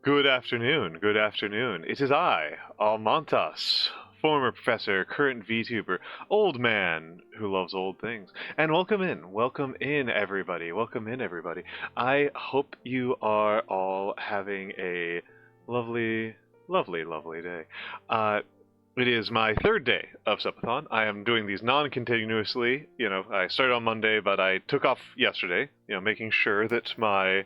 Good afternoon, good afternoon. It is I, Almantas, former professor, current VTuber, old man who loves old things. And welcome in everybody, welcome in everybody. I hope you are all having a lovely, lovely day. It is my third day of subathon. I am doing these non-continuously. I started on Monday, but I took off yesterday, making sure that my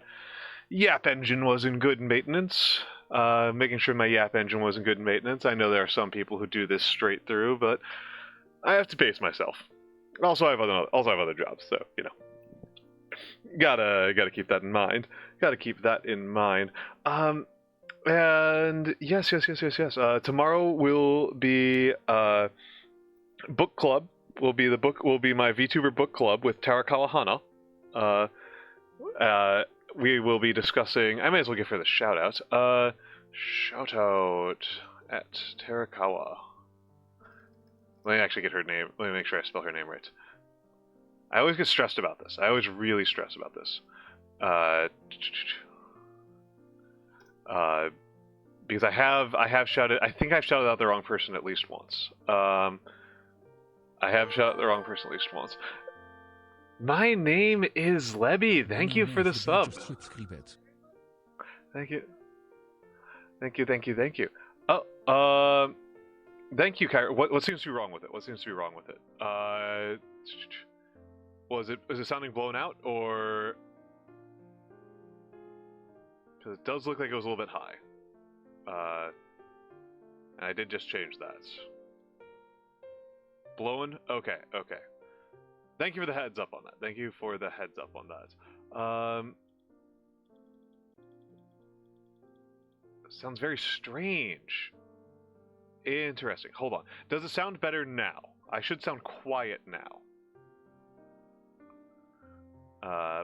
Yap engine was in good maintenance. Making sure my Yap engine was in good maintenance. I know there are some people who do this straight through, but I have to pace myself. Also, I have other jobs, so gotta keep that in mind. Gotta keep that in mind. And yes. Tomorrow will be book club. Will be my VTuber book club with Tara Kalahana. We will be discussing. I may as well give her the shout out. Shout out at Terakawa. Let me actually get her name. Let me make sure I spell her name right. I always get stressed about this. I always really stress about this. Because I have shouted. I think I've shouted out the wrong person at least once. I have shouted out the wrong person at least once. My name is Lebby. Thank you for the sub. Thank you. Oh, thank you, Kyra. What seems to be wrong with it? Is it sounding blown out, or because it does look like it was a little bit high. And I did just change that. Blown? Okay. Thank you for the heads up on that. Sounds very strange. Interesting. Hold on. Does it sound better now? I should sound quiet now. I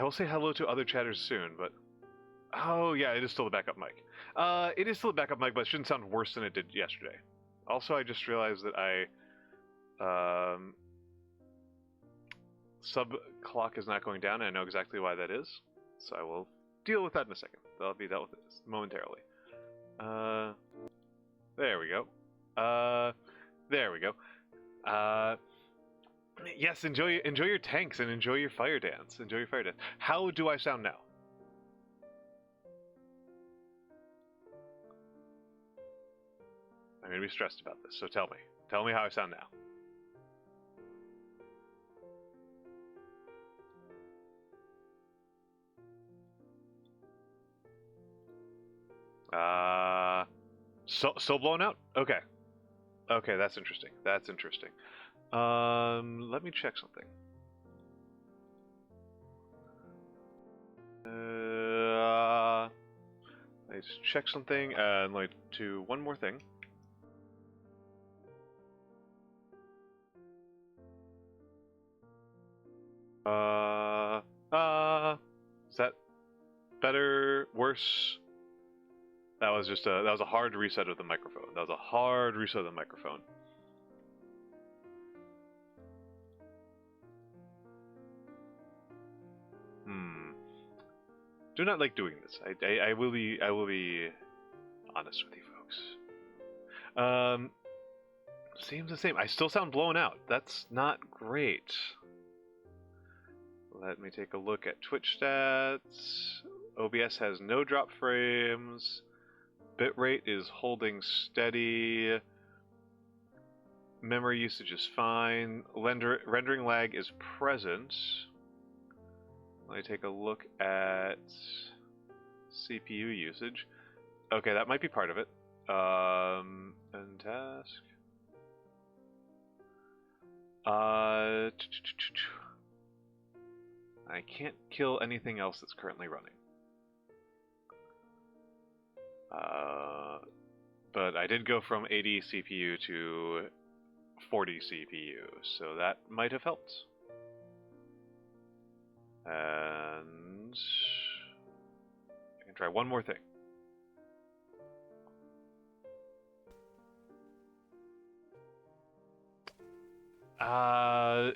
will say hello to other chatters soon, but... Oh, yeah, it is still the backup mic. It is still a backup mic, but it shouldn't sound worse than it did yesterday. Also, I just realized that sub clock is not going down, and I know exactly why that is. So I will deal with that in a second. That'll be dealt with momentarily. There we go. Yes, enjoy your tanks and enjoy your fire dance. How do I sound now? I'm gonna be stressed about this, so tell me how I sound now. So blown out? Okay, that's interesting. Let me check something. Let's check something, and let me do one more thing. Is that better? Worse? That was a hard reset of the microphone. Do not like doing this. I will be honest with you folks. Seems the same. I still sound blown out. That's not great. Let me take a look at Twitch stats. OBS has no drop frames. Bitrate is holding steady. Memory usage is fine. Rendering lag is present. Let me take a look at CPU usage. Okay, that might be part of it. And task. I can't kill anything else that's currently running. But I did go from 80 CPU to 40 CPU, so that might have helped. And I can try one more thing.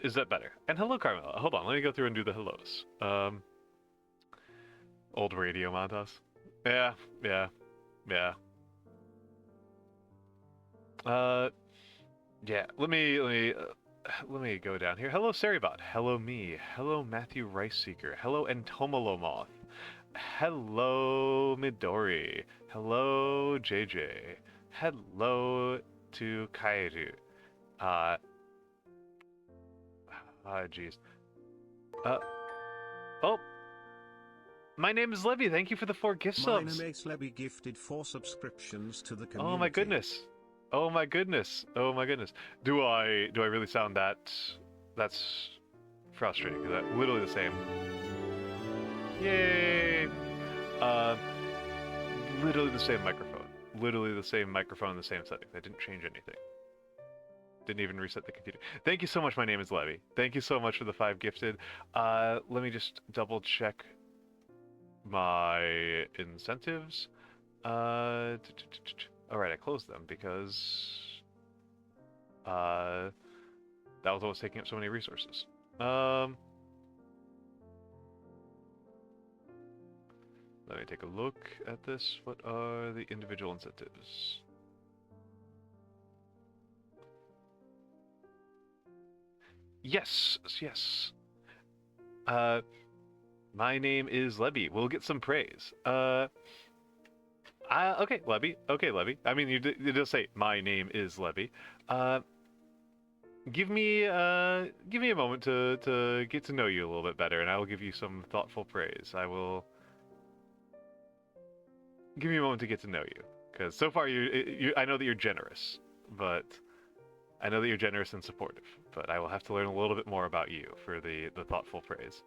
Is that better? And hello, Carmela. Hold on, let me go through and do the hellos. Old radio Montas. Yeah, yeah, yeah. Yeah. Let me go down here. Hello, Saribot. Hello, me. Hello, Matthew Rice Seeker. Hello, Entomolomoth. Hello, Midori. Hello, JJ. Hello to Kaeru. Uh, jeez. Uh, oh, my name is Levy. Thank you for the 4 gift subs. My name is Levy, gifted 4 subscriptions to the community. Oh my goodness. Oh my goodness. Oh my goodness. Do I really sound that's frustrating? Is that literally the same? Yay! Literally the same microphone. Literally the same microphone, the same settings. I didn't change anything. Didn't even reset the computer. Thank you so much. My name is Levy. Thank you so much for the 5 gifted. Let me just double check my incentives. Alright, I closed them because that was what was taking up so many resources. Let me take a look at this. What are the individual incentives? Yes, yes. My name is Lebby. We'll get some praise. Okay, Lebby. Okay, Lebby. I mean, you did say my name is Lebby. Give me a moment to get to know you a little bit better, and I will give you some thoughtful praise. I will give me a moment to get to know you, because so far I know that you're generous, but I know that you're generous and supportive. But I will have to learn a little bit more about you for the thoughtful praise.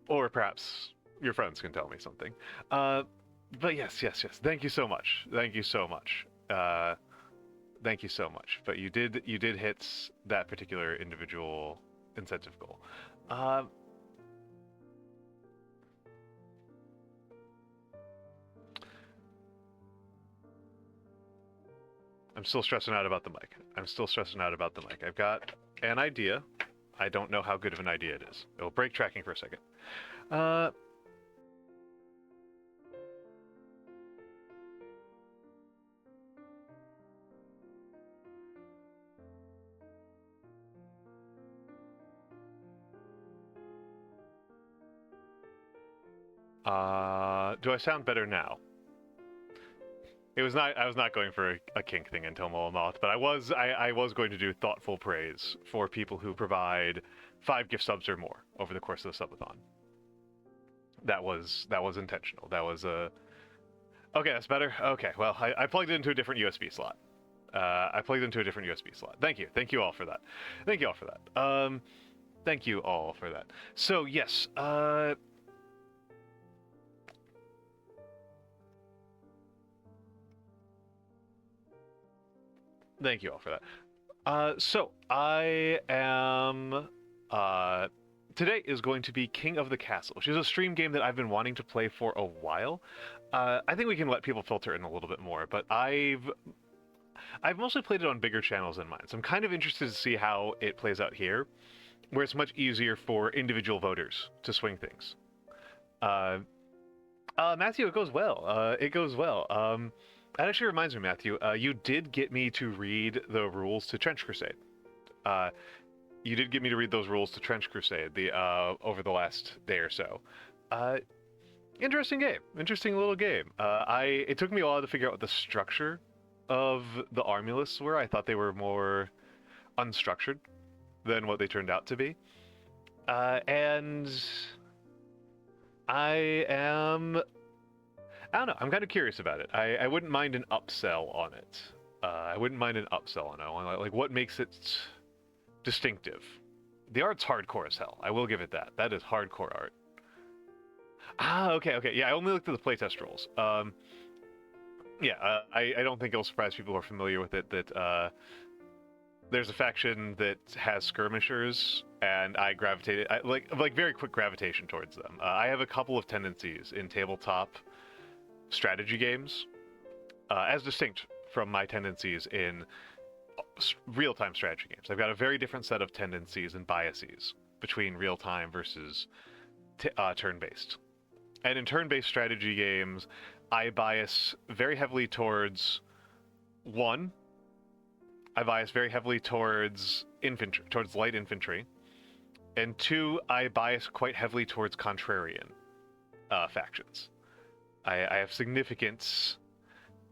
Or perhaps your friends can tell me something. But yes. Thank you so much. Thank you so much. Thank you so much. But you did hit that particular individual incentive goal. I'm still stressing out about the mic. I've got an idea. I don't know how good of an idea it is. It'll break tracking for a second. Do I sound better now? I was not going for a kink thing until Molomoth, but I was going to do thoughtful praise for people who provide 5 gift subs or more over the course of the subathon. That was intentional. That was a okay. That's better. Okay. Well, I plugged it into a different USB slot. Thank you all for that. Thank you all for that. So yes. Thank you all for that. So I am. Today is going to be King of the Castle, which is a stream game that I've been wanting to play for a while. I think we can let people filter in a little bit more, but I've mostly played it on bigger channels than mine, so I'm kind of interested to see how it plays out here, where it's much easier for individual voters to swing things. Matthew, it goes well. That actually reminds me, Matthew, you did get me to read the rules to Trench Crusade. You did get me to read those rules to Trench Crusade over the last day or so. Interesting game. Interesting little game. It took me a while to figure out what the structure of the army lists were. I thought they were more unstructured than what they turned out to be. And I don't know. I'm kind of curious about it. I wouldn't mind an upsell on it. Like, what makes it distinctive? The art's hardcore as hell. I will give it that. That is hardcore art. Okay. Yeah, I only looked at the playtest rolls. Yeah, I don't think it'll surprise people who are familiar with it that there's a faction that has skirmishers, and I gravitated, like very quick gravitation towards them. I have a couple of tendencies in tabletop strategy games, as distinct from my tendencies in real-time strategy games. I've got a very different set of tendencies and biases between real-time versus turn-based. And in turn-based strategy games, I bias very heavily towards one. I bias very heavily towards infantry, towards light infantry, and two, I bias quite heavily towards contrarian factions. I have significant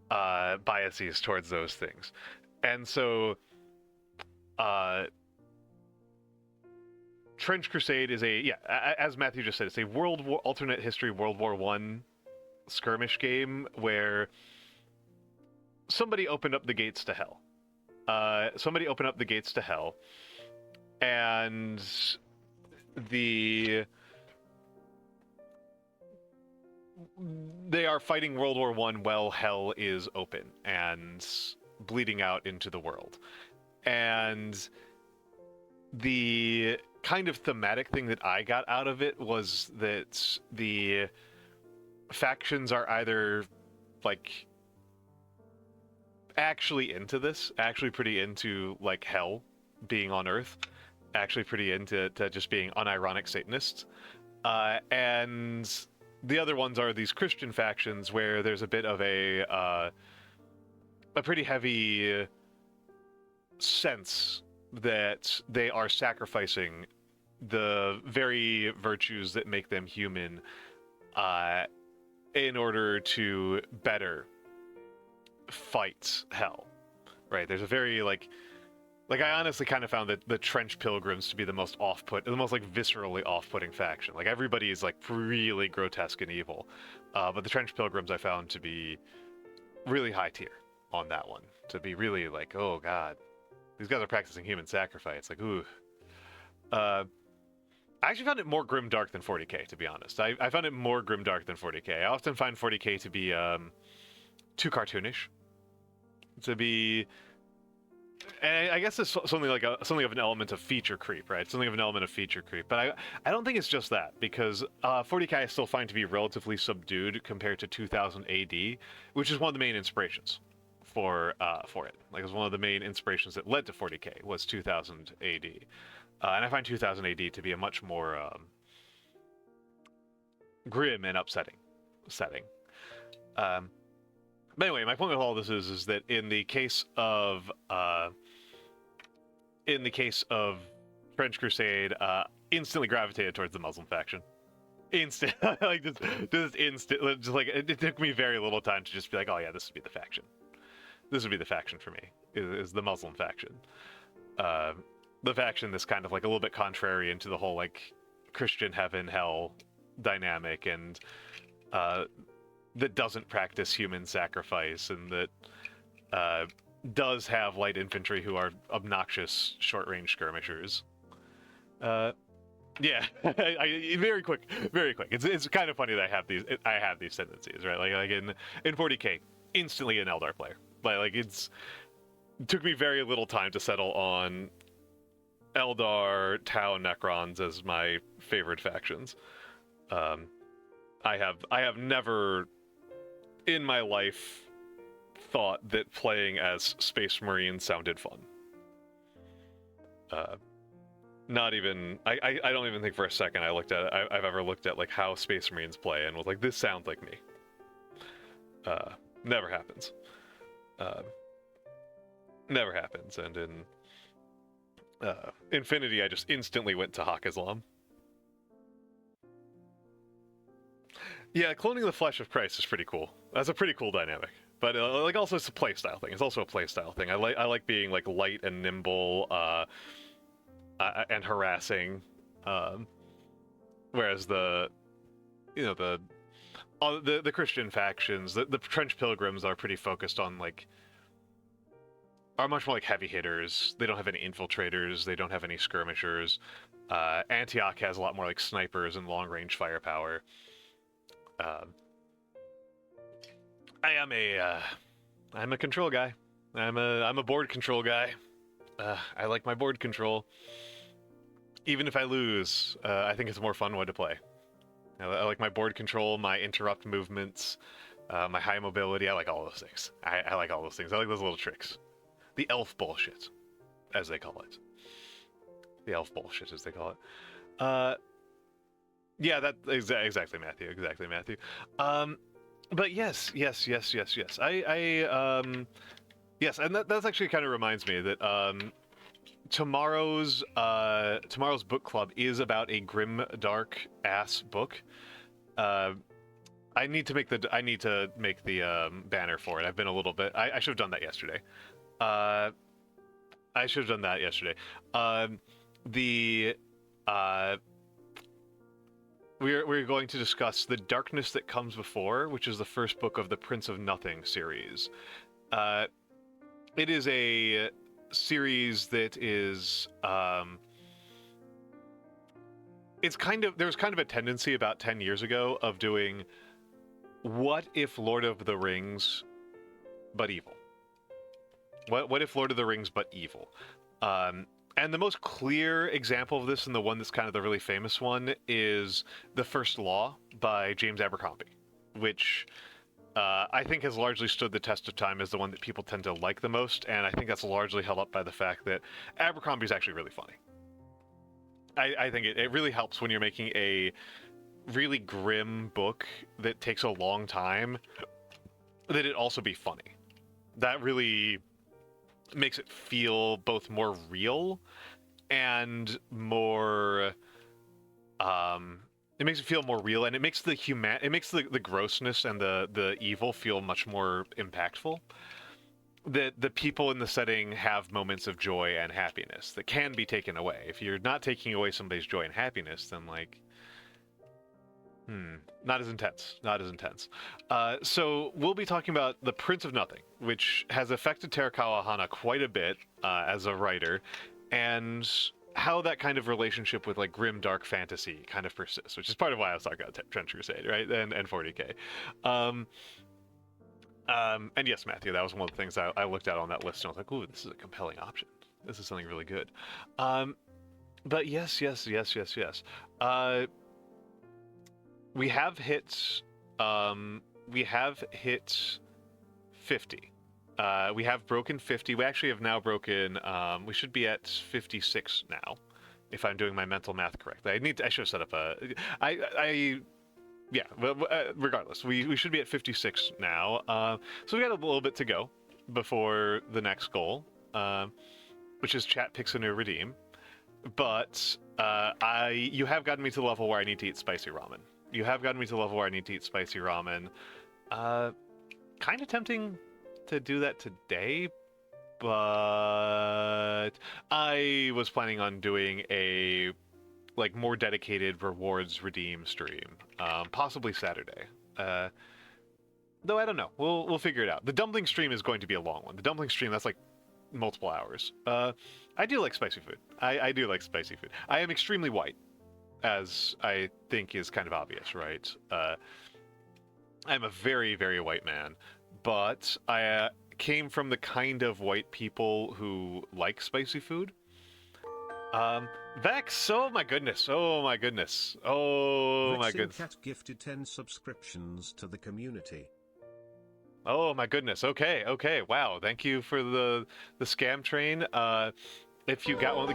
biases towards those things, and so Trench Crusade is as Matthew just said, it's a alternate history World War I skirmish game where somebody opened up the gates to hell. And they are fighting World War I while hell is open and bleeding out into the world. And the kind of thematic thing that I got out of it was that the factions are either like actually into this, actually pretty into like hell being on Earth, actually pretty into just being unironic Satanists, and the other ones are these Christian factions where there's a bit of a pretty heavy sense that they are sacrificing the very virtues that make them human in order to better fight hell, right? There's a very like I honestly kind of found that the Trench Pilgrims to be the most the most like viscerally off-putting faction. Like everybody is like really grotesque and evil, but the Trench Pilgrims I found to be really high tier on that one. To be really like, oh god, these guys are practicing human sacrifice. Like, ooh. I actually found it more grimdark than 40k, to be honest. I found it more grimdark than 40k. I often find 40k to be too cartoonish. To be, and I guess it's something like something of an element of feature creep, right? Something of an element of feature creep. But I don't think it's just that, because 40k I still find to be relatively subdued compared to 2000 AD, which is one of the main inspirations for it. Like, it was one of the main inspirations that led to 40k was 2000 AD. And I find 2000 AD to be a much more grim and upsetting setting. But anyway, my point with all this is that in the case of French Crusade, instantly gravitated towards the Muslim faction. Instant, like just instant. Just like it took me very little time to just be like, oh yeah, this would be the faction. This would be the faction for me. Is the Muslim faction. The faction that's kind of like a little bit contrarian to the whole like Christian heaven hell dynamic, and that doesn't practice human sacrifice, and that does have light infantry who are obnoxious short range skirmishers. Yeah, very quick. It's kind of funny that I have these tendencies, right? Like in 40k, instantly an Eldar player. Like it took me very little time to settle on Eldar, Tau, Necrons as my favorite factions. I have never in my life thought that playing as Space Marines sounded fun. Not even I don't even think for a second I've ever looked at like how Space Marines play and was like, this sounds like me. Never happens. Never happens. And in Infinity, I just instantly went to Hawk Islam. Yeah, cloning the flesh of Christ is pretty cool. That's a pretty cool dynamic. But like, also it's a playstyle thing. It's also a playstyle thing. I like being like light and nimble, and harassing. Whereas the Christian factions, the Trench Pilgrims are pretty focused on are much more like heavy hitters. They don't have any infiltrators. They don't have any skirmishers. Antioch has a lot more like snipers and long range firepower. I'm a control guy. I'm a board control guy. I like my board control. Even if I lose, I think it's a more fun way to play. I like my board control, my interrupt movements, my high mobility. I like all those things. I like all those things. I like those little tricks. The elf bullshit, as they call it. The elf bullshit, as they call it. Yeah, exactly, Matthew. Exactly, Matthew. But yes. Yes, and that's actually kind of reminds me that tomorrow's book club is about a grim, dark ass book. Uh, I need to make the banner for it. I've been a little bit. I should have done that yesterday. Uh, I should have done that yesterday. The we're going to discuss The Darkness That Comes Before, which is the first book of the Prince of Nothing series. It is a series that is there's kind of a tendency about 10 years ago of doing what if Lord of the Rings but evil? What if Lord of the Rings but evil? And the most clear example of this, and the one that's kind of the really famous one, is The First Law by James Abercrombie, which I think has largely stood the test of time as the one that people tend to like the most, and I think that's largely held up by the fact that Abercrombie's actually really funny. I think it really helps when you're making a really grim book that takes a long time, that it also be funny. That really makes it feel both more real and more it makes it feel more real, and it makes the grossness and the evil feel much more impactful. The people in the setting have moments of joy and happiness that can be taken away. If you're not taking away somebody's joy and happiness, then not as intense. So we'll be talking about The Prince of Nothing, which has affected Terakawa Hana quite a bit as a writer, and how that kind of relationship with like grim dark fantasy kind of persists, which is part of why I was talking about Trench Crusade, right? And 40K. And yes, Matthew, that was one of the things I looked at on that list, and I was like, ooh, this is a compelling option. This is something really good. But yes. We have hit 50. We have broken 50. We actually have now broken. We should be at 56 now, if I'm doing my mental math correctly. I should have set up a. Yeah. Well, regardless, we should be at 56 now. So we got a little bit to go before the next goal, which is chat picks a new redeem. But you have gotten me to the level where I need to eat spicy ramen. Kind of tempting to do that today, but I was planning on doing a more dedicated rewards redeem stream, possibly Saturday. Though I don't know. We'll figure it out. The dumpling stream is going to be a long one. The dumpling stream, that's like multiple hours. I do like spicy food. I do like spicy food. I am extremely white, as I think is kind of obvious, right? I'm a very, very white man, but I came from the kind of white people who like spicy food. Vex, oh my goodness. Cat gifted 10 subscriptions to the community. Oh my goodness. Okay. Wow. Thank you for the scam train. If you got one of the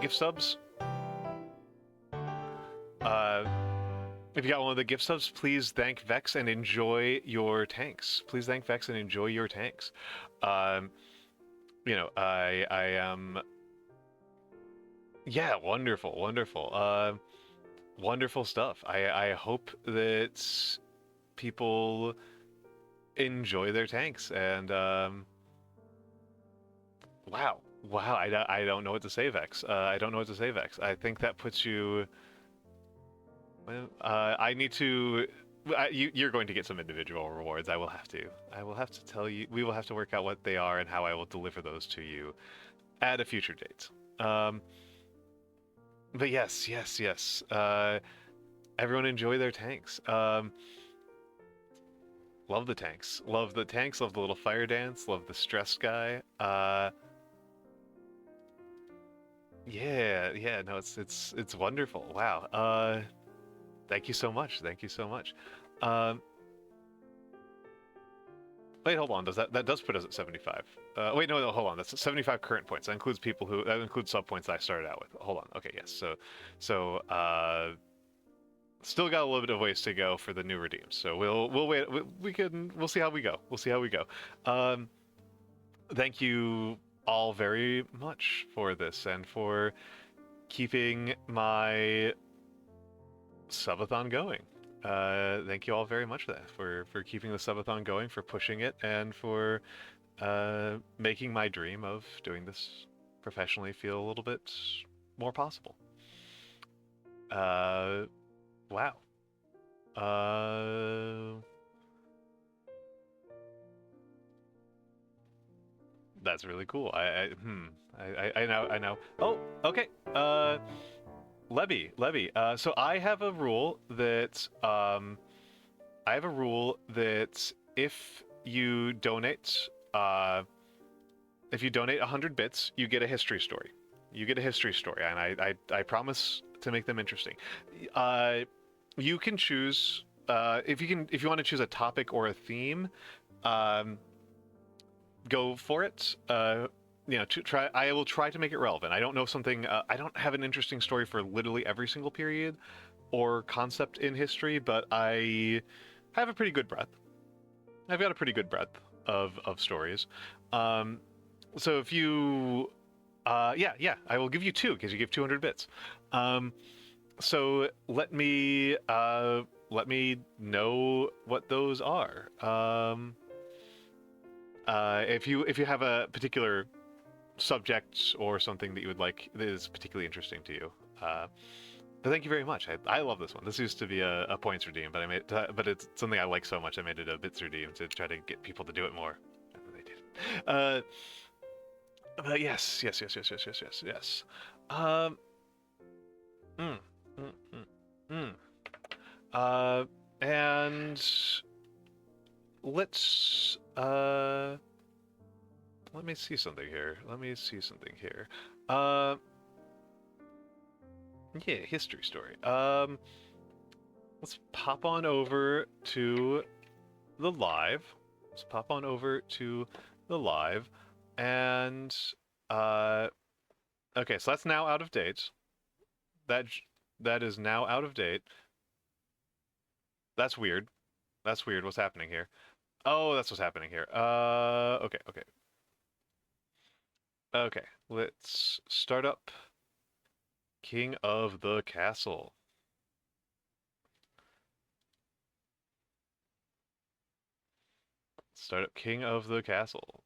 gift subs, please thank Vex and enjoy your tanks. I am. Yeah, wonderful. Wonderful stuff. I hope that people enjoy their tanks, and wow. I don't know what to say, Vex. I think that puts you. I need to. You're going to get some individual rewards. I will have to tell you. We will have to work out what they are and how I will deliver those to you at a future date. But yes. Everyone enjoy their tanks. Love the tanks. Love the little fire dance. Love the stress guy. Yeah. No, it's wonderful. Wow. Thank you so much. Wait, hold on. That does put us at 75? Wait, no, hold on. That's 75 current points. That includes sub points that I started out with. Hold on. Okay, yes. So Still got a little bit of ways to go for the new redeems, so we'll wait. We'll see how we go. We'll see how we go. Um, Thank you all very much for this and for keeping my subathon going. Thank you all very much for that, for keeping the subathon going, for pushing it, and for making my dream of doing this professionally feel a little bit more possible. Wow. That's really cool. I know. Oh, okay. Levy. So I have a rule that if you donate 100 bits, you get a history story. You get a history story, and I promise to make them interesting. You can choose if you want to choose a topic or a theme. Go for it. I will try to make it relevant. I don't know something. I don't have an interesting story for literally every single period or concept in history, but I have a pretty good breadth. I've got a pretty good breadth of stories. So if you, I will give you two because you give 200 bits. So let me know what those are. If you have a particular subject or something that you would like that is particularly interesting to you. But thank you very much. I love this one. This used to be a points redeem, but it's something I like so much I made it a bits redeem to try to get people to do it more. And they did. But yes. Um, mm, mm, mm, mm. And let's let me see something here. Yeah, history story. Let's pop on over to the live. And okay, so that's now out of date. That is now out of date. That's weird. What's happening here? Oh, that's what's happening here. Okay. Let's start up King of the Castle. Start up King of the Castle.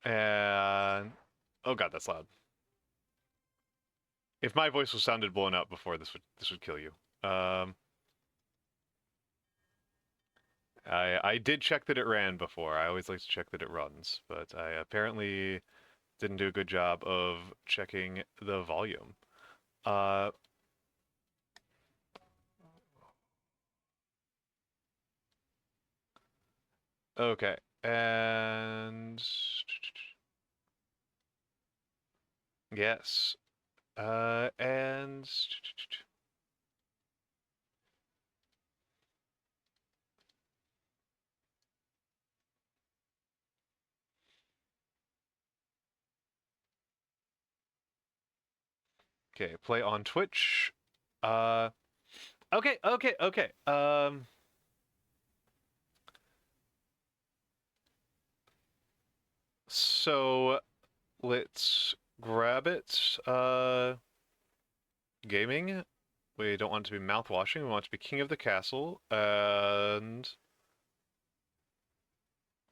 And oh god, that's loud. If my voice was sounded blown up before, this would kill you. I did check that it ran before. I always like to check that it runs, but I apparently didn't do a good job of checking the volume. Okay, and yes, and okay, play on Twitch. Okay. So let's grab it. Gaming. We don't want it to be mouthwashing. We want it to be King of the Castle. And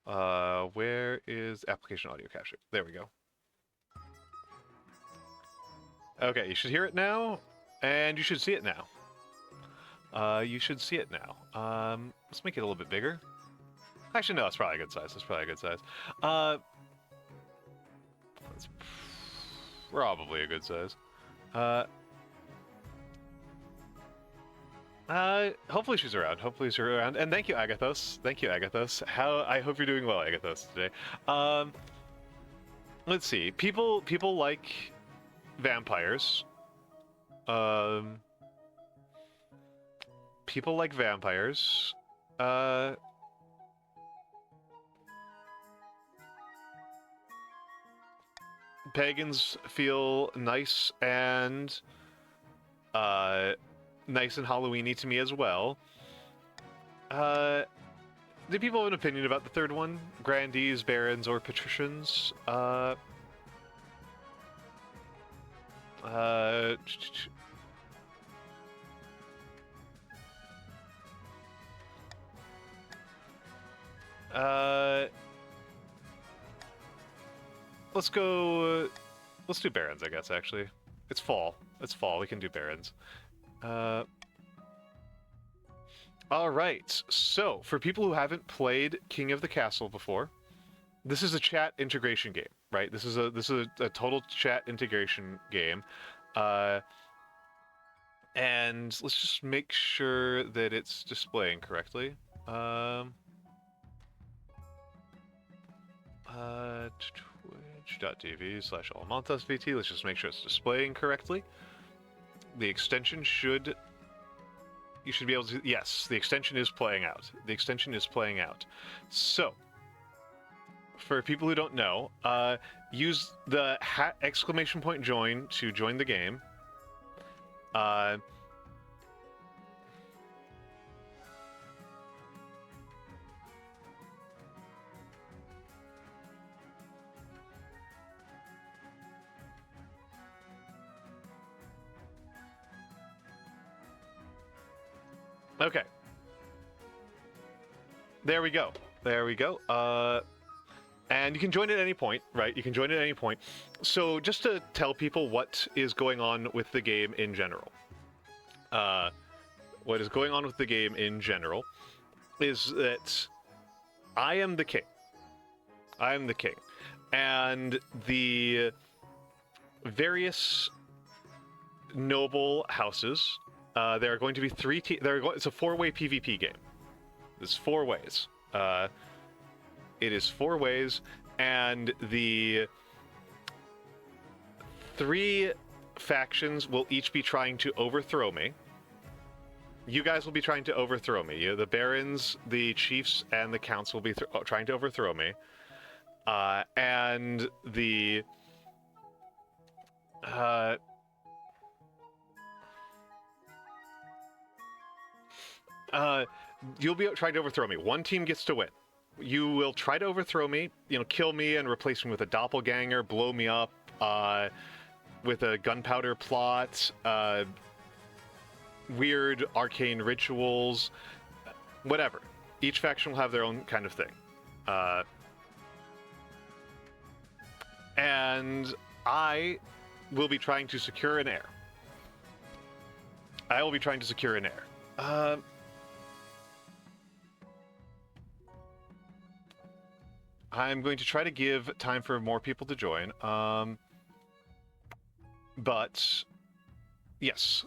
where is application audio capture? There we go. Okay, you should hear it now, and you should see it now. Let's make it a little bit bigger. Actually, no, that's probably a good size. That's probably a good size. Hopefully she's around. And thank you, Agathos. I hope you're doing well, Agathos, today. Let's see. People like vampires. People like vampires. pagans feel nice and Halloweeny to me as well. Do people have an opinion about the third one? Grandees, barons, or patricians? Let's go. Let's do barons, I guess. Actually, it's fall. It's fall. We can do barons. All right. So, for people who haven't played King of the Castle before, this is a chat integration game, right? This is a total chat integration game, and let's just make sure that it's displaying correctly. Twitch.tv/Almantas VT. Let's just make sure it's displaying correctly. The extension should. You should be able to. Yes, the extension is playing out. The extension is playing out. So, for people who don't know, use the !join to join the game. Okay. There we go. There we go. And you can join at any point, right? You can join at any point. So just to tell people what is going on with the game in general. What is going on with the game in general is that I am the king. I am the king. And the various noble houses, there are going to be it's a 4-way PvP game. There's 4 ways. It is 4 ways, and the 3 factions will each be trying to overthrow me. You guys will be trying to overthrow me. The barons, the chiefs, and the counts will be trying to overthrow me. And the you'll be trying to overthrow me. One team gets to win. You will try to overthrow me, kill me and replace me with a doppelganger, blow me up with a gunpowder plot, weird arcane rituals, whatever. Each faction will have their own kind of thing. And I will be trying to secure an heir. I'm going to try to give time for more people to join. But yes,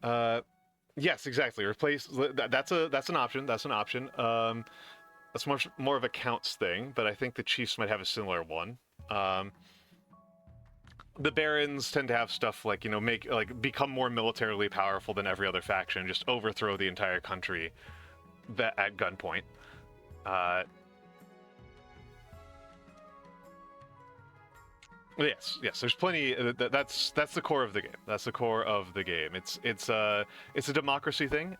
yes, exactly. Replace that's an option. That's an option. That's much more of a counts thing, but I think the Chiefs might have a similar one. The Barons tend to have stuff like become more militarily powerful than every other faction, just overthrow the entire country at gunpoint. Yes, there's plenty. That's the core of the game. That's the core of the game. It's a democracy thing,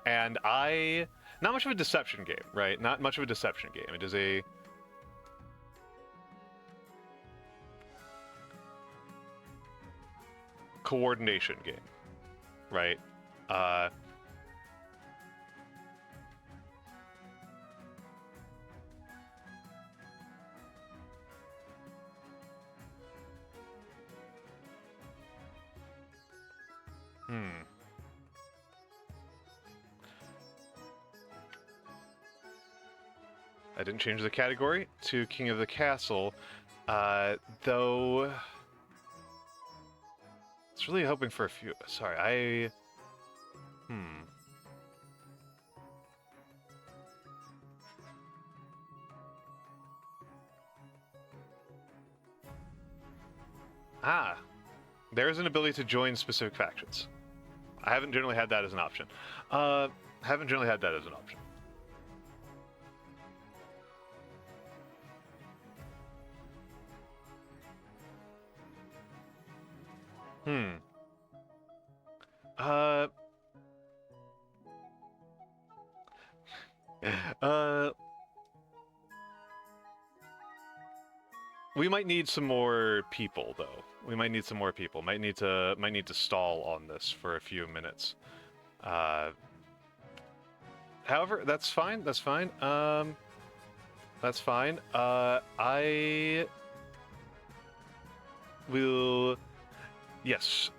and not much of a deception game, right? Not much of a deception game. It is a coordination game, right? I didn't change the category to King of the Castle, though. I was really hoping for a few. Sorry, there's an ability to join specific factions. I haven't generally had that as an option. Hmm. Uh. Uh. We might need some more people, though. We might need some more people. Might need to stall on this for a few minutes. However, that's fine. That's fine. That's fine. I will. Yes.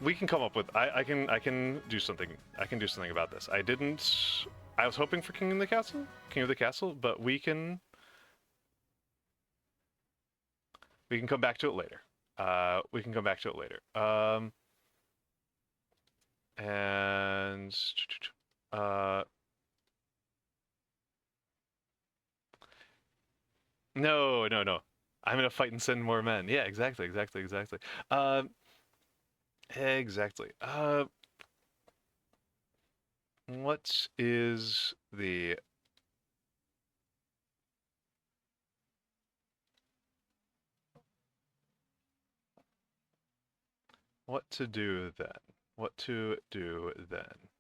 We can come up with. I can do something. I can do something about this. I didn't. I was hoping for King of the Castle. King of the Castle, but we can. We can come back to it later. We can come back to it later. And no, no, no. I'm gonna fight and send more men. Yeah, exactly, exactly, exactly. Exactly. What is the what to do then? What to do then?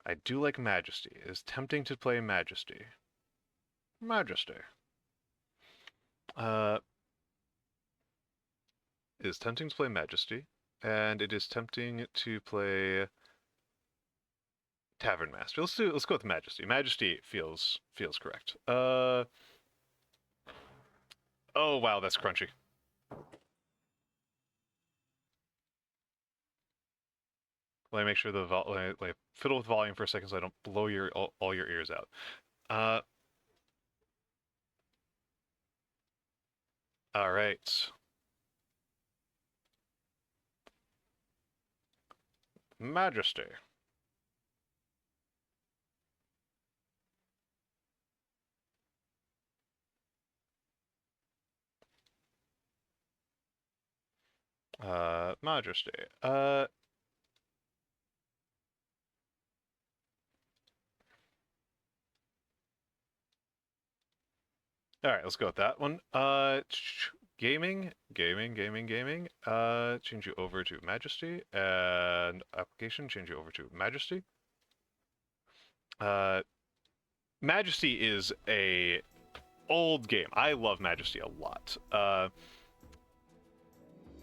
I do like Majesty. It is tempting to play Majesty. Majesty. It is tempting to play Majesty, and it is tempting to play Tavern Master. Let's go with Majesty. Majesty feels correct. Oh wow, that's crunchy. Let me make sure let me fiddle with volume for a second so I don't blow all your ears out. All right. Majesty. Majesty. All right, let's go with that one. Gaming. Change you over to Majesty, and application. Change you over to Majesty. Majesty is a old game. I love Majesty a lot.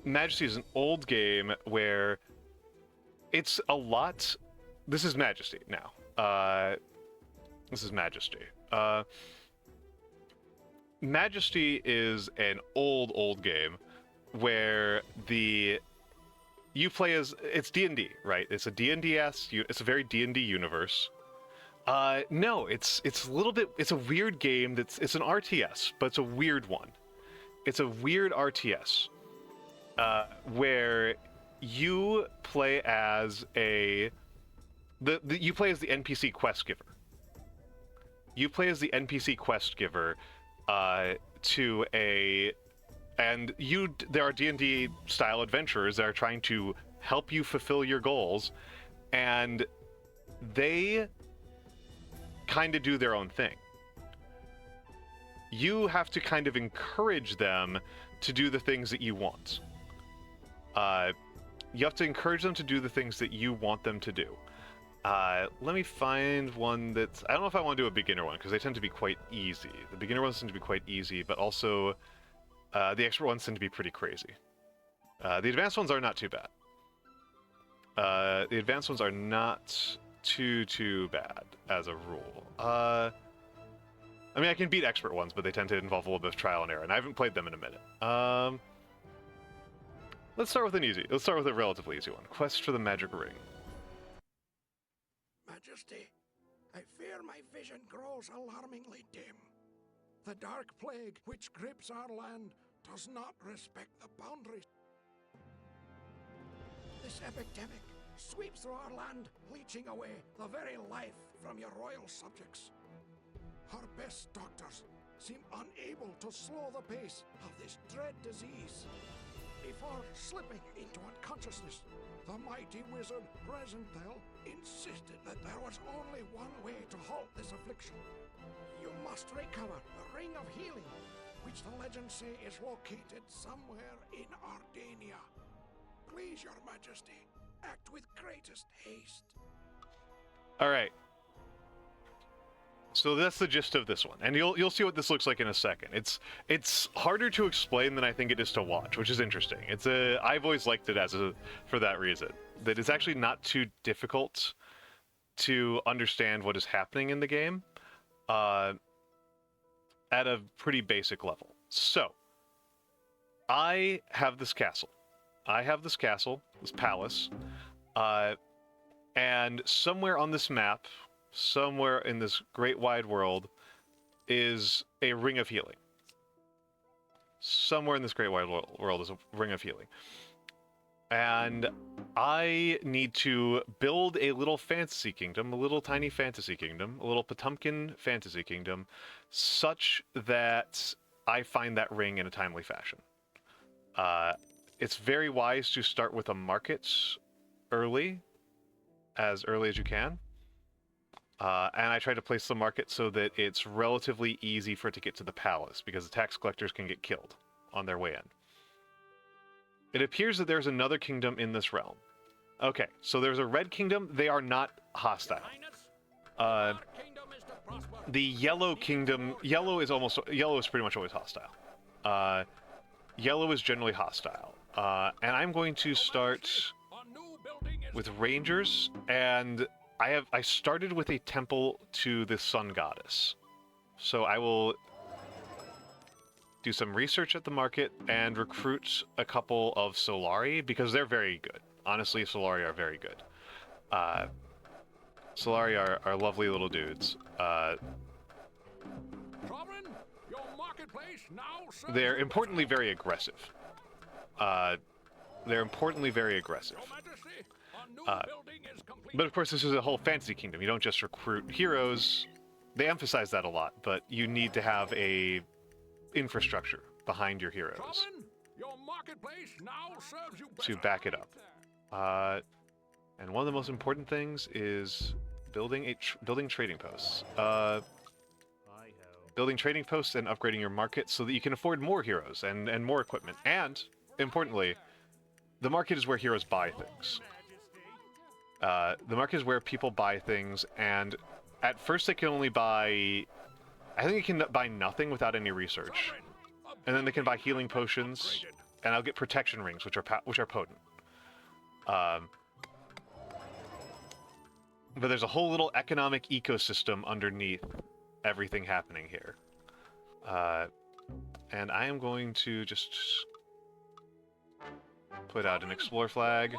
Majesty is an old game where it's a lot. This is Majesty now. This is Majesty. Majesty is an old game where you play as it's D&D, right? It's a D&D-esque. It's a very D&D universe. No, it's a little bit. It's a weird game. It's an RTS, but it's a weird one. It's a weird RTS where you play as you play as the NPC quest giver. You play as the NPC quest giver there are D&D style adventurers that are trying to help you fulfill your goals, and they kind of do their own thing. You have to kind of encourage them to do the things that you want. You have to encourage them to do the things that you want them to do. Let me find one that's... I don't know if I want to do a beginner one, because they tend to be quite easy. The beginner ones tend to be quite easy, but also the expert ones tend to be pretty crazy. The advanced ones are not too bad. The advanced ones are not too bad, as a rule. I mean, I can beat expert ones, but they tend to involve a little bit of trial and error, and I haven't played them in a minute. Let's start with an easy. Let's start with a relatively easy one. Quest for the Magic Ring. Majesty, I fear my vision grows alarmingly dim. The dark plague which grips our land does not respect the boundaries. This epidemic sweeps through our land, leeching away the very life from your royal subjects. Our best doctors seem unable to slow the pace of this dread disease. Before slipping into unconsciousness, the mighty wizard Resenthal insisted that there was only one way to halt this affliction. You must recover the Ring of Healing, which the legends say is located somewhere in Ardania. Please, your majesty, act with greatest haste. All right. So that's the gist of this one, and you'll see what this looks like in a second. It's harder to explain than I think it is to watch, which is interesting. I've always liked it for that reason. That it's actually not too difficult to understand what is happening in the game, at a pretty basic level. So, I have this castle. This palace, and somewhere on this map, somewhere in this great wide world, is a ring of healing. Somewhere in this great wide world is a ring of healing. And I need to build a little fantasy kingdom, a little tiny fantasy kingdom, a little Potemkin fantasy kingdom, such that I find that ring in a timely fashion. It's very wise to start with a market early as you can. And I try to place the market so that it's relatively easy for it to get to the palace, because the tax collectors can get killed on their way in. It appears that there's another kingdom in this realm. Okay, so there's a red kingdom. They are not hostile. The yellow kingdom, yellow is pretty much always hostile. Yellow is generally hostile. And I'm going to start with rangers, and I started with a temple to the sun goddess. So I will do some research at the market and recruit a couple of Solari, because they're very good. Honestly, Solari are very good. Solari are lovely little dudes. They're importantly very aggressive. But of course, this is a whole fantasy kingdom. You don't just recruit heroes. They emphasize that a lot, but you need to have a infrastructure behind your heroes to back it up. And one of the most important things is building trading posts. Building trading posts and upgrading your market so that you can afford more heroes and more equipment. And, importantly, the market is where heroes buy things. The market is where people buy things, and at first they can only buy... I think they can buy nothing without any research. And then they can buy healing potions, and I'll get protection rings, which are potent. But there's a whole little economic ecosystem underneath everything happening here. And I am going to just put out an explore flag.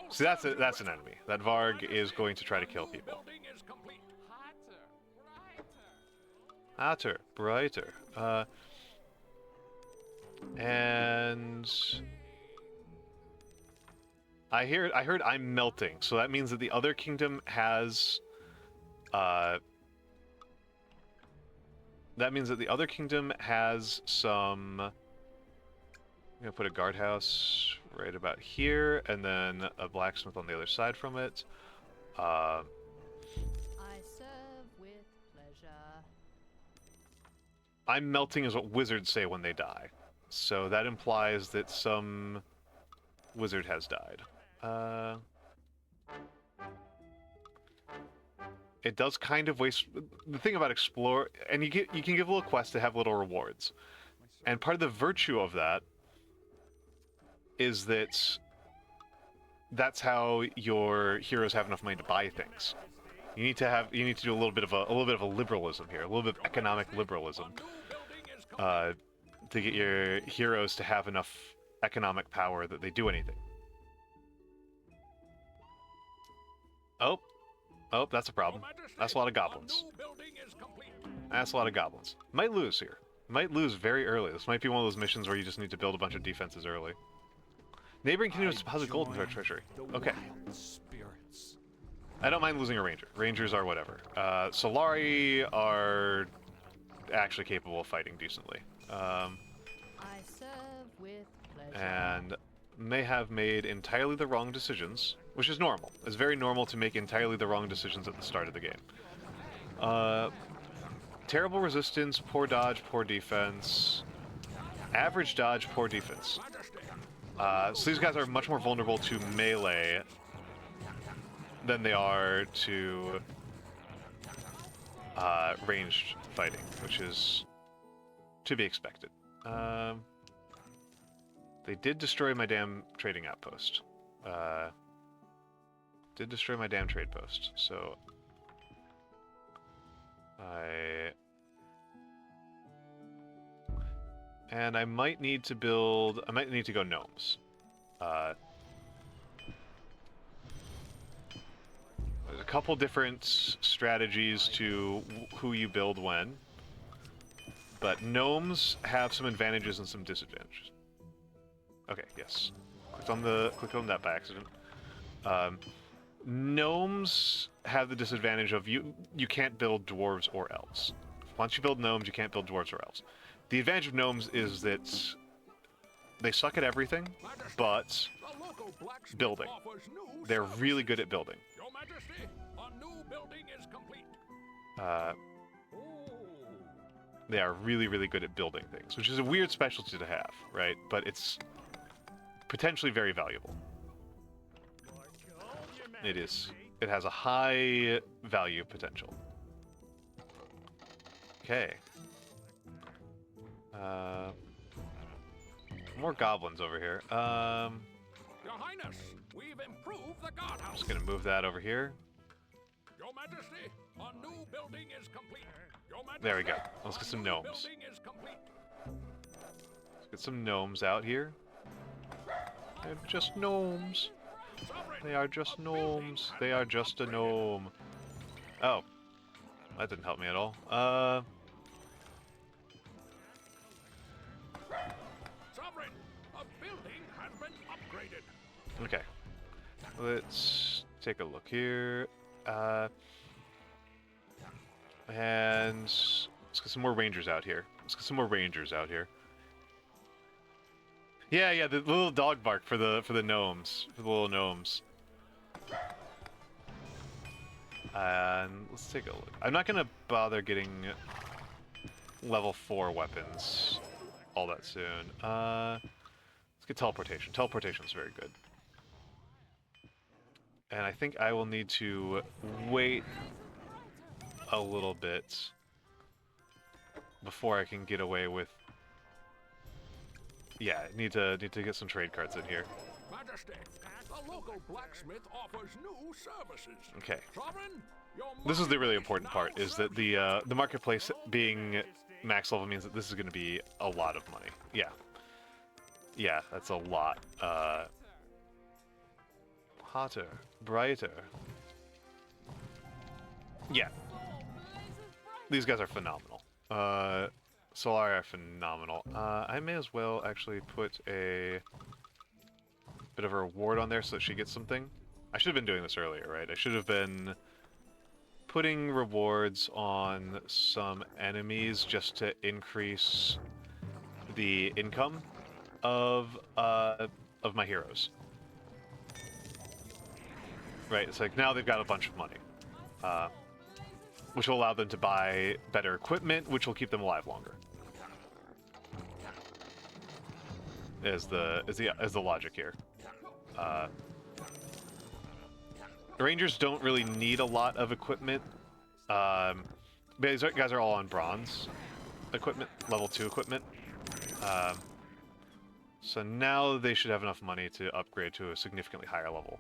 See, that's an enemy. That Varg is going to try to kill people. Hotter, brighter. And I heard I'm melting, so that means that the other kingdom has some... I'm gonna put a guardhouse right about here, and then a blacksmith on the other side from it. I serve with pleasure. I'm melting is what wizards say when they die, so that implies that some wizard has died. It does kind of waste... The thing about explore... And you can give little quests to have little rewards. And part of the virtue of that is that that's how your heroes have enough money to buy things. You need to do a little bit of a liberalism here, a little bit of economic liberalism, to get your heroes to have enough economic power that they do anything. Oh, that's a problem. That's a lot of goblins. Might lose here. Might lose very early. This might be one of those missions where you just need to build a bunch of defenses early. Neighboring kingdoms deposit gold into our treasury. Okay. I don't mind losing a ranger. Rangers are whatever. Solari are actually capable of fighting decently. I serve with pleasure. And may have made entirely the wrong decisions, which is normal. It's very normal to make entirely the wrong decisions at the start of the game. terrible resistance, poor dodge, poor defense, average dodge, poor defense. So these guys are much more vulnerable to melee than they are to ranged fighting, which is to be expected. They did destroy my damn trading outpost. Did destroy my damn trade post, so I might need to build. I might need to go gnomes. There's a couple different strategies to who you build when, but gnomes have some advantages and some disadvantages. Okay, yes. Clicked on that by accident. Gnomes have the disadvantage of you can't build dwarves or elves. Once you build gnomes, you can't build dwarves or elves. The advantage of gnomes is that they suck at everything, but building. They're really good at building. Your Majesty, a new building is complete. They are really, really good at building things, which is a weird specialty to have, right? But it's potentially very valuable. It is. It has a high value potential. Okay. More goblins over here. Your Highness, we've improved the guardhouse. I'm just gonna move that over here. Your Majesty, a new building is complete. Your Majesty, There we go. Let's get some a new gnomes. building is complete. Let's get some gnomes out here. They're just gnomes. Sovereign, They are just a building gnomes. has They are been just a upgraded. gnome. Oh. That didn't help me at all. Sovereign, a building has been upgraded. Okay. Let's take a look here. And let's get some more rangers out here. Yeah, the little dog bark for the gnomes, for the little gnomes. And let's take a look. I'm not gonna bother getting level 4 weapons all that soon. Let's get teleportation. Teleportation is very good. And I think I will need to wait a little bit before I can get away with. Yeah, need to get some trade cards in here. Majesty, the local blacksmith offers new services. Okay. Sovereign, your This is the really market important now part, is that the marketplace being max level means that this is going to be a lot of money. Yeah, that's a lot. Hotter, brighter. Yeah, these guys are phenomenal. Solari are phenomenal. I may as well actually put a bit of a reward on there so that she gets something. I should have been doing this earlier, right? I should have been putting rewards on some enemies just to increase the income of my heroes. Right, it's like now they've got a bunch of money, which will allow them to buy better equipment, which will keep them alive longer. Is the logic here. Rangers don't really need a lot of equipment. These guys are all on bronze equipment, level 2 equipment. So now they should have enough money to upgrade to a significantly higher level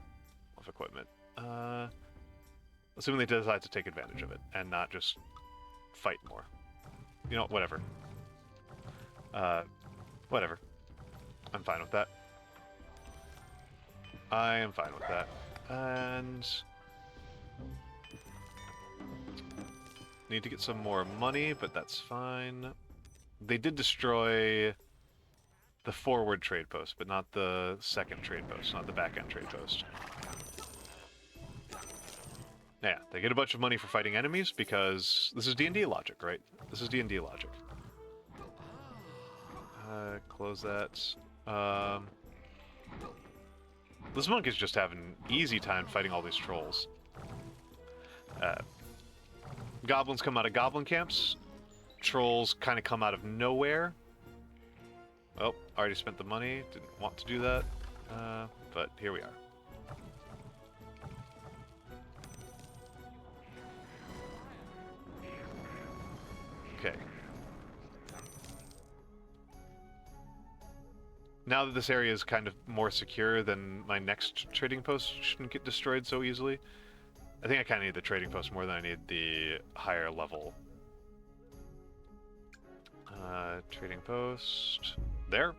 of equipment. Assuming they decide to take advantage of it and not just fight more. You know, whatever. Whatever. I'm fine with that. I am fine with that. And need to get some more money, but that's fine. They did destroy the forward trade post, but not the second trade post, not the back end trade post. Yeah, they get a bunch of money for fighting enemies because this is D&D logic, right? This is D&D logic. Close that. This monk is just having an easy time fighting all these trolls. Goblins come out of goblin camps. trolls kind of come out of nowhere. Oh, already spent the money. Didn't want to do that. But here we are. Okay. Now that this area is kind of more secure, then my next trading post shouldn't get destroyed so easily. I think I kind of need the trading post more than I need the higher level. Trading post. There.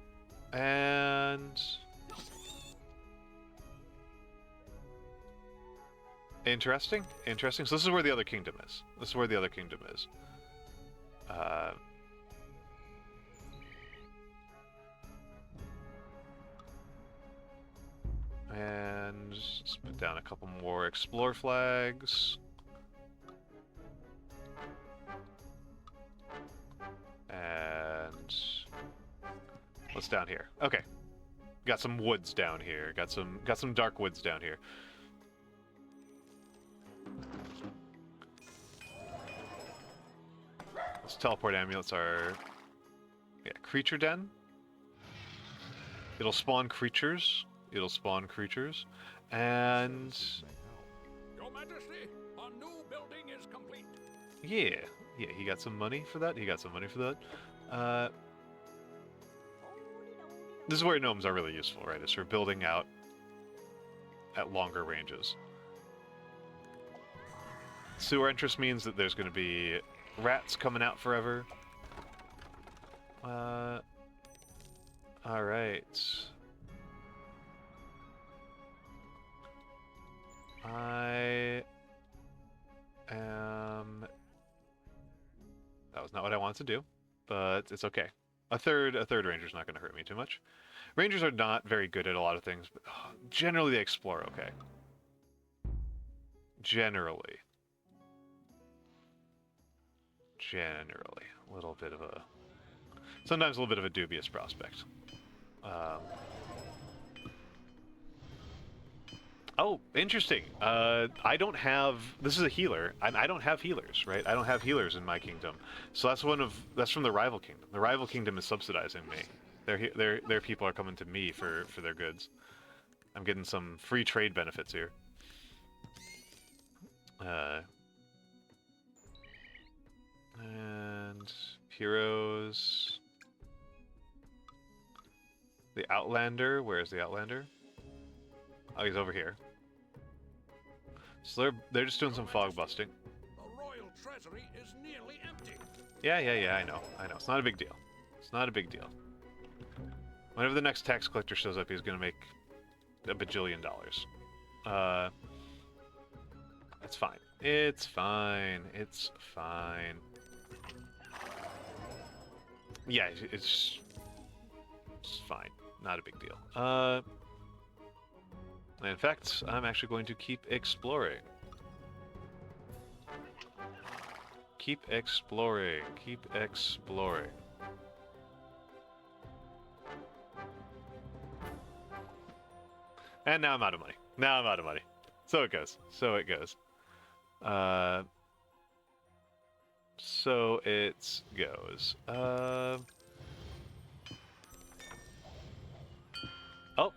And... Interesting. Interesting. So this is where the other kingdom is. This is where the other kingdom is. And let's put down a couple more explore flags. And what's down here? Okay. Got some woods down here. Got some dark woods down here. Those teleport amulets are creature den. It'll spawn creatures. It'll spawn creatures. And Your Majesty, our new building is complete. yeah, he got some money for that. He got some money for that. This is where gnomes are really useful, right? Is for building out at longer ranges. Sewer entrance means that there's going to be rats coming out forever. Alright. I am... That was not what I wanted to do, but it's okay. A third ranger's not going to hurt me too much. Rangers are not very good at a lot of things, but generally they explore okay. Generally. A little bit of a... Sometimes a little bit of a dubious prospect. Oh, interesting. I don't have... This is a healer. I don't have healers, right? I don't have healers in my kingdom. So that's from the rival kingdom. The rival kingdom is subsidizing me. Their people are coming to me for their goods. I'm getting some free trade benefits here. And heroes. The Outlander. Where's the Outlander? Oh, he's over here. So they're just doing some fog busting. The royal treasury is nearly empty. Yeah, I know. It's not a big deal. It's not a big deal. Whenever the next tax collector shows up, he's gonna make a bajillion dollars. It's fine. It's fine. It's fine. Yeah, it's fine. Not a big deal. In fact, I'm actually going to keep exploring. Keep exploring. Keep exploring. And now I'm out of money. Now I'm out of money. So it goes. So it goes. So it goes. Oh,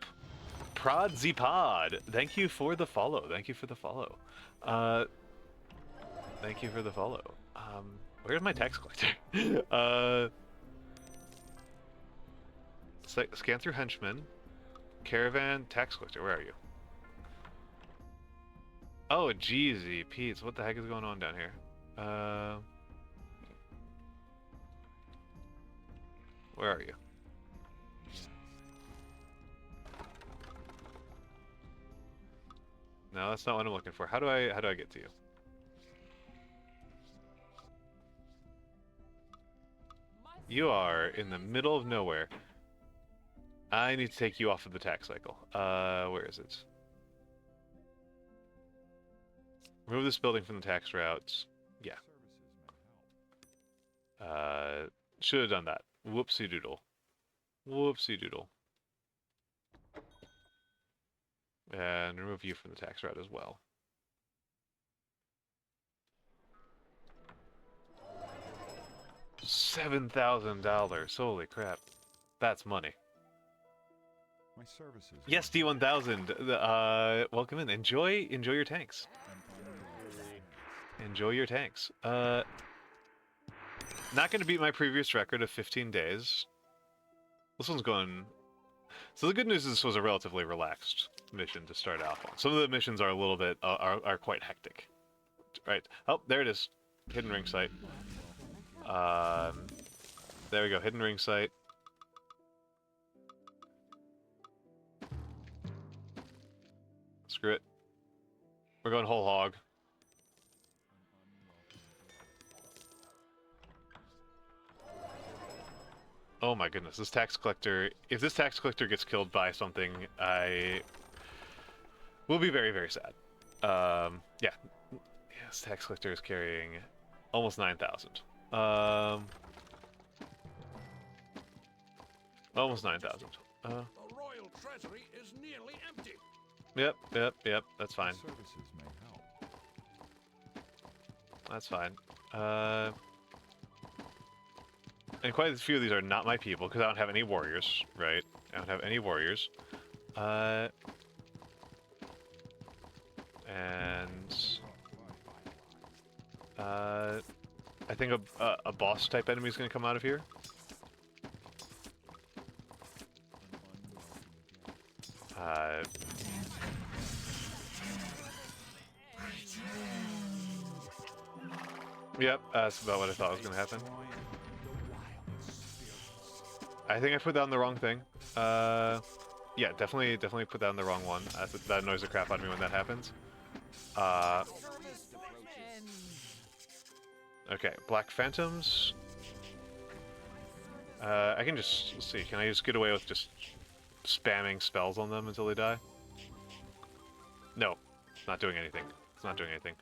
Prod Z Pod. Thank you for the follow. Thank you for the follow. Thank you for the follow. Where's my tax collector? Scan through henchmen. Caravan, tax collector. Where are you? Oh, Jeezy Pete's. What the heck is going on down here? Where are you? No, that's not what I'm looking for. How do I get to you? You are in the middle of nowhere. I need to take you off of the tax cycle. Where is it? Remove this building from the tax routes. Yeah. Should have done that. Whoopsie doodle. Whoopsie doodle. And remove you from the tax route as well. $7,000. Holy crap. That's money. My services. Yes, D1000. Welcome in. Enjoy your tanks. Enjoy your tanks. Not going to beat my previous record of 15 days. This one's going... So the good news is this was a relatively relaxed mission to start out on. Some of the missions are a little bit... are quite hectic. Right. Oh, there it is. Hidden ring site. There we go. Hidden ring site. Screw it. We're going whole hog. Oh my goodness, this tax collector... If this tax collector gets killed by something, I will be very, very sad. Yeah. This tax collector is carrying almost 9,000. Almost 9,000. The royal treasury is nearly empty. Yep, that's fine. Services may help. That's fine. And quite a few of these are not my people, because I don't have any warriors, right? I don't have any warriors. I think a boss-type enemy is going to come out of here. Yep, that's about what I thought was going to happen. I think I put down the wrong thing. Yeah, definitely put down the wrong one. That annoys the crap out of me when that happens. Okay, Black Phantoms. I can just, let's see, can I just get away with just spamming spells on them until they die? No, it's not doing anything. It's not doing anything.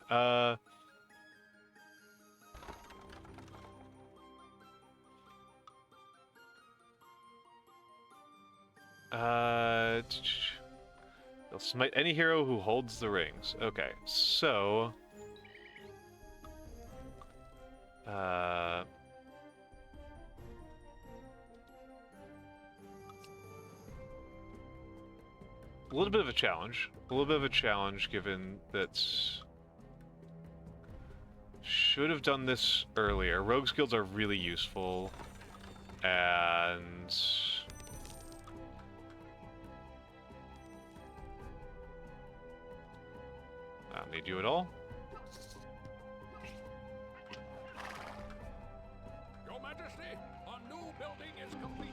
They'll smite any hero who holds the rings. Okay, so... a little bit of a challenge. A little bit of a challenge, given that... Should have done this earlier. Rogues guilds are really useful. And... I don't need you at all. Your Majesty, a new building is complete.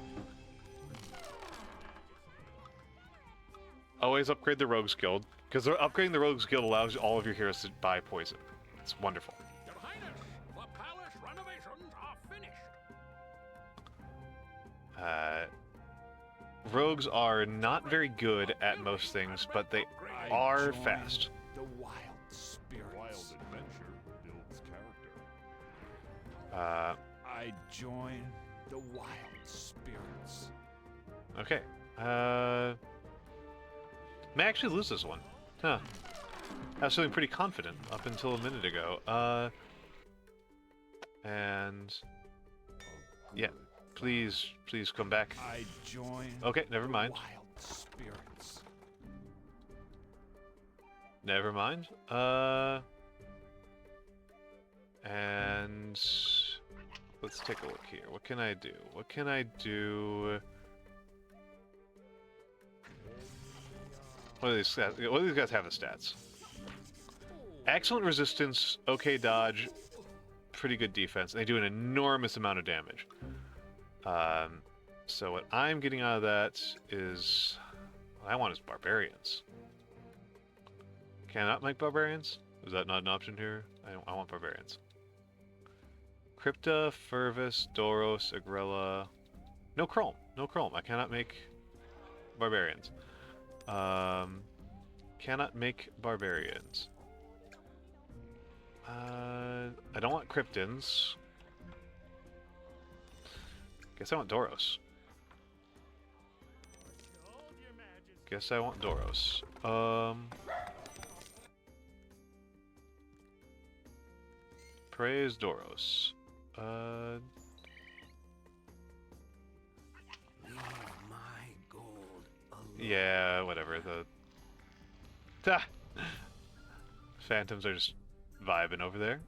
Always upgrade the Rogues Guild, because upgrading the Rogues Guild allows all of your heroes to buy poison. It's wonderful. Your Highness, the palace renovations are finished. Rogues are not very good at most things, but they are fast. The wild spirit. Wild adventure builds character. I join the wild spirits. Okay. May actually lose this one. Huh. I was feeling pretty confident up until a minute ago. And... yeah. Please come back. I join. Okay, never mind. Wild spirits. Never mind. And... let's take a look here. What can I do? What can I do? What do these guys have as stats? Excellent resistance, okay dodge, pretty good defense, and they do an enormous amount of damage. So what I'm getting out of that is... what I want is barbarians. Cannot make barbarians? Is that not an option here? I want barbarians. Crypta, Fervus, Doros, Agrella... No Chrome. No Chrome. I cannot make barbarians. Cannot make barbarians. I don't want Kryptons. Guess I want Doros. Guess I want Doros. Praise Doros. Yeah, whatever. Ah! Phantoms are just vibing over there.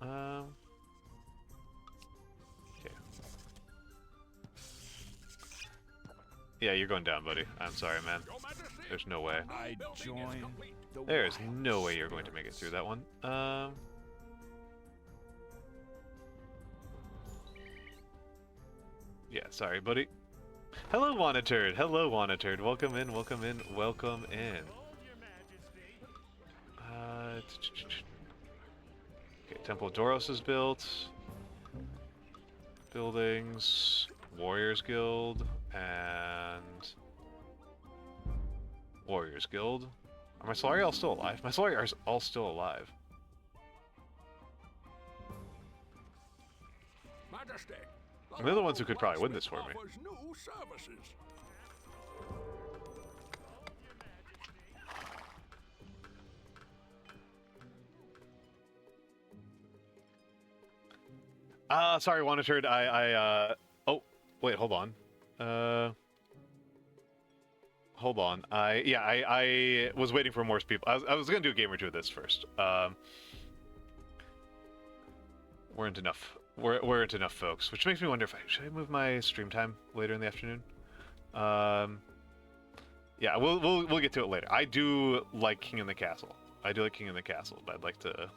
Okay. Yeah, you're going down, buddy. I'm sorry, man. There's no way. I join the There is wild no way you're going to make it spirits. through that one. Yeah, sorry, buddy. Hello, Wanaturd. Hello, Wanaturd. Welcome in, welcome in, welcome in. Okay, Temple of Doros is built. Buildings, Warriors Guild, and Warriors Guild. Are my Solari all still alive? My Solari are all still alive. Majesty, And they're the ones who could probably win this for me. offers new services. Sorry, Wanaturd. Oh, wait, hold on. Hold on. I was waiting for more people. I was gonna do a game or two of this first. Weren't enough. Weren't enough folks, which makes me wonder if should I move my stream time later in the afternoon. Yeah, we'll get to it later. I do like King in the Castle. I do like King in the Castle, but I'd like to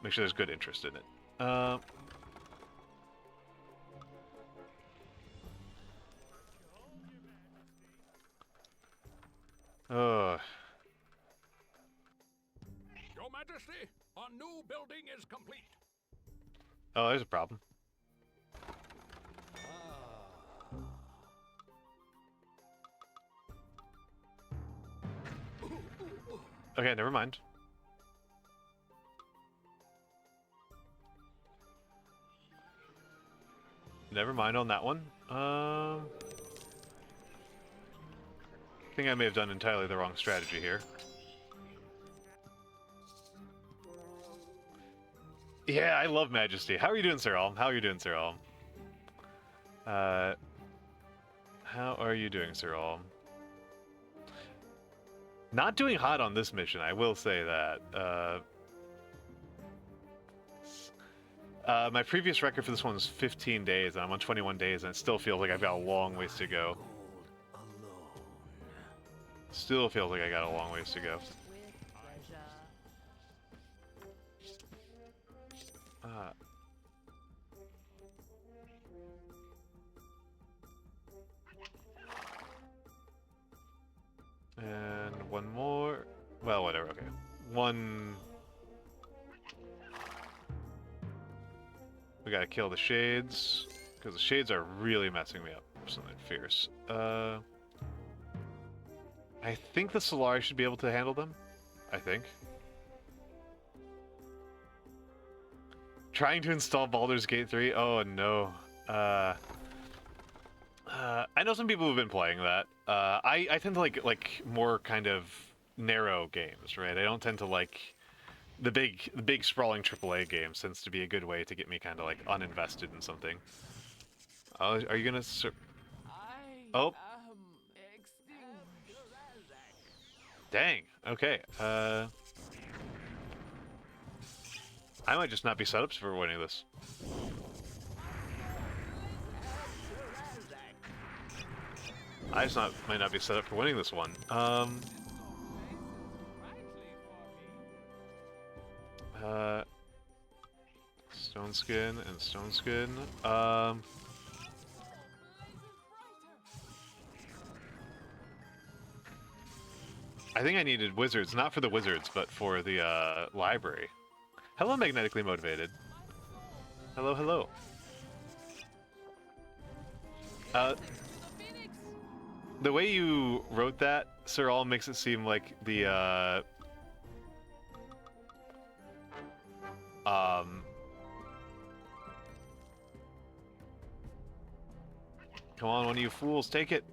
make sure there's good interest in it. Your Majesty, a new building is complete. Oh, there's a problem. Okay, never mind. Never mind on that one. I think I may have done entirely the wrong strategy here. Yeah, I love Majesty. How are you doing, Sir Alm? How are you doing, Sir Alm? How are you doing, Sir Alm? Not doing hot on this mission, I will say that. My previous record for this one was 15 days, and I'm on 21 days, and it still feels like I've got a long ways to go. Still feels like I got a long ways to go. With pleasure. And one more. Well, whatever, okay. One. We gotta kill the shades, because the shades are really messing me up. Something fierce. I think the Solari should be able to handle them. I think. Trying to install Baldur's Gate 3? Oh no. I know some people who've been playing that. I tend to like more kind of narrow games, right? I don't tend to like the big sprawling AAA games. Tends to be a good way to get me kind of like uninvested in something. Oh, are you gonna? Oh. Dang. Okay. I might just not be set up for winning this. Might not be set up for winning this one. Stone skin and stone skin. I think I needed wizards, not for the wizards, but for the library. Hello, magnetically motivated. Hello, hello. The way you wrote that, Sir All, makes it seem like the come on, one of you fools, take it.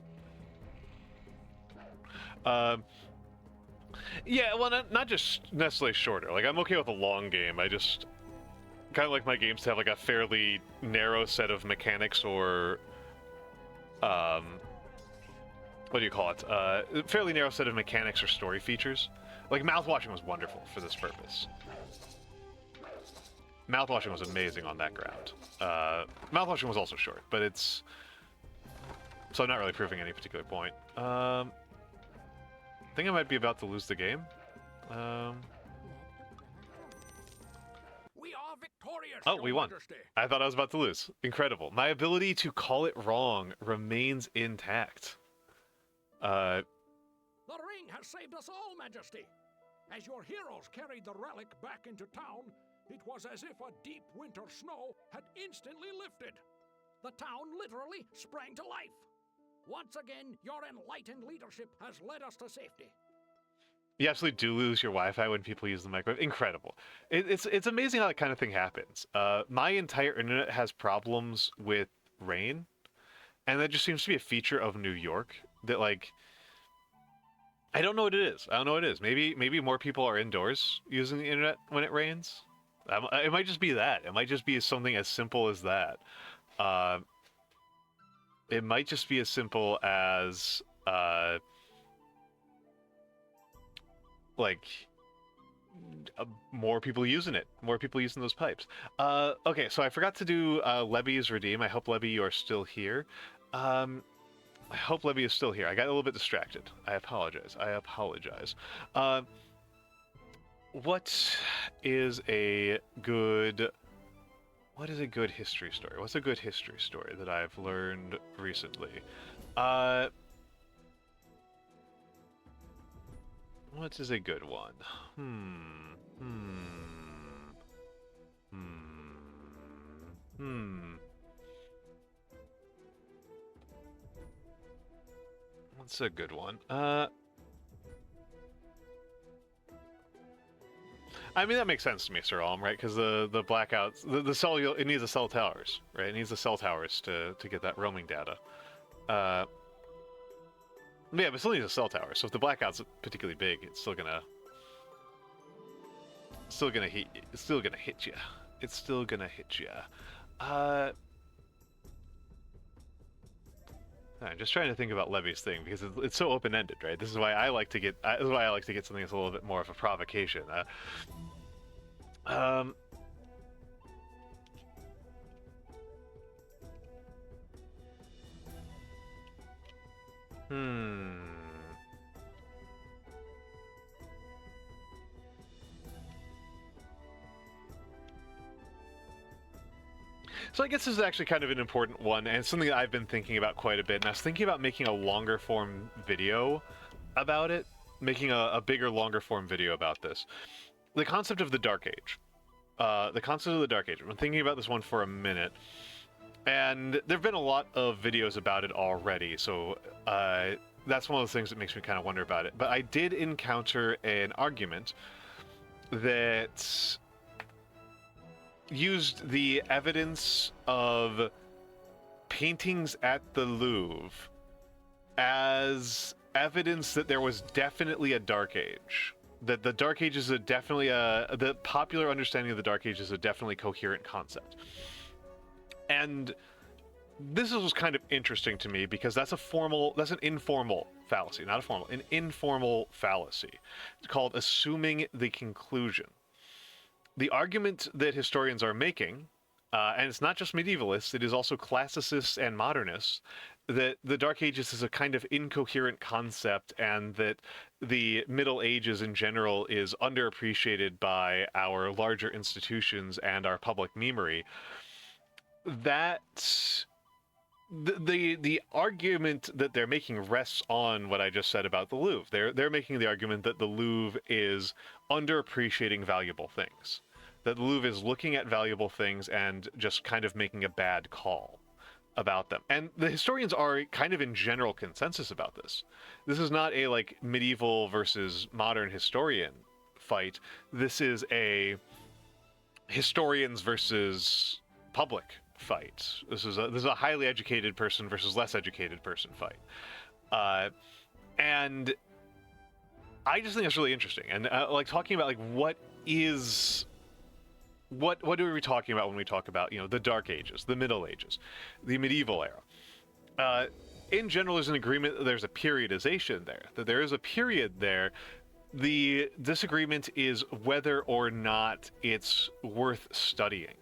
Yeah, well, not just necessarily shorter. Like, I'm okay with a long game. I just kind of like my games to have like a fairly narrow set of mechanics or what do you call it? Fairly narrow set of mechanics or story features. Like, mouthwashing was wonderful for this purpose. Mouthwashing was amazing on that ground. Mouthwashing was also short, but it's... So I'm not really proving any particular point. I think I might be about to lose the game. We are victorious. Oh, Your we won. Majesty. I thought I was about to lose. Incredible. My ability to call it wrong remains intact. The ring has saved us all, Majesty. As your heroes carried the relic back into town, it was as if a deep winter snow had instantly lifted. The town literally sprang to life. Once again, your enlightened leadership has led us to safety. You absolutely do lose your Wi-Fi when people use the microwave. Incredible. It's amazing how that kind of thing happens. My entire internet has problems with rain, and that just seems to be a feature of New York. That, like, I don't know what it is. I don't know what it is. Maybe more people are indoors using the internet when it rains. It might just be that. It might just be something as simple as that. It might just be as simple as like more people using it, more people using those pipes. Okay, so I forgot to do Lebby's redeem. I hope Lebby, you are still here. I hope Lebby is still here. I got a little bit distracted. I apologize. What is a good history story? What's a good history story that I've learned recently? What is a good one? What's a good one? I mean, that makes sense to me, Sir Alm, right? Because the blackouts, the cell, it needs the cell towers, right? It needs the cell towers to get that roaming data. Yeah, but it still needs a cell tower. So if the blackout's particularly big, it's still gonna hit you. It's still gonna hit you. It's still gonna hit you. I'm just trying to think about Levy's thing because it's so open-ended, right? This is why I like to get. This is why I like to get something that's a little bit more of a provocation. So I guess this is actually kind of an important one, and something that I've been thinking about quite a bit. And I was thinking about making a longer form video about it, making a bigger, longer form video about this. The concept of the Dark Age. I've been thinking about this one for a minute, and there have been a lot of videos about it already, so that's one of the things that makes me kind of wonder about it. But I did encounter an argument that used the evidence of paintings at the Louvre as evidence that there was definitely a Dark Age. That the Dark Age is the popular understanding of the Dark Age is a definitely coherent concept. And this was kind of interesting to me because that's an informal fallacy, not a formal, an informal fallacy. It's called assuming the conclusion. The argument that historians are making, and it's not just medievalists, it is also classicists and modernists, that the Dark Ages is a kind of incoherent concept and that the Middle Ages in general is underappreciated by our larger institutions and our public memory. That the argument that they're making rests on what I just said about the Louvre. They're making the argument that the Louvre is underappreciating valuable things. That the Louvre is looking at valuable things and just kind of making a bad call about them. And the historians are kind of in general consensus about this. This is not a like medieval versus modern historian fight. This is a historians versus public fight. This is a highly educated person versus less educated person fight. And I just think it's really interesting. And like talking about like what are we talking about when we talk about, you know, the Dark Ages, the Middle Ages, the medieval era? in general, there's an agreement that there's a periodization there, that there is a period there. The disagreement is whether or not it's worth studying.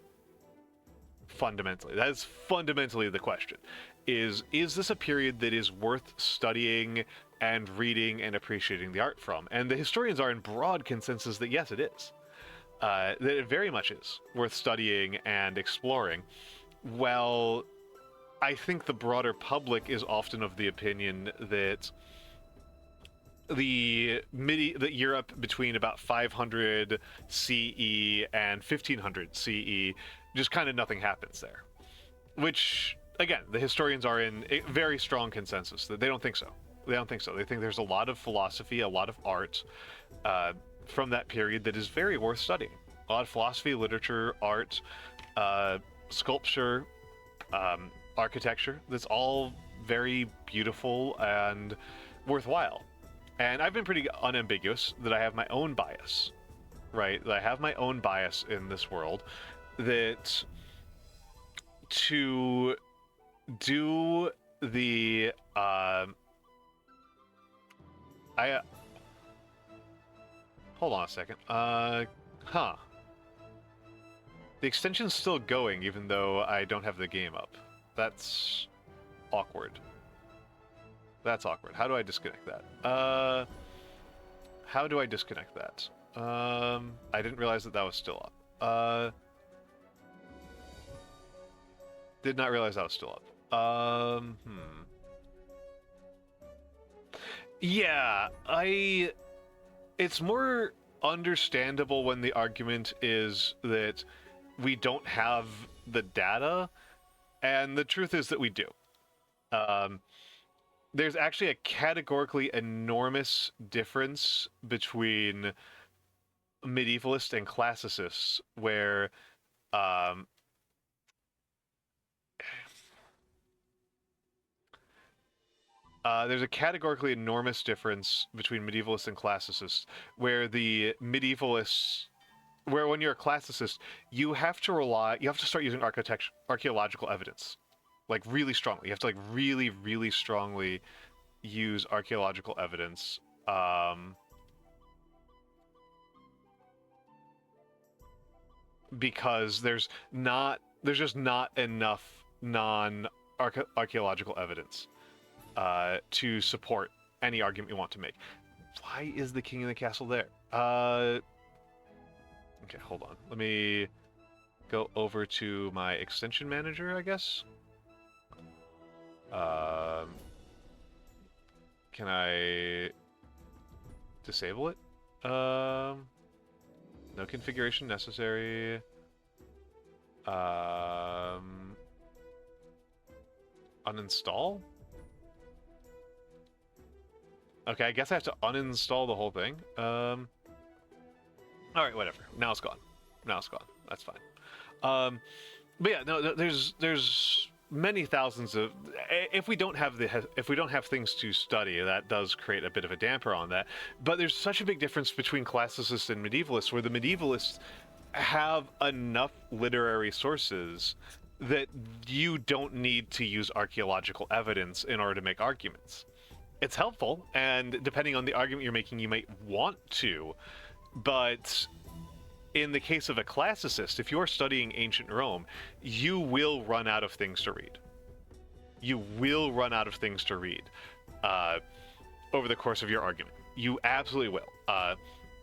Fundamentally, that is fundamentally the question. Is this a period that is worth studying and reading and appreciating the art from? And the historians are in broad consensus that yes, it is. That it very much is worth studying and exploring. Well, I think the broader public is often of the opinion that that Europe between about 500 CE and 1500 CE, just kind of nothing happens there. Which, again, the historians are in a very strong consensus that they don't think so. They don't think so. They think there's a lot of philosophy, a lot of art from that period that is very worth studying. A lot of philosophy, literature, art, sculpture, architecture, that's all very beautiful and worthwhile. And I've been pretty unambiguous that I have my own bias, right? That I have my own bias in this world, that to do the hold on a second. The extension's still going even though I don't have the game up. That's awkward. That's awkward. How do I disconnect that? How do I disconnect that? I didn't realize that was still up. Did not realize that was still up. Yeah, it's more understandable when the argument is that we don't have the data, and the truth is that we do. There's actually a categorically enormous difference between medievalists and classicists, where there's a categorically enormous difference between medievalists and classicists, where the medievalists, where when you're a classicist, you have to start using archaeological evidence, like really strongly. You have to like really, really strongly use archaeological evidence. Because there's just not enough archaeological evidence to support any argument you want to make. Why is the king in the castle there? Okay, hold on. Let me go over to my extension manager, I guess. Can I disable it? No configuration necessary. Uninstall? Okay, I guess I have to uninstall the whole thing. Alright, whatever. Now it's gone. Now it's gone. That's fine. But yeah, no, there's many thousands of... If we don't have things to study, that does create a bit of a damper on that. But there's such a big difference between classicists and medievalists, where the medievalists have enough literary sources that you don't need to use archaeological evidence in order to make arguments. It's helpful, and depending on the argument you're making, you might want to, but in the case of a classicist, if you're studying ancient Rome, you will run out of things to read. You will run out of things to read over the course of your argument. You absolutely will.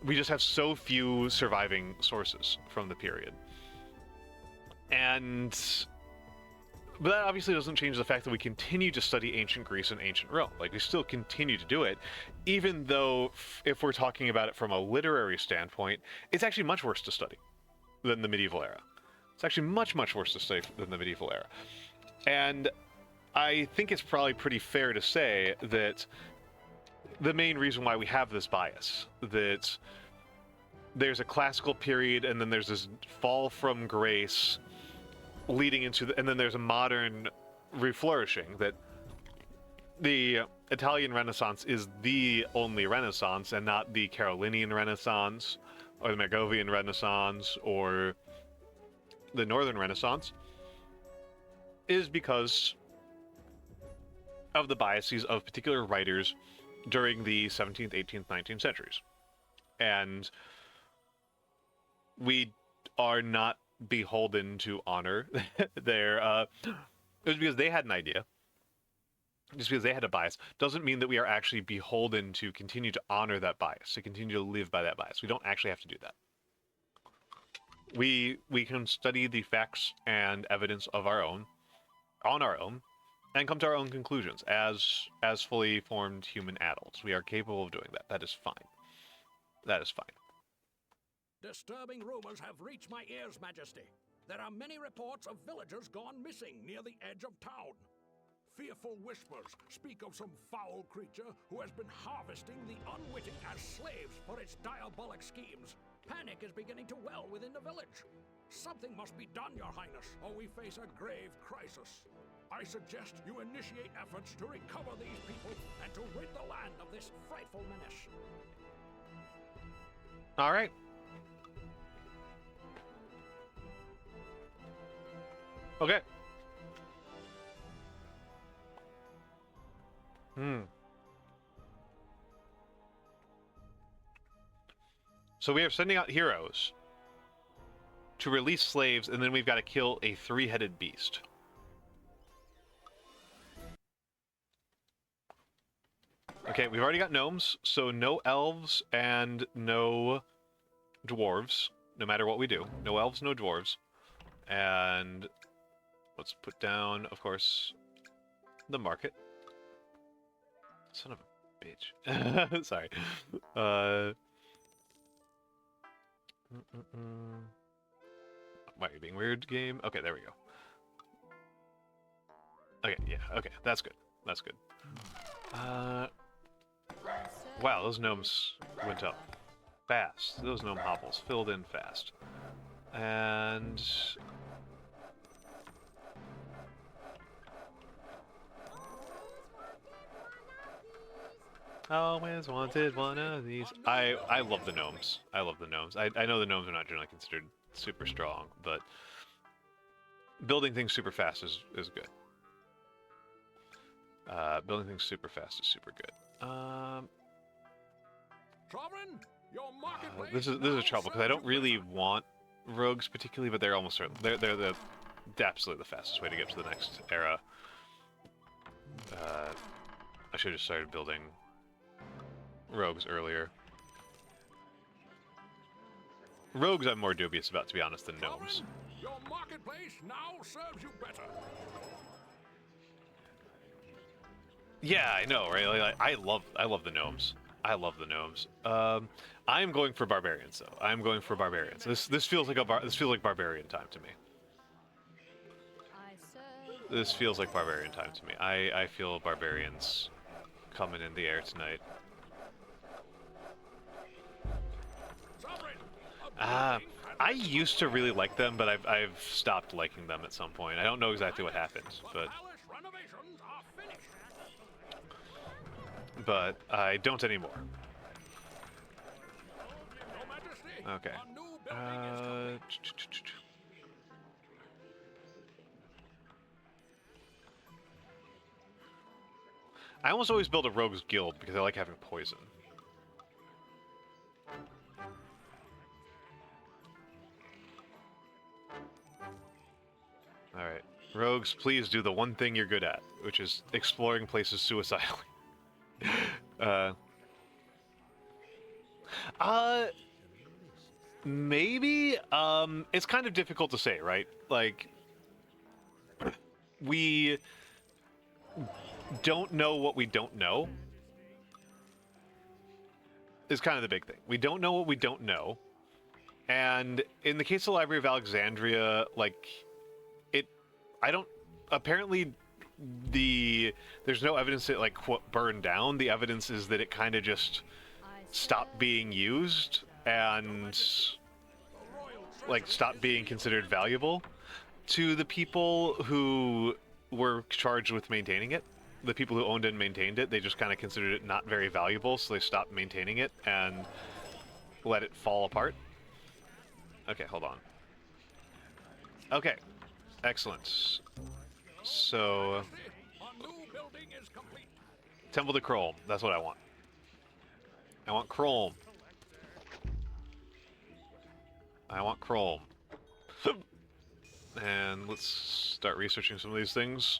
We just have so few surviving sources from the period. But that obviously doesn't change the fact that we continue to study ancient Greece and ancient Rome. Like, we still continue to do it, even though, if we're talking about it from a literary standpoint, it's actually much worse to study than the medieval era. It's actually much, much worse to study than the medieval era. And I think it's probably pretty fair to say that the main reason why we have this bias, that there's a classical period and then there's this fall from grace leading into and then there's a modern reflourishing, that the Italian Renaissance is the only Renaissance and not the Carolingian Renaissance or the Merovingian Renaissance or the Northern Renaissance, is because of the biases of particular writers during the 17th, 18th, 19th centuries. And we are not beholden to honor their... it was because they had an idea. Just because they had a bias doesn't mean that we are actually beholden to continue to honor that bias, to continue to live by that bias. We don't actually have to do that. We can study the facts and evidence of our own, on our own, and come to our own conclusions as fully formed human adults. We are capable of doing that. That is fine. That is fine. Disturbing rumors have reached my ears, Majesty. There are many reports of villagers gone missing near the edge of town. Fearful whispers speak of some foul creature who has been harvesting the unwitting as slaves for its diabolic schemes. Panic is beginning to well within the village. Something must be done, Your Highness, or we face a grave crisis. I suggest you initiate efforts to recover these people and to rid the land of this frightful menace. All right. Okay. So we are sending out heroes to release slaves, and then we've got to kill a three-headed beast. Okay, we've already got gnomes, so no elves and no dwarves, no matter what we do. No elves, no dwarves. And let's put down, of course, the market. Son of a bitch. Sorry. Why are you being weird, game? Okay, there we go. Okay, yeah, okay, that's good. That's good. Wow, those gnomes went up fast. Those gnome hovels filled in fast. And... always wanted one of these. I love the gnomes. I love the gnomes. I know the gnomes are not generally considered super strong, but building things super fast is good. Building things super fast is super good. Sovereign, your marketplace This is trouble because I don't really want rogues particularly, but they're almost certain they're the absolutely the fastest way to get to the next era. I should have just started building rogues earlier. Rogues I'm more dubious about, to be honest, than gnomes. Your marketplace now serves you better. Yeah, I know, right? Like, I love the gnomes. I love the gnomes. I'm going for barbarians, though. I'm going for barbarians. This feels like barbarian time to me. This feels like barbarian time to me. I feel barbarians coming in the air tonight. I used to really like them, but I've stopped liking them at some point. I don't know exactly what happened, but I don't anymore. Okay. I almost always build a rogues guild because I like having poison. Alright. Rogues, please do the one thing you're good at, which is exploring places suicidally. Maybe, it's kind of difficult to say, right? Like, we don't know what we don't know is kind of the big thing. We don't know what we don't know. And in the case of the Library of Alexandria, like, apparently there's no evidence that it, like, burned down. The evidence is that it kind of just stopped being used and, like, stopped being considered valuable to the people who were charged with maintaining it. The people who owned and maintained it, they just kind of considered it not very valuable, so they stopped maintaining it and let it fall apart. Okay, hold on. Okay. Excellent. So, Temple to Chrome. That's what I want. I want Chrome. I want Chrome. And let's start researching some of these things.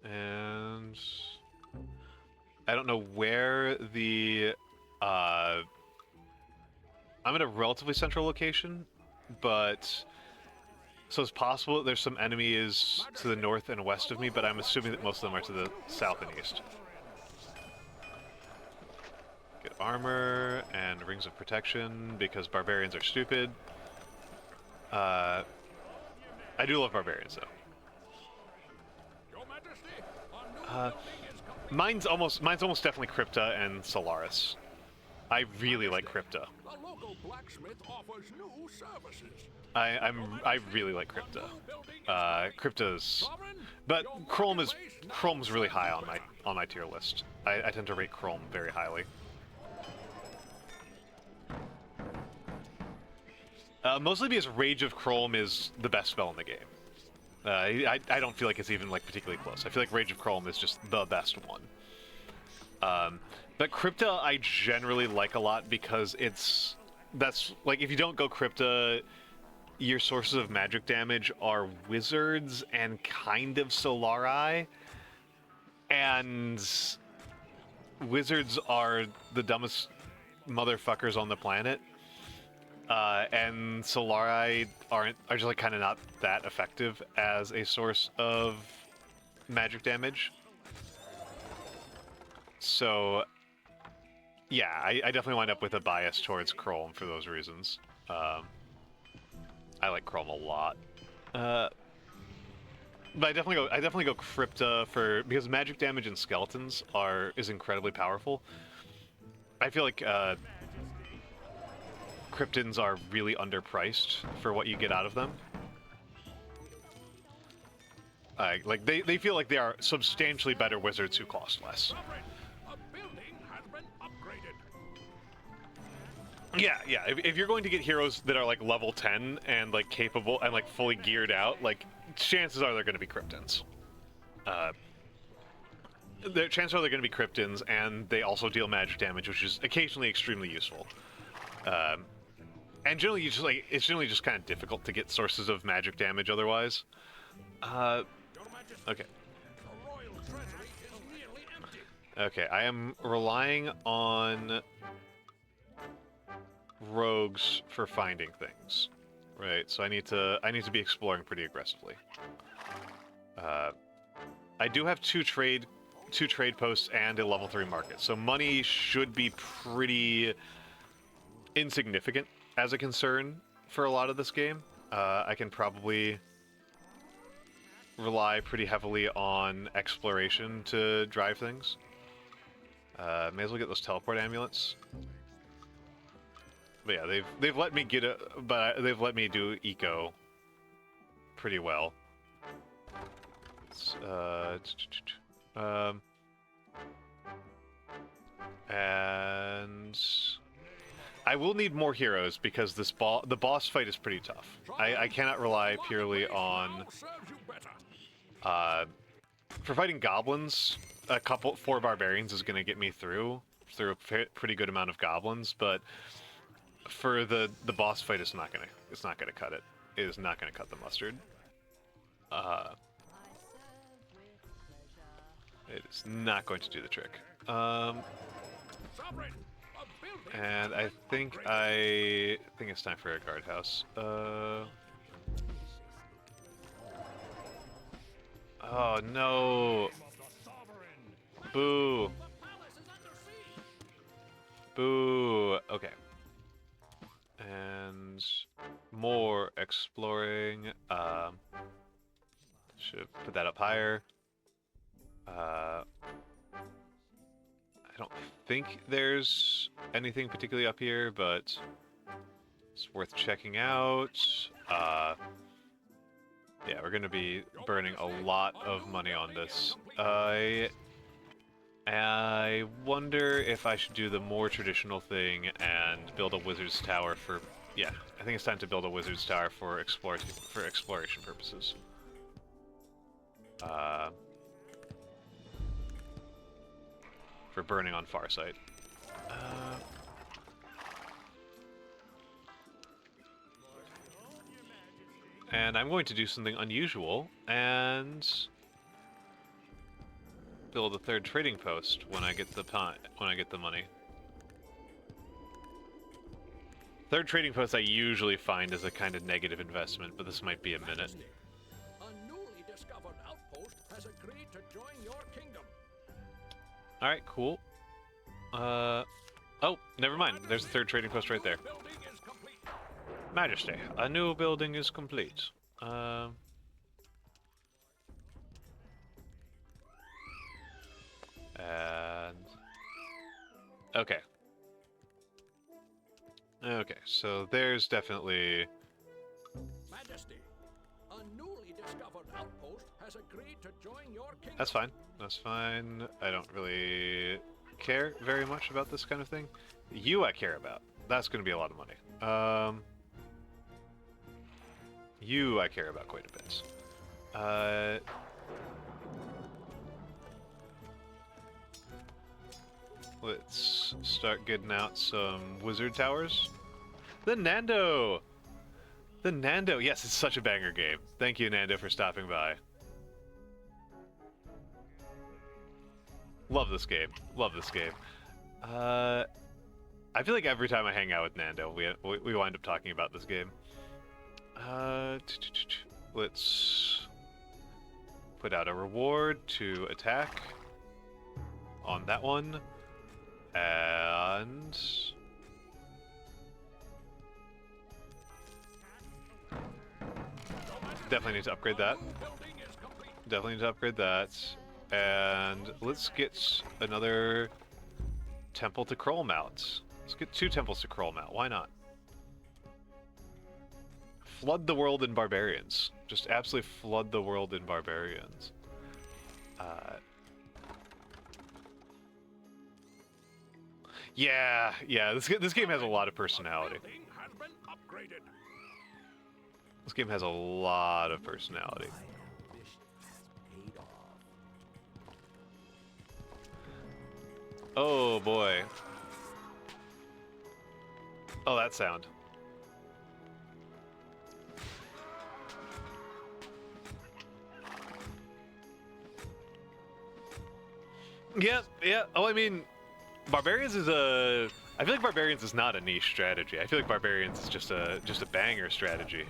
And I don't know where the I'm in a relatively central location, but so it's possible that there's some enemies to the north and west of me, but I'm assuming that most of them are to the south and east. Get armor and rings of protection because barbarians are stupid. I do love barbarians though. Mine's almost definitely Crypta and Solaris. I really like Crypta. I really like Crypta. Crypta's, but Chrome's really high on my tier list. I tend to rate Chrome very highly. Mostly because Rage of Chrome is the best spell in the game. I don't feel like it's even like particularly close. I feel like Rage of Chrome is just the best one. But Crypta I generally like a lot because that's like if you don't go Crypta, your sources of magic damage are wizards and kind of Solari, and wizards are the dumbest motherfuckers on the planet. And Solari are just like kind of not that effective as a source of magic damage. So, yeah, I definitely wind up with a bias towards Chrome for those reasons. I like Chrome a lot, but I definitely go Crypta because magic damage in skeletons is incredibly powerful. I feel like Cryptons are really underpriced for what you get out of them. Like they feel like they are substantially better wizards who cost less. Yeah. If you're going to get heroes that are like level 10 and like capable and like fully geared out, like chances are they're going to be Cryptons. Chances are they're going to be Cryptons, and they also deal magic damage, which is occasionally extremely useful. And generally, it's generally just kind of difficult to get sources of magic damage otherwise. Okay. Okay, I am relying on rogues for finding things, right? So I need to be exploring pretty aggressively. I do have two trade posts and a level 3 market, so money should be pretty insignificant as a concern for a lot of this game. I can probably rely pretty heavily on exploration to drive things. May as well get those teleport amulets. But yeah, they've let me get they've let me do eco pretty well. And I will need more heroes because the boss fight is pretty tough. I cannot rely purely on for fighting goblins. 4 barbarians is going to get me through a pretty good amount of goblins, but for the boss fight, it's not gonna cut it. It is not gonna cut the mustard. It is not going to do the trick. And I think it's time for a guardhouse. Oh no! Boo! Boo! Okay. And more exploring. Should put that up higher. I don't think there's anything particularly up here, but it's worth checking out. Yeah, we're gonna be burning a lot of money on this. I wonder if I should do the more traditional thing and build a wizard's tower for... Yeah, I think it's time to build a wizard's tower for exploration purposes. for burning on Farsight. And I'm going to do something unusual and build a third trading post when I get the money. Third trading post I usually find is a kind of negative investment, but this might be a minute. Majesty, a newly discovered outpost has agreed to join your kingdom. All right, cool. Oh, never mind. There's the third trading post right there. Building is complete. Majesty, a new building is complete. And okay. Okay, so there's definitely Majesty, a newly discovered outpost has agreed to join your kingdom. that's fine. That's fine. I don't really care very much about this kind of thing. You I care about. That's going to be a lot of money. You I care about quite a bit. Let's start getting out some wizard towers. The Nando! The Nando! Yes, it's such a banger game. Thank you, Nando, for stopping by. Love this game. Love this game. I feel like every time I hang out with Nando, we wind up talking about this game. Let's put out a reward to attack on that one. And definitely need to upgrade that. Definitely need to upgrade that. And let's get another temple to Krollmount. Let's get 2 temples to Krollmount. Why not? Flood the world in barbarians. Just absolutely flood the world in barbarians. Yeah, this game has a lot of personality. Building has been upgraded. This game has a lot of personality. Oh boy. Oh, that sound. Yeah. Oh, I mean, Barbarians is a... I feel like Barbarians is not a niche strategy. I feel like Barbarians is just a banger strategy.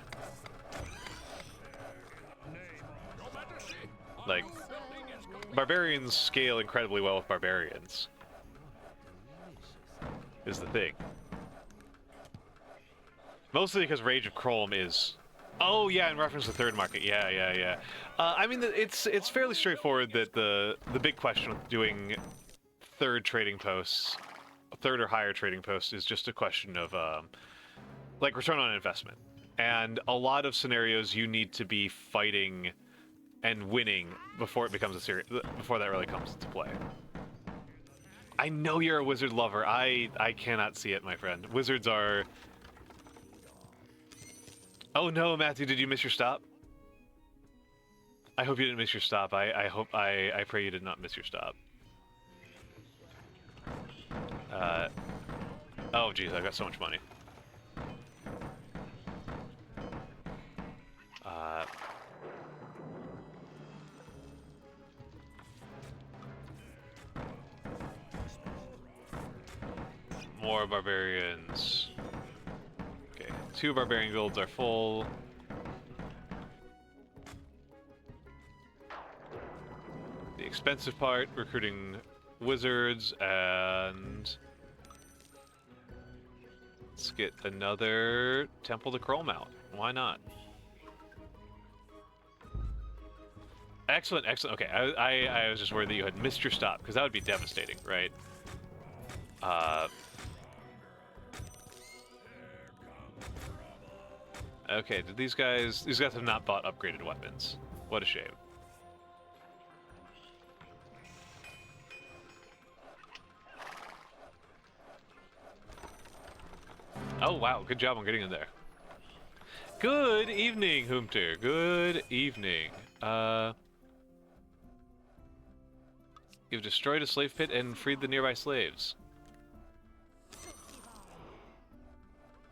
Like, Barbarians scale incredibly well with Barbarians. Is the thing. Mostly because Rage of Chrome is... Oh yeah, in reference to third market. Yeah. I mean, it's fairly straightforward that the big question with doing third trading posts, third or higher trading posts, is just a question of like return on investment. And a lot of scenarios you need to be fighting and winning before it becomes a serious, before that really comes into play. I know you're a wizard lover. I cannot see it, my friend. Wizards are... Oh no, Matthew, did you miss your stop? I hope you didn't miss your stop. I pray you did not miss your stop. Oh geez, I've got so much money. More barbarians. Okay, 2 barbarian guilds are full. The expensive part, recruiting wizards, and let's get another temple to Krollmount. Why not? Excellent. Okay, I was just worried that you had missed your stop, because that would be devastating, right? Okay, did these guys have not bought upgraded weapons. What a shame. Oh wow, good job on getting in there. Good evening, Hoomter. Good evening. You've destroyed a slave pit and freed the nearby slaves.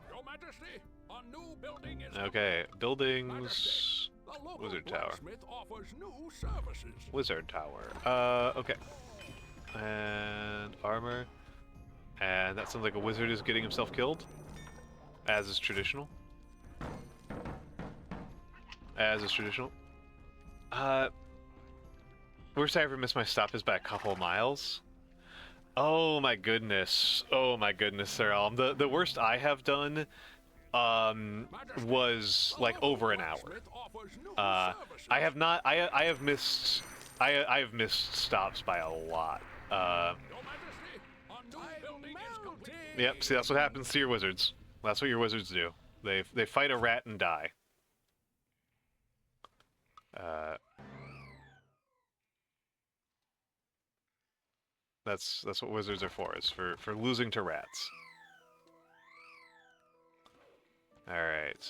Your Majesty, a new building is Okay, buildings... Majesty, the local Wizard Tower. blacksmith offers new services. Wizard Tower. Okay. And armor. And that sounds like a wizard is getting himself killed. As is traditional. As is traditional. Worst I ever missed my stop is by a couple miles. Oh my goodness. Oh my goodness, Sir Alm. The worst I have done was like over an hour. I have not I have missed stops by a lot. Yep, see that's what happens to your wizards. That's what your wizards do. They fight a rat and die. That's what wizards are for, is for losing to rats. Alright.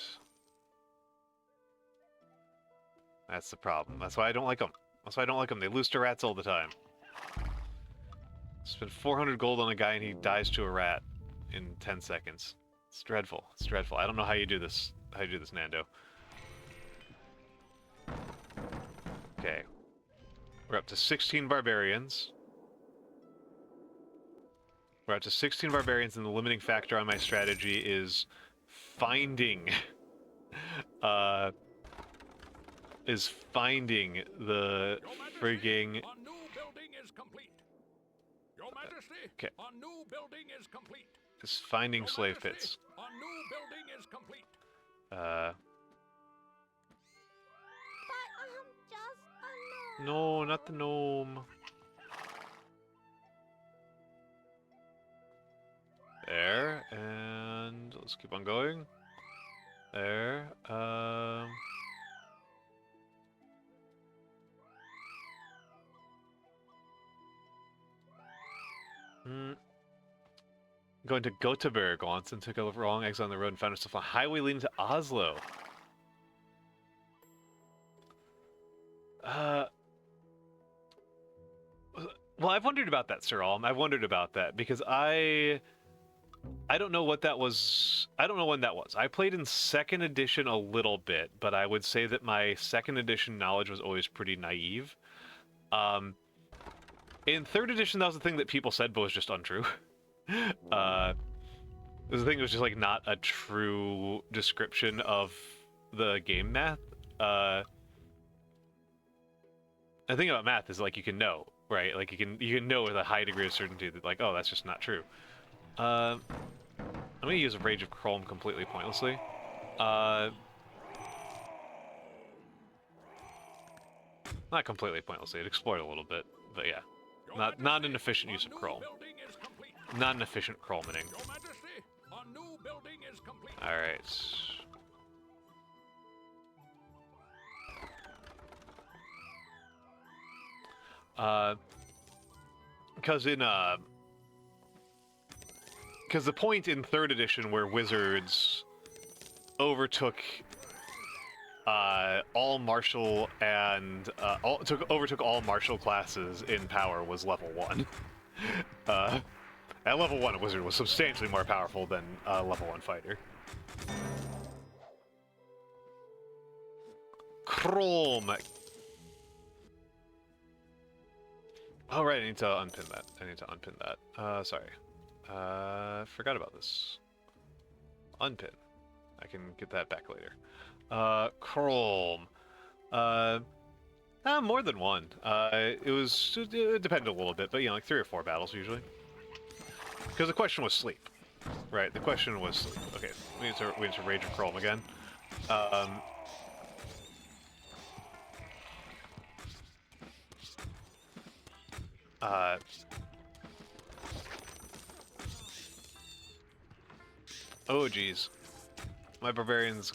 That's the problem. That's why I don't like them. That's why I don't like them. They lose to rats all the time. Spend 400 gold on a guy and he dies to a rat in 10 seconds. It's dreadful. It's dreadful. I don't know how you do this. How you do this, Nando. Okay. We're up to 16 barbarians. We're up to 16 barbarians, and the limiting factor on my strategy is finding the frigging... A new building is complete. Your Majesty, Okay. a new building is complete. Is finding Your slave Majesty, pits. A new building is complete. No, not the gnome. There, and let's keep on going. There, Going to Gothenburg once and took a wrong exit on the road and found herself on a highway leading to Oslo. Well, I've wondered about that, Sir Alm. I've wondered about that because I don't know what that was. I don't know when that was. I played in 2nd edition a little bit, but I would say that my 2nd edition knowledge was always pretty naive. In 3rd edition, that was the thing that people said, but was just untrue. The thing was just like not a true description of the game math. The thing about math is like you can know, right? Like you can know with a high degree of certainty that like, oh, that's just not true. I'm gonna use Rage of Chrome completely pointlessly. Not completely pointlessly. It explored a little bit, but yeah, not an efficient use of Chrome. Not an efficient Chromaning. Your Majesty, a new building is complete. All right. Because the point in 3rd edition where wizards overtook all martial and overtook all martial classes in power was level 1. At level 1, a wizard was substantially more powerful than a level 1 fighter. Chrome. Oh right, I need to unpin that. Sorry. Forgot about this. Unpin. I can get that back later. Chrome. More than one. It depended a little bit, but you know, like 3 or 4 battles usually. Because the question was sleep, right? The question was sleep. Okay, we need to Rage of Chrome again. Oh geez, my barbarians.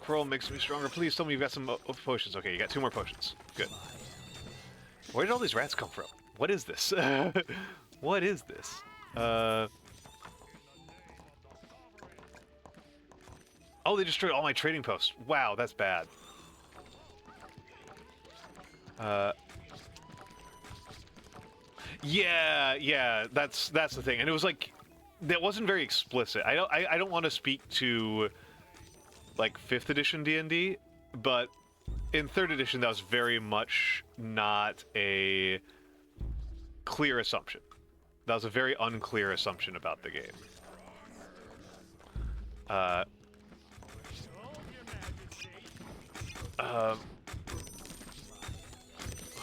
Chrome makes me stronger. Please tell me you've got some potions. Okay, you got 2 more potions. Good. Where did all these rats come from? What is this? What is this? Oh, they destroyed all my trading posts. Wow, that's bad. Yeah, that's the thing, and it was like that wasn't very explicit. I don't want to speak to like 5th edition D&D, but in 3rd edition that was very much not a clear assumption. That was a very unclear assumption about the game.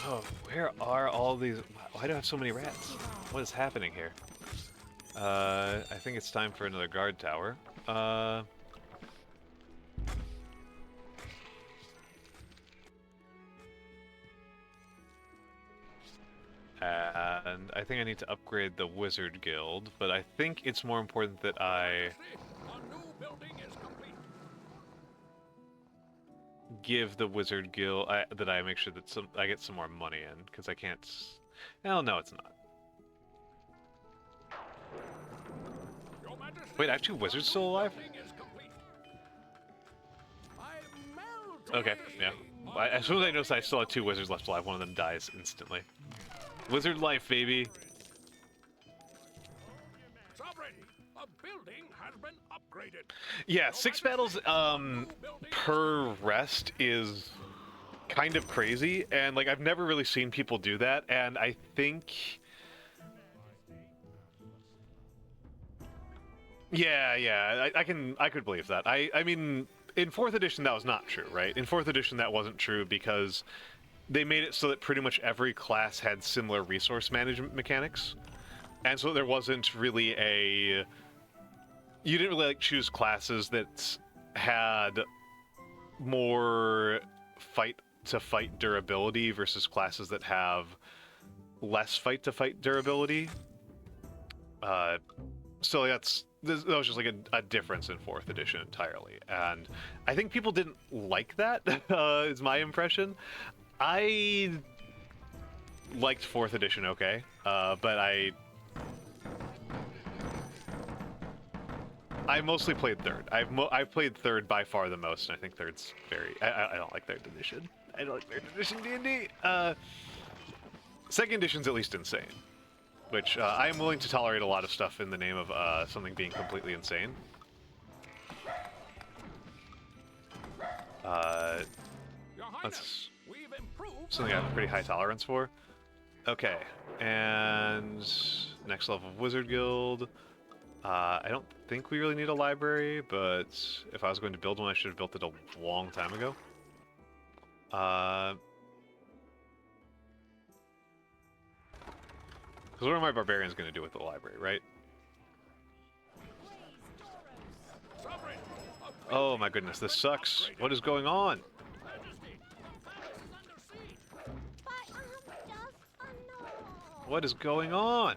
Oh, where are all these? Why do I have so many rats? What is happening here? I think it's time for another guard tower. And I think I need to upgrade the Wizard Guild, but I think it's more important that I give the Wizard Guild that I make sure that I get some more money in, because I can't. Well, no, it's not. Wait, I have 2 wizards still alive? Okay, yeah. As soon as I notice I still have 2 wizards left alive, one of them dies instantly. Wizard life, baby. Yeah, 6 battles per rest is kind of crazy, and like I've never really seen people do that, and I think yeah, I could believe that. I mean, in 4th edition that was not true, right? In 4th edition that wasn't true because they made it so that pretty much every class had similar resource management mechanics. And so there wasn't really a... You didn't really like choose classes that had more fight-to-fight durability versus classes that have less fight-to-fight durability. So that was just like a difference in 4th edition entirely. And I think people didn't like that, is my impression. I liked 4th edition okay, but I mostly played 3rd. I've played 3rd by far the most, and I think 3rd's very... I don't like 3rd edition. I don't like 3rd edition D&D. 2nd edition's at least insane, which I am willing to tolerate a lot of stuff in the name of something being completely insane. That's something I have a pretty high tolerance for. Okay, and next level of Wizard Guild. I don't think we really need a library, but if I was going to build one, I should have built it a long time ago. Because what are my barbarians going to do with the library, right? Oh my goodness, this sucks. What is going on? What is going on?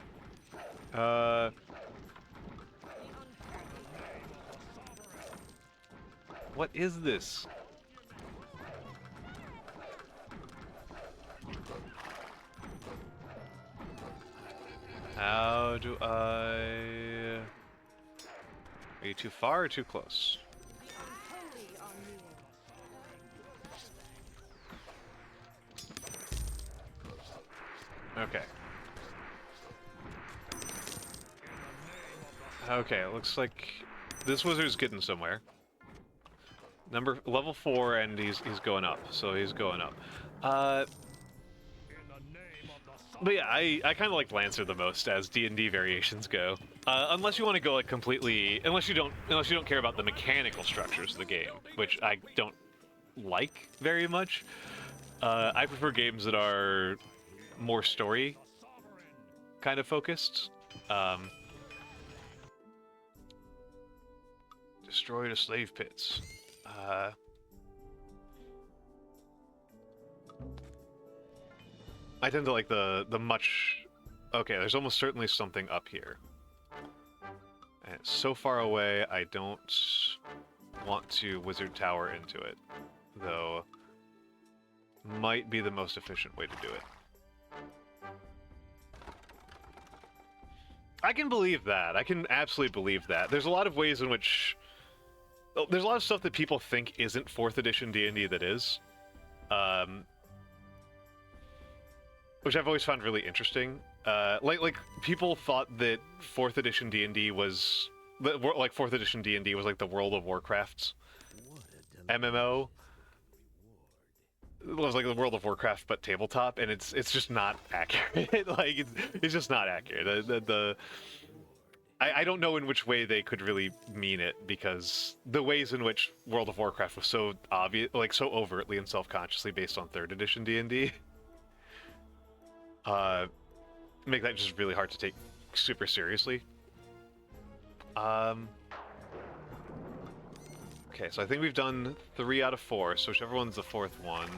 What is this? How do I... Are you too far or too close? Okay. Okay, it looks like this wizard's getting somewhere. Level 4, and he's going up, so he's going up. But yeah, I kind of like Lancer the most as D&D variations go. Unless you want to go like completely, unless you don't care about the mechanical structures of the game, which I don't like very much. I prefer games that are more story kind of focused. Destroy the slave pits. I tend to like the much... Okay, there's almost certainly something up here. And it's so far away, I don't want to wizard tower into it. Though, might be the most efficient way to do it. I can believe that. I can absolutely believe that. There's a lot of ways in which... There's a lot of stuff that people think isn't 4th edition D&D that is. Which I've always found really interesting. like people thought that 4th edition D&D was like 4th edition D&D was like the World of Warcraft's MMO. It was like the World of Warcraft but tabletop, and it's just not accurate. Like it's just not accurate. I don't know in which way they could really mean it, because the ways in which World of Warcraft was so obvious, like so overtly and self-consciously based on 3rd edition D&D, make that just really hard to take super seriously. Okay, so I think we've done 3 out of 4, so whichever one's the 4th one.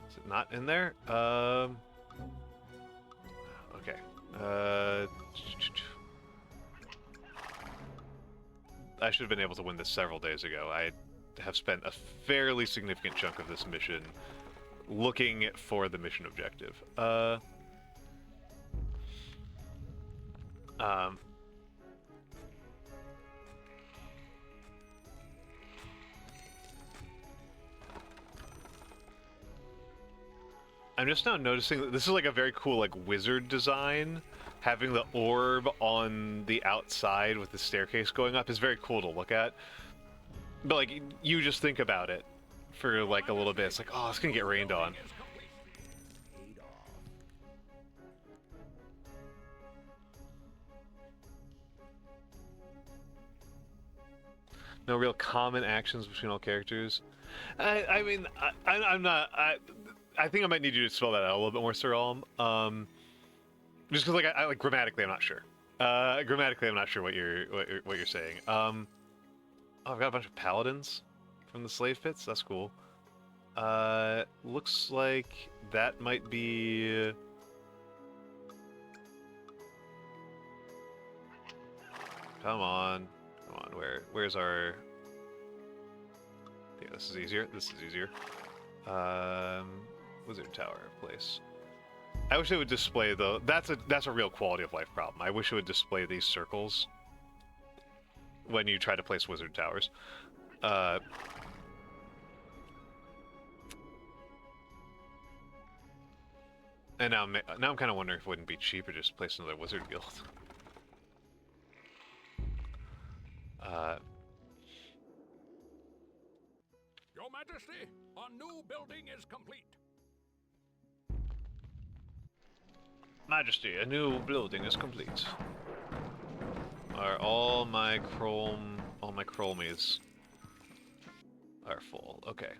Is it not in there? Okay. I should have been able to win this several days ago. I have spent a fairly significant chunk of this mission looking for the mission objective. I'm just now noticing that this is like a very cool like wizard design. Having the orb on the outside with the staircase going up is very cool to look at. But like, you just think about it for like a little bit. It's like, oh, it's gonna get rained on. No real common actions between all characters. I mean, I'm not. I think I might need you to spell that out a little bit more, Sir Alm. Just because, like, I like grammatically, I'm not sure. Grammatically, I'm not sure what you're saying. Oh, I've got a bunch of paladins from the slave pits. That's cool. Looks like that might be. Come on. Where's our? Yeah, this is easier. Wizard Tower place. I wish it would display though. That's a real quality of life problem. I wish it would display these circles when you try to place wizard towers. And now I'm kind of wondering if it wouldn't be cheaper to just place another wizard guild. Your Majesty, a new building is complete. Majesty, a new building is complete. Are all my chromies are full? Okay.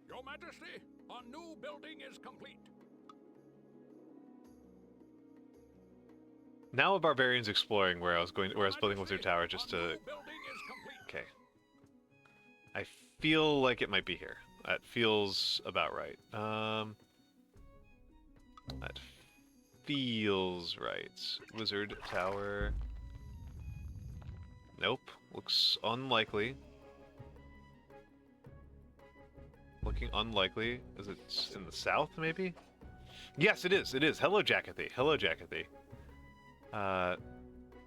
Your Majesty, a new building is complete. Now a barbarian's exploring where I was building Wizard Tower just to. Okay. I feel like it might be here. That feels about right. That feels right. Wizard Tower. Nope. Looks unlikely. Looking unlikely. Is it in the south, maybe? Yes, it is. It is. Hello, Jackathy. Hello, Jackathy.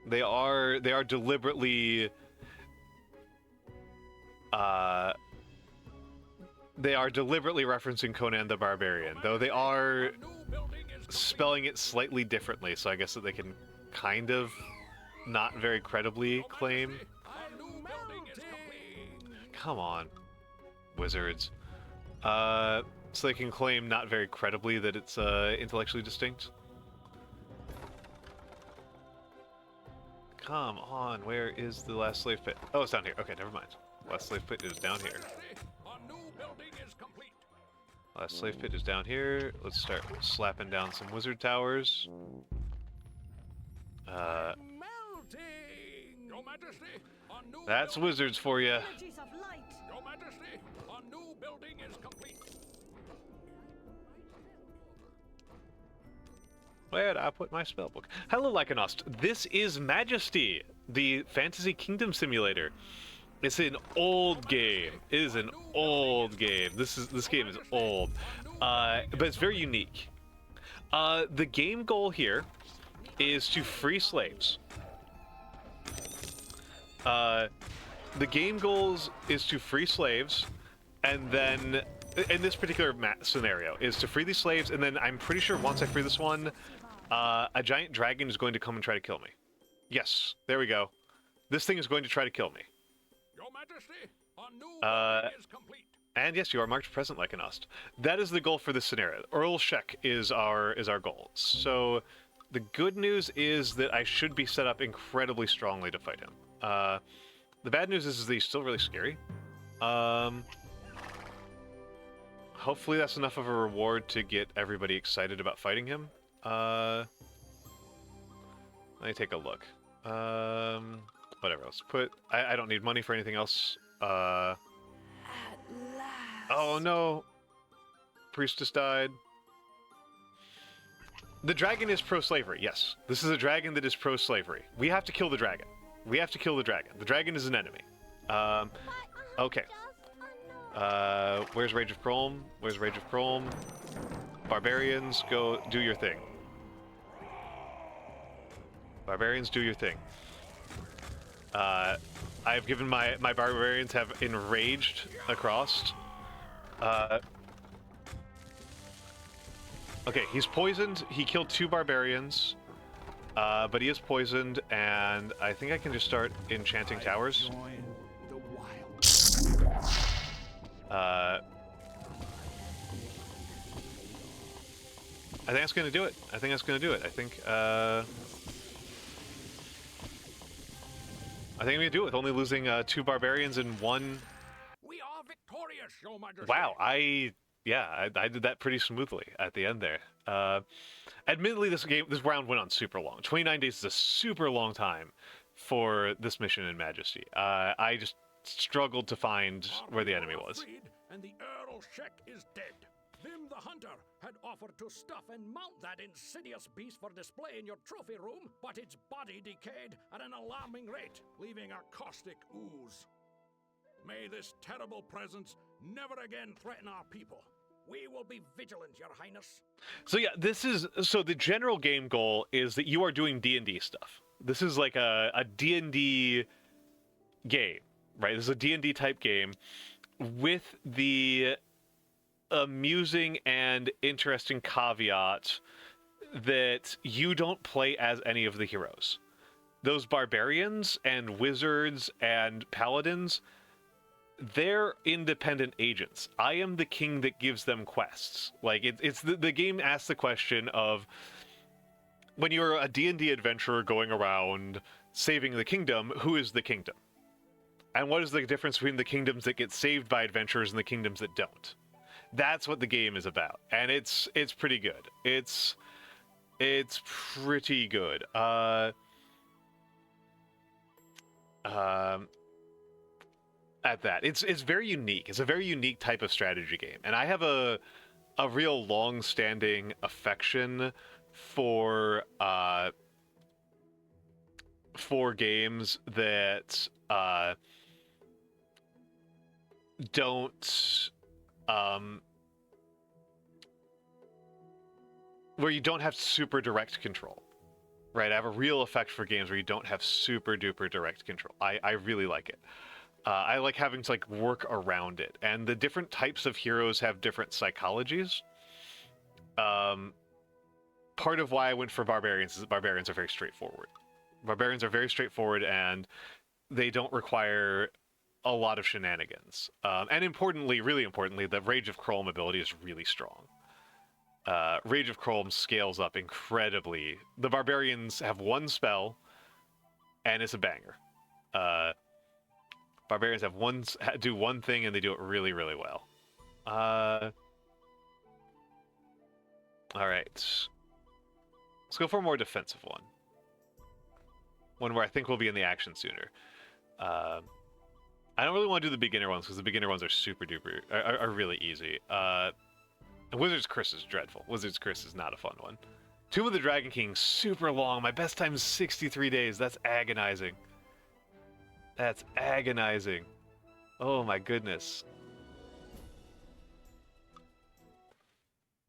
They are deliberately. They are deliberately referencing Conan the Barbarian, though they are spelling it slightly differently, so I guess that they can kind of not very credibly claim. Come on, wizards. So they can claim not very credibly that it's intellectually distinct. Come on, where is the last slave pit? Oh, it's down here. Okay, never mind. Last slave pit is down here. Last slave pit is down here. Let's start slapping down some wizard towers. That's wizards for you. Your Majesty, a new building is complete. Where did I put my spellbook? Hello, Lycanost. This is Majesty, the Fantasy Kingdom Simulator. It's an old game. It is an old game. This game is old, but it's very unique. The game goal here is to free slaves. The game goals is to free slaves, and then in this particular scenario, is to free these slaves, and then I'm pretty sure once I free this one, a giant dragon is going to come and try to kill me. Yes, there we go. This thing is going to try to kill me. Your Majesty, a new building is complete. And yes, you are marked present like an Ust. That is the goal for this scenario. Earl Shek is our goal. So the good news is that I should be set up incredibly strongly to fight him. The bad news is that he's still really scary. Hopefully that's enough of a reward to get everybody excited about fighting him. Let me take a look. Whatever, let's put... I don't need money for anything else. Oh no! Priestess died. The dragon is pro-slavery, yes. This is a dragon that is pro-slavery. We have to kill the dragon. We have to kill the dragon. The dragon is an enemy. Okay. Where's Rage of Chrome? Where's Rage of Chrome? Barbarians, go do your thing. Barbarians, do your thing. I've given my barbarians have enraged across. Okay, he's poisoned. He killed 2 barbarians, but he is poisoned, and I think I can just start enchanting towers. Join the wild. I think that's gonna do it. I think that's gonna do it. I think I'm gonna do it with only losing 2 barbarians and 1. We are victorious, Your Majesty. Wow, I did that pretty smoothly at the end there. Admittedly, this round went on super long. 29 days is a super long time for this mission in Majesty. I just struggled to find where the enemy was. Freed, and the Earl Shek is dead. Vim the Hunter had offered to stuff and mount that insidious beast for display in your trophy room, but its body decayed at an alarming rate, leaving a caustic ooze. May this terrible presence never again threaten our people. We will be vigilant, Your Highness. So yeah, the general game goal is that you are doing D&D stuff. This is like a D&D game, right? This is a D&D type game with the amusing and interesting caveat that you don't play as any of the heroes. Those barbarians and wizards and paladins, they're independent agents. I am the king that gives them quests. Like, it's the game asks the question of, when you're a D&D adventurer going around saving the kingdom, who is the kingdom? And what is the difference between the kingdoms that get saved by adventurers and the kingdoms that don't? That's what the game is about, and it's pretty good. It's pretty good. At that, it's very unique. It's a very unique type of strategy game, and I have a real long-standing affection for games that don't where you don't have super direct control, right? I have a real affect for games where you don't have super duper direct control. I really like it. I like having to like work around it, and the different types of heroes have different psychologies. Part of why I went for barbarians is that barbarians are very straightforward. Barbarians are very straightforward, and they don't require a lot of shenanigans. And importantly, really importantly, the Rage of Chrome ability is really strong. Rage of Chrome scales up incredibly. The barbarians have 1 spell, and it's a banger. Barbarians do 1 thing, and they do it really, really well. All right. Let's go for a more defensive one. One where I think we'll be in the action sooner. I don't really want to do the beginner ones, because the beginner ones are super duper, are really easy. Wizard's Curse is dreadful. Wizard's Curse is not a fun one. Tomb of the Dragon King, super long. My best time is 63 days. That's agonizing. That's agonizing. Oh my goodness.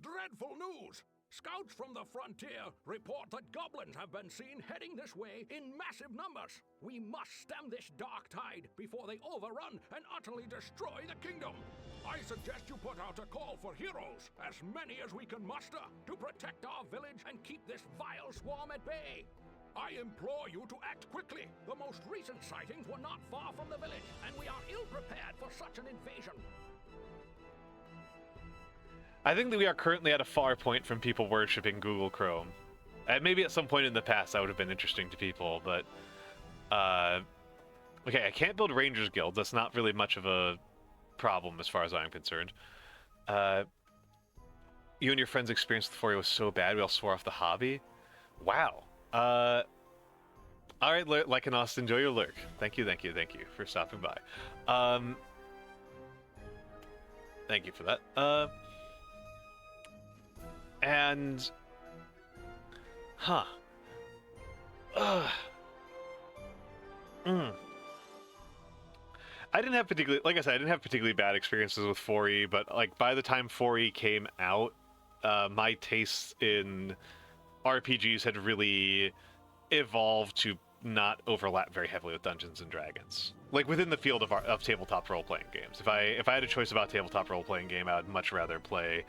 Dreadful news! Scouts from the frontier report that goblins have been seen heading this way in massive numbers. We must stem this dark tide before they overrun and utterly destroy the kingdom. I suggest you put out a call for heroes, as many as we can muster, to protect our village and keep this vile swarm at bay. I implore you to act quickly. The most recent sightings were not far from the village, and we are ill-prepared for such an invasion. I think that we are currently at a far point from people worshipping Google Chrome. And maybe at some point in the past that would have been interesting to people, but... okay, I can't build Rangers Guilds. That's not really much of a problem as far as I'm concerned. You and your friends' experience with 4E was so bad we all swore off the hobby? Wow. Alright, Lycanost, enjoy your lurk. Thank you for stopping by. Thank you for that. And... Huh. I didn't have particularly, like I said, I didn't have particularly bad experiences with 4E, but like by the time 4E came out, my tastes in RPGs had really evolved to not overlap very heavily with Dungeons and Dragons. Like within the field of tabletop role-playing games. If I had a choice about a tabletop role-playing game, I would much rather play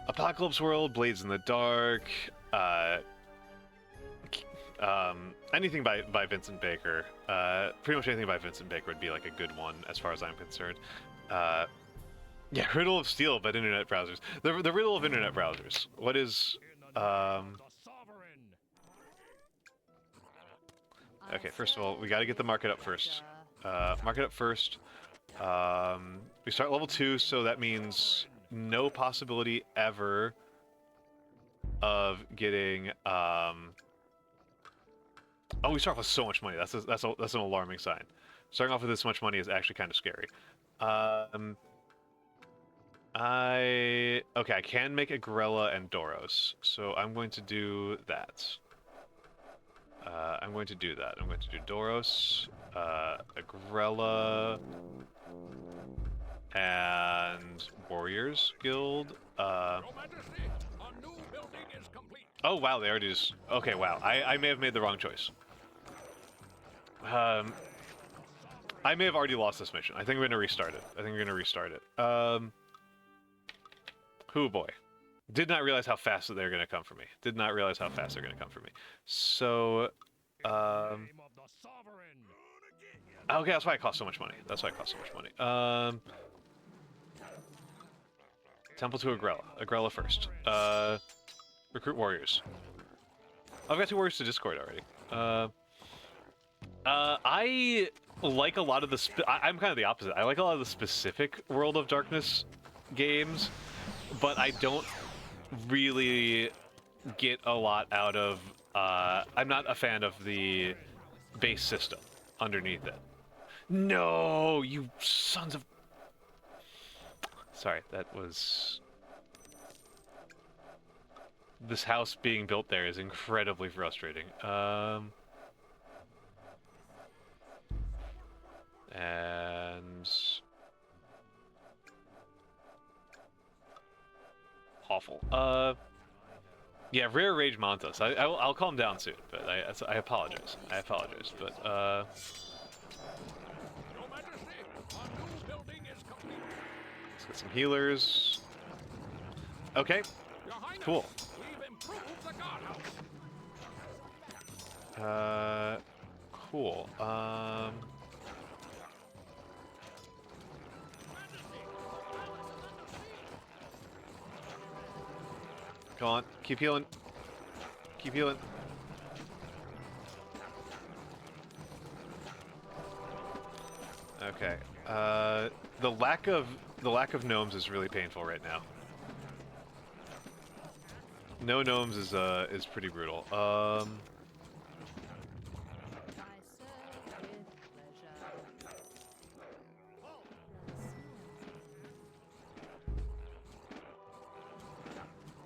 Apocalypse World, Blades in the Dark, anything by Vincent Baker. Pretty much anything by Vincent Baker would be like a good one as far as I'm concerned. Yeah, Riddle of Steel, but internet browsers. The riddle of internet browsers. What is... Okay, first of all, we gotta get the market up first. Market up first. We start level 2, so that means no possibility ever of getting... Oh, we start off with so much money. That's an alarming sign. Starting off with this much money is actually kind of scary. Okay, I can make Agrella and Doros, so I'm going to do that. I'm going to do Doros, Agrella, and Warriors Guild. Your Majesty, a new building is complete. Oh wow, they already just... Okay, wow. I may have made the wrong choice. I may have already lost this mission. I think we're gonna restart it. Oh boy. Did not realize how fast they're gonna come for me. So, okay, that's why it costs so much money. Temple to Agrella. Agrella first. Recruit warriors. I've got 2 warriors to Discord already. I like a lot of the... I'm kind of the opposite. I like a lot of the specific World of Darkness games, but I don't really get a lot out of... I'm not a fan of the base system underneath it. No, you sons of... Sorry, that was... This house being built there is incredibly frustrating. And... Awful. Yeah, rare rage Mantas. I'll calm down soon, but I apologize. But, Your Majesty, a new building is complete. Let's get some healers. Okay, Your Highness, cool. we've improved the guardhouse. Cool. Come on, keep healing. Okay. The lack of gnomes is really painful right now. No gnomes is pretty brutal. I serve with pleasure.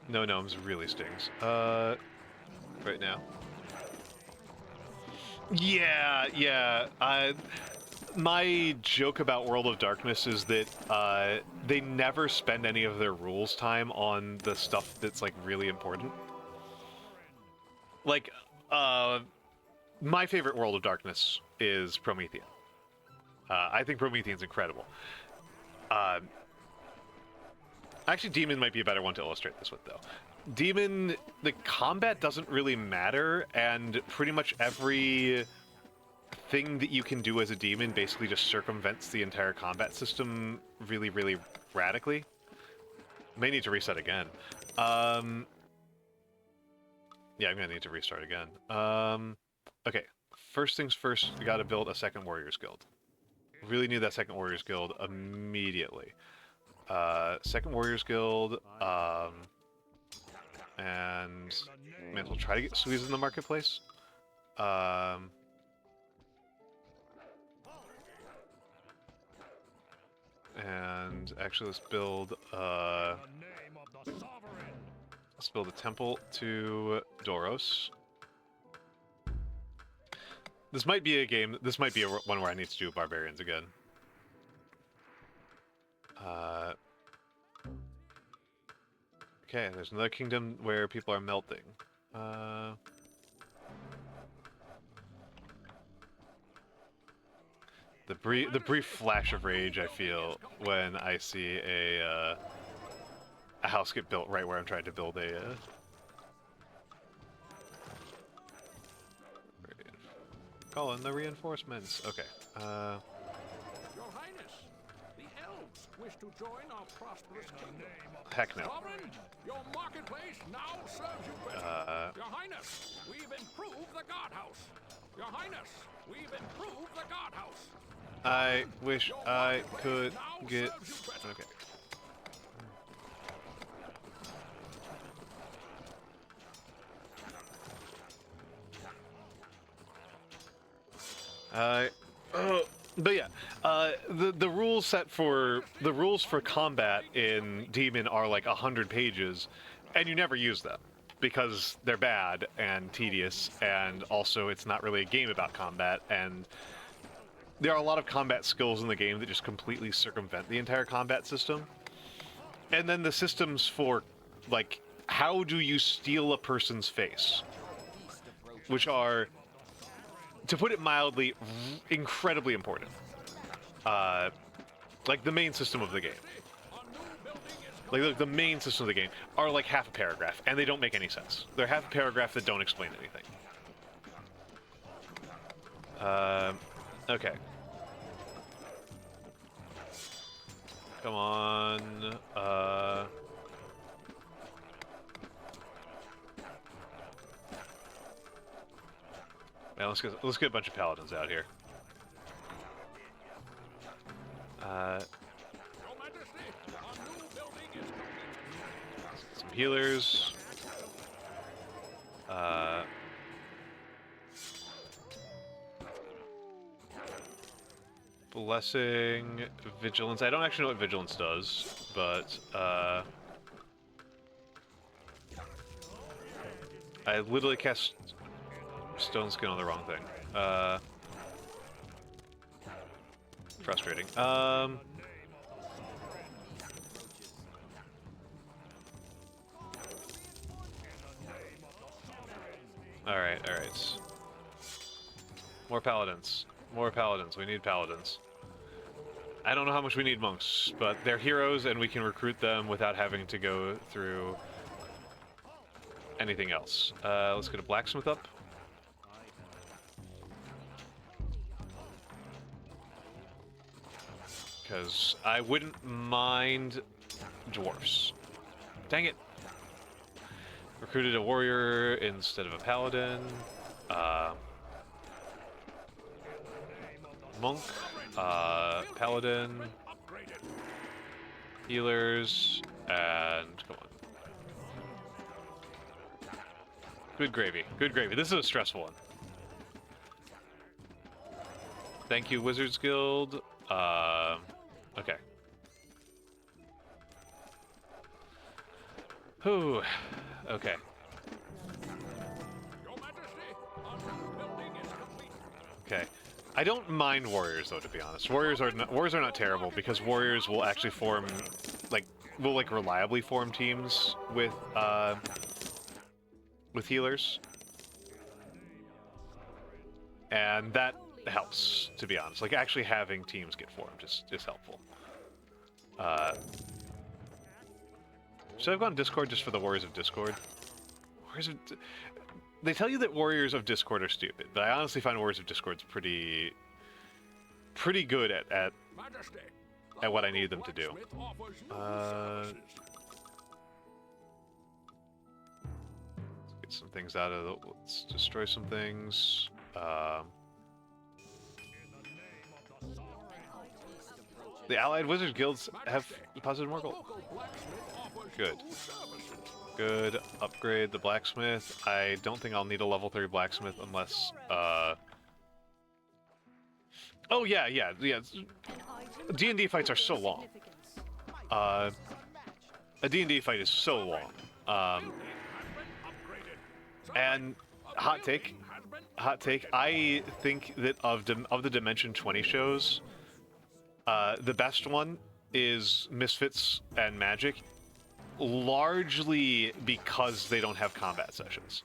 No gnomes really stings. Right now. Yeah. My joke about World of Darkness is that they never spend any of their rules time on the stuff that's like really important. Like, my favorite World of Darkness is Promethean. I think Promethean's incredible. Actually, Demon might be a better one to illustrate this with, though. Demon, the combat doesn't really matter, and pretty much every thing that you can do as a demon basically just circumvents the entire combat system really, really radically. May need to reset again. Yeah, I'm gonna need to restart again. Okay, first things first, we gotta build a second Warriors Guild. Really need that second Warriors Guild immediately. Second Warriors Guild, and may as well try to get Squeeze in the marketplace. And actually, let's build a temple to Doros. This might be a game. This might be one where I need to do barbarians again. Okay, there's another kingdom where people are melting. The brief flash of rage I feel when I see a house get built right where I'm trying to build a. Call in the reinforcements. Okay. Your Highness, the elves wish to join our prosperous kingdom. Heck no. Sovereign, your marketplace now serves you better. Your Highness, we've improved the guardhouse. Your Highness, we've improved the guardhouse. I wish I could get. Okay. But yeah, the rules set for the rules for combat in Demon are like 100 pages, and you never use them because they're bad and tedious, and also it's not really a game about combat, and there are a lot of combat skills in the game that just completely circumvent the entire combat system. And then the systems for, like, how do you steal a person's face, which are, to put it mildly, incredibly important. Like the main system of the game. Like the main system of the game are like half a paragraph, and they don't make any sense. They're half a paragraph that don't explain anything. Okay. Come on. Man, let's get a bunch of paladins out here. Some healers. Blessing, vigilance. I don't actually know what vigilance does, but I literally cast stone skin on the wrong thing. Frustrating. Alright. More paladins. More paladins. We need paladins. I don't know how much we need monks, but they're heroes and we can recruit them without having to go through anything else. Let's get a blacksmith up. Because I wouldn't mind dwarfs. Dang it. Recruited a warrior instead of a paladin. Monk. Paladin. Healers. And come on. Good gravy. Good gravy. This is a stressful one. Thank you, Wizards Guild. Okay. Whew. Okay. Okay. I don't mind warriors though, to be honest. Warriors are not terrible because warriors will actually form, will reliably form teams with healers, and that helps, to be honest. Like actually having teams get formed is helpful. Should I have gone Discord just for the Warriors of Discord? They tell you that Warriors of Discord are stupid, but I honestly find Warriors of Discord's pretty good at what I need them to do. Let's get some things out of the... Let's destroy some things. The Allied Wizard Guilds have deposited more gold. Good. Good. Upgrade the blacksmith. I don't think I'll need a level 3 blacksmith unless, Oh, yeah. D&D fights are so long. A D&D fight is so long. And hot take, I think that of the Dimension 20 shows, the best one is Misfits and Magic, largely because they don't have combat sessions.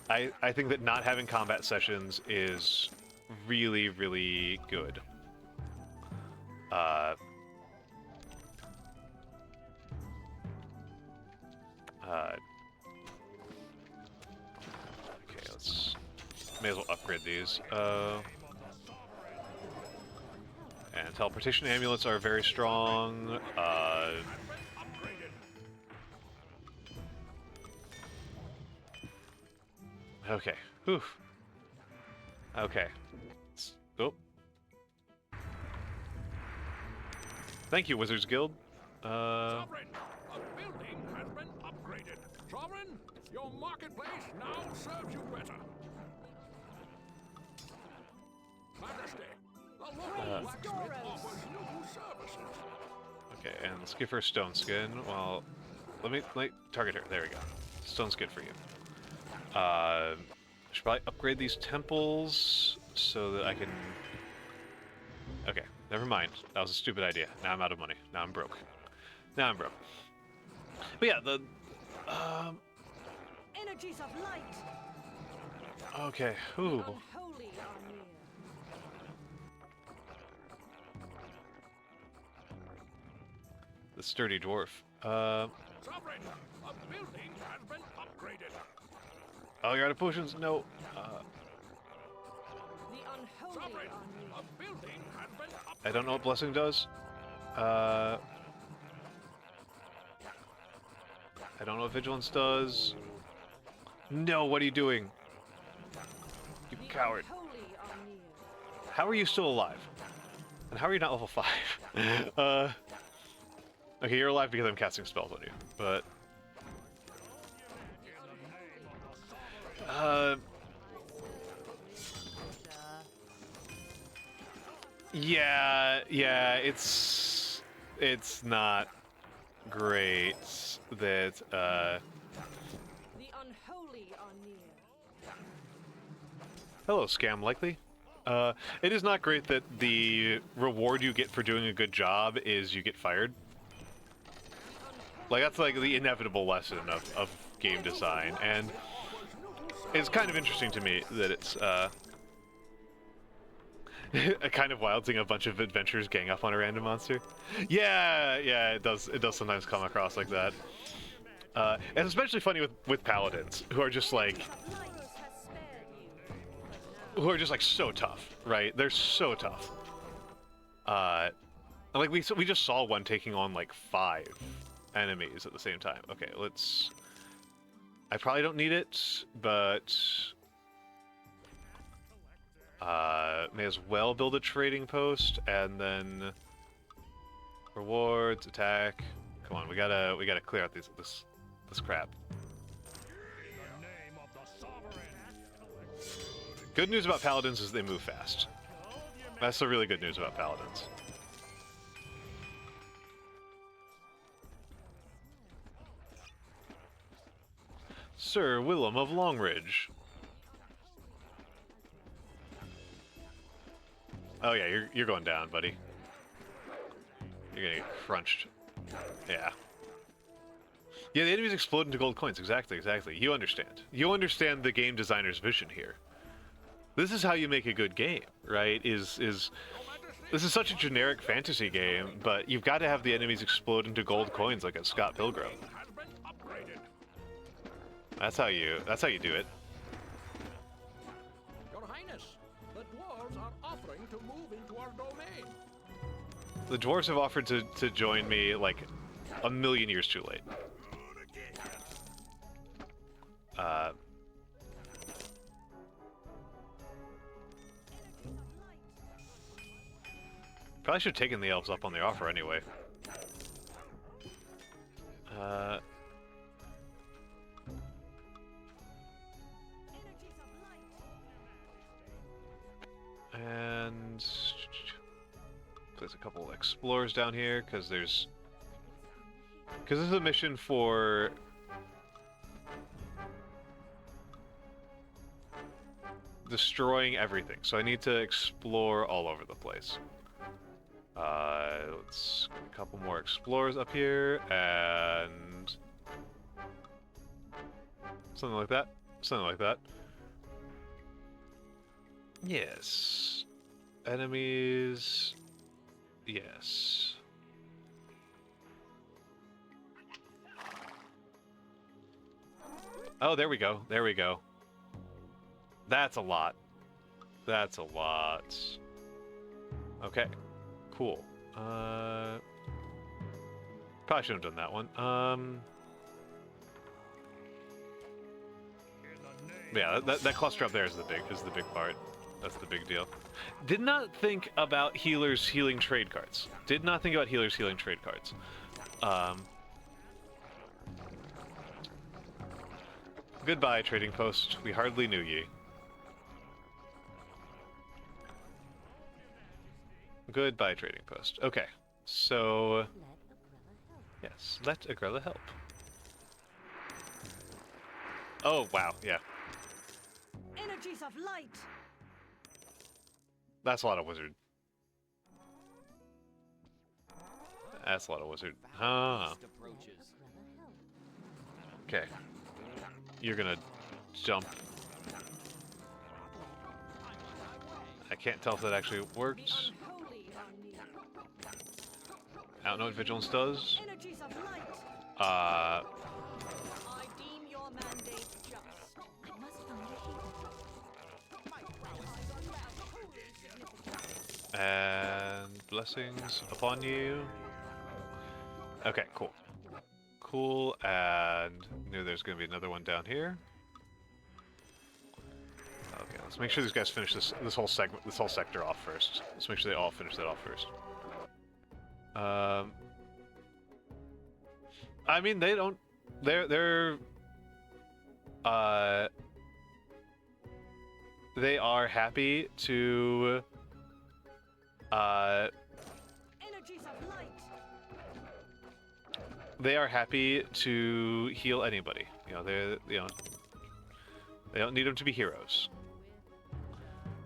I think that not having combat sessions is really, really good. Okay, may as well upgrade these. And teleportation amulets are very strong. Okay. Whew. Okay. Oh. Thank you, Wizards Guild. Sovereign, a building has been upgraded. Sovereign, your marketplace now serves you better. Majesty, the local blacksmith offers new services. Okay, and let's give her a stone skin. Well, let me target her. There we go. Stone skin for you. Should probably upgrade these temples so that I can... Okay, never mind. That was a stupid idea. Now I'm out of money. Now I'm broke. But yeah, the... Energies of light. Okay, ooh. Unholy are near. The sturdy dwarf. Sovereign, a building has been upgraded. Oh, you're out of potions? No. The unholy Sovereign, are near. a building has been upgraded. I don't know what blessing does. I don't know what vigilance does. No, what are you doing? You The coward. unholy are near. How are you still alive? And how are you not level 5? Okay, you're alive because I'm casting spells on you, but... Yeah, it's not great that, The unholy are near. Hello, Scam Likely. It is not great that the reward you get for doing a good job is you get fired. Like, that's like the inevitable lesson of game design, and it's kind of interesting to me that it's, kind of wild seeing a bunch of adventurers gang up on a random monster. Yeah, it does sometimes come across like that. And it's especially funny with paladins, who are just like... who are just like so tough, right? They're so tough. Like we just saw one taking on like 5 enemies at the same time. Okay, let's... I probably don't need it, but... may as well build a trading post, and then... rewards, attack... Come on, we gotta clear out this crap. Good news about paladins is they move fast. That's the really good news about paladins. Sir Willem of Longridge. Oh yeah, you're going down, buddy. You're gonna get crunched. Yeah. Yeah, the enemies explode into gold coins. Exactly, exactly. You understand. You understand the game designer's vision here. This is how you make a good game, right? This is such a generic fantasy game, but you've got to have the enemies explode into gold coins like a Scott Pilgrim. Has been upgraded. That's how you do it. Your Highness, the dwarves are offering to move into our domain. The dwarves have offered to join me like a million years too late. Probably should have taken the elves up on the offer anyway. And place a couple explorers down here because this is a mission for destroying everything. So I need to explore all over the place. Let's a couple more explorers up here and something like that. Something like that. Yes. Enemies. Yes. Oh, there we go. There we go. That's a lot. That's a lot. Okay. Cool. Probably shouldn't have done that one. Yeah, that cluster up there is the big part. That's the big deal. Did not think about healers healing trade cards. Did not think about healers healing trade cards. Goodbye, trading post. We hardly knew ye. Goodbye, trading post. Okay, so yes, let Agrella help. Oh wow, yeah. Energies of light. That's a lot of wizard. That's a lot of wizard. Ah. Okay. You're gonna jump. I can't tell if that actually worked. I don't know what vigilance does. Energies of light. Uh. I deem your mandate just. I must find a And blessings upon you. Okay, cool. Cool, and knew there's gonna be another one down here. Okay, let's make sure these guys finish this whole segment, this whole sector off first. Let's make sure they all finish that off first. I mean, they don't. They are happy to. energies of light. They are happy to heal anybody. They don't need them to be heroes.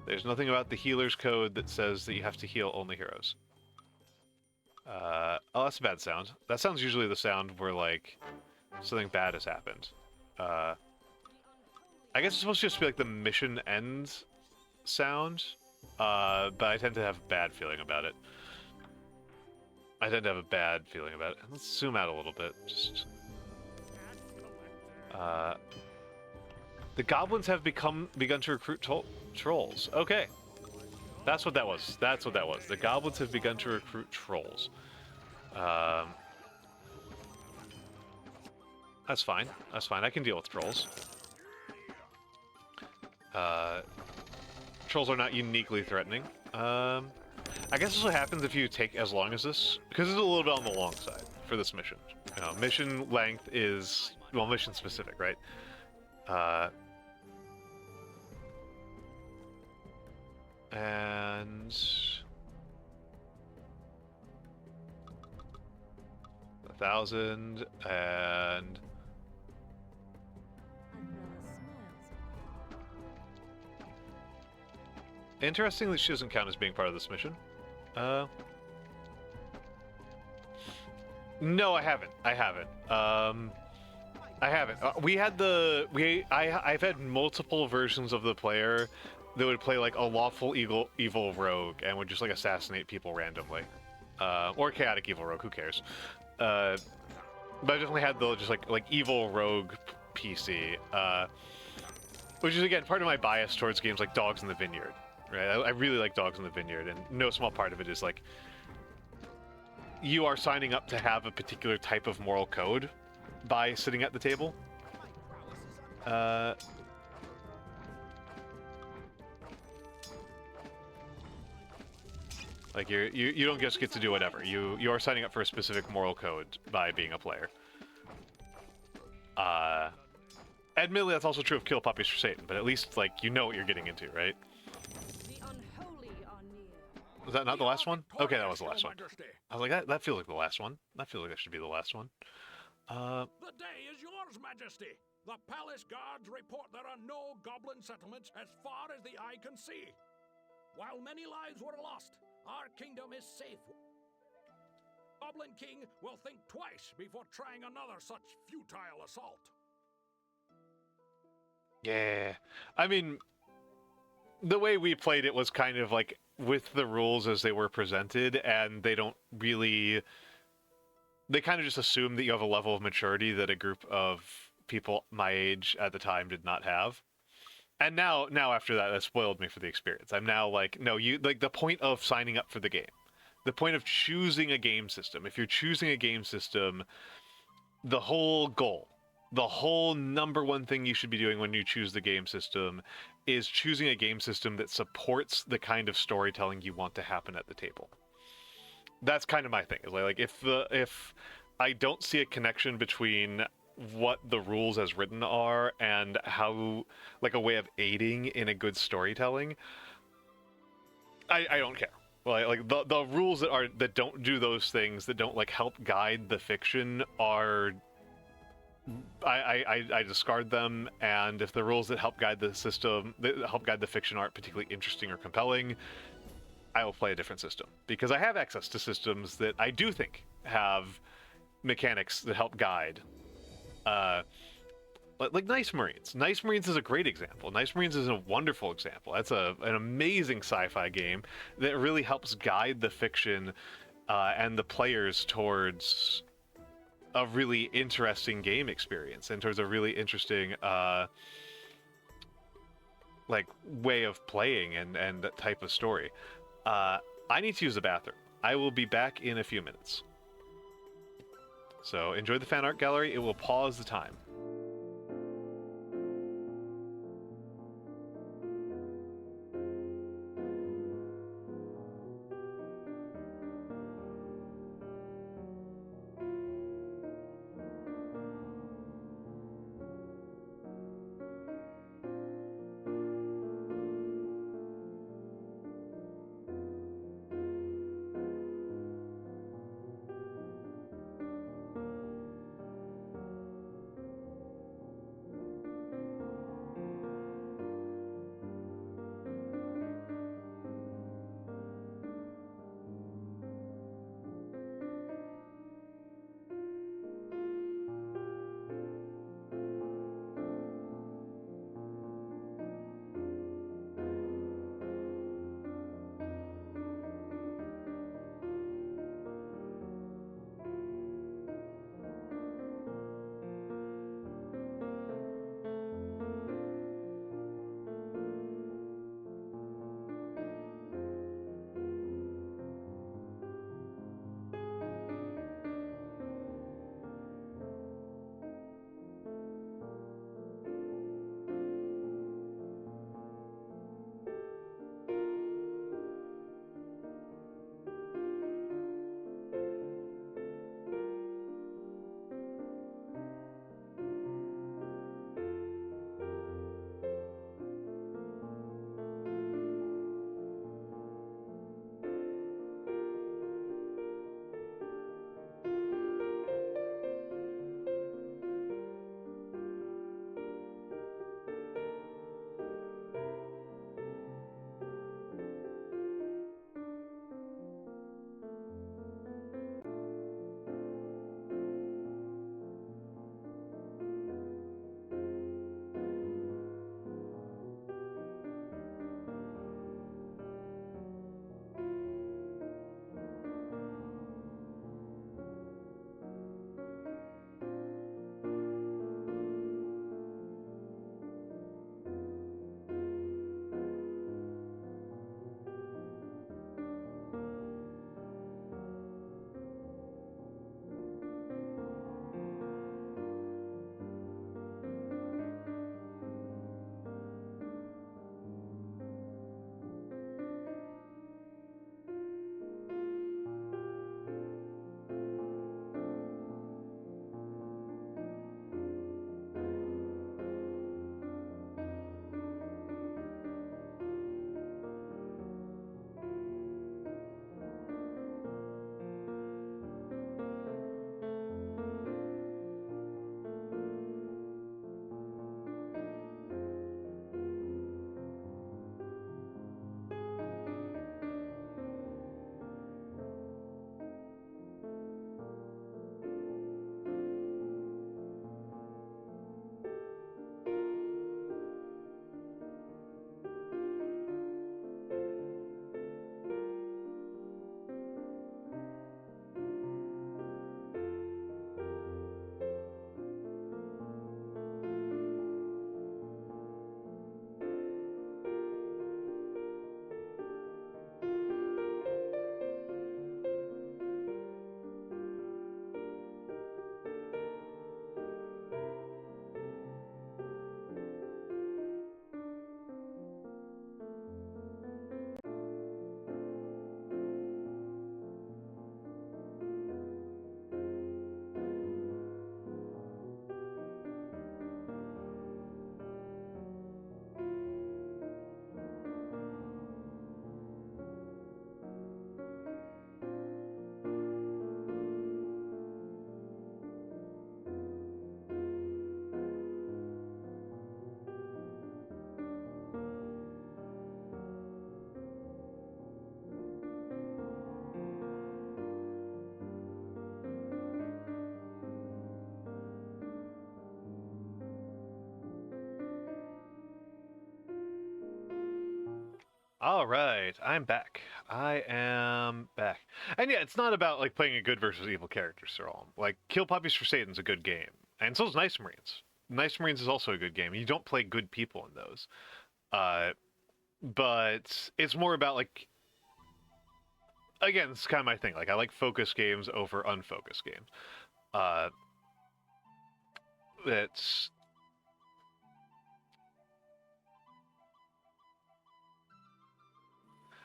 There's nothing about the healer's code that says that you have to heal only heroes. Oh, that's a bad sound. That sound's usually the sound where, like, something bad has happened. I guess it's supposed to just be, like, the mission end sound, but I tend to have a bad feeling about it. Let's zoom out a little bit. Just... the goblins have begun to recruit trolls. Okay. That's what that was. The goblins have begun to recruit trolls. That's fine. I can deal with trolls. Trolls are not uniquely threatening. I guess this is what happens if you take as long as this, because it's a little bit on the long side for this mission. Mission length is, well, mission specific, right? And 1,000 and Interestingly, she doesn't count as being part of this mission. No, I haven't. I haven't. I haven't. I've had multiple versions of the player that would play like a lawful evil rogue and would just like assassinate people randomly, or chaotic evil rogue. Who cares? But I definitely had the just like evil rogue PC, which is again part of my bias towards games like Dogs in the Vineyard. Right? I really like Dogs in the Vineyard, and no small part of it is like you are signing up to have a particular type of moral code by sitting at the table. Like you don't just get to do whatever. You are signing up for a specific moral code by being a player. Admittedly, that's also true of Kill Puppies for Satan, but at least like you know what you're getting into, right? The unholy are near. Was that not the last one? Okay, that was the last one. I was like, that feels like the last one. That feels like that should be the last one. The day is yours, Majesty. The palace guards report there are no goblin settlements as far as the eye can see. While many lives were lost, our kingdom is safe. Goblin King will think twice before trying another such futile assault. Yeah, I mean, the way we played it was kind of like with the rules as they were presented, and they don't really... They kind of just assume that you have a level of maturity that a group of people my age at the time did not have. And now after that, that spoiled me for the experience. I'm now like, no, you like the point of signing up for the game, the point of choosing a game system. If you're choosing a game system, the whole goal, the whole number one thing you should be doing when you choose the game system is choosing a game system that supports the kind of storytelling you want to happen at the table. That's kind of my thing. Is like if I don't see a connection between what the rules as written are and how like a way of aiding in a good storytelling, I don't care. Like the rules that don't do those things, that don't like help guide the fiction, are I discard them. And if the rules that help guide the system, that help guide the fiction, aren't particularly interesting or compelling, I will play a different system, because I have access to systems that I do think have mechanics that help guide. Like Nice Marines. Nice Marines is a great example. Nice Marines is a wonderful example. That's an amazing sci-fi game that really helps guide the fiction and the players towards a really interesting game experience and towards a really interesting like way of playing and that type of story. I need to use the bathroom. I will be back in a few minutes. So enjoy the fan art gallery. It will pause the time. All right, I'm back. I am back. And yeah, it's not about like playing a good versus evil character, Sir Alm. Like Kill Puppies for Satan's a good game, and so is Nice Marines. Nice Marines is also a good game. You don't play good people in those, but it's more about like, again, it's kind of my thing. Like I like focus games over unfocused games. That's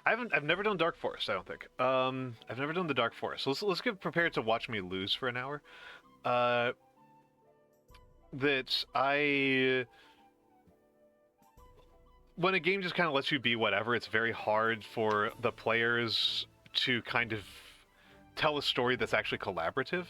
I've never done Dark Forest, I don't think. I've never done the Dark Forest. So let's get prepared to watch me lose for an hour. When a game just kind of lets you be whatever, it's very hard for the players to kind of tell a story that's actually collaborative.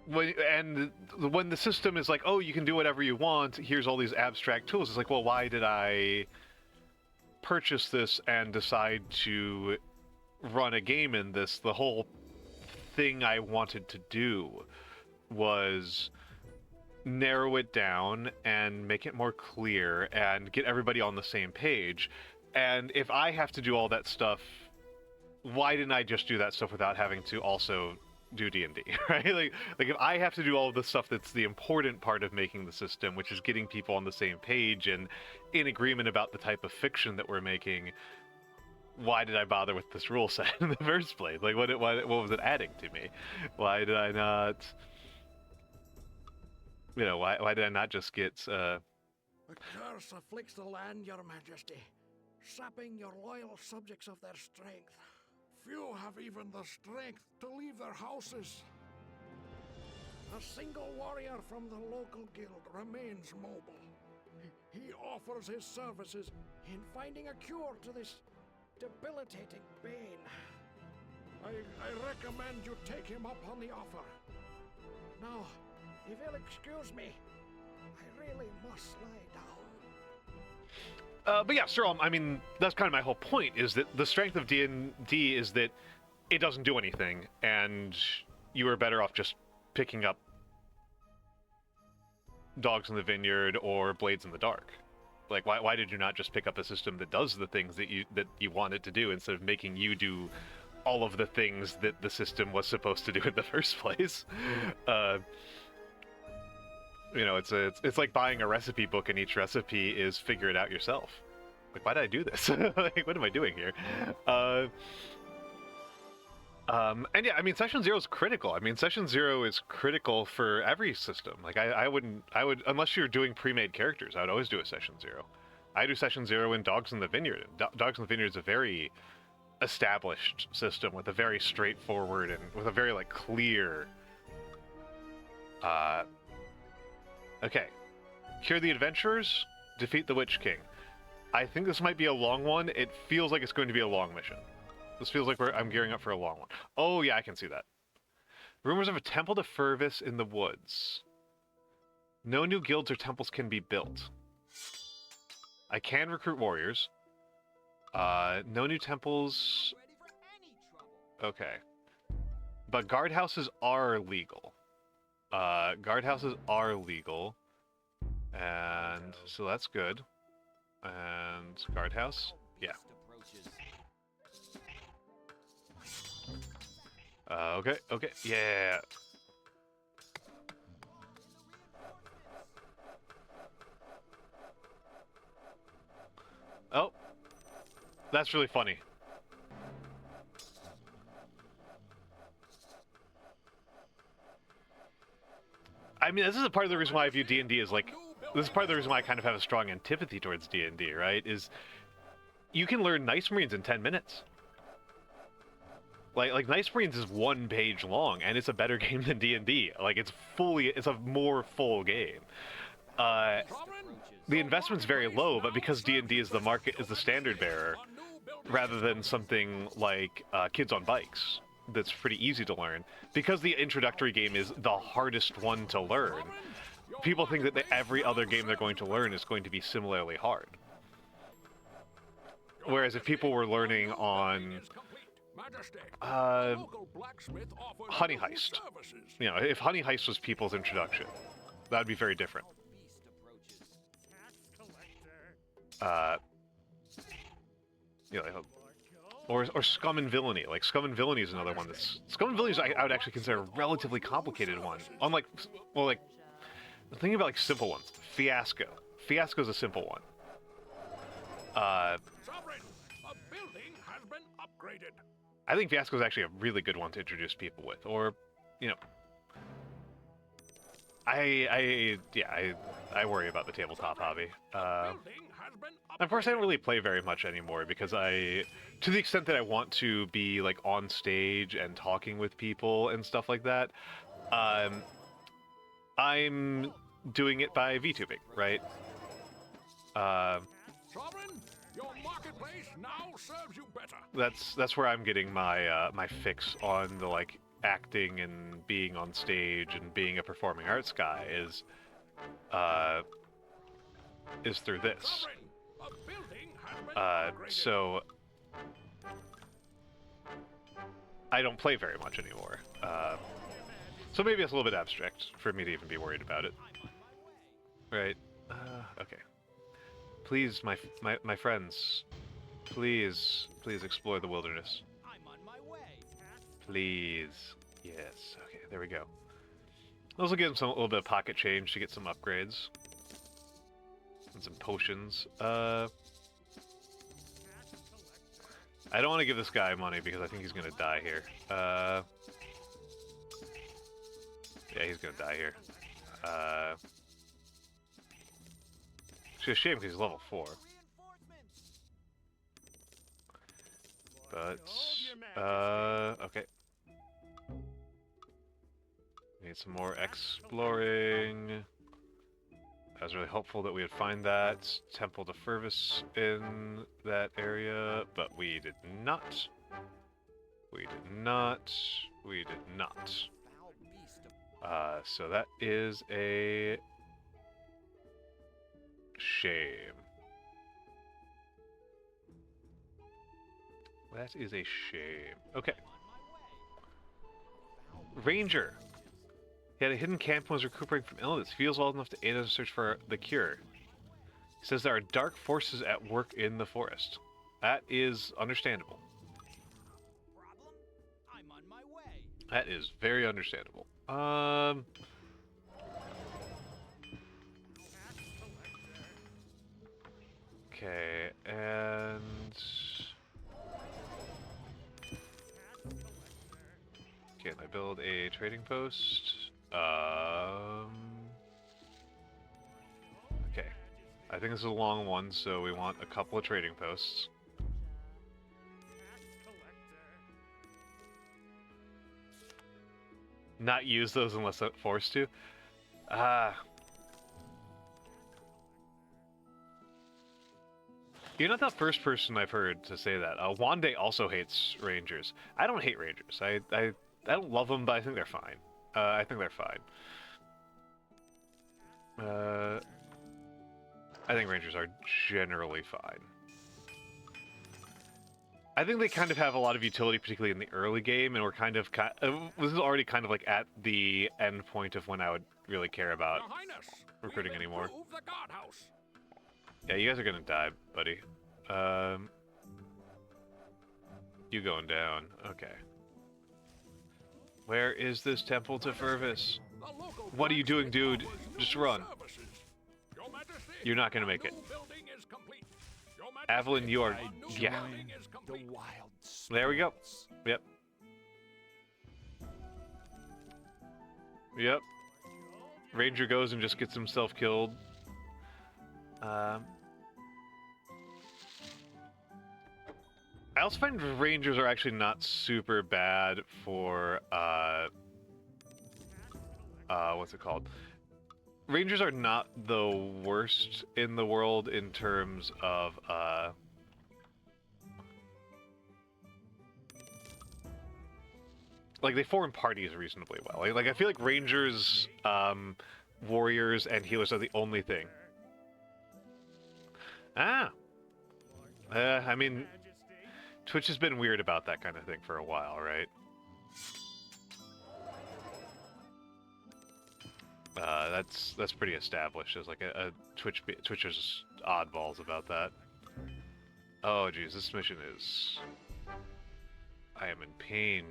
When the system is like, oh, you can do whatever you want, here's all these abstract tools, it's like, well, why did I purchase this and decide to run a game in this? The whole thing I wanted to do was narrow it down and make it more clear and get everybody on the same page. And if I have to do all that stuff, why didn't I just do that stuff without having to also do D&D, right? Like if I have to do all of the stuff that's the important part of making the system, which is getting people on the same page and in agreement about the type of fiction that we're making, why did I bother with this rule set in the first place? Like what was it adding to me? Why did I not, why did I not just get A curse afflicts the land, Your Majesty, sapping your loyal subjects of their strength. Few have even the strength to leave their houses. A single warrior from the local guild remains mobile. He offers his services in finding a cure to this debilitating bane. I recommend you take him up on the offer. Now, if you'll excuse me, I really must lie down. But yeah, Sir Alm, I mean, that's kind of my whole point, is that the strength of D&D is that it doesn't do anything, and you are better off just picking up Dogs in the Vineyard or Blades in the Dark. Like, why did you not just pick up a system that does the things that you want it to do, instead of making you do all of the things that the system was supposed to do in the first place? It's like buying a recipe book, and each recipe is figure it out yourself. Like, why did I do this? Like, what am I doing here? And yeah, I mean, Session 0 is critical. I mean, Session 0 is critical for every system. Like, I would, unless you're doing pre-made characters, I would always do a Session 0. I do Session 0 in Dogs in the Vineyard. Dogs in the Vineyard is a very established system with a very straightforward and with a very, like, clear... Okay. Cure the adventurers, defeat the Witch King. I think this might be a long one. It feels like it's going to be a long mission. This feels like I'm gearing up for a long one. Oh yeah, I can see that. Rumors of a temple to Fervis in the woods. No new guilds or temples can be built. I can recruit warriors. No new temples. Okay. But guardhouses are legal. Guardhouses are legal, and so that's good. And guardhouse, yeah. Okay, yeah. Oh, that's really funny. I mean, this is a part of the reason why I view D&D as like... This is part of the reason why I kind of have a strong antipathy towards D&D, right? Is you can learn Nice Marines in 10 minutes. Like Nice Marines is 1 page long, and it's a better game than D&D. Like, it's a more full game. The investment's very low, but because D&D is the standard bearer, rather than something like Kids on Bikes, that's pretty easy to learn. Because the introductory game is the hardest one to learn, people think that every other game they're going to learn is going to be similarly hard. Whereas if people were learning on Honey Heist, if Honey Heist was people's introduction, that would be very different. You know, or Scum and Villainy. Like, Scum and Villainy is another one that's... Scum and Villainy is, I would actually consider a relatively complicated one. Unlike, well, like, thinking about, like, simple ones. Fiasco. Fiasco is a simple one. Sovereign, a building has been upgraded. I think Fiasco is actually a really good one to introduce people with. Or, you know... I worry about the tabletop hobby. Of course, I don't really play very much anymore because to the extent that I want to be like on stage and talking with people and stuff like that, I'm doing it by VTubing, right? Sovereign, your marketplace now serves you better. That's where I'm getting my my fix on the like acting and being on stage and being a performing arts guy is through this. So I don't play very much anymore. So maybe it's a little bit abstract for me to even be worried about it. Right. Okay. Please, my friends, please explore the wilderness. I'm on my way. Please. Yes. Okay, there we go. Also give him a little bit of pocket change to get some upgrades. And some potions. I don't want to give this guy money because I think he's going to die here. Yeah, he's going to die here. It's a shame because he's level 4. But, okay. Need some more exploring. I was really hopeful that we would find that Temple to Fervus in that area, but we did not. We did not. We did not. So that is a shame. That is a shame. Okay. Ranger. He had a hidden camp and was recuperating from illness. He feels well enough to aid us in search for the cure. He says there are dark forces at work in the forest. That is understandable. I'm on my way. That is very understandable. Okay, and... Can I build a trading post? Okay. I think this is a long one, so we want a couple of trading posts. Not use those unless I'm forced to? You're not the first person I've heard to say that. Wande also hates Rangers. I don't hate Rangers. I don't love them, but I think they're fine. I think they're fine. I think Rangers are generally fine. I think they kind of have a lot of utility, particularly in the early game, and we're kind of... this is already kind of like at the end point of when I would really care about recruiting anymore. Yeah, you guys are gonna die, buddy. You going down. Okay. Where is this temple to Fervus? What are you doing, dude? Just run. You're not gonna make it. Evelyn, you are... Yeah. There we go. Yep. Yep. Ranger goes and just gets himself killed. I also find Rangers are actually not super bad for, what's it called? Rangers are not the worst in the world in terms of, like, they form parties reasonably well. Like I feel like Rangers, warriors, and healers are the only thing. I mean, Twitch has been weird about that kind of thing for a while, right? That's pretty established as like a Twitchers oddballs about that. Oh, geez, this mission is... I am in pain.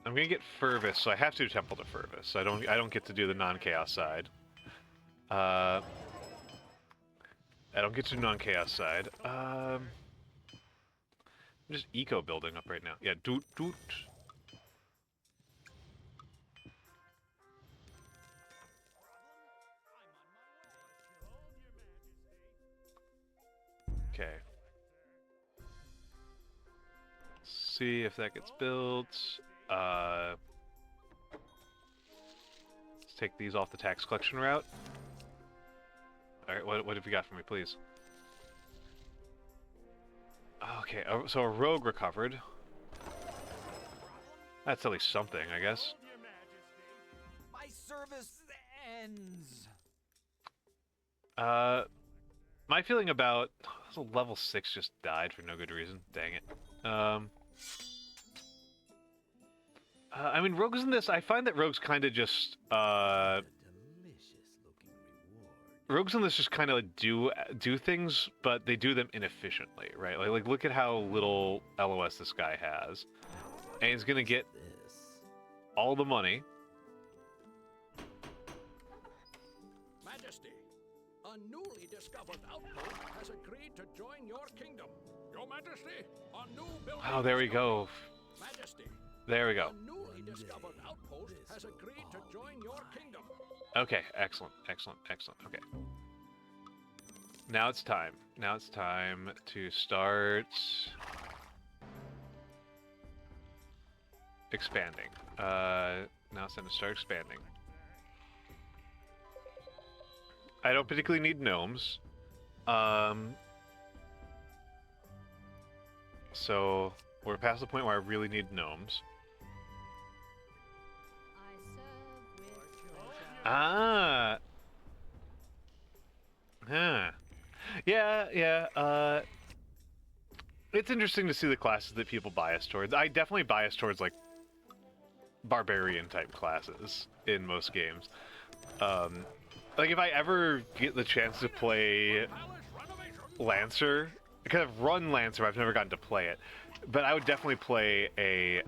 I'm gonna get Fervus, so I have to do Temple to Fervus. I don't get to do the non-chaos side. I don't get to do non-chaos side. I'm just eco building up right now. Yeah, doot doot. Okay. See if that gets built. Let's take these off the tax collection route. Alright, what have you got for me, please? Okay, so a rogue recovered. That's at least something, I guess. My service ends. My feeling about... So level 6 just died for no good reason. Dang it. I mean, rogues in this, I find that rogues kind of just, rogues in this just kind of do things, but they do them inefficiently, right? Like look at how little LOS this guy has. And he's gonna get all the money. Majesty, a newly discovered outpost has agreed to join your kingdom. Your Majesty, a new building. Oh, there we go. Majesty, there we go. a newly discovered outpost has agreed to join your kingdom. Okay, excellent, excellent, excellent. Okay. Now it's time. Now it's time to start expanding. Now it's time to start expanding. I don't particularly need gnomes. So we're past the point where I really need gnomes. Ah. Huh. Yeah. It's interesting to see the classes that people bias towards. I definitely bias towards like barbarian type classes in most games. Like if I ever get the chance to play Lancer, because I've run Lancer, I've never gotten to play it, but I would definitely play a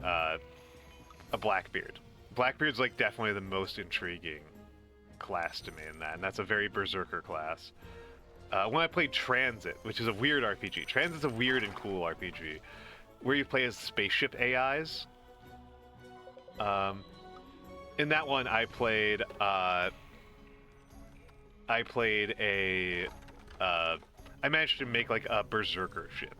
Blackbeard. Blackbeard's like definitely the most intriguing class to me in that, and that's a very berserker class. When I played Transit, which is a weird RPG, Transit's a weird and cool RPG, where you play as spaceship AIs. In that one, I played I managed to make like a berserker ship.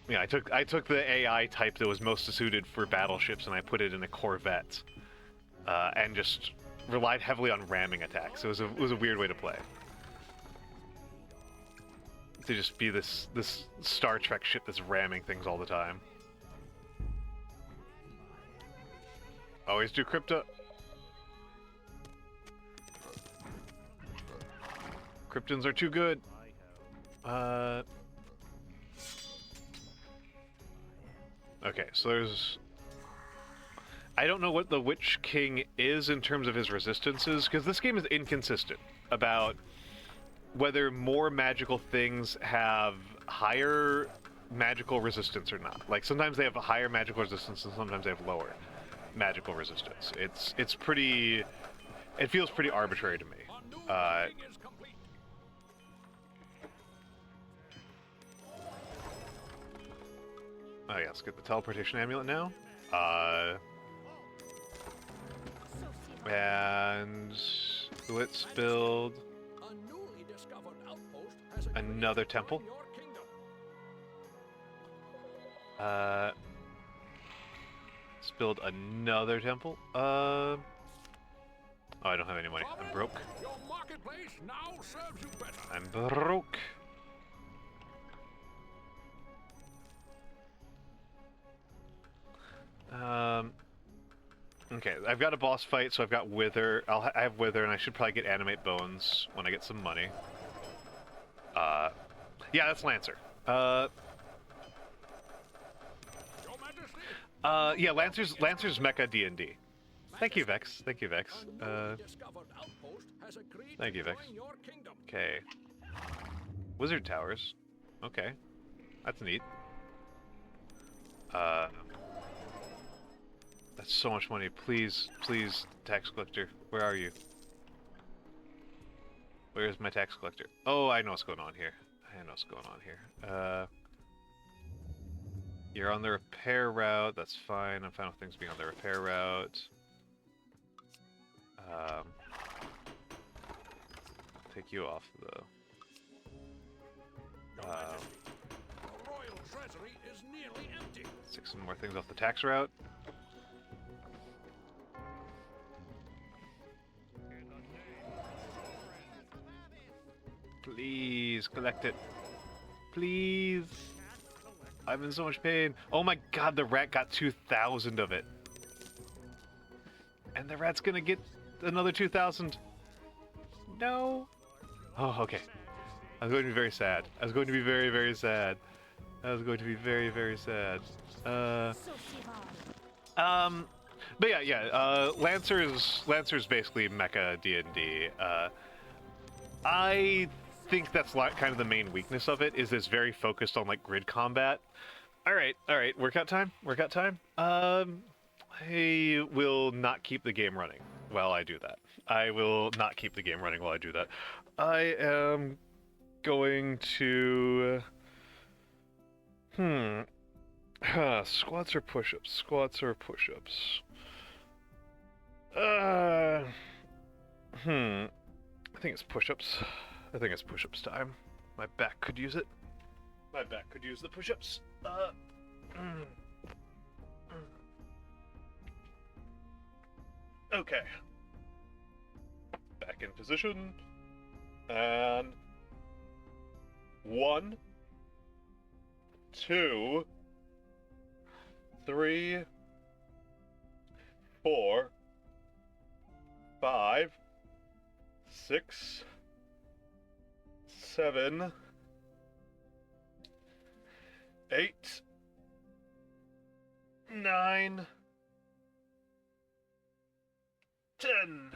Yeah, I took the AI type that was most suited for battleships and I put it in a corvette, and just relied heavily on ramming attacks. It was a weird way to play. To just be this Star Trek ship that's ramming things all the time. Always do crypto. Kryptons are too good. Okay, so there's... I don't know what the Witch King is in terms of his resistances, because this game is inconsistent about whether more magical things have higher magical resistance or not. Like, sometimes they have a higher magical resistance and sometimes they have lower magical resistance. It's pretty... It feels pretty arbitrary to me. Oh yeah, let's get the teleportation amulet now. And let's build another temple. Let's build another temple. Oh, I don't have any money. I'm broke. I'm broke. Okay, I've got a boss fight, so I've got Wither. I have Wither, and I should probably get Animate Bones when I get some money. Yeah, that's Lancer. Yeah, Lancer's Mecha D&D. Thank you, Vex. Thank you, Vex. Thank you, Vex. Okay. Wizard Towers. Okay. That's neat. That's so much money. Please, please, tax collector. Where are you? Where's my tax collector? Oh, I know what's going on here. I know what's going on here. You're on the repair route. That's fine. I'm fine with things being on the repair route. Take you off, though. The royal treasury is nearly empty. Take some more things off the tax route. Please, collect it. Please. I'm in so much pain. Oh my god, the rat got 2,000 of it. And the rat's gonna get another 2,000. No. Oh, okay. I was going to be very sad. I was going to be very, very sad. I was going to be very, very sad. But yeah. Lancer's basically mecha D&D. I think that's kind of the main weakness of it. Is it's very focused on like grid combat. All right. Workout time. I will not keep the game running while I do that. I will not keep the game running while I do that. I am going to... Squats or push-ups? Squats or push-ups? I think it's push-ups. I think it's push-ups time. My back could use it. My back could use the push-ups. Okay. Back in position. And 1, 2, 3, 4, 5, 6, 7, 8, 9, 10.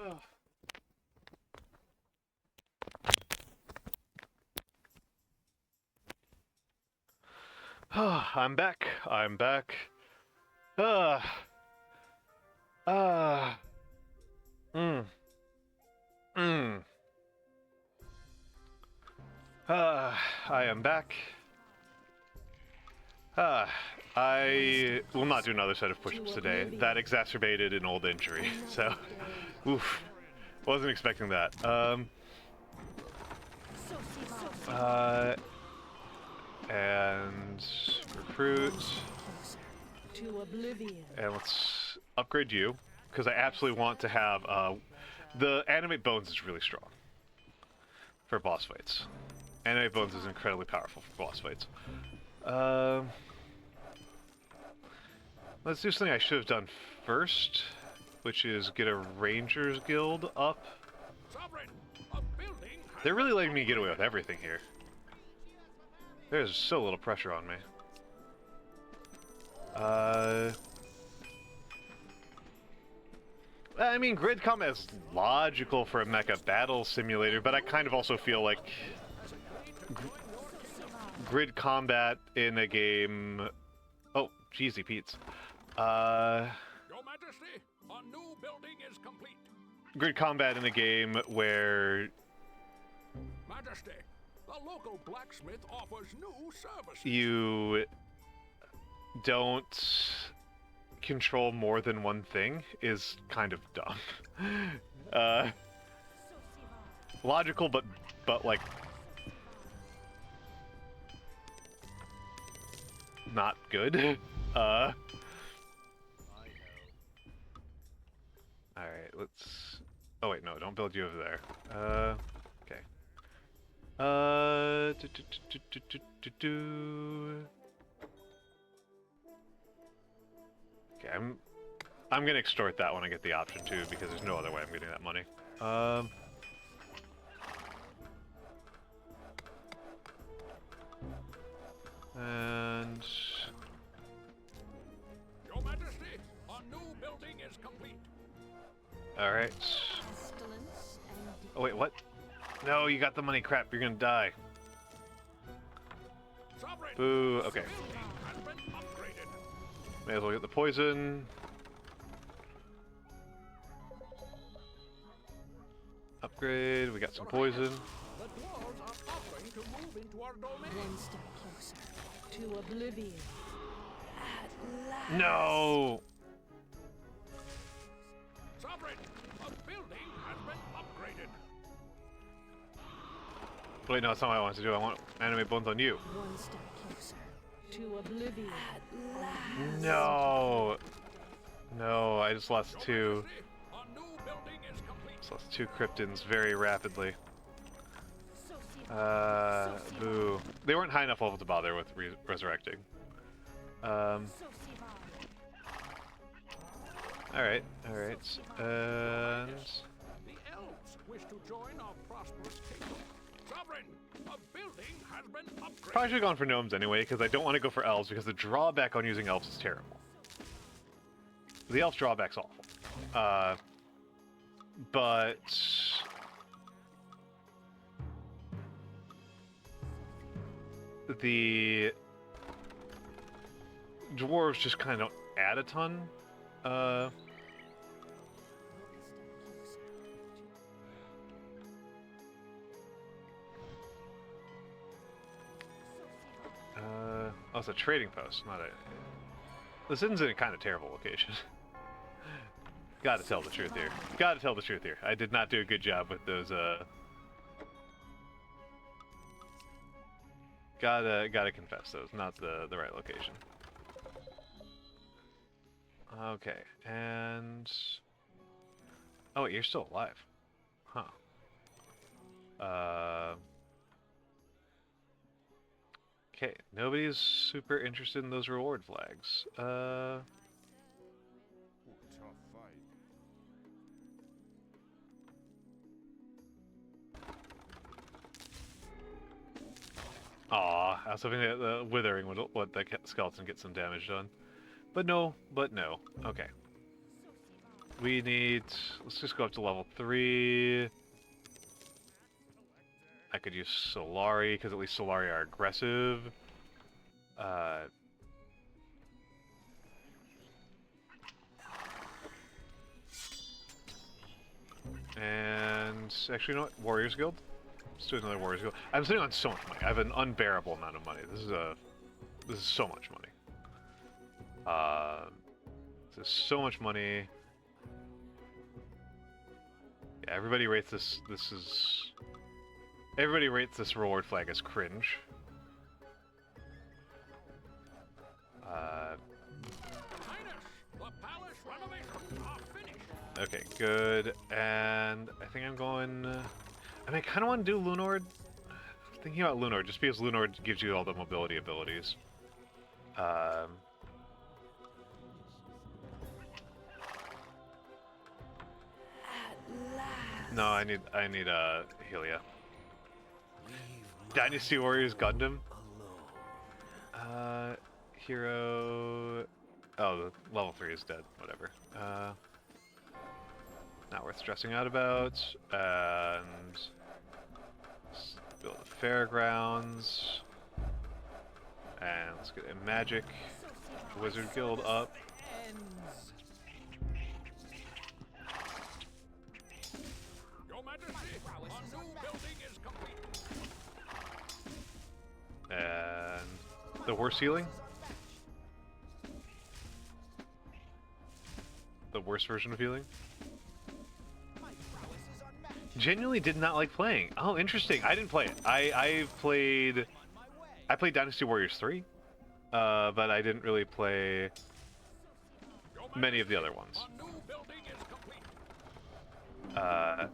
Oh. I'm back. I am back. I will not do another set of push-ups today. That exacerbated an old injury, so, oof. Wasn't expecting that. And recruit. And let's upgrade you, because I absolutely want to have, the Animate Bones is really strong for boss fights. Animate Bones is incredibly powerful for boss fights. Let's do something I should have done first, which is get a Rangers Guild up. They're really letting me get away with everything here. There's so little pressure on me. I mean, grid combat is logical for a mecha battle simulator, but I kind of also feel like grid combat in a game... Oh, cheesy Pete's. Your Majesty, a new building is complete. Grid combat in a game where... Majesty, the local blacksmith offers new services. You don't control more than one thing is kind of dumb. Logical, but like not good. All right, let's. Oh wait, no, don't build you over there. Okay. Okay, I'm gonna extort that when I get the option too, because there's no other way I'm getting that money. And Your Majesty, a new building is complete. all right. Pestilence and Oh wait, what? No, you got the money. Crap, you're gonna die. Sovereign, Boo. Okay, building has been upgraded. may as well get the poison. Upgrade. We got some poison. The dwarves are offering to move into our domain. one step closer to oblivion. At last. No. Sovereign, a building has been upgraded. Wait, no, that's not what I wanted to do. I want anime bones on you. One step closer to oblivion. At last. No. No, I just lost two. Majesty, a new building is complete. Just lost two Kryptons very rapidly. Boo. They weren't high enough level to bother with resurrecting. Alright, alright. And... The elves wish to join our prosperous kingdom. Sovereign, a building has been upgraded. probably should have gone for gnomes anyway, because I don't want to go for elves, because the drawback on using elves is terrible. The elf drawback's awful. But... the dwarves just kind of don't add a ton. Oh, it's a trading post, not a... This is in a kind of terrible location. Gotta tell the truth here. Gotta tell the truth here. I did not do a good job with those, Gotta confess, those, not the right location. Okay, and... Oh, wait, you're still alive. Huh. Okay, nobody's super interested in those reward flags. Tough fight. Aw, I was hoping that the withering would let the skeleton get some damage done. But no, Okay. We need... Let's just go up to level 3. I could use Solari, because at least Solari are aggressive. And actually, you know what? Warriors Guild? Let's do another Warriors Guild. I'm sitting on so much money. I have an unbearable amount of money. This is so much money. This is so much money. Yeah, everybody rates this. Everybody rates this reward flag as cringe. Okay, good. And I think I'm going... I mean, I kind of want to do Lunord. I'm thinking about Lunord, just because Lunord gives you all the mobility abilities. No, I need Helia. Dynasty Warriors Gundam. Hero. Oh, the level 3 is dead. Whatever. Not worth stressing out about. And build the fairgrounds. And let's get a magic wizard guild up. Your Majesty, a new building is complete. And the horse healing. The worst version of healing. Genuinely did not like playing. Oh, interesting. I didn't play it. I played Dynasty Warriors 3, but I didn't really play many of the other ones. A new building is complete. Your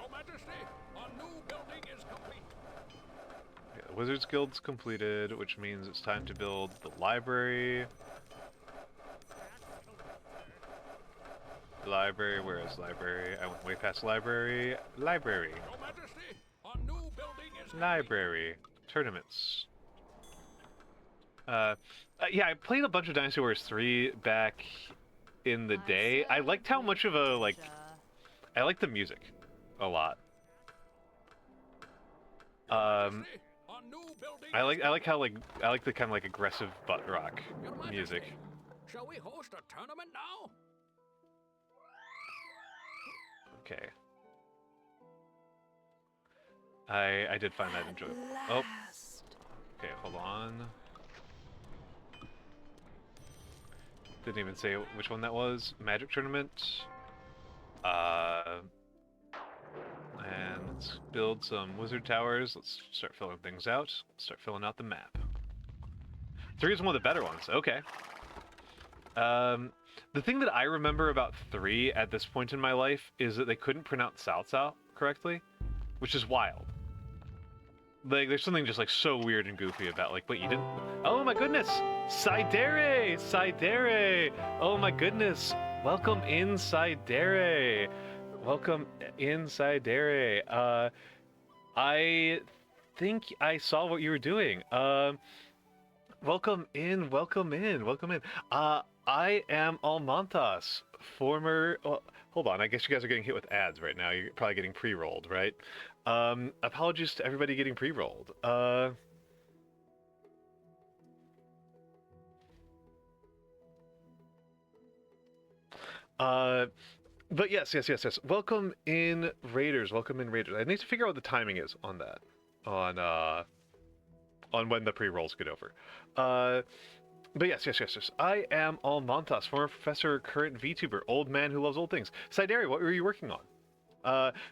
Majesty, a new building is complete. Yeah, the Wizards Guild's completed, which means it's time to build the library. Library, where is library? I went way past library. Library. Your Majesty, our new building is Library. Tournaments. Yeah, I played a bunch of Dynasty Warriors 3 back in the day. I liked how much of a, like... I like the music a lot. Our new building I like how, like, I like the kind of, like, aggressive butt rock Your Majesty, music. Shall we host a tournament now? Okay. I did find that enjoyable. Oh, okay, hold on. Didn't even say which one that was. Magic tournament. And let's build some wizard towers. Let's start filling things out. Let's start filling out the map. 3 is one of the better ones. Okay. The thing that I remember about 3 at this point in my life is that they couldn't pronounce Cao Cao correctly, which is wild. Like, there's something just, like, so weird and goofy about, like, wait, you didn't... Oh, my goodness! Sidere! Sidere! Oh, my goodness! Welcome in, Sidere! Welcome in, Sidere. I think I saw what you were doing. Welcome in, welcome in, welcome in. I am Almantas, former... Well, hold on, I guess you guys are getting hit with ads right now. You're probably getting pre-rolled, right? Apologies to everybody getting pre-rolled. But yes. Welcome in, Raiders. Welcome in, Raiders. I need to figure out what the timing is on that. On when the pre-rolls get over. But yes. I am Almantas, former professor, current VTuber, old man who loves old things. Sideri, what were you working on?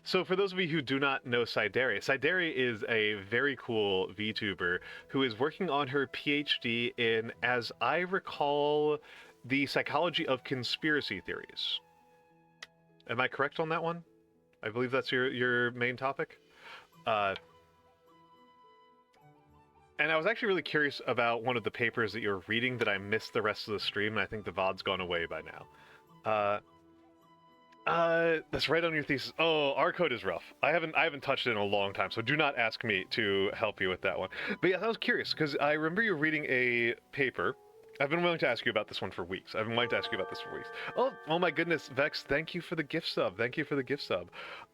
So for those of you who do not know Sideri, Sideri is a very cool VTuber who is working on her PhD in, as I recall, the psychology of conspiracy theories. Am I correct on that one? I believe that's your main topic. And I was actually really curious about one of the papers that you were reading that I missed the rest of the stream, and I think the VOD's gone away by now. That's right on your thesis. Oh, our code is rough. I haven't touched it in a long time, so do not ask me to help you with that one. But yeah, I was curious, because I remember you reading a paper. I've been willing to ask you about this one for weeks. Oh my goodness, Vex, thank you for the gift sub.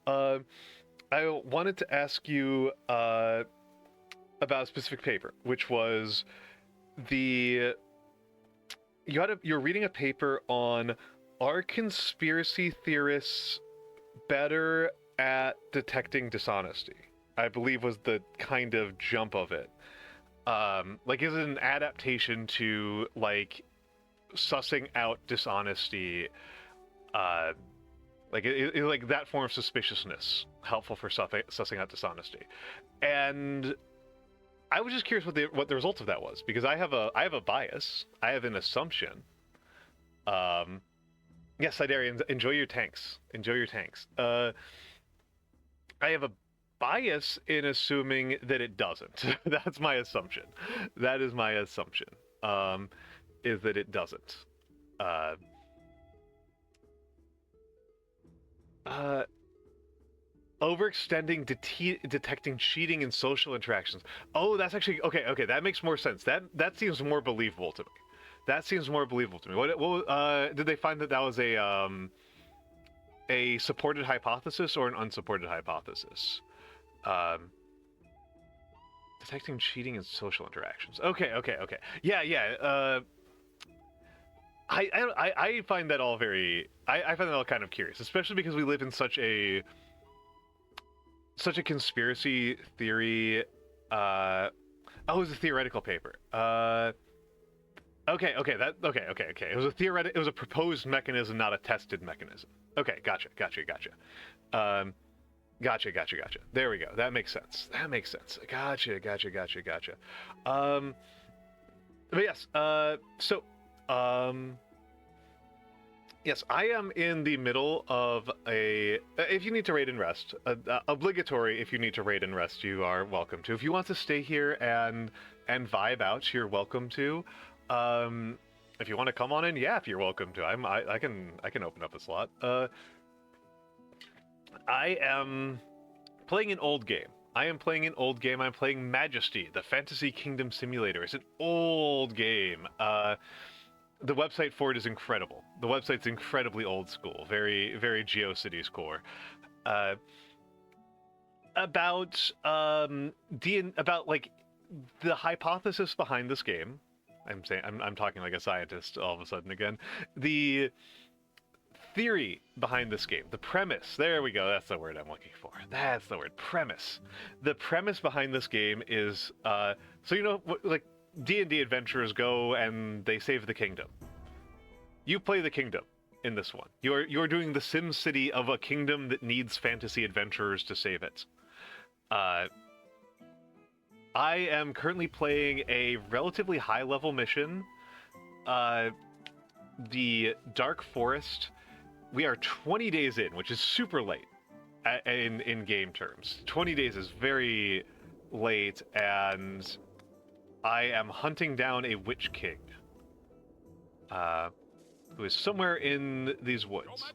I wanted to ask you about a specific paper, which was you're reading a paper on, are conspiracy theorists better at detecting dishonesty? I believe was the kind of jump of it. Like, is it an adaptation to, like, sussing out dishonesty? Like, is like that form of suspiciousness helpful for sussing out dishonesty? And I was just curious what the results of that was, because I have a bias. I have an assumption. Yes, Siderians, enjoy your tanks. I have a bias in assuming that it doesn't. That's my assumption. That is my assumption. Is that it doesn't. Overextending, detecting cheating in social interactions. Oh, that's actually okay. That makes more sense. That seems more believable to me. What did they find that was a supported hypothesis or an unsupported hypothesis? Detecting cheating in social interactions. Okay. Yeah. I find that all very. I find that all kind of curious, especially because we live in such a conspiracy theory. It was a theoretical paper. Okay. It was a proposed mechanism, not a tested mechanism. Okay, gotcha. Gotcha. There we go. That makes sense. Gotcha. But yes. Yes, I am in the middle of if you need to raid and rest, obligatory. If you need to raid and rest, you are welcome to. If you want to stay here and vibe out, you're welcome to. If you want to come on in, yeah, if you're welcome to. I can open up a slot. I am playing an old game. I'm playing Majesty, the Fantasy Kingdom Simulator. It's an old game. The website for it is incredible. The website's incredibly old school, very GeoCities core. About like the hypothesis behind this game. I'm talking like a scientist all of a sudden again. The theory behind this game, the premise. There we go. That's the word I'm looking for. That's the word. Premise. The premise behind this game is so you know, like D&D adventurers go and they save the kingdom. You play the kingdom in this one. You're doing the Sim City of a kingdom that needs fantasy adventurers to save it. I am currently playing a relatively high-level mission. The Dark Forest. We are 20 days in, which is super late in game terms. 20 days is very late, and I am hunting down a Witch King. Who is somewhere in these woods.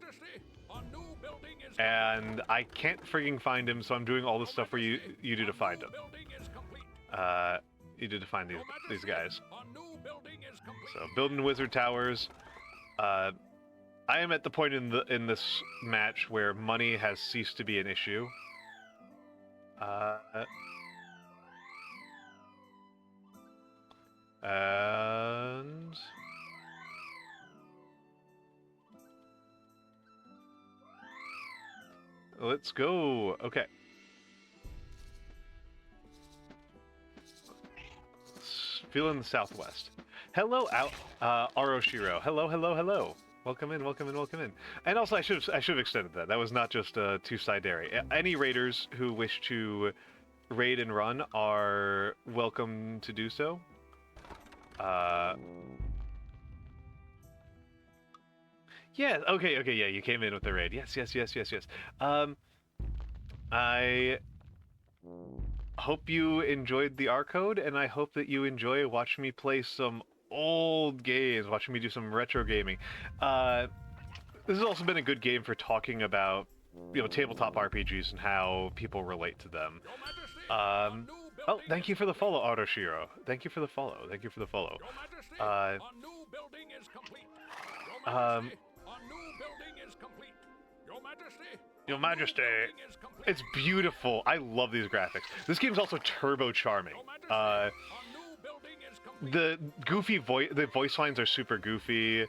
And I can't frigging find him, so I'm doing all the stuff where you do to find him. You do to find these guys. So building wizard towers. I am at the point in this match where money has ceased to be an issue. And let's go. Okay. Feeling the southwest. Hello, Aroshiro. Hello. Welcome in. And also, I should have extended that. That was not just a two-side area. Any raiders who wish to raid and run are welcome to do so. Yeah. Okay. Yeah, you came in with the raid. Yes. I hope you enjoyed the R code, and I hope that you enjoy watching me play some old games, watching me do some retro gaming. This has also been a good game for talking about, you know, tabletop RPGs and how people relate to them. Oh, thank you for the follow, Autoshiro. Thank you for the follow. Your Majesty, it's beautiful. I love these graphics. This game's also turbo charming. The voice lines are super goofy.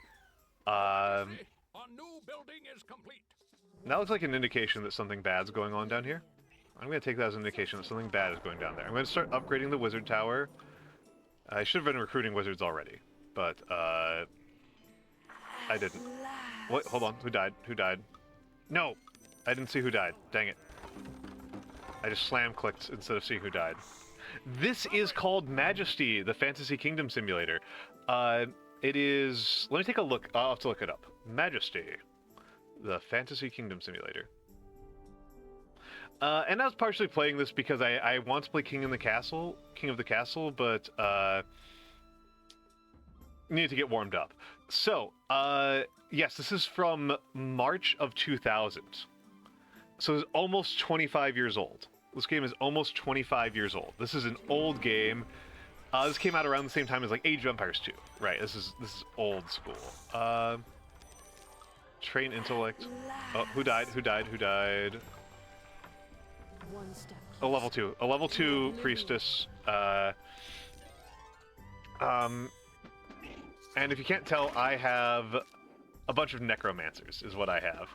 That looks like an indication that something bad's going on down here. I'm going to take that as an indication that something bad is going down there. I'm going to start upgrading the wizard tower. I should have been recruiting wizards already, but I didn't. What? Hold on. Who died? No! I didn't see who died. Dang it. I just slam-clicked instead of seeing who died. This is called Majesty, the Fantasy Kingdom Simulator. It is... Let me take a look. I'll have to look it up. Majesty, the Fantasy Kingdom Simulator. And I was partially playing this because I want to play King of the Castle, but needed to get warmed up. So, yes, this is from March of 2000. So it's almost 25 years old. This game is almost 25 years old. This is an old game. This came out around the same time as like Age of Empires 2. Right, this is old school. Train intellect. Oh, who died? A level 2 priestess. And if you can't tell, I have a bunch of necromancers, is what I have.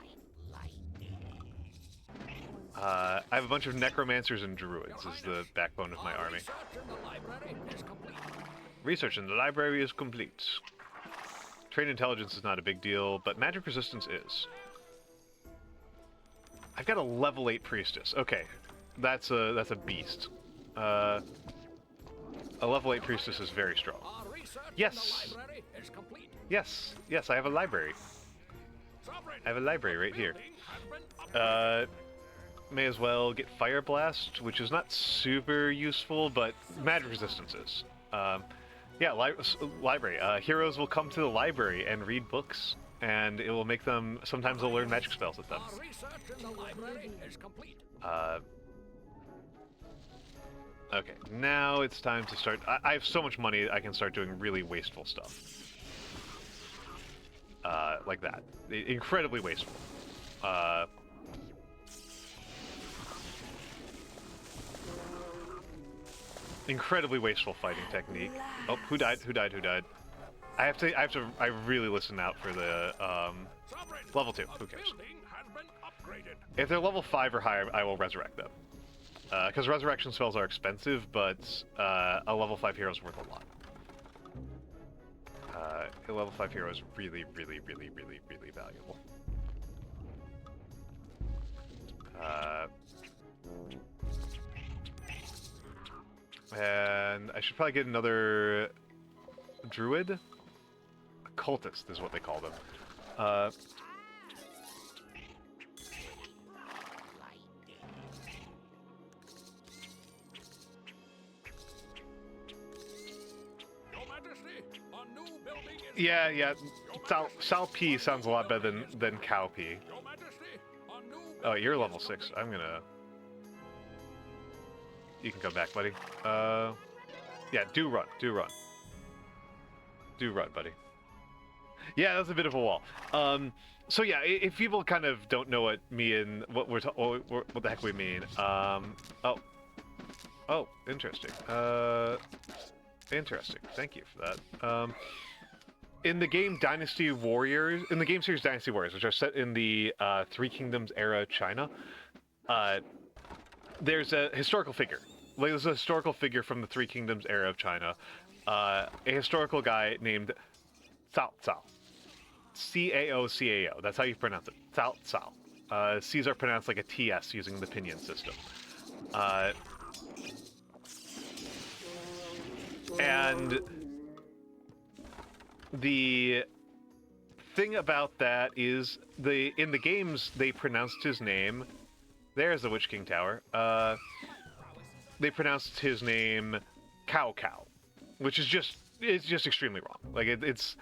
I have a bunch of necromancers and druids, is the backbone of my army. Research in the library is complete. Trade intelligence is not a big deal, but magic resistance is. I've got a level 8 priestess. Okay, that's a beast. A level 8 priestess is very strong. Yes, I have a library. I have a library right here. May as well get Fire Blast, which is not super useful, but magic resistance is. Yeah, library. Heroes will come to the library and read books, and it will make them. Sometimes they'll learn magic spells with them. Our research in the library is complete. Okay, now it's time to start. I have so much money, I can start doing really wasteful stuff. Like that. Incredibly wasteful. Incredibly wasteful fighting technique. Oh, who died? Who died? Who died? I really listen out for the, Sovereign, level 2. a Who cares? building has been upgraded. If they're level 5 or higher, I will resurrect them. Because resurrection spells are expensive, but a level 5 hero is worth a lot. A level 5 hero is really, really, really, really, really valuable. And I should probably get another druid? Cultist is what they call them. Your Majesty, a new building is Yeah. Sal P sounds a lot better than Cow P. Your Majesty, a new Oh, you're level 6. I'm gonna... You can come back, buddy. Yeah, do run, do run. Do run, buddy. Yeah, that's a bit of a wall. So yeah, if people kind of don't know what me and what what the heck we mean, oh, interesting. Interesting. Thank you for that. In the game Dynasty Warriors, in the game series Dynasty Warriors, which are set in the Three Kingdoms era China, there's a historical figure. Like, there's a historical figure from the Three Kingdoms era of China, a historical guy named Cao Cao. C-A-O-C-A-O. That's how you pronounce it. Cao Cao. C's are pronounced like a TS using the pinyin system. And the thing about that is in the games they pronounced his name. There's the Witch King Tower. They pronounced his name Cow Cow, which is it's just extremely wrong. Like it's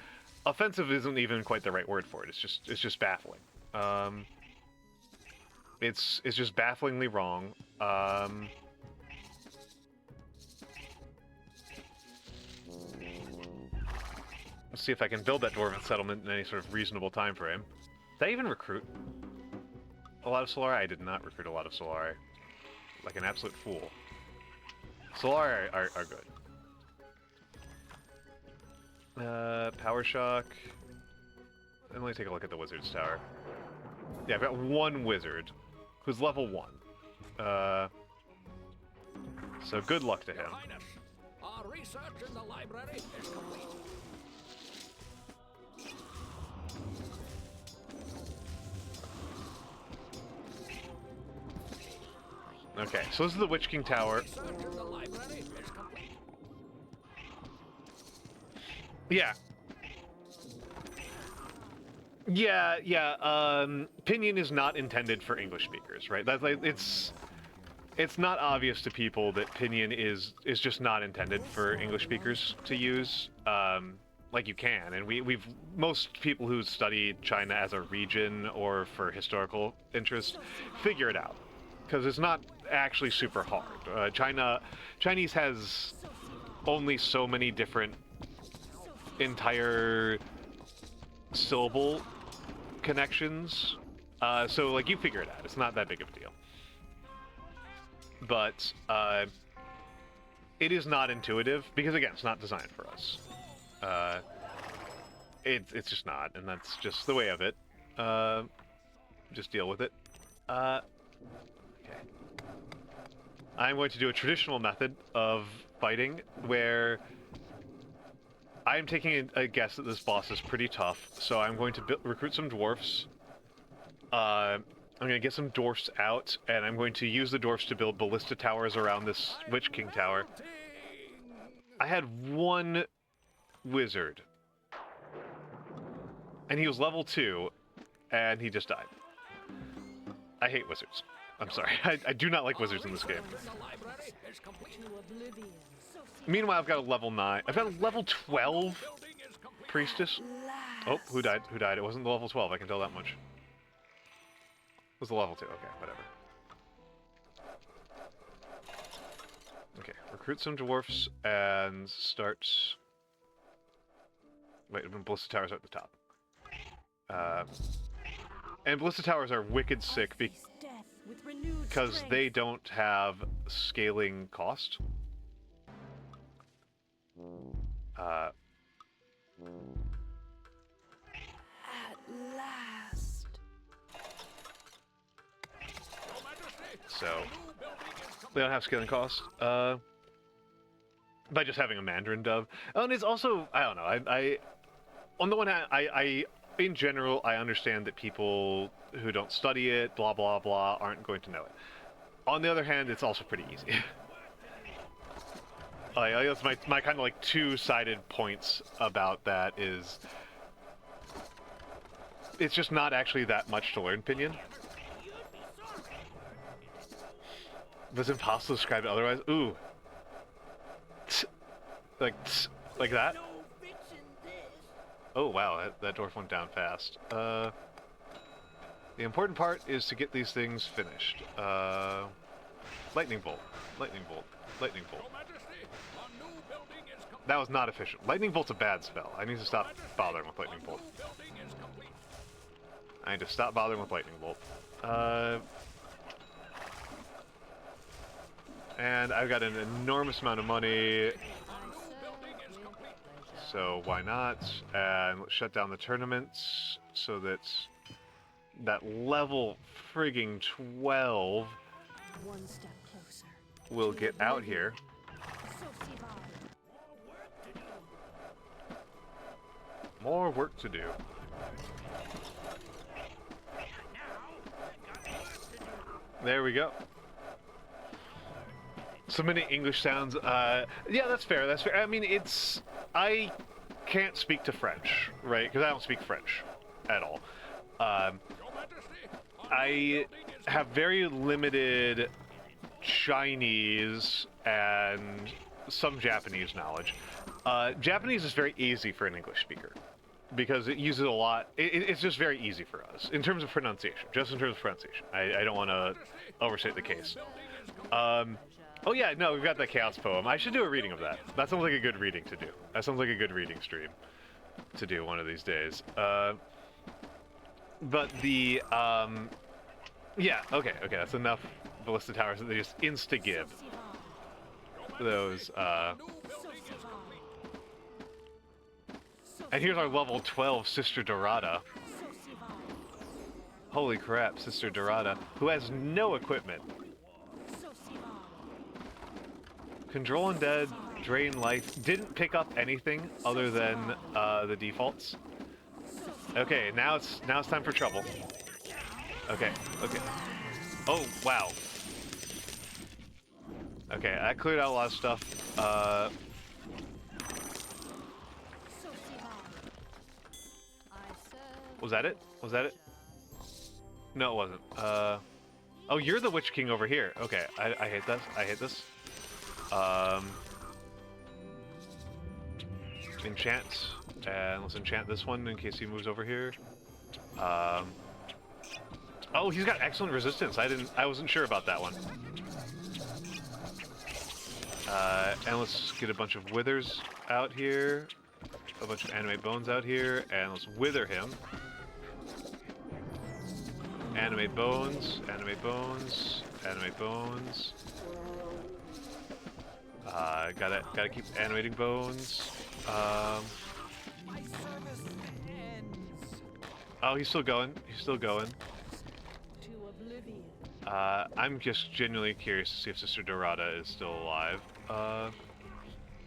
offensive isn't even quite the right word for it. It's just baffling. It's just bafflingly wrong. Let's see if I can build that dwarven settlement in any sort of reasonable time frame. Did I even recruit a lot of Solari? I did not recruit a lot of Solari. Like an absolute fool. Solari are good. Power Shock. And let me take a look at the Wizard's Tower. Yeah, I've got one Wizard who's level 1. So good luck to him. Your Highness, our research in the library is complete. Okay, so this is the Witch King Tower. Research in the library is complete. Yeah. Pinyin is not intended for English speakers, right? That's like it's not obvious to people that Pinyin is just not intended for English speakers to use. Like you can, and we've most people who study China as a region or for historical interest figure it out, because it's not actually super hard. Chinese has only so many different entire syllable connections, so like you figure it out. It's not that big of a deal, but it is not intuitive because again, it's not designed for us. It's just not, and that's just the way of it. Just deal with it. Okay. I'm going to do a traditional method of fighting where I'm taking a guess that this boss is pretty tough, so I'm going to recruit some dwarfs. I'm going to get some dwarfs out, and I'm going to use the dwarfs to build ballista towers around this Witch King Tower. I had one wizard, and he was level 2, and he just died. I hate wizards. I'm sorry. I do not like wizards in this game. The library is complete. To oblivion. Meanwhile, I've got a level 9. I've got a level 12 priestess. Oh, who died? Who died? It wasn't the level 12, I can tell that much. It was the level 2. Okay, whatever. Okay, recruit some dwarfs and start... Wait, Ballista Towers are at the top. And Ballista Towers are wicked sick because they don't have scaling cost. At last. So they don't have scaling cost. By just having a Mandarin dove. Oh, and it's also, I don't know, I on the one hand, I in general, I understand that people who don't study it, blah, blah, blah, aren't going to know it. On the other hand, it's also pretty easy. I guess my kind of like two-sided points about that is it's just not actually that much to learn Pinyin. But it's impossible to describe it otherwise. Ooh. Like that? Oh wow, that dwarf went down fast. The important part is to get these things finished. Lightning bolt, lightning bolt, lightning bolt. That was not efficient. Lightning bolt's a bad spell. I need to stop bothering with lightning bolt. I need to stop bothering with lightning bolt. And I've got an enormous amount of money. So why not? And let's shut down the tournaments so that that level frigging 12 One step closer. will get out here. More work to do. There we go. So many English sounds. Yeah, that's fair. That's fair. I mean, it's... I can't speak to French, right? Because I don't speak French at all. I have very limited Chinese and some Japanese knowledge. Japanese is very easy for an English speaker because it uses a lot. It's just very easy for us in terms of pronunciation. Just in terms of pronunciation, I don't want to overstate the case. Oh yeah, no, we've got that chaos poem. I should do a reading of that. That sounds like a good reading to do. That sounds like a good reading stream to do one of these days. But the yeah, okay, that's enough Ballista Towers that they just insta-give those, And here's our level 12 Sister Dorada. Holy crap, Sister Dorada, who has no equipment. Control Undead, Drain Life, didn't pick up anything other than the defaults. Okay, now it's time for trouble. Okay. Oh, wow. Okay, that cleared out a lot of stuff. Was that it? Was that it? No, it wasn't. Oh, you're the Witch King over here. Okay, I hate this. I hate this. Enchant. And let's enchant this one in case he moves over here. Oh, he's got excellent resistance. I wasn't sure about that one. And let's get a bunch of withers out here. A bunch of animate bones out here, and let's wither him. Animate bones, animate bones, animate bones. Gotta keep animating bones. My service ends. Oh, he's still going. He's still going. To oblivion. I'm just genuinely curious to see if Sister Dorada is still alive.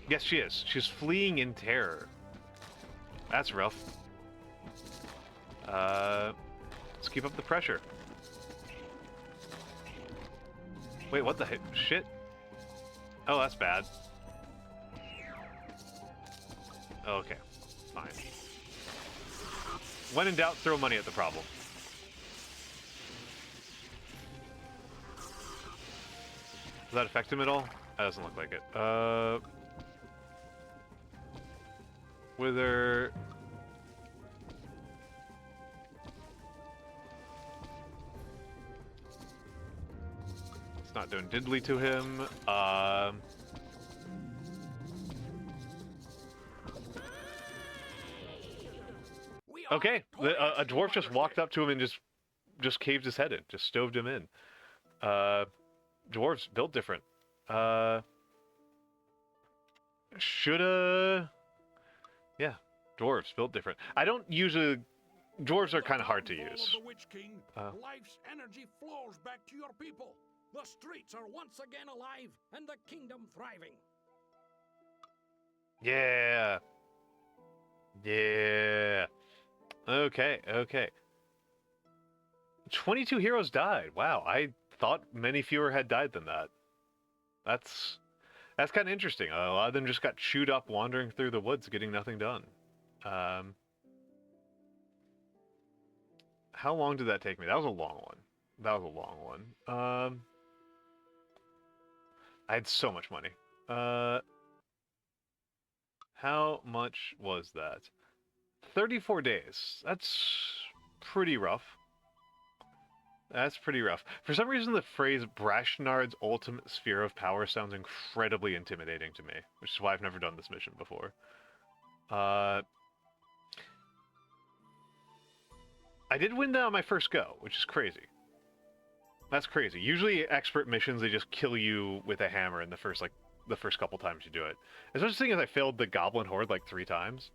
Yes, she is. She's fleeing in terror. That's rough. Let's keep up the pressure. Wait, what the shit? Oh, that's bad. Okay, fine. When in doubt, throw money at the problem. Does that affect him at all? That doesn't look like it. Wither. It's not doing diddly to him. Okay, a dwarf just walked up to him and just caved his head in, just stoved him in. Dwarves built different. Shoulda. Yeah, dwarves built different. I don't usually. Dwarves are kind of hard to use. The Witch King, life's energy flows back to your people. The streets are once again alive, and the kingdom thriving. Yeah. Yeah. Okay, okay. 22 heroes died. Wow, I thought many fewer had died than that. That's kind of interesting. A lot of them just got chewed up wandering through the woods, getting nothing done. How long did that take me? That was a long one. That was a long one. I had so much money. How much was that? 34 days. That's pretty rough. That's pretty rough. For some reason, the phrase Brashnard's ultimate sphere of power sounds incredibly intimidating to me, which is why I've never done this mission before. I did win that on my first go, which is crazy. That's crazy. Usually, expert missions, they just kill you with a hammer in the first couple times you do it. Especially seeing as I failed the Goblin Horde like 3 times.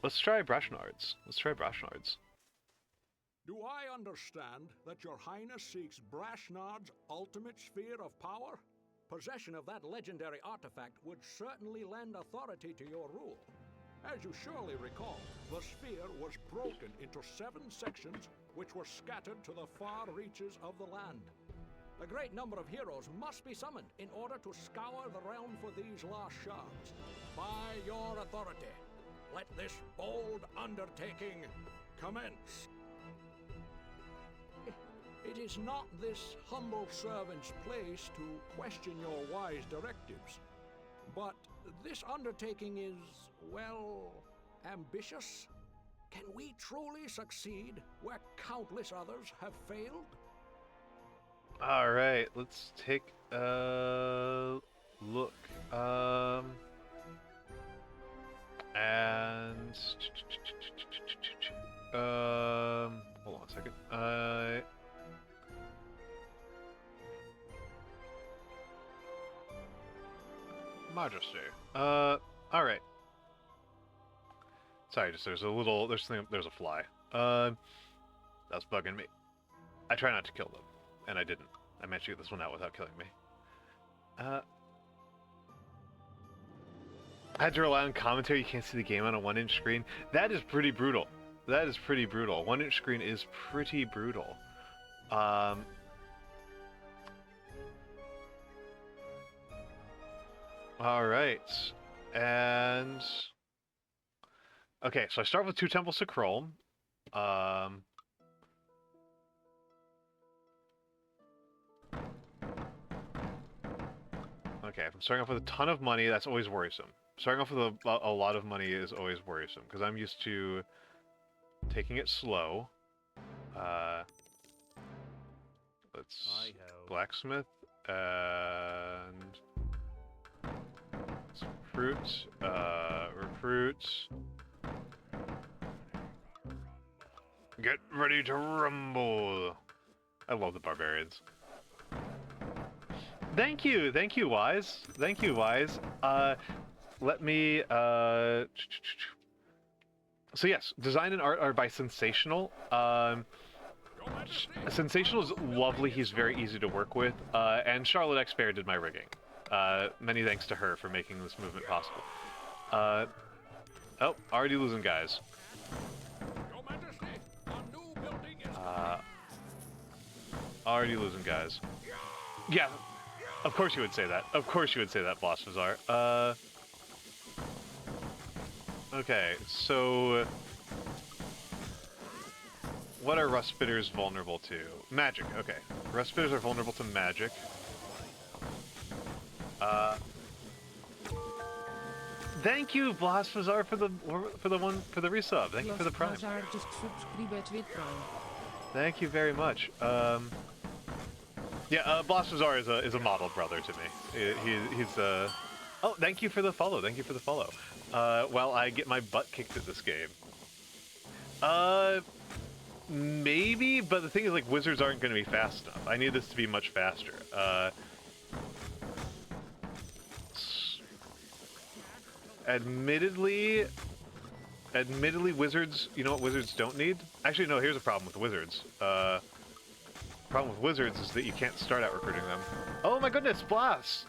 Let's try Brashnards. Do I understand that your highness seeks Brashnard's ultimate sphere of power? Possession of that legendary artifact would certainly lend authority to your rule. As you surely recall, the sphere was broken into 7 sections which were scattered to the far reaches of the land. A great number of heroes must be summoned in order to scour the realm for these lost shards. By your authority, let this bold undertaking commence. It is not this humble servant's place to question your wise directives, but this undertaking is, well, ambitious. Can we truly succeed where countless others have failed? All right, let's take a look. And hold on a second. Majesty. All right. Sorry, just there's a fly. That's bugging me. I try not to kill them, and I didn't. I managed to get this one out without killing me. I had to rely on commentary. You can't see the game on a 1-inch screen. That is pretty brutal. That is pretty brutal. 1-inch screen is pretty brutal. All right, and okay. So I start with 2 temples to Chrome. Okay, if I'm starting off with a ton of money, that's always worrisome. Starting off with a lot of money is always worrisome, because I'm used to taking it slow. Let's blacksmith, and let's recruit. Get ready to rumble! I love the barbarians. Thank you, Wise. Thank you, Wise. Let me, so yes, design and art are by Sensational. Sensational is lovely, he's very easy to work with, and Charlotte X. Bear did my rigging. Many thanks to her for making this movement possible. Oh, already losing guys. Already losing guys. Yeah. Of course you would say that. Of course you would say that, Boss Bazaar. Okay, so what are Rust Spitters vulnerable to? Magic, okay. Rust Spitters are vulnerable to magic. Thank you, Blasphazar, for the resub. Thank you for the prime. Thank you very much. Yeah, Blasphazar is a model brother to me. He's Oh, thank you for the follow. Thank you for the follow. While I get my butt kicked at this game. Maybe, but the thing is, like, wizards aren't going to be fast enough. I need this to be much faster. Admittedly, wizards, you know what wizards don't need? Actually, no, here's a problem with wizards. Problem with wizards is that you can't start out recruiting them. Oh my goodness, Blas!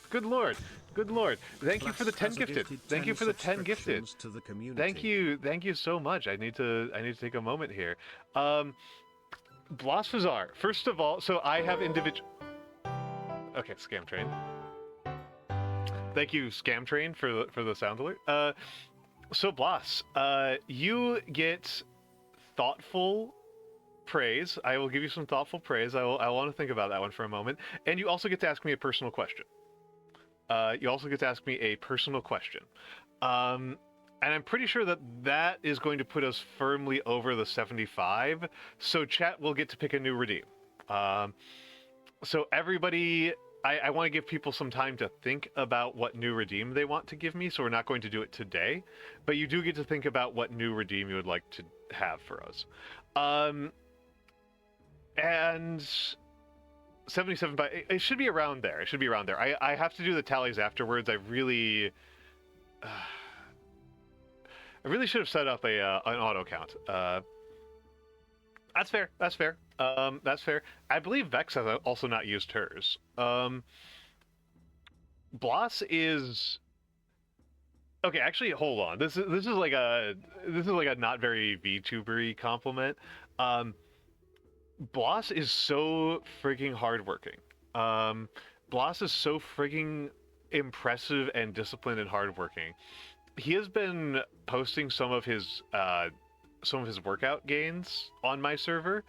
Good lord. Good lord. Thank you for the 10 gifted. Thank you for the 10 gifted. Thank you so much. I need to take a moment here. Blasphazar, first of all, so I have individual... Okay, Scam Train. Thank you, Scam Train, for the sound alert. So Blas, you get thoughtful praise. I will give you some thoughtful praise. I want to think about that one for a moment. And you also get to ask me a personal question. And I'm pretty sure that is going to put us firmly over the 75. So chat will get to pick a new redeem. So everybody, I want to give people some time to think about what new redeem they want to give me. So we're not going to do it today, but you do get to think about what new redeem you would like to have for us. And 77 by... It should be around there. It should be around there. I have to do the tallies afterwards. I really should have set up an auto count. That's fair. That's fair. That's fair. I believe Vex has also not used hers. Blas is... Okay, actually, hold on. This is like a not very VTuber-y compliment. Blas is so freaking hardworking. Blas is so freaking impressive and disciplined and hardworking. He has been posting some of his workout gains on my server,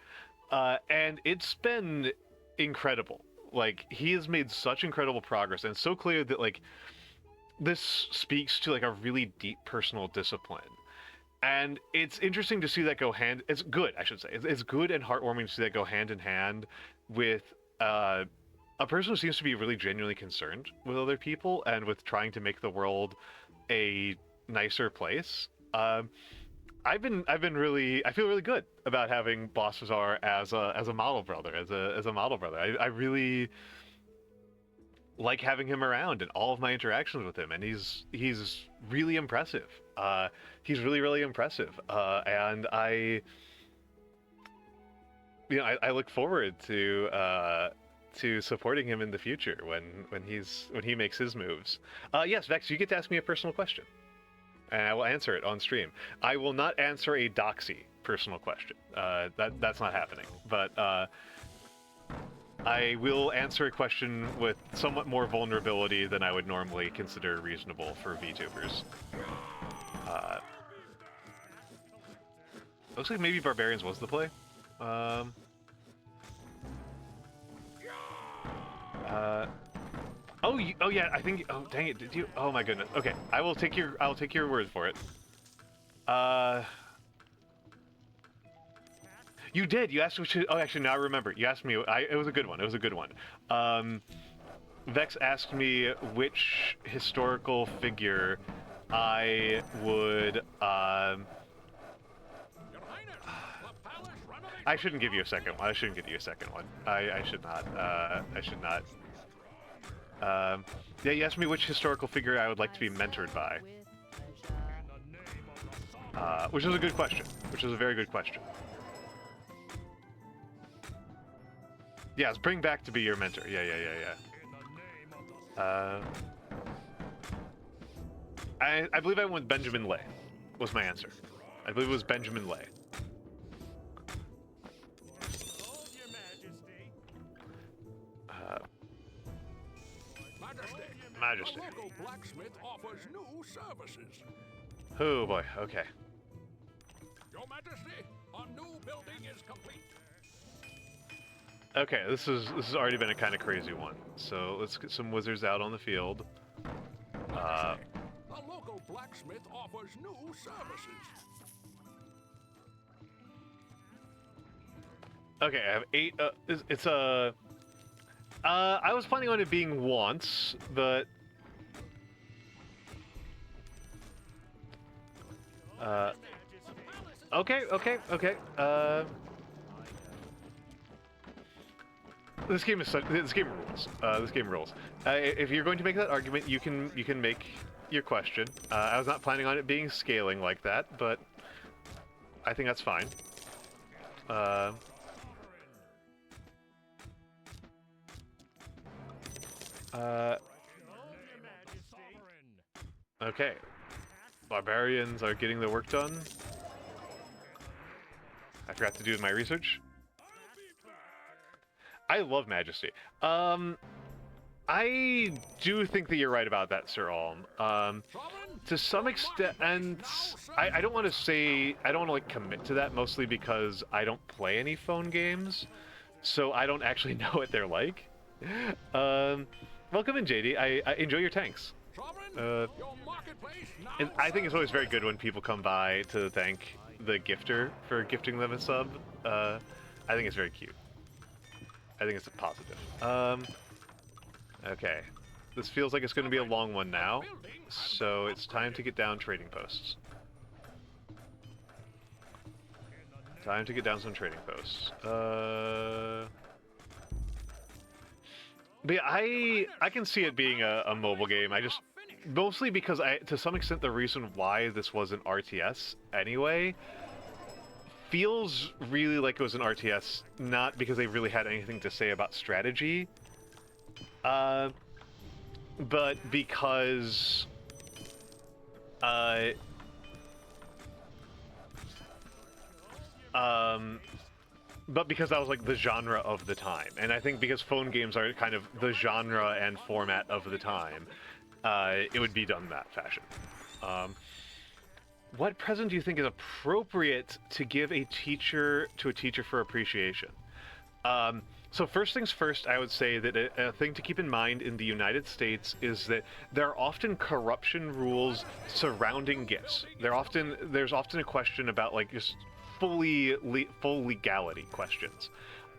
and it's been incredible. Like, he has made such incredible progress, and it's so clear that, like, this speaks to, like, a really deep personal discipline. And it's interesting to see that go hand... It's good, I should say. It's good and heartwarming to see that go hand in hand with a person who seems to be really genuinely concerned with other people and with trying to make the world a nicer place. I feel really good about having Blasphazar as a model brother, as a model brother. I really like having him around in all of my interactions with him, and he's really impressive. He's really, really impressive, and I look forward to supporting him in the future when he makes his moves. Yes, Vex, you get to ask me a personal question, and I will answer it on stream. I will not answer a doxy personal question. That's not happening. But I will answer a question with somewhat more vulnerability than I would normally consider reasonable for VTubers. Looks like maybe Barbarians was the play. Oh yeah, I think. Oh dang it! Did you? Oh my goodness. Okay, I'll take your word for it. You did. You asked which. Oh, actually, now I remember. You asked me. It was a good one. It was a good one. Vex asked me which historical figure I would. I shouldn't give you a second one. I should not. I should not. Yeah, you asked me which historical figure I would like to be mentored by. Which is a good question. Which is a very good question. Yes, bring back to be your mentor. Yeah. I believe I went with Benjamin Lay, was my answer. I believe it was Benjamin Lay. Majesty. A local blacksmith offers new services. Oh boy, okay. Your Majesty, a new building is complete. Okay, this has already been a kind of crazy one. So let's get some wizards out on the field. A local blacksmith offers new services. Okay, I have 8. It's a. I was planning on it being once, but. Okay. This game is this game rules. This game rules. If you're going to make that argument, you can make your question. I was not planning on it being scaling like that, but I think that's fine. Okay. Barbarians are getting their work done. I forgot to do my research. I love Majesty. I do think that you're right about that, Sir Alm. To some extent, and I don't want to say, I don't want to like commit to that, mostly because I don't play any phone games, so I don't actually know what they're like. Welcome in, JD. I enjoy your tanks. And I think it's always very good when people come by to thank the gifter for gifting them a sub. I think it's very cute. I think it's a positive. Okay. This feels like it's going to be a long one now, so it's time to get down trading posts. Time to get down some trading posts. But yeah, I can see it being a mobile game. I just... Mostly because, to some extent, the reason why this was an RTS anyway feels really like it was an RTS, not because they really had anything to say about strategy, but because that was like the genre of the time, and I think because phone games are kind of the genre and format of the time, it would be done in that fashion. What present do you think is appropriate to give a teacher to a teacher for appreciation? So first things first, I would say that a thing to keep in mind in the United States is that there are often corruption rules surrounding gifts. There's often a question about like just full legality questions,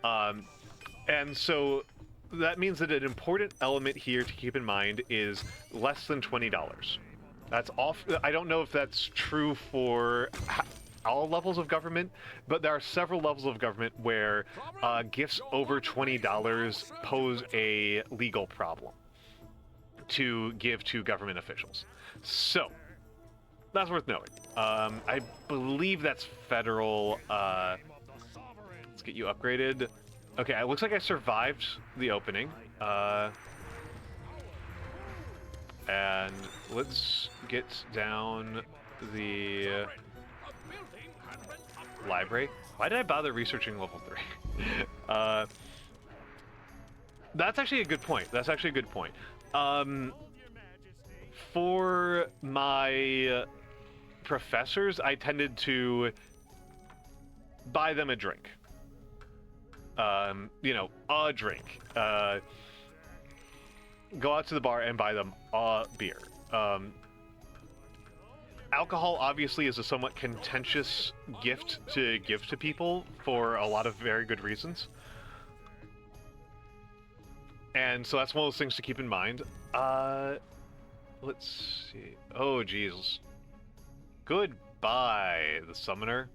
and so that means that an important element here to keep in mind is less than $20. That's off. I don't know if that's true for all levels of government, but there are several levels of government where gifts over $20 pose a legal problem to give to government officials. So that's worth knowing. I believe that's federal. Let's get you upgraded. Okay, it looks like I survived the opening. And let's get down the library. Why did I bother researching level 3? That's actually a good point. For my professors, I tended to buy them a drink. You know, a drink. Go out to the bar and buy them a beer. Alcohol obviously is a somewhat contentious gift to give to people for a lot of very good reasons. And so that's one of those things to keep in mind. Let's see. Oh, jeez. Goodbye, the summoner.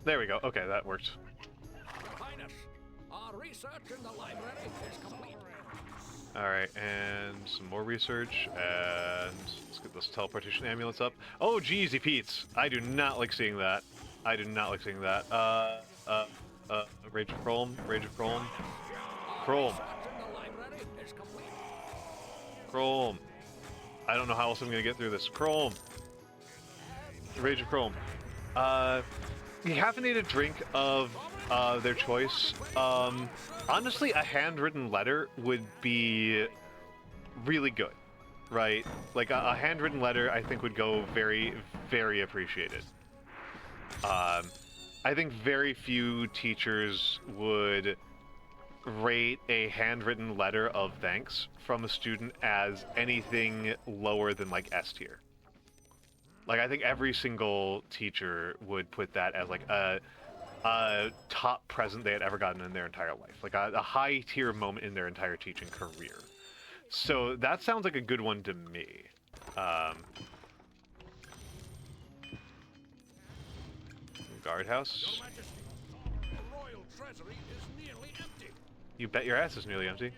There we go. Okay, that worked. Highness, our research in the library is complete. Alright, and some more research, and let's get those teleportation amulets up. Oh, jeezy Pete's! I do not like seeing that. Rage of Chrome. Chrome. I don't know how else I'm gonna get through this. Chrome. Rage of Chrome. Caffeinated drink of their choice. Honestly, a handwritten letter would be really good, right? Like a handwritten letter, I think would go very, very appreciated. I think very few teachers would rate a handwritten letter of thanks from a student as anything lower than like S tier. Like, I think every single teacher would put that as like a top present they had ever gotten in their entire life, like a high tier moment in their entire teaching career. So that sounds like a good one to me. Guardhouse. Your Majesty, the royal treasury is nearly empty. You bet your ass is nearly empty.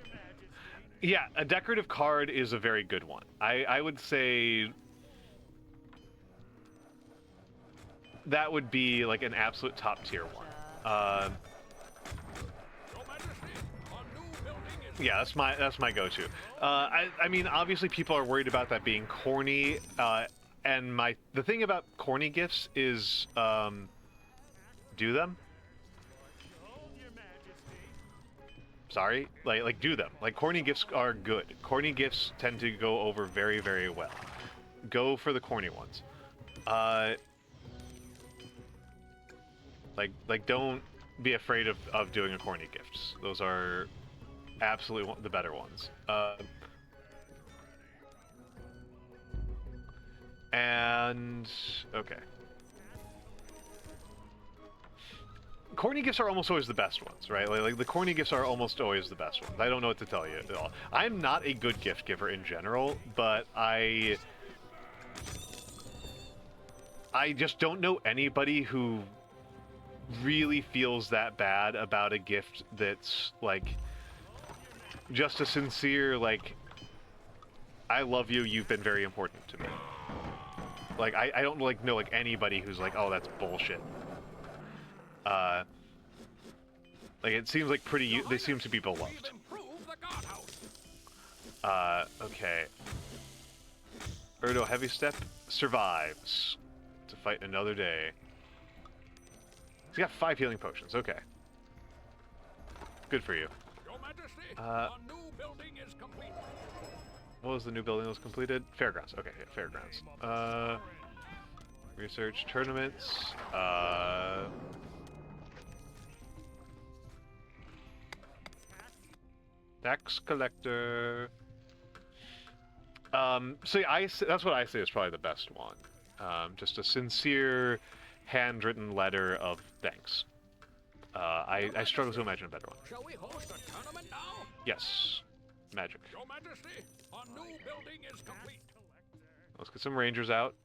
Yeah, a decorative card is a very good one. I would say that would be like an absolute top tier one. Your Majesty, a new building is Yeah, that's my go-to. I mean, obviously people are worried about that being corny, and the thing about corny gifts is do them. Sorry, like do them. Like, corny gifts are good. Corny gifts tend to go over very, very well. Go for the corny ones. Like don't be afraid of doing a corny gifts. Those are absolutely the better ones. And okay. Corny gifts are almost always the best ones, right? Like the corny gifts are almost always the best ones. I don't know what to tell you at all. I'm not a good gift giver in general, but I just don't know anybody who really feels that bad about a gift that's like just a sincere, like, I love you, you've been very important to me. Like, I don't like know like anybody who's like, oh, that's bullshit. Like, it seems like they seem to be beloved. Okay. Erdo Heavy Step survives to fight another day. He's got 5 healing potions, okay. Good for you. Your Majesty, a new building is complete. What was the new building that was completed? Fairgrounds, okay, yeah, Fairgrounds. Research tournaments, tax collector. So yeah, that's what I say is probably the best one. Just a sincere, handwritten letter of thanks. I struggle to imagine a better one. Shall we host a tournament now? Yes, magic. Your Majesty, a new building is complete. Let's get some rangers out.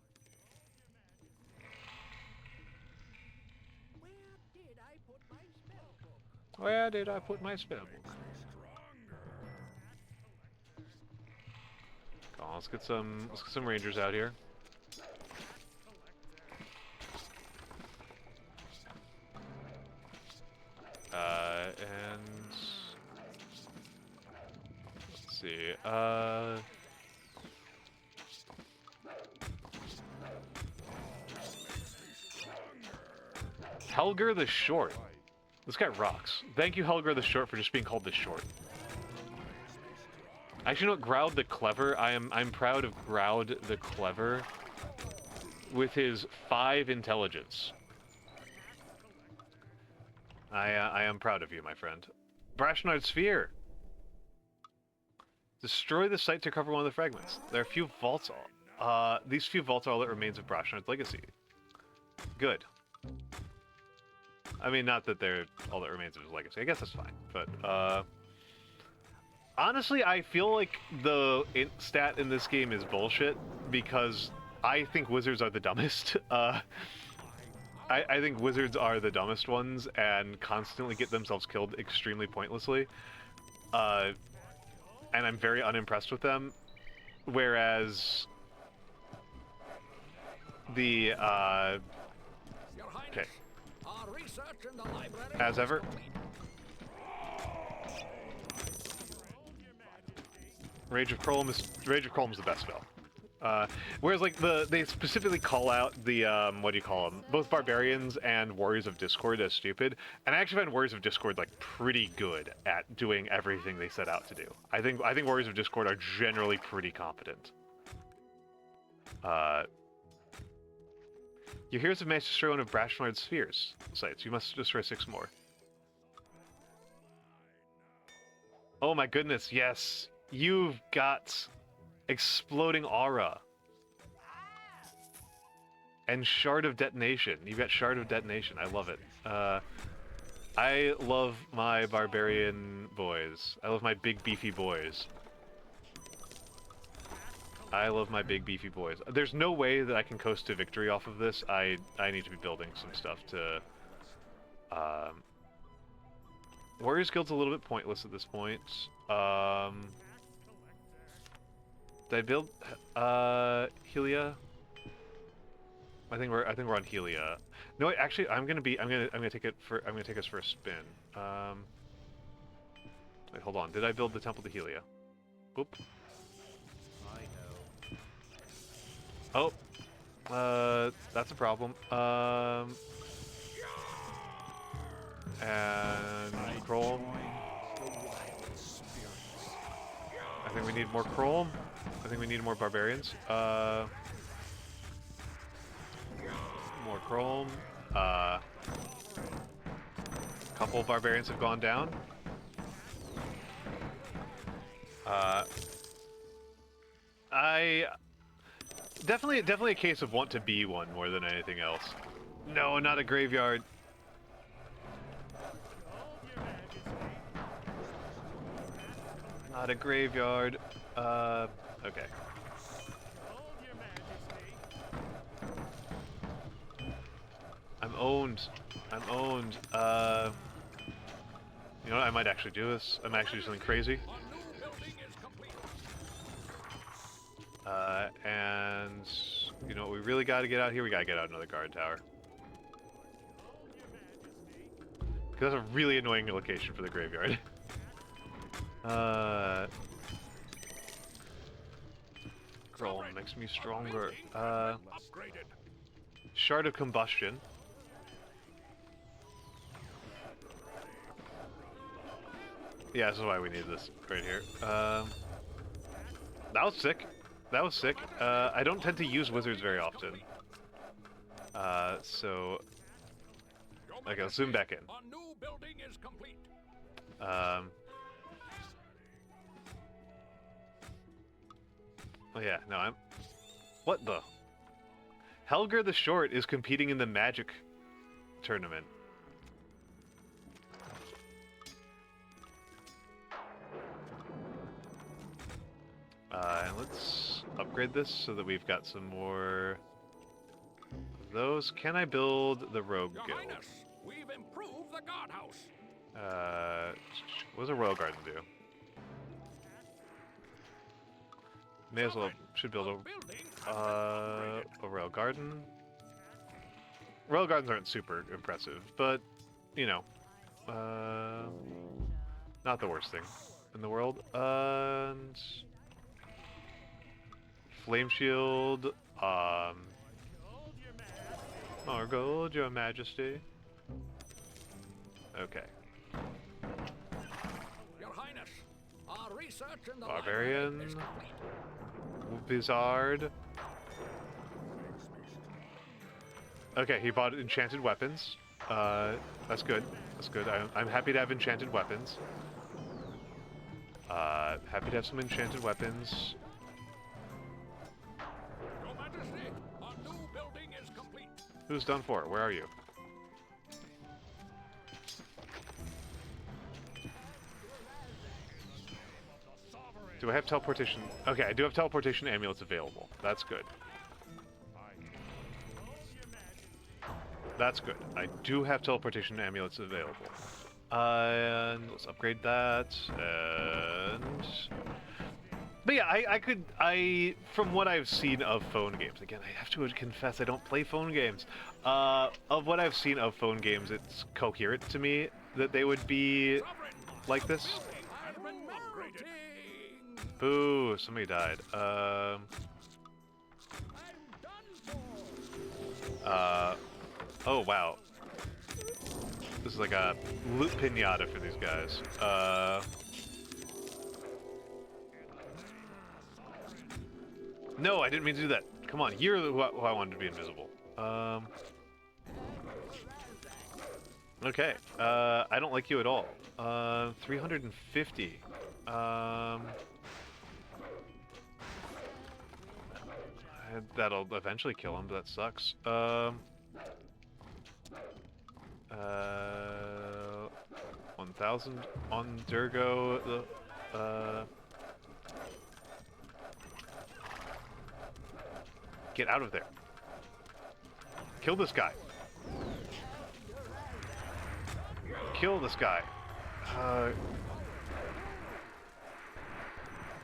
Where did I put my spell book? Come on, let's get some rangers out here. And let's see. Helger the Short. This guy rocks. Thank you, Helger the Short, for just being called the Short. Actually, you know what? Groud the Clever. I'm proud of Groud the Clever with his 5 intelligence. I am proud of you, my friend. Brashnard Sphere. Destroy the site to recover one of the fragments. There are few vaults. These few vaults are all that remains of Brashnard's legacy. Good. I mean, not that they're all that remains of his legacy. I guess that's fine. But, honestly, I feel like the int stat in this game is bullshit, because I think wizards are the dumbest. I think wizards are the dumbest ones and constantly get themselves killed extremely pointlessly. And I'm very unimpressed with them. Whereas the, okay. As ever. Rage of Krolm is the best spell. Whereas, like, they specifically call out the, what do you call them? Both Barbarians and Warriors of Discord as stupid, and I actually find Warriors of Discord, like, pretty good at doing everything they set out to do. I think Warriors of Discord are generally pretty competent. Your heroes have managed to destroy one of Brashnard's spheres sites. You must destroy 6 more. Oh my goodness, yes. You've got exploding aura. And shard of detonation. You've got shard of detonation. I love it. I love my barbarian boys. I love my big beefy boys. I love my big beefy boys. There's no way that I can coast to victory off of this. I need to be building some stuff to... Warriors Guild's a little bit pointless at this point. Did I build Helia? I think we're on Helia. No, actually, I'm gonna take us for a spin. Wait, hold on. Did I build the temple to Helia? Oop. Oh, that's a problem. And Chrome. I think we need more Chrome. I think we need more barbarians. More Chrome. Couple barbarians have gone down. I definitely a case of want to be one more than anything else. No, not a graveyard. Not a graveyard. Okay. I'm owned. I'm owned. You know what? I might actually do this. I might actually do something crazy. And you know what we really got to get out here? We got to get out another guard tower. Because that's a really annoying location for the graveyard. Chrome makes me stronger. Shard of Combustion. Yeah, this is why we need this right here. That was sick. That was sick. I don't tend to use wizards very often. So... Okay, let's zoom back in. Oh yeah, no, I'm... What the? Helger the Short is competing in the Magic tournament. And let's upgrade this so that we've got some more of those. Can I build the Rogue Guild? We've improved the guardhouse. What does a Royal Garden do? May as well, should build a Royal Garden. Royal Gardens aren't super impressive, but, you know, not the worst thing in the world. And... Flame Shield, more gold, Your Majesty. Okay. Your Highness, our research in the Barbarian. is complete. Bizarre. Okay, he bought enchanted weapons. That's good. That's good. I'm happy to have enchanted weapons. Happy to have some enchanted weapons. Your Majesty, our new building is complete. Who's done for? Where are you? Do I have teleportation? Okay, I do have teleportation amulets available. That's good. That's good. I do have teleportation amulets available. And let's upgrade that. And... But yeah, from what I've seen of phone games, again, I have to confess I don't play phone games. Of what I've seen of phone games, it's coherent to me that they would be like this. Boo, somebody died. Oh wow. This is like a loot pinata for these guys. No, I didn't mean to do that. Come on, you're who I wanted to be invisible. Okay. I don't like you at all. 350. That'll eventually kill him, but that sucks. 1,000 on Durgo. Get out of there. Kill this guy. Kill this guy.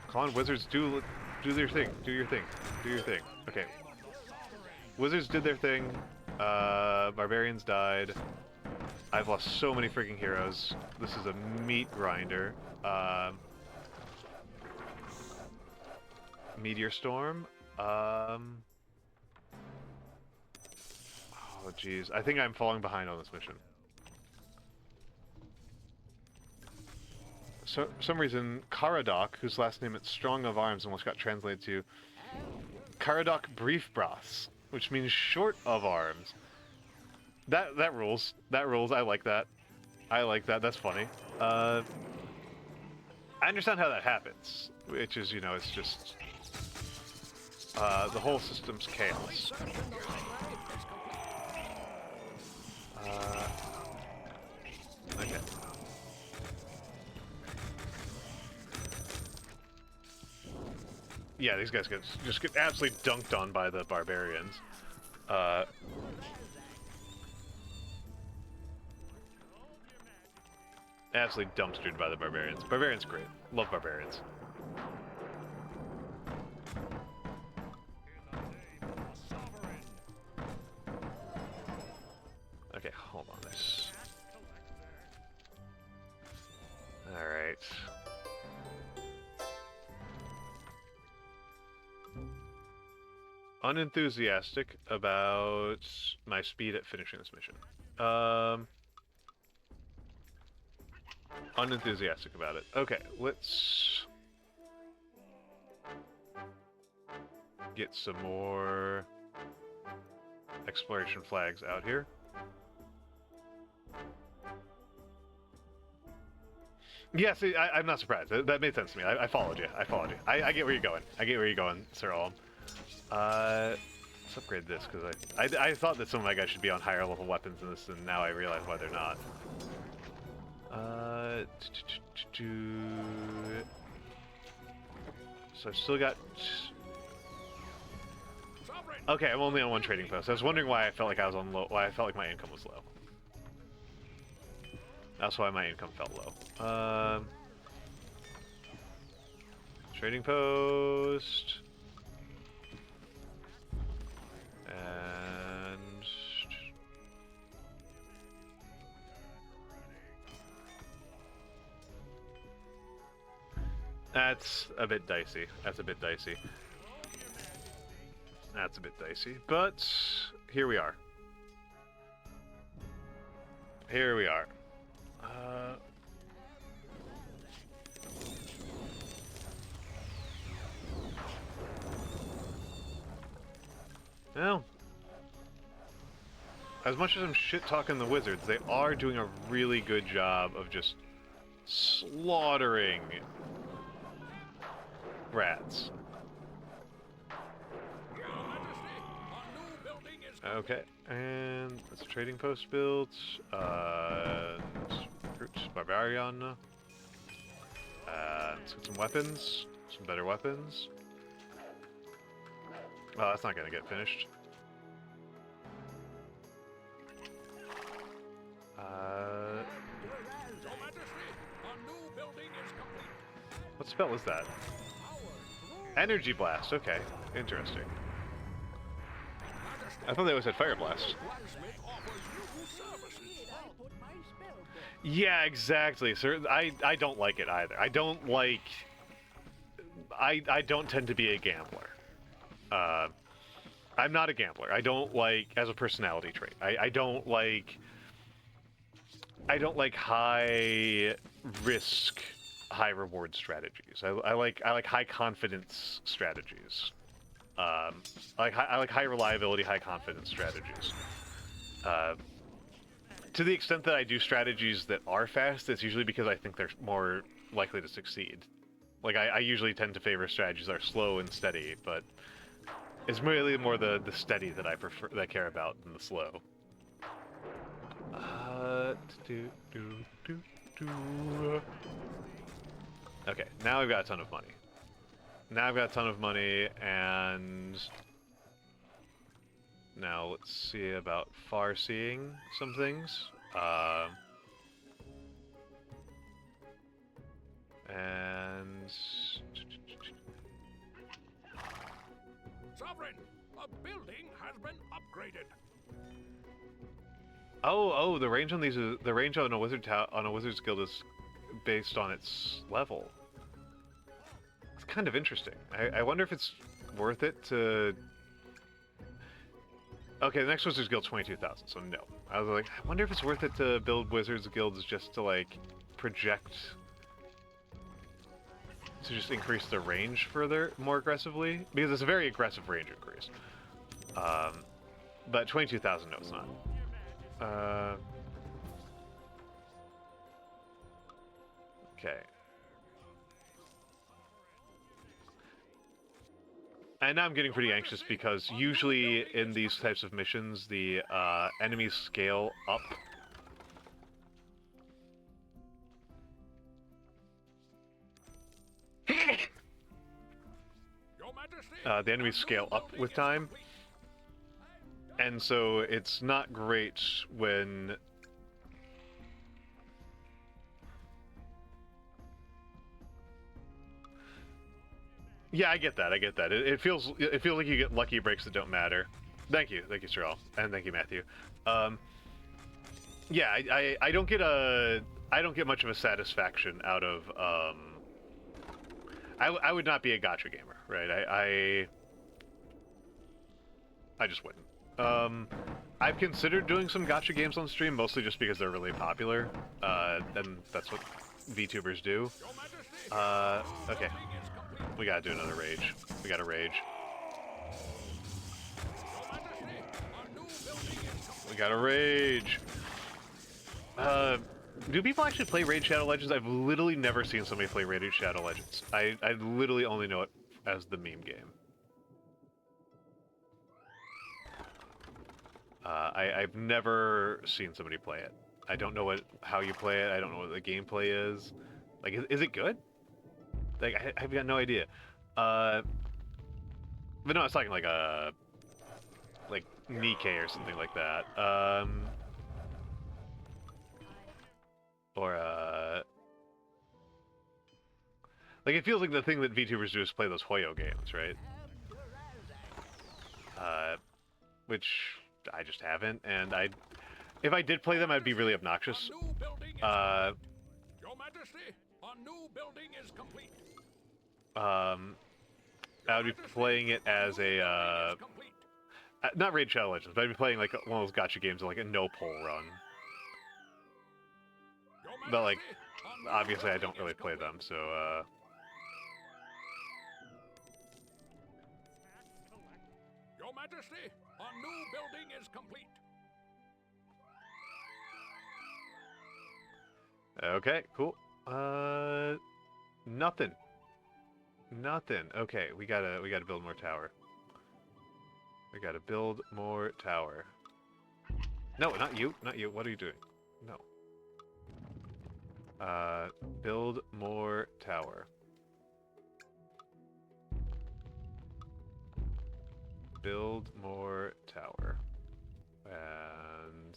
Come on, wizards, do their thing. Do your thing. Do your thing. Okay. Wizards did their thing. Barbarians died. I've lost so many freaking heroes. This is a meat grinder. Meteor Storm. Oh, jeez. I think I'm falling behind on this mission. So, for some reason, Caradoc, whose last name is Strong of Arms, almost got translated to Caradoc Brief Bras, which means short of arms. That rules. That rules. I like that. I like that. That's funny. I understand how that happens, which is, you know, it's just the whole system's chaos. Okay. Yeah, these guys just get absolutely dunked on by the barbarians. Absolutely dumpstered by the barbarians. Barbarians great. Love barbarians. Okay, hold on this. Alright. Unenthusiastic about my speed at finishing this mission. Unenthusiastic about it. Okay, let's get some more exploration flags out here. Yeah, see, I'm not surprised. That made sense to me. I followed you. I followed you. I get where you're going. I get where you're going, Sir Alm. Let's upgrade this, because I thought that some of my guys should be on higher level weapons in this, and now I realize why they're not. So I've still got... Okay, I'm only on one trading post. I was wondering why I felt like I was on low, why I felt like my income was low. That's why my income felt low. Trading post. And... That's a bit dicey. That's a bit dicey. That's a bit dicey. But here we are. Here we are. Well, as much as I'm shit-talking the wizards, they are doing a really good job of just slaughtering rats. Okay, and that's a trading post built. Recruit Barbarian. Let's get some weapons, some better weapons. Oh, that's not gonna get finished. What spell is that? Energy Blast, okay. Interesting. I thought they always had Fire Blast. Yeah, exactly, sir. I don't like it either. I don't like... I don't tend to be a gambler. I'm not a gambler. I don't like, as a personality trait, I don't like high risk, high reward strategies. I like high confidence strategies. I like high reliability, high confidence strategies. to the extent that I do strategies that are fast, it's usually because I think they're more likely to succeed. Like, I usually tend to favor strategies that are slow and steady, but it's really more the steady that I prefer, that I care about, than the slow. Okay, now I've got a ton of money. Now I've got a ton of money, and now let's see about far-seeing some things. And Sovereign, a building has been upgraded. oh, the range on these is the range on a wizard's guild is based on its level. It's kind of interesting. I wonder if it's worth it to. Okay, the next wizard's guild 22,000, so no. I was like, I wonder if it's worth it to build wizards guilds just to like project. To just increase the range further, more aggressively, because it's a very aggressive range increase. But 22,000, no, it's not. Okay. And now I'm getting pretty anxious because usually in these types of missions, the enemies scale up. The enemies scale up with time, and so it's not great when yeah, I get that. It feels like you get lucky breaks that don't matter. Thank you, Sirel, and thank you, Matthew. Yeah, I don't get much of a satisfaction out of I would not be a gacha gamer, right? I just wouldn't. I've considered doing some gacha games on stream, mostly just because they're really popular, and that's what VTubers do. Okay. We gotta do another rage. We gotta rage. We gotta rage! Do people actually play Raid Shadow Legends? I've literally never seen somebody play Raid Shadow Legends. I literally only know it as the meme game. I've never seen somebody play it. I don't know how you play it. I don't know what the gameplay is. Like, is it good? Like, I've got no idea. But no, I was talking like like Nikkei or something like that. Or like it feels like the thing that VTubers do is play those Hoyo games, right? Which I just haven't, and if I did play them, I'd be really obnoxious. Your Majesty, a new building is complete. I would be playing it as a not Raid Shadow Legends, but I'd be playing like one of those gacha games, like a no poll run. But like, obviously, I don't really play them, so Your Majesty, a new building is complete. okay, cool. Nothing. Okay, we gotta build more tower. We gotta build more tower. No, not you. What are you doing? No. Build more tower. Build more tower. And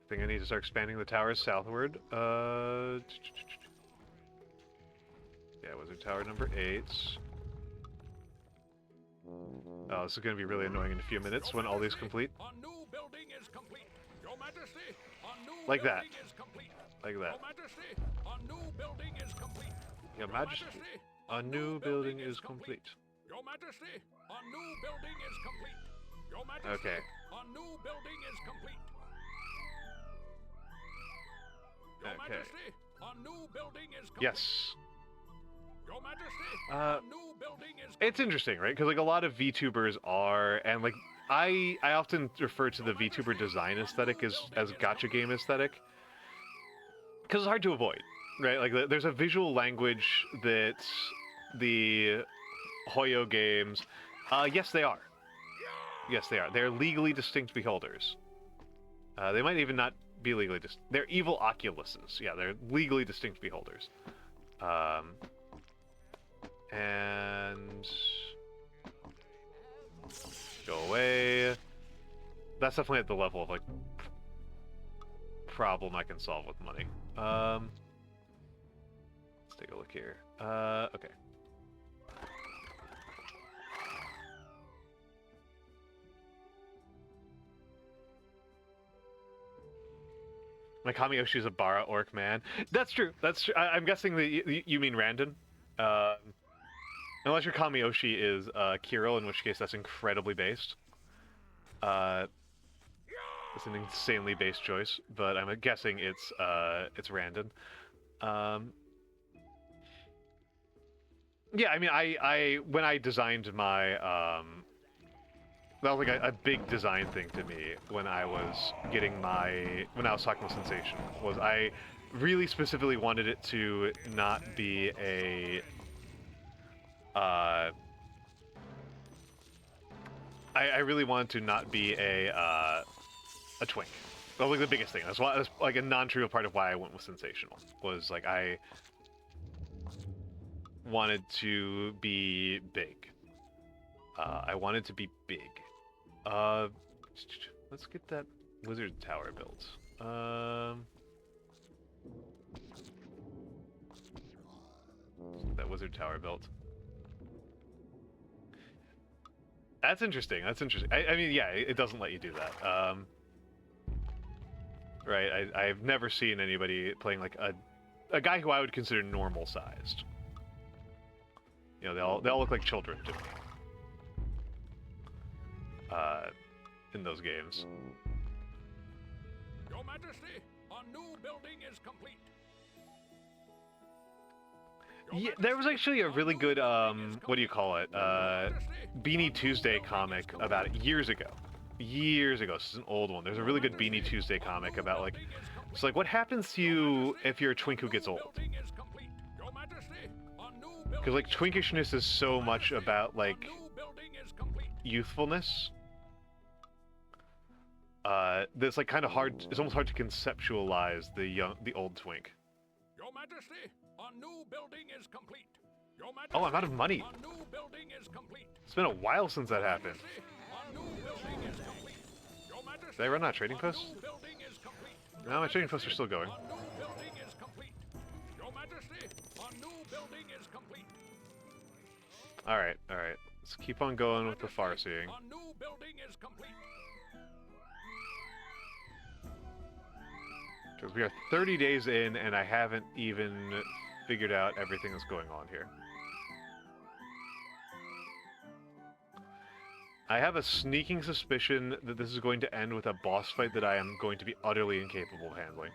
I think I need to start expanding the towers southward. Yeah, Wizard Tower number 8. Oh, this is going to be really annoying in a few minutes when all these complete. A new building is complete. Your Majesty, a new Like that. building is complete. Like that. Your Majesty, a new building is complete. Your Majesty, a new building is complete. Your Majesty, a new building is complete. Your Majesty, Okay. a new building is complete. Your Okay. Majesty, a new building is complete. Yes. Your Majesty, Uh, a new building is It's interesting, right? Because like a lot of VTubers are, and like I often refer to the VTuber design aesthetic as gacha game aesthetic, because it's hard to avoid, right? Like there's a visual language that the Hoyo games, yes they are, yes they are. They're legally distinct beholders. They might even not be legally distinct. They're evil Oculuses. Yeah, they're legally distinct beholders. And go away. That's definitely at the level of like problem I can solve with money. Let's take a look here. Okay. My Kamiyoshi is a Bara orc man. That's true. That's true. I'm guessing that you mean Randon. Unless your Kamiyoshi is Kirill, in which case that's incredibly based. It's an insanely based choice, but I'm guessing it's Randon. Yeah, I mean, I when I designed my that was like a big design thing to me when I was talking with Sensation, was I really specifically wanted it to not be a I really wanted to not be a twink. That was like the biggest thing. That's like a non-trivial part of why I went with Sensational, was like I wanted to be big. I wanted to be big. Let's get that wizard tower built. That wizard tower built. That's interesting. That's interesting. I mean, yeah, it doesn't let you do that. Right. I've never seen anybody playing like a guy who I would consider normal sized. You know, they all look like children to me. In those games. Your Majesty, a new building is complete. Yeah, there was actually a really good what do you call it? Beanie Tuesday comic about it years ago. Years ago. This is an old one. There's a really good Beanie Tuesday comic about like it's like what happens to you if you're a twink who gets old. Because like twinkishness is so much about like youthfulness. That's like kind of hard. It's almost hard to conceptualize the old twink. Your Majesty, a new building is complete. Your Majesty, Oh, I'm out of money. a new building is complete. It's been a while since that happened. A new building is complete. Your Majesty, Did I run out of trading posts? a new building is complete. No, my trading posts are still going. A new building is complete. Your Majesty, a new building is complete. All right. Let's keep on going with the farseeing. A new building is complete. Because we are 30 days in, and I haven't even figured out everything that's going on here. I have a sneaking suspicion that this is going to end with a boss fight that I am going to be utterly incapable of handling.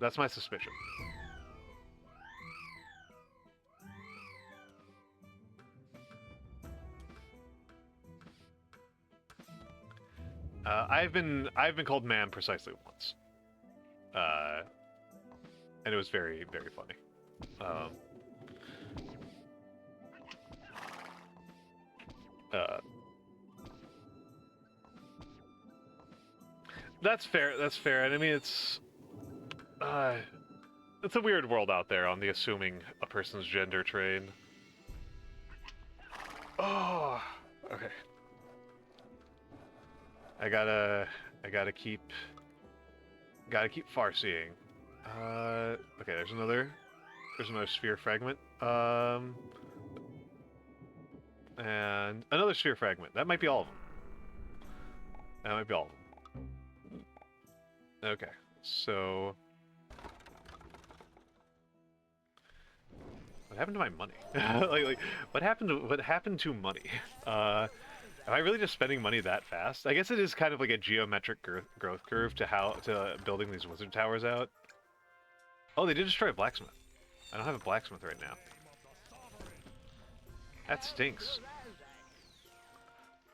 That's my suspicion. I've been called ma'am precisely once, and it was very, very funny. That's fair. That's fair. And I mean, it's a weird world out there on the assuming a person's gender train. Oh, okay. I gotta keep farseeing. Okay, there's another sphere fragment. And another sphere fragment. That might be all of them. That might be all of them. Okay, so what happened to my money? like what happened to money? Am I really just spending money that fast? I guess it is kind of like a geometric growth curve to building these wizard towers out. Oh, they did destroy a blacksmith. I don't have a blacksmith right now. That stinks.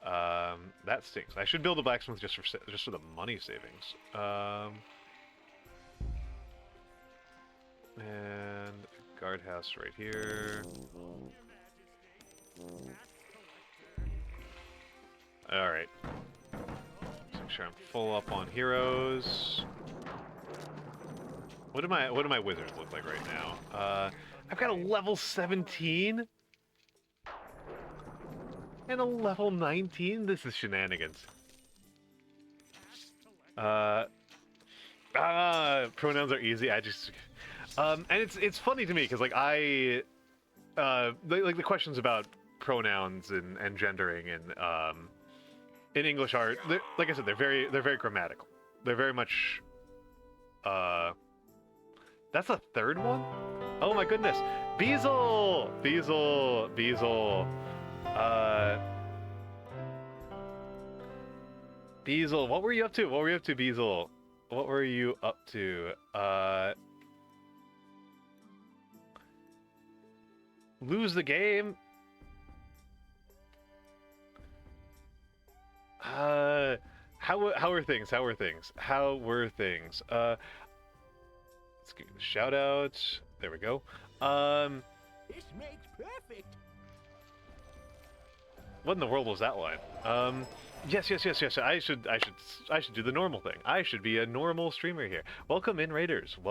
That stinks. I should build a blacksmith just for the money savings. And guardhouse right here. All right. Make sure I'm full up on heroes. What do my wizards look like right now? I've got a level 17 and a level 19. This is shenanigans. Pronouns are easy. I just and it's funny to me because like like the questions about pronouns and gendering and in English are, like I said, they're very grammatical. They're very much that's a third one? Oh my goodness. Beazle! Beazle. Beazle, what were you up to? Beazle? What were you up to? Lose the game? How were things? Let's give a shout out. There we go. This makes perfect. What in the world was that line? Yes. I should do the normal thing. I should be a normal streamer here. Welcome in, Raiders. I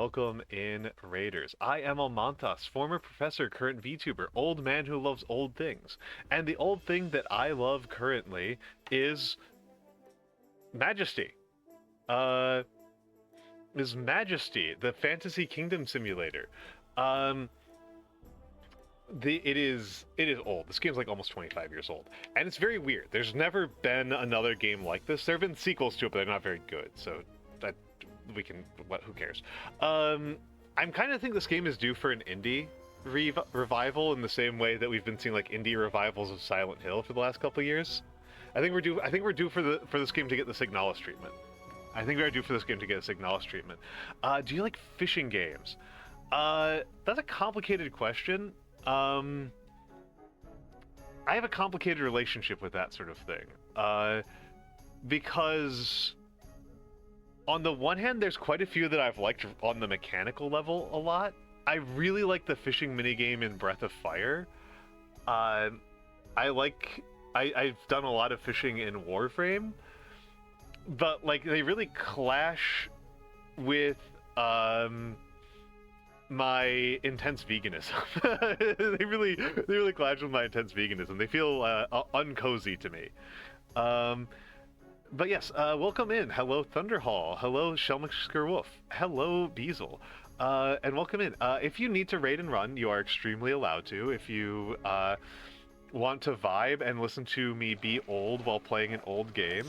am Almantas, former professor, current VTuber, old man who loves old things. And the old thing that I love currently is Majesty. Majesty, the Fantasy Kingdom Simulator. It is old. This game's like almost 25 years old, and it's very weird. There's never been another game like this. There have been sequels to it, but they're not very good. So that who cares? I'm kind of think this game is due for an indie revival in the same way that we've been seeing like indie revivals of Silent Hill for the last couple of years. I think we're due for this game to get the Signalis treatment. Do you like fishing games? That's a complicated question. I have a complicated relationship with that sort of thing. Because on the one hand, there's quite a few that I've liked on the mechanical level a lot. I really like the fishing minigame in Breath of Fire. I've done a lot of fishing in Warframe, but like they really clash with my intense veganism. they really clash with my intense veganism. They feel uncozy to me. But yes, welcome in. Hello Thunderhall. Hello Shelmixker Wolf. Hello Beazle. And welcome in. If you need to raid and run, you are extremely allowed to. If you want to vibe and listen to me be old while playing an old game,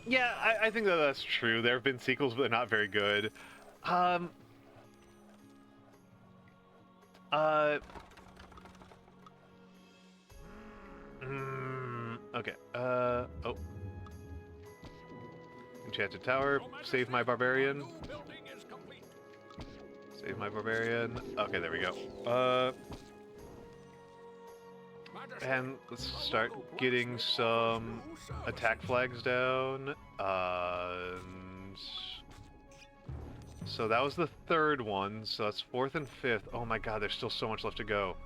yeah, I think that's true. There have been sequels, but they're not very good. Okay. Oh. Enchanted Tower. Save my barbarian. Okay, there we go. And let's start getting some attack flags down. So that was the third one, so that's fourth and fifth. Oh my god, there's still so much left to go.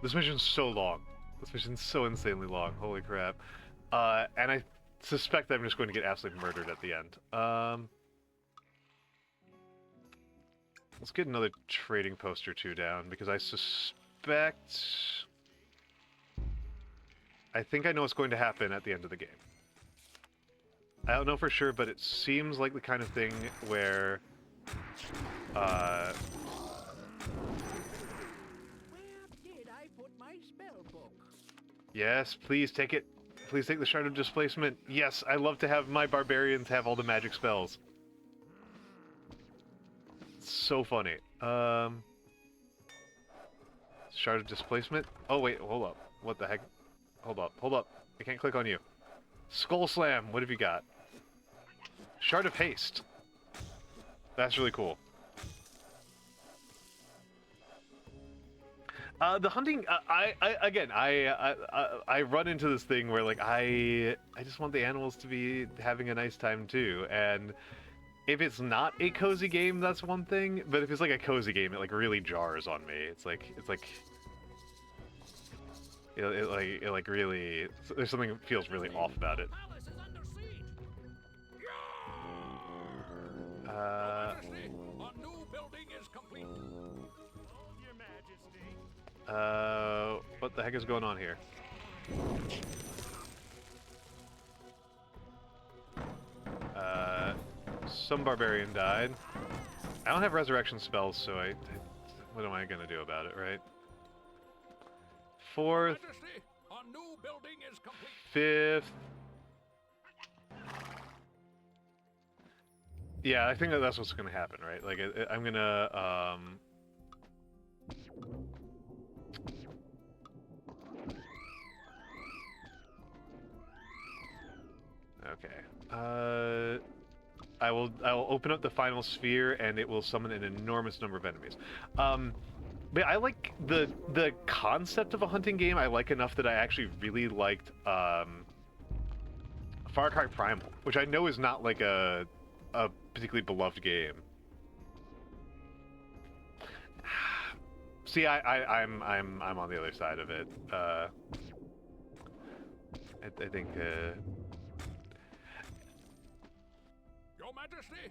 This mission's so long. This mission's so insanely long. Holy crap. And I suspect that I'm just going to get absolutely murdered at the end. Let's get another trading post or two down, because I suspect... I think I know what's going to happen at the end of the game. I don't know for sure, but it seems like the kind of thing where... Where did I put my spell book? Yes, please take it. Please take the Shard of Displacement. Yes, I love to have my barbarians have all the magic spells. It's so funny. Shard of Displacement? Oh wait, hold up. What the heck? Hold up. I can't click on you. Skull Slam, what have you got? Shard of Haste. That's really cool. The hunting, I run into this thing where like I just want the animals to be having a nice time too, and if it's not a cozy game, that's one thing. But if it's like a cozy game, it like really jars on me. It's like it like really, there's something that feels really off about it. What the heck is going on here? Some barbarian died. I don't have resurrection spells, so what am I gonna do about it, right? Fourth, fifth. Yeah, I think that's what's gonna happen, right? Like, I'm gonna, okay. I will open up the final sphere, and it will summon an enormous number of enemies. But I like the concept of a hunting game. I like enough that I actually really liked Far Cry Primal, which I know is not like a particularly beloved game. See, I'm on the other side of it. I think.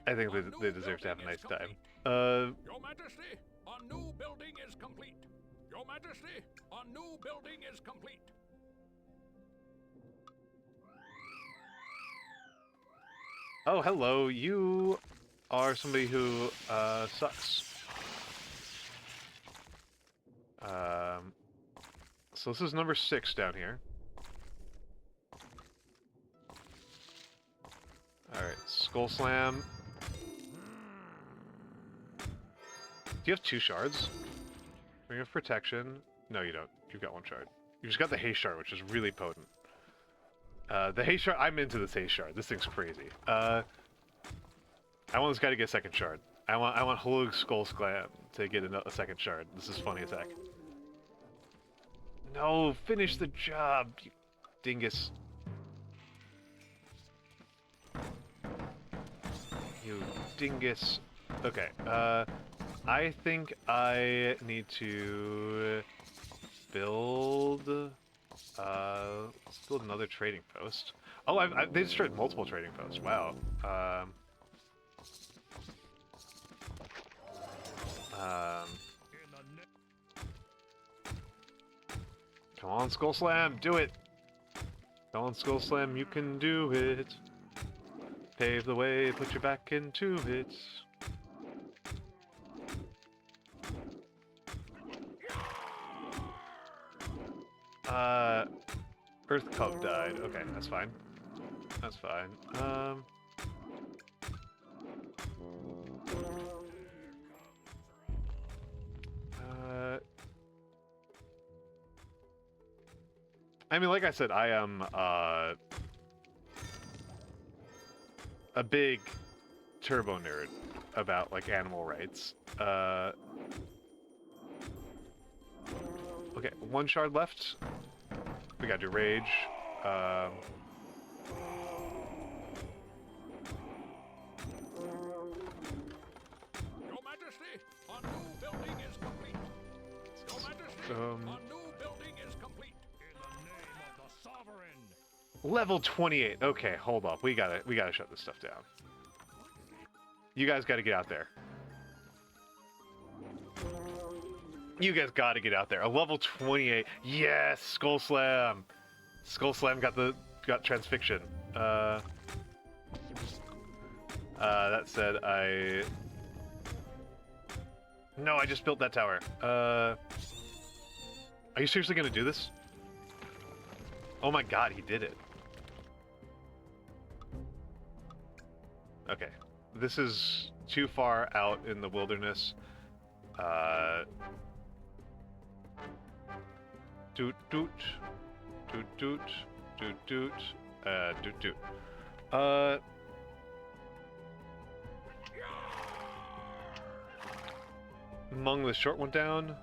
I think they deserve to have a nice time. Your Majesty, a new building is complete. Your Majesty, a new building is complete. Oh, hello. You are somebody who sucks. So this is number 6 down here. Alright, Skull Slam. Do you have 2 shards? Do you have protection? No, you don't. You've got 1 shard. You just got the haste shard, which is really potent. The haste shard, I'm into this haste shard. This thing's crazy. I want this guy to get a 2nd shard. I want Halug Skull Slam to get a 2nd shard. This is funny as heck. No, finish the job, you dingus. You dingus. Okay, I think I need to build, let's build another trading post. Oh, they destroyed multiple trading posts, wow. Come on, Skull Slam, do it! Come on, Skull Slam, you can do it! Pave the way, put your back into it. Earth Cub died. Okay, that's fine. That's fine. I mean, like I said, I am, a big turbo nerd about, like, animal rights. Okay, 1 shard left. We gotta do rage. Your Majesty, a new building is complete. Your Majesty, a new building is complete. In the name of the Sovereign. Level 28. Okay, hold up. We gotta shut this stuff down. You guys gotta get out there. You guys gotta get out there. A level 28. Yes! Skull Slam! Skull Slam got transfixion. That said, no, I just built that tower. Are you seriously gonna do this? Oh my god, he did it. Okay. This is too far out in the wilderness. Doot doot. Doot doot. Doot doot. Doot doot. Mung the short one down.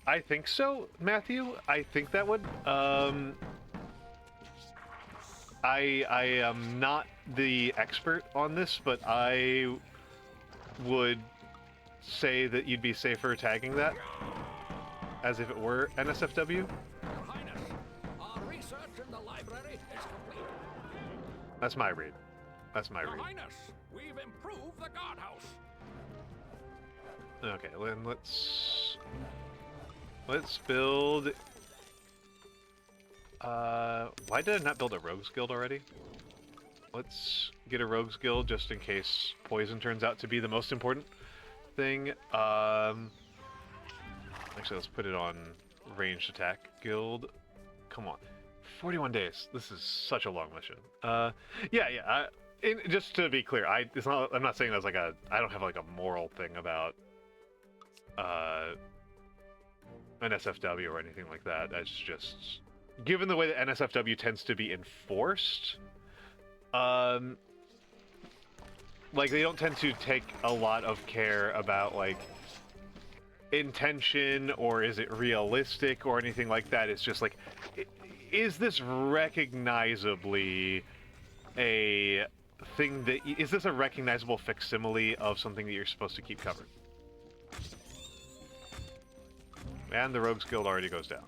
I think so, Matthew. I think that would. I am not the expert on this, but I would say that you'd be safer tagging that as if it were NSFW. Your Highness, our research in the library is complete. That's my read. That's my Your read. Highness, we've improved the guardhouse. Okay, then let's build. Why did I not build a rogues guild already? Let's get a rogues guild just in case poison turns out to be the most important thing. Actually, let's put it on ranged attack guild. Come on, 41 days. This is such a long mission. Yeah. Just to be clear, I'm not saying that's like I don't have like a moral thing about NSFW or anything like that. That's just given the way that NSFW tends to be enforced. Like they don't tend to take a lot of care about like intention or is it realistic or anything like that. It's just like, is this recognizably a thing that is this a recognizable facsimile of something that you're supposed to keep covered? And the Rogues Guild already goes down.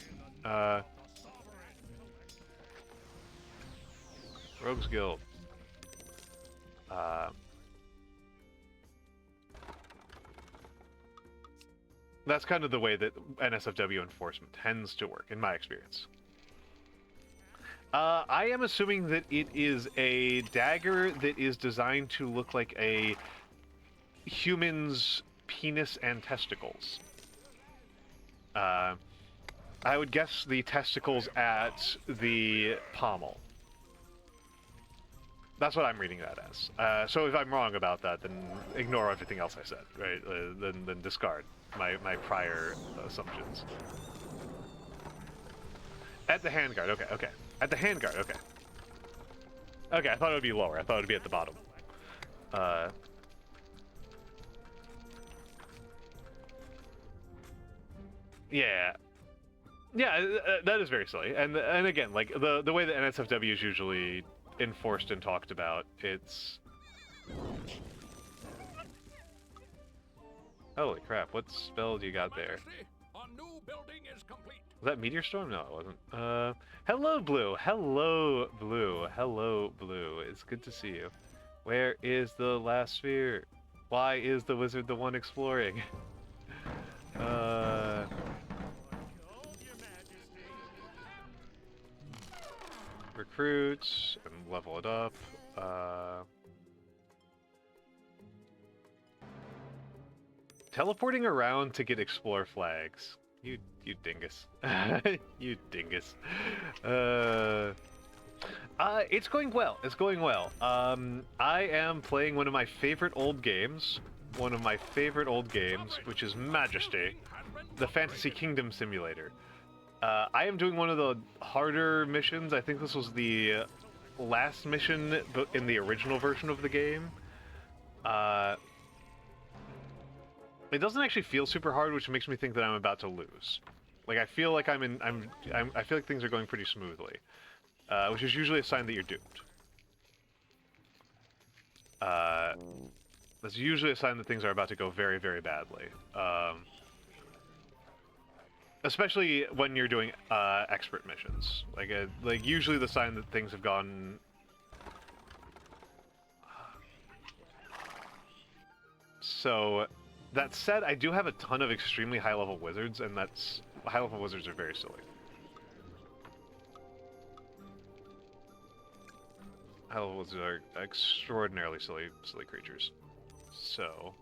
Rogues Guild. That's kind of the way that NSFW enforcement tends to work, in my experience. I am assuming that it is a dagger that is designed to look like a human's penis and testicles. I would guess the testicles at the pommel. That's what I'm reading that as. So if I'm wrong about that, then ignore everything else I said, right? Then discard my prior assumptions. At the handguard, okay. At the handguard, okay. Okay, I thought it would be lower. I thought it would be at the bottom. Yeah. Yeah, that is very silly. And again, like, the way that NSFW is usually enforced and talked about, it's... Holy crap, what spell do you got there? A new building is complete. Was that Meteor Storm? No, it wasn't. Hello, Blue! Hello, Blue! Hello, Blue. It's good to see you. Where is the last sphere? Why is the wizard the one exploring? Recruit and level it up. Teleporting around to get explore flags. You dingus. You dingus. It's going well. It's going well. I am playing one of my favorite old games. Which is Majesty, the Fantasy Kingdom Simulator. I am doing one of the harder missions. I think this was the last mission in the original version of the game. It doesn't actually feel super hard, which makes me think that I'm about to lose. Like I feel like I feel like things are going pretty smoothly, which is usually a sign that you're doomed. That's usually a sign that things are about to go very, very badly. Especially when you're doing expert missions. Like usually the sign that things have gone. So, that said, I do have a ton of extremely high-level wizards, and high-level wizards are very silly. High-level wizards are extraordinarily silly creatures. So,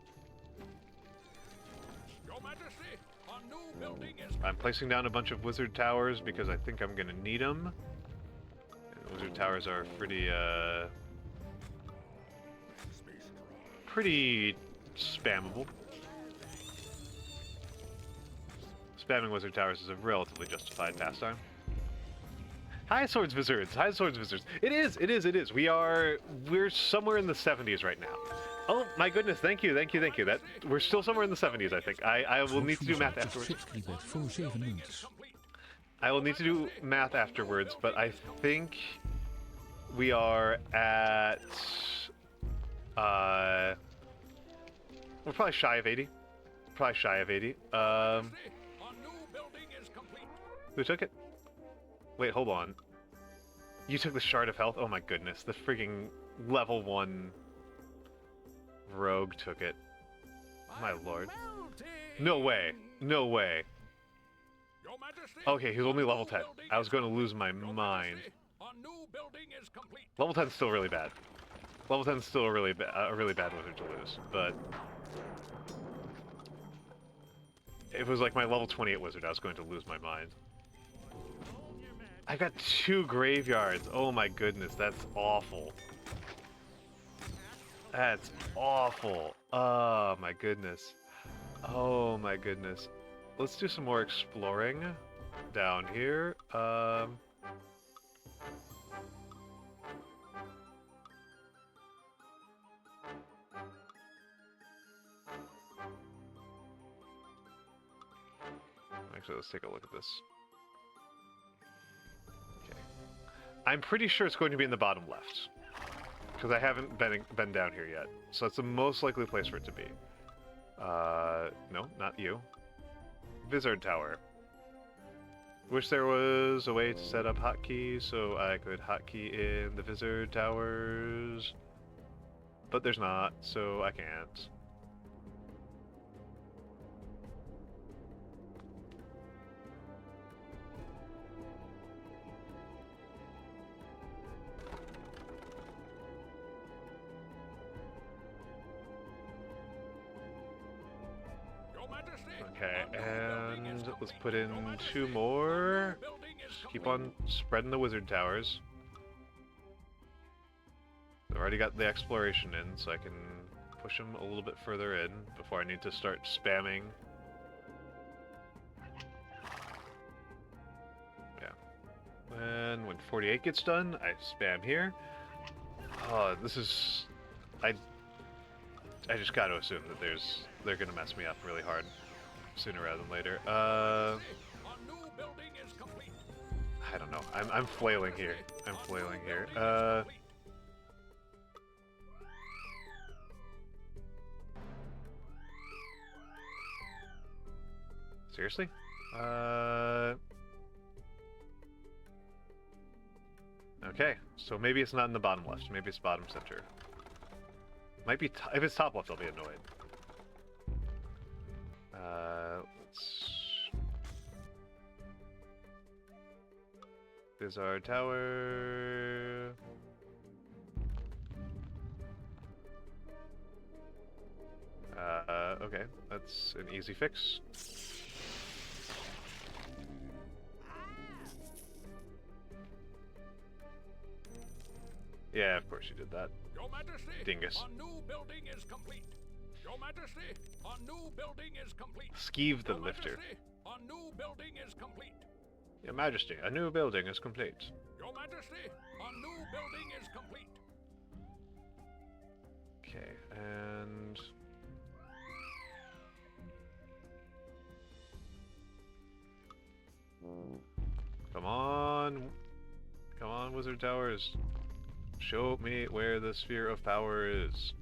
Your Majesty, a new building is I'm placing down a bunch of wizard towers because I think I'm gonna need them. And wizard towers are pretty spammable. Spamming wizard towers is a relatively justified pastime. Hi, Swords Wizards. Hi, Swords Wizards. It is. We're somewhere in the 70s right now. Oh my goodness! Thank you. That we're still somewhere in the 70s. I think. I will need to do math afterwards. I will need to do math afterwards, but I think we are at. We're probably shy of 80. Who took it? Wait, hold on. You took the Shard of Health? Oh my goodness, the freaking level 1 rogue took it. My lord. No way. Okay, he was only level 10. I was going to lose my mind. Level 10's still really bad. Level 10's still a really bad wizard to lose, but... if it was like my level 28 wizard, I was going to lose my mind. I got 2 graveyards. Oh my goodness, that's awful. That's awful. Oh my goodness. Oh my goodness. Let's do some more exploring down here. Actually, let's take a look at this. Okay. I'm pretty sure it's going to be in the bottom left, because I haven't been down here yet. So it's the most likely place for it to be. No, not you. Wizard Tower. Wish there was a way to set up hotkeys so I could hotkey in the Wizard Towers. But there's not, so I can't. Okay, and let's put in 2 more. Just keep on spreading the wizard towers. I've already got the exploration in, so I can push them a little bit further in before I need to start spamming. Yeah. And when 48 gets done, I spam here. Oh, this is... I just got to assume that they're gonna mess me up really hard sooner rather than later. I don't know. I'm flailing here. Seriously? Okay, so maybe it's not in the bottom left. Maybe it's bottom center. Might be if it's top left, I'll be annoyed. Let's... There's our tower. Okay, that's an easy fix. Yeah, of course you did that. Your Majesty, dingus. a new building is complete. Your Majesty, a new building is complete. Skeeve the Your lifter. Majesty, a new building is complete. Your Majesty, a new building is complete. Your Majesty, a new building is complete. Okay, and... Come on! Come on, Wizard Towers! Show me where the sphere of power is.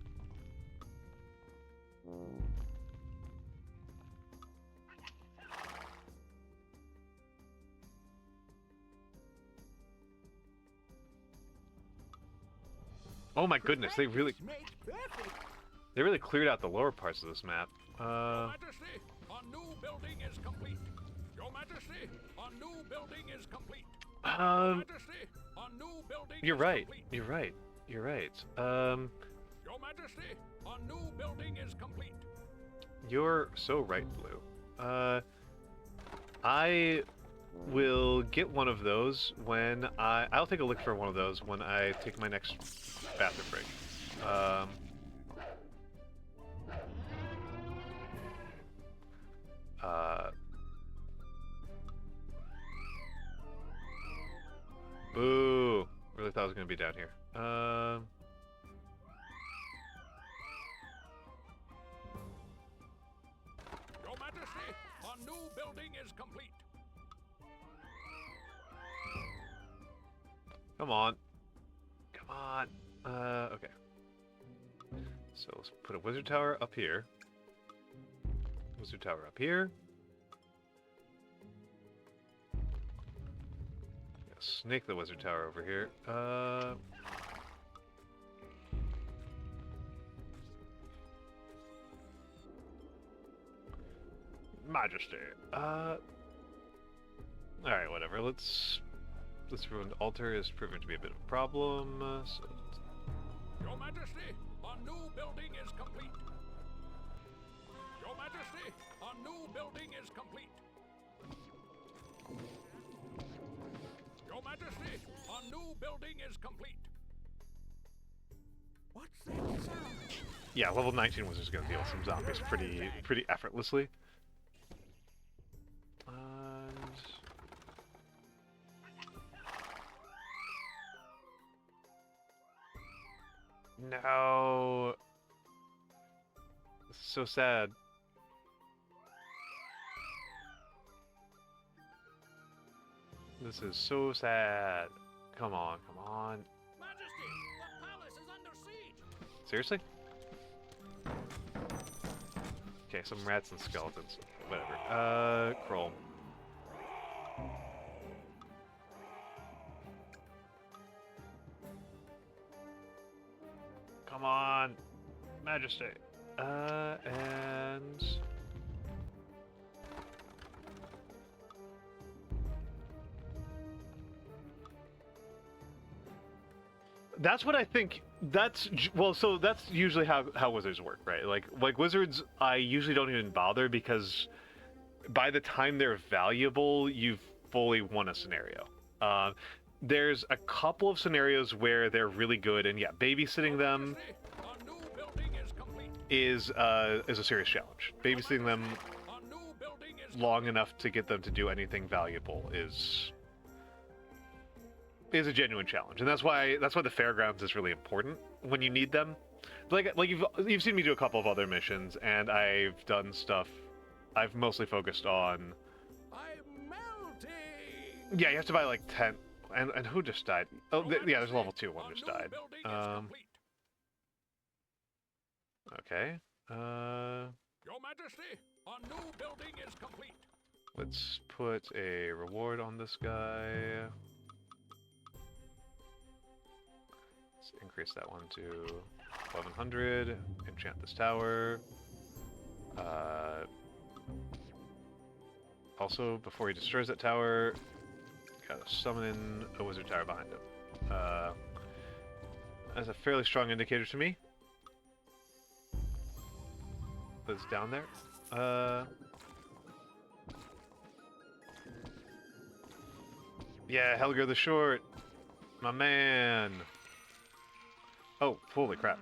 Oh my goodness, they really cleared out the lower parts of this map. Your Majesty, a new building is complete. Your Majesty, a new building is complete. Your Majesty, a new building You're is right. complete. You're right. You're right. Your Majesty, a new building is complete. You're so right, Blue. I will get one of those when I'll take a look for one of those when I take my next bathroom break. was gonna be down here. Your Majesty, a new building is complete. Come on. Come on. Okay. So let's put a wizard tower up here. Wizard tower up here. Snake the wizard tower over here. Majesty. Alright, whatever. This ruined altar is proving to be a bit of a problem. So Your Majesty, a new building is complete. Your Majesty, a new building is complete. Your Majesty, a new building is complete. What's that sound? yeah, level 19 wizard's gonna deal with some zombies pretty effortlessly. No. This is so sad. This is so sad. Come on, come on. Majesty, the palace is under siege. Seriously? Okay, some rats and skeletons. Whatever. Kroll. Come on, Majesty. And that's what I think. Well, so that's usually how wizards work, right? Like wizards, I usually don't even bother because by the time they're valuable, you've fully won a scenario. There's a couple of scenarios where they're really good, and yeah, babysitting them A new building is complete. is a serious challenge. Babysitting them A new building is long enough to get them to do anything valuable is a genuine challenge, and that's why the fairgrounds is really important when you need them. Like you've seen me do a couple of other missions, and I've done stuff. I've mostly focused on. I'm melting. Yeah, you have to buy like 10. And who just died? Oh, yeah, there's a level 2 one just died. Okay. Your Majesty, a new building is complete. Let's put a reward on this guy. Let's increase that one to 1100. Enchant this tower. Also, before he destroys that tower, gotta summon in a wizard tower behind him. That's a fairly strong indicator to me. That's down there. Yeah, Helger the Short, my man. Oh, holy crap!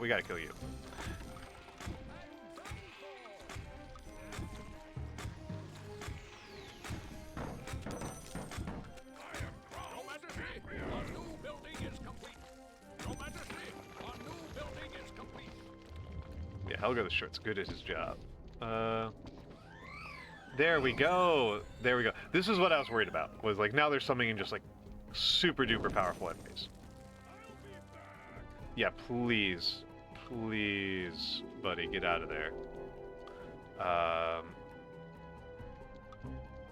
We gotta kill you. Helga the Short's good at his job. There we go. There we go. This is what I was worried about. Was like now there's something in just like super duper powerful enemies. Yeah, please, please, buddy, get out of there.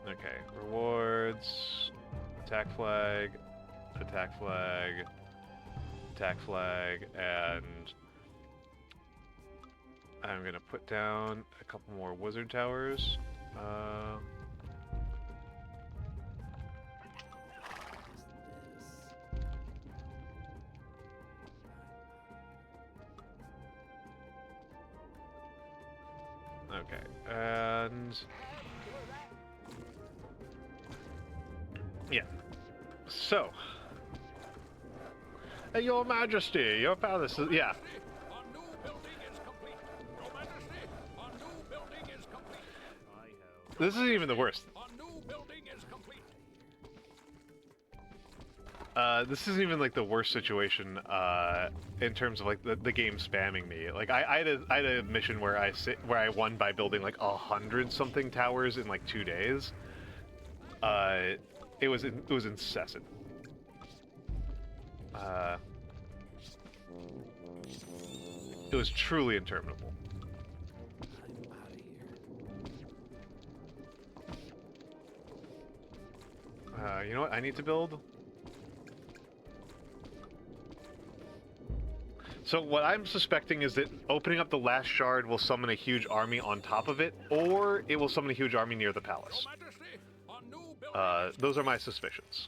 Okay, rewards, attack flag, attack flag, attack flag, and I'm gonna put down a couple more wizard towers. Okay, and yeah. So, Your Majesty, your palace is yeah. This isn't even the worst. This isn't even like the worst situation in terms of like the game spamming me. Like I had a mission where I won by building like 100 something towers in like 2 days. It was incessant. It was truly interminable. I'm out of here. You know what I need to build? So what I'm suspecting is that opening up the last shard will summon a huge army on top of it, or it will summon a huge army near the palace. Your Majesty, a new building Those are my suspicions.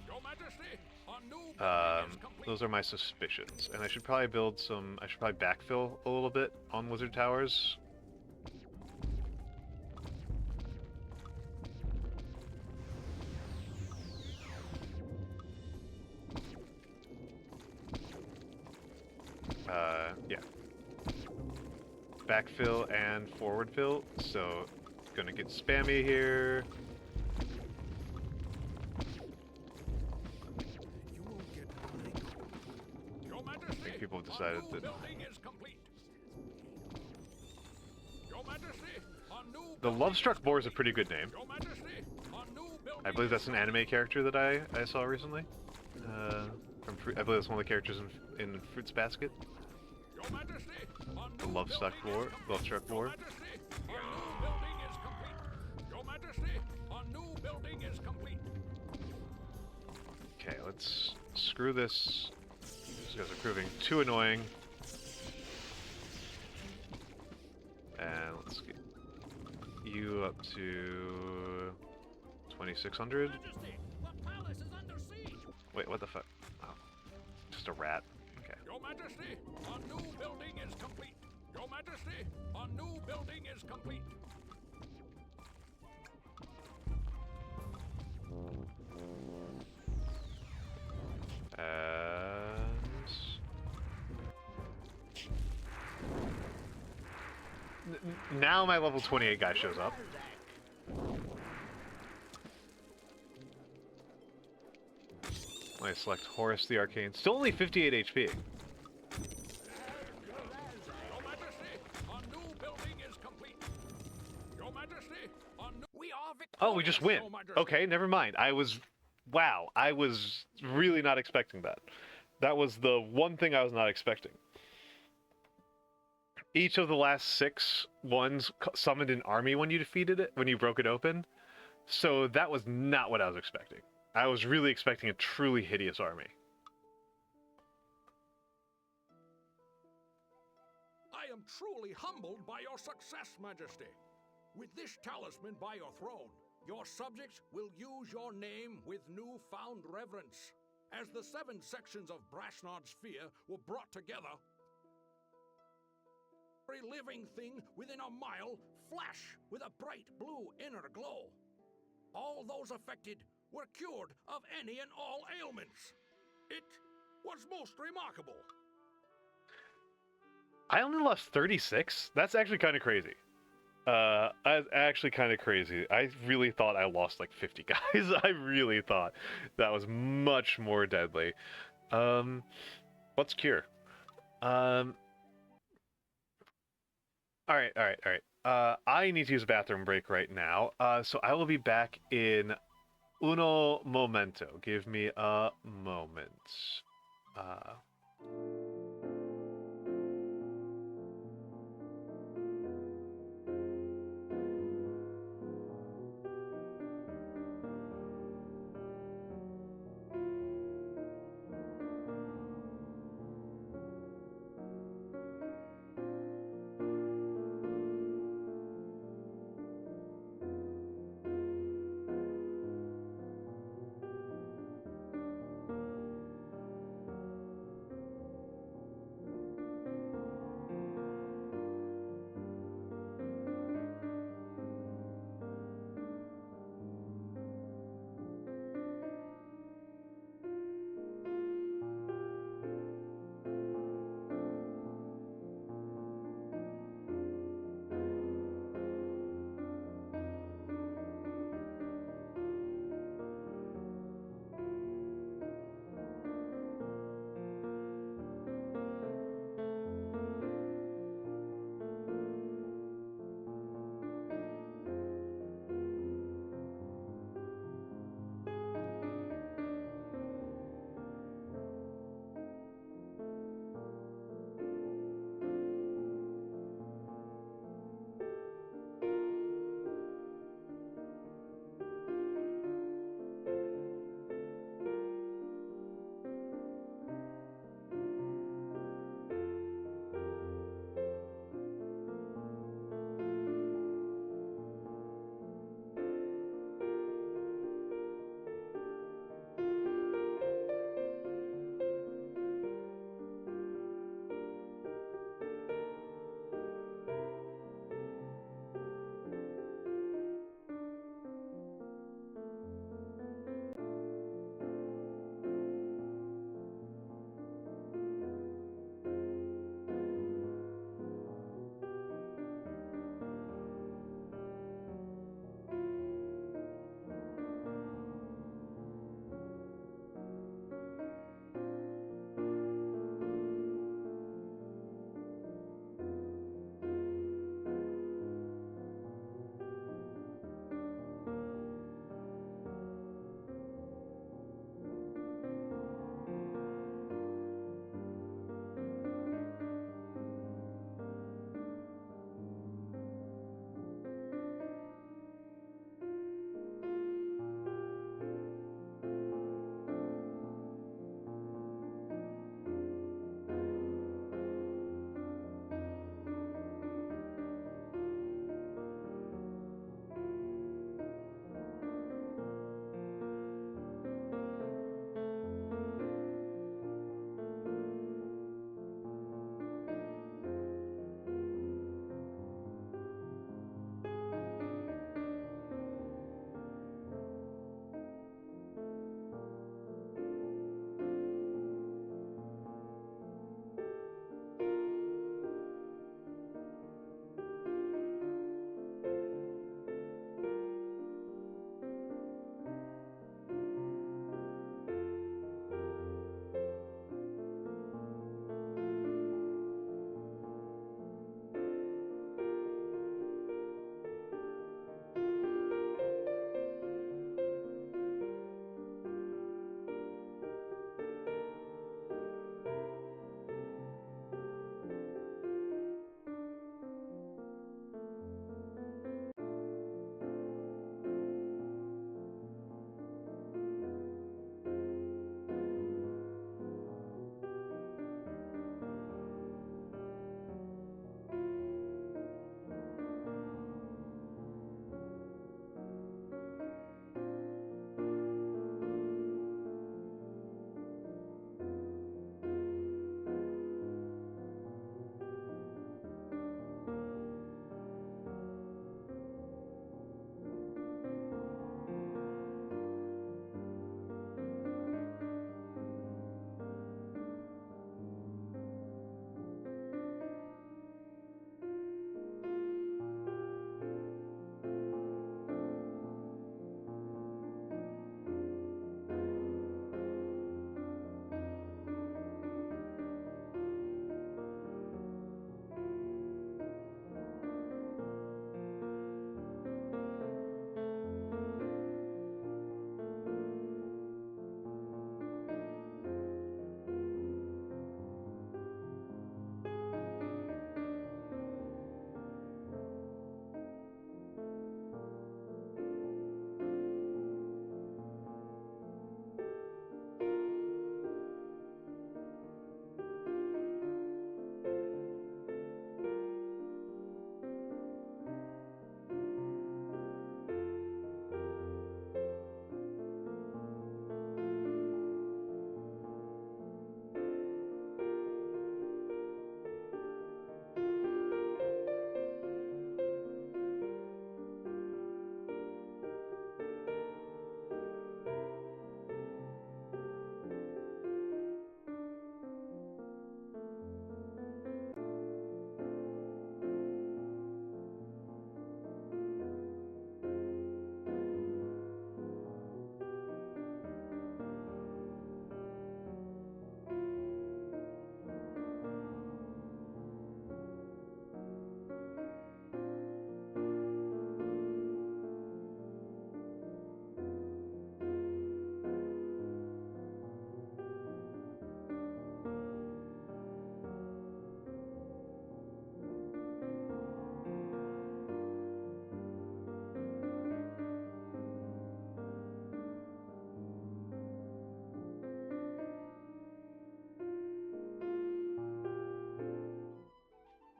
Your Majesty, a new building is complete. Those are my suspicions, and I should probably build some. I should probably backfill a little bit on wizard towers. Yeah. Backfill and forward fill, so gonna get spammy here. You won't get my gold. Your Majesty, I think people have decided a new that building is complete. Your Majesty, a new the Lovestruck Boar is a pretty good name. Your Majesty, a new building I believe that's an anime character that I saw recently. I believe that's one of the characters in Fruits Basket. Your Majesty, The Lovestruck Boar. Lovestruck Boar. Your Majesty, a new building is complete. Okay, let's screw this. These guys are proving too annoying. And let's get you up to 2600. Majesty, the palace is under siege. Wait, what the fuck? Oh, just a rat. Okay. Your Majesty, a new building is complete. Your Majesty, a new building is complete. Now my level 28 guy shows up. I select Horus the Arcane. Still only 58 HP. Your Majesty, a new building is complete. Your Majesty, a new... We are victorious. Oh, we just win. Your Majesty. Okay, never mind. Wow, I was really not expecting that. That was the one thing I was not expecting. Each of the last 6 ones summoned an army when you defeated it, when you broke it open. So that was not what I was expecting. I was really expecting a truly hideous army. I am truly humbled by your success, Majesty. With this talisman by your throne, your subjects will use your name with newfound reverence. As the 7 sections of Brashnod's sphere were brought together, every living thing within a mile flash with a bright blue inner glow. All those affected were cured of any and all ailments. It was most remarkable. I only lost 36? That's actually kind of crazy. That's actually kind of crazy. I really thought I lost like 50 guys. I really thought that was much more deadly. Let's cure. Alright. I need to use a bathroom break right now. So I will be back in uno momento. Give me a moment.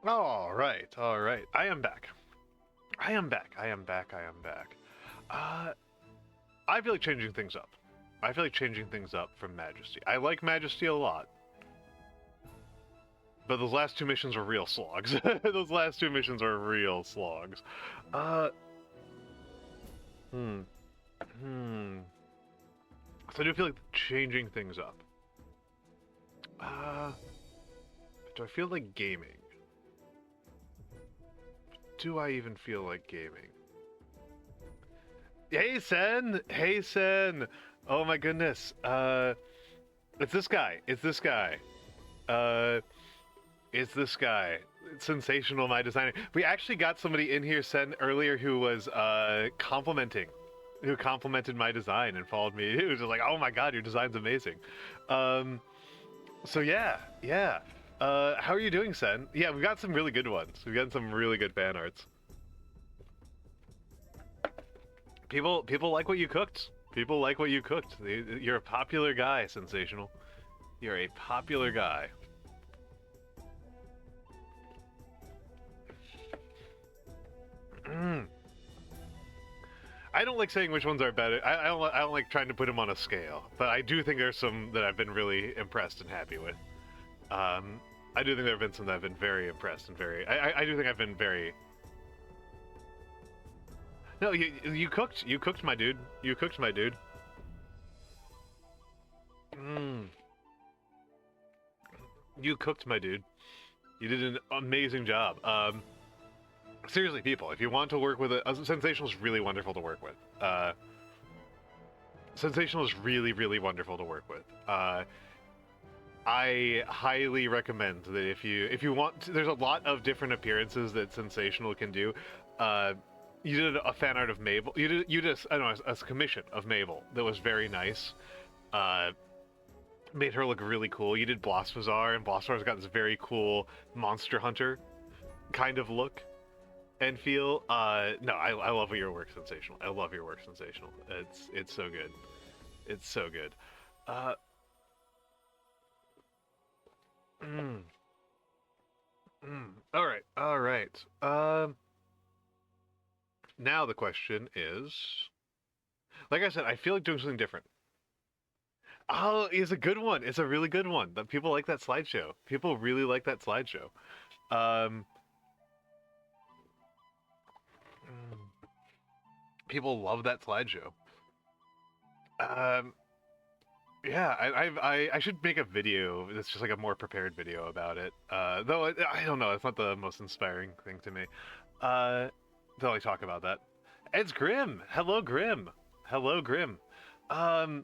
All right, all right. I am back. I am back. I am back. I am back. I feel like changing things up. I feel like changing things up from Majesty. I like Majesty a lot, but those last two missions were real slogs. Those last two missions are real slogs. So I do feel like changing things up. Do I feel like gaming? Do I even feel like gaming? Hey, Sen! Hey, Sen! Oh my goodness. It's this guy. It's this guy. It's this guy. It's sensational, my designer. We actually got somebody in here, Sen, earlier who was, complimenting. Who complimented my design and followed me. He was just like, oh my god, your design's amazing. So yeah. How are you doing, Sen? Yeah, we've got some really good ones. We've got some really good fan arts. People like what you cooked. People like what you cooked. You're a popular guy, Sensational. You're a popular guy. I don't like saying which ones are better. I don't like trying to put them on a scale, but I do think there's some that I've been really impressed and happy with. I do think there have been some that I've been very impressed and very. I do think I've been very. No, you cooked. You cooked, my dude. You cooked, my dude. You cooked, my dude. You did an amazing job. Seriously, people, if you want to work with Sensational is really wonderful to work with. Sensational is really, really wonderful to work with. I highly recommend that if you want to, there's a lot of different appearances that Sensational can do. You did a fan art of Mabel. You did a commission of Mabel that was very nice. Made her look really cool. You did Blossbazaar, and Blossbazaar's got this very cool Monster Hunter kind of look and feel. No, I love your work, Sensational. I love your work, Sensational. It's so good. It's so good. All right. Now the question is, like I said, I feel like doing something different. Oh, it's a good one. It's a really good one. That people like that slideshow. People really like that slideshow. People love that slideshow. Yeah, I should make a video that's just like a more prepared video about it. Though I don't know, it's not the most inspiring thing to me. Though I talk about that. It's Grim. Hello, Grim. Hello, Grim. Hello,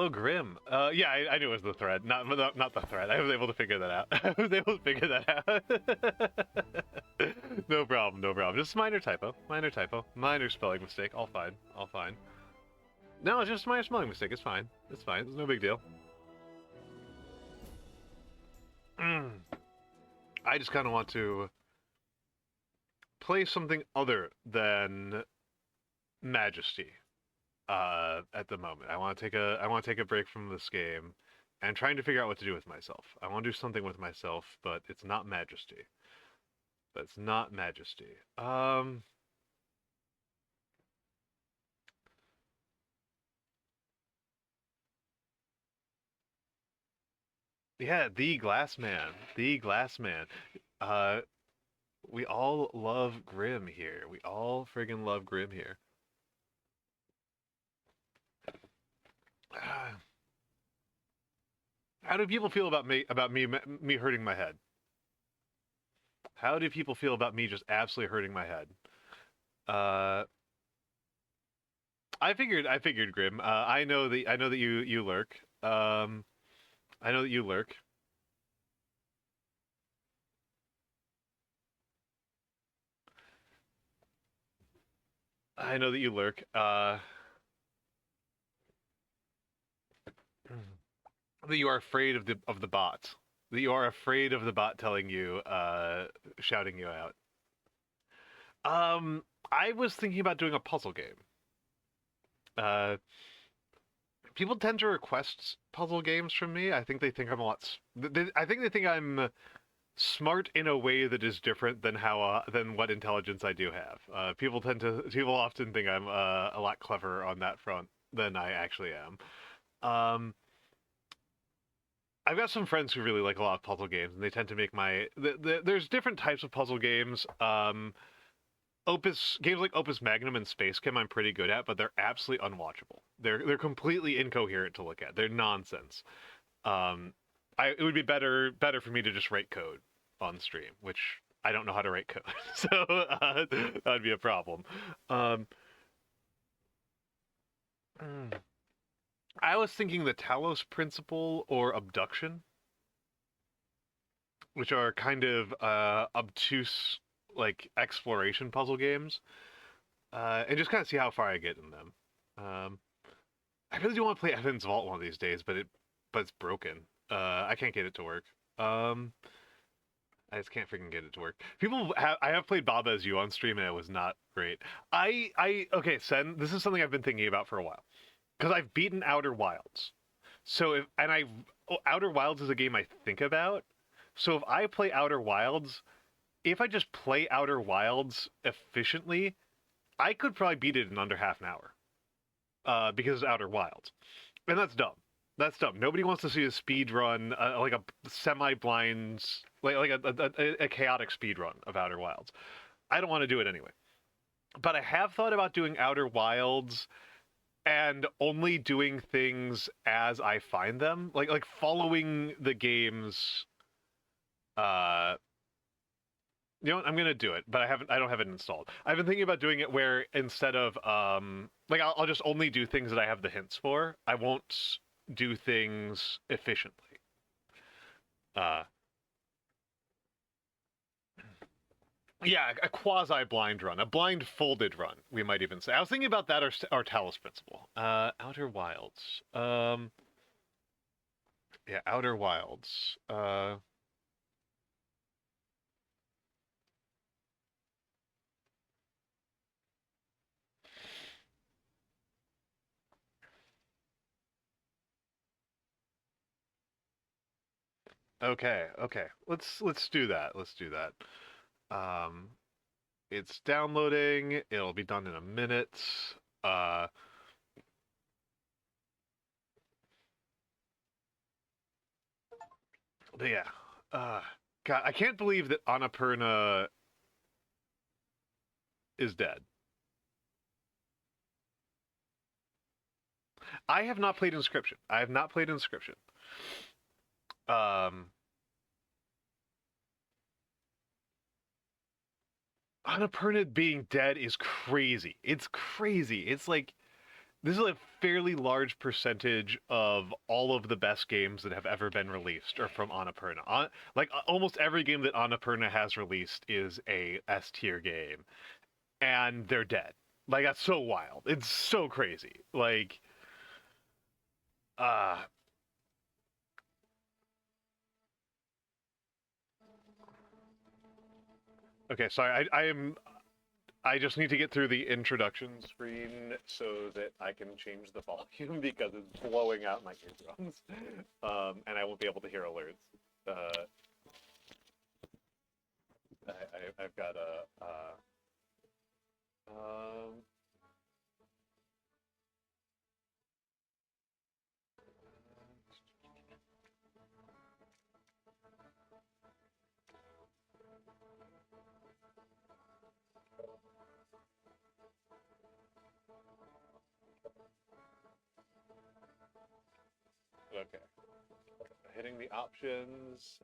Grim. Yeah, I knew it was the thread, not the thread. I was able to figure that out. I was able to figure that out. No problem, no problem. Just minor typo, minor spelling mistake. All fine, all fine. No, it's just a minor spelling mistake. It's fine. It's fine. It's no big deal. I just kind of want to play something other than Majesty. At the moment, I want to take a break from this game, and trying to figure out what to do with myself. I want to do something with myself, but it's not Majesty. That's not Majesty. Yeah, the Glass Man. The Glass Man. We all love Grim here. We all friggin' love Grim here. How do people feel about me hurting my head? How do people feel about me just absolutely hurting my head? I figured, Grim. I know that you lurk. I know that you lurk. I know that you lurk. That you are afraid of the bot. That you are afraid of the bot telling you, shouting you out. I was thinking about doing a puzzle game. People tend to request puzzle games from me. I think they think I'm a lot. I think they think I'm smart in a way that is different than how than what intelligence I do have. People often think I'm a lot cleverer on that front than I actually am. Um, I've got some friends who really like a lot of puzzle games, and they tend to make there's different types of puzzle games. Games like Opus Magnum and Space Chem I'm pretty good at, but they're absolutely unwatchable. They're completely incoherent to look at. They're nonsense. It would be better for me to just write code on stream, which I don't know how to write code, so that would be a problem. I was thinking the Talos Principle or Abduction, which are kind of obtuse, like, exploration puzzle games, and just kind of see how far I get in them. I really do want to play Evan's Vault one of these days, but it's broken. I can't get it to work. I just can't freaking get it to work. I have played Baba Is You on stream, and it was not great. Okay, Sen, this is something I've been thinking about for a while. Because I've beaten Outer Wilds. Outer Wilds is a game I think about. So if I play Outer Wilds, if I just play Outer Wilds efficiently, I could probably beat it in under half an hour. Because it's Outer Wilds. And that's dumb. That's dumb. Nobody wants to see a speed run, like a semi-blind, like a chaotic speed run of Outer Wilds. I don't want to do it anyway. But I have thought about doing Outer Wilds and only doing things as I find them, like following the game's. You know what? I'm gonna do it, but I don't have it installed. I've been thinking about doing it where instead of like I'll just only do things that I have the hints for. I won't do things efficiently. Yeah, a quasi-blind run, a blind-folded run, we might even say. I was thinking about that or Talos Principle. Outer Wilds. Yeah, Outer Wilds. Okay. Let's do that. Let's do that. It's downloading. It'll be done in a minute. But yeah. God, I can't believe that Annapurna is dead. I have not played Inscription. Annapurna being dead is crazy. It's crazy. It's like this is a fairly large percentage of all of the best games that have ever been released are from Annapurna. Almost every game that Annapurna has released is a S tier game, and they're dead. Like that's so wild. It's so crazy. Like, okay, sorry. I just need to get through the introduction screen so that I can change the volume because it's blowing out my eardrums, and I won't be able to hear alerts. I've got a. Okay. Hitting the options.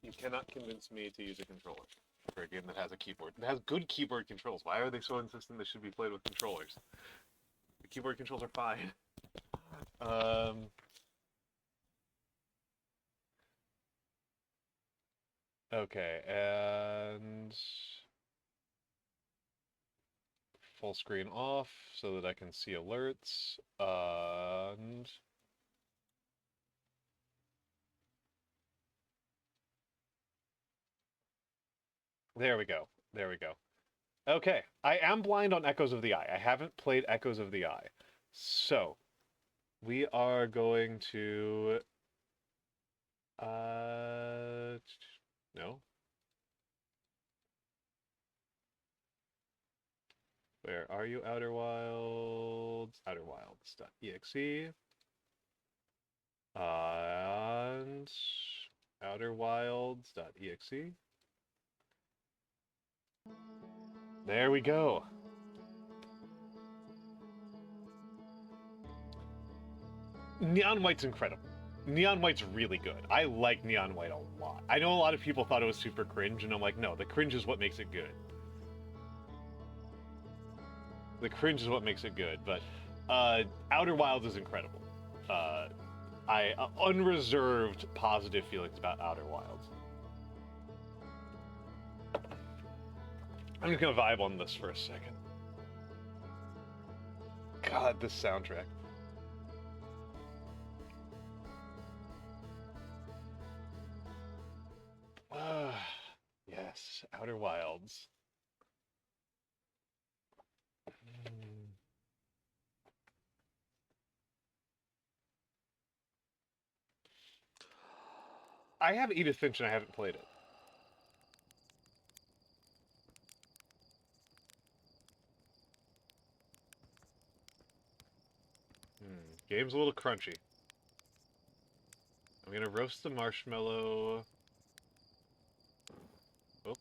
You cannot convince me to use a controller for a game that has a keyboard. It has good keyboard controls. Why are they so insistent they should be played with controllers? The keyboard controls are fine. Okay, and full screen off so that I can see alerts. And there we go. Okay, I am blind on Echoes of the Eye. I haven't played Echoes of the Eye. So, we are going to No. Where are you, Outer Wilds? Outer Wilds.exe. And Outer Wilds.exe. There we go. Neon White's incredible. Neon White's really good. I like Neon White a lot. I know a lot of people thought it was super cringe, and I'm like, no, the cringe is what makes it good. The cringe is what makes it good, but Outer Wilds is incredible. I unreserved positive feelings about Outer Wilds. I'm just gonna vibe on this for a second. God, this soundtrack. Yes, Outer Wilds. I have Edith Finch and I haven't played it. Game's a little crunchy. I'm gonna roast the marshmallow. Oop.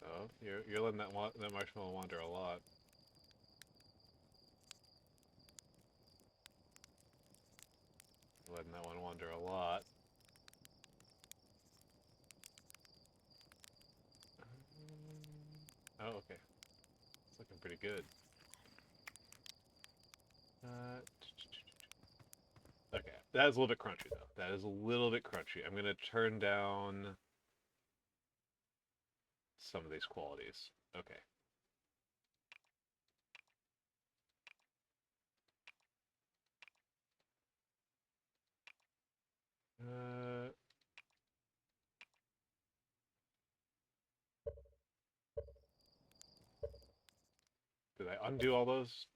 Oh, you're letting that marshmallow wander a lot. Letting that one wander a lot. Oh, okay. It's looking pretty good. Okay, that is a little bit crunchy, though. That is a little bit crunchy. I'm going to turn down some of these qualities. Okay. Did I undo all those?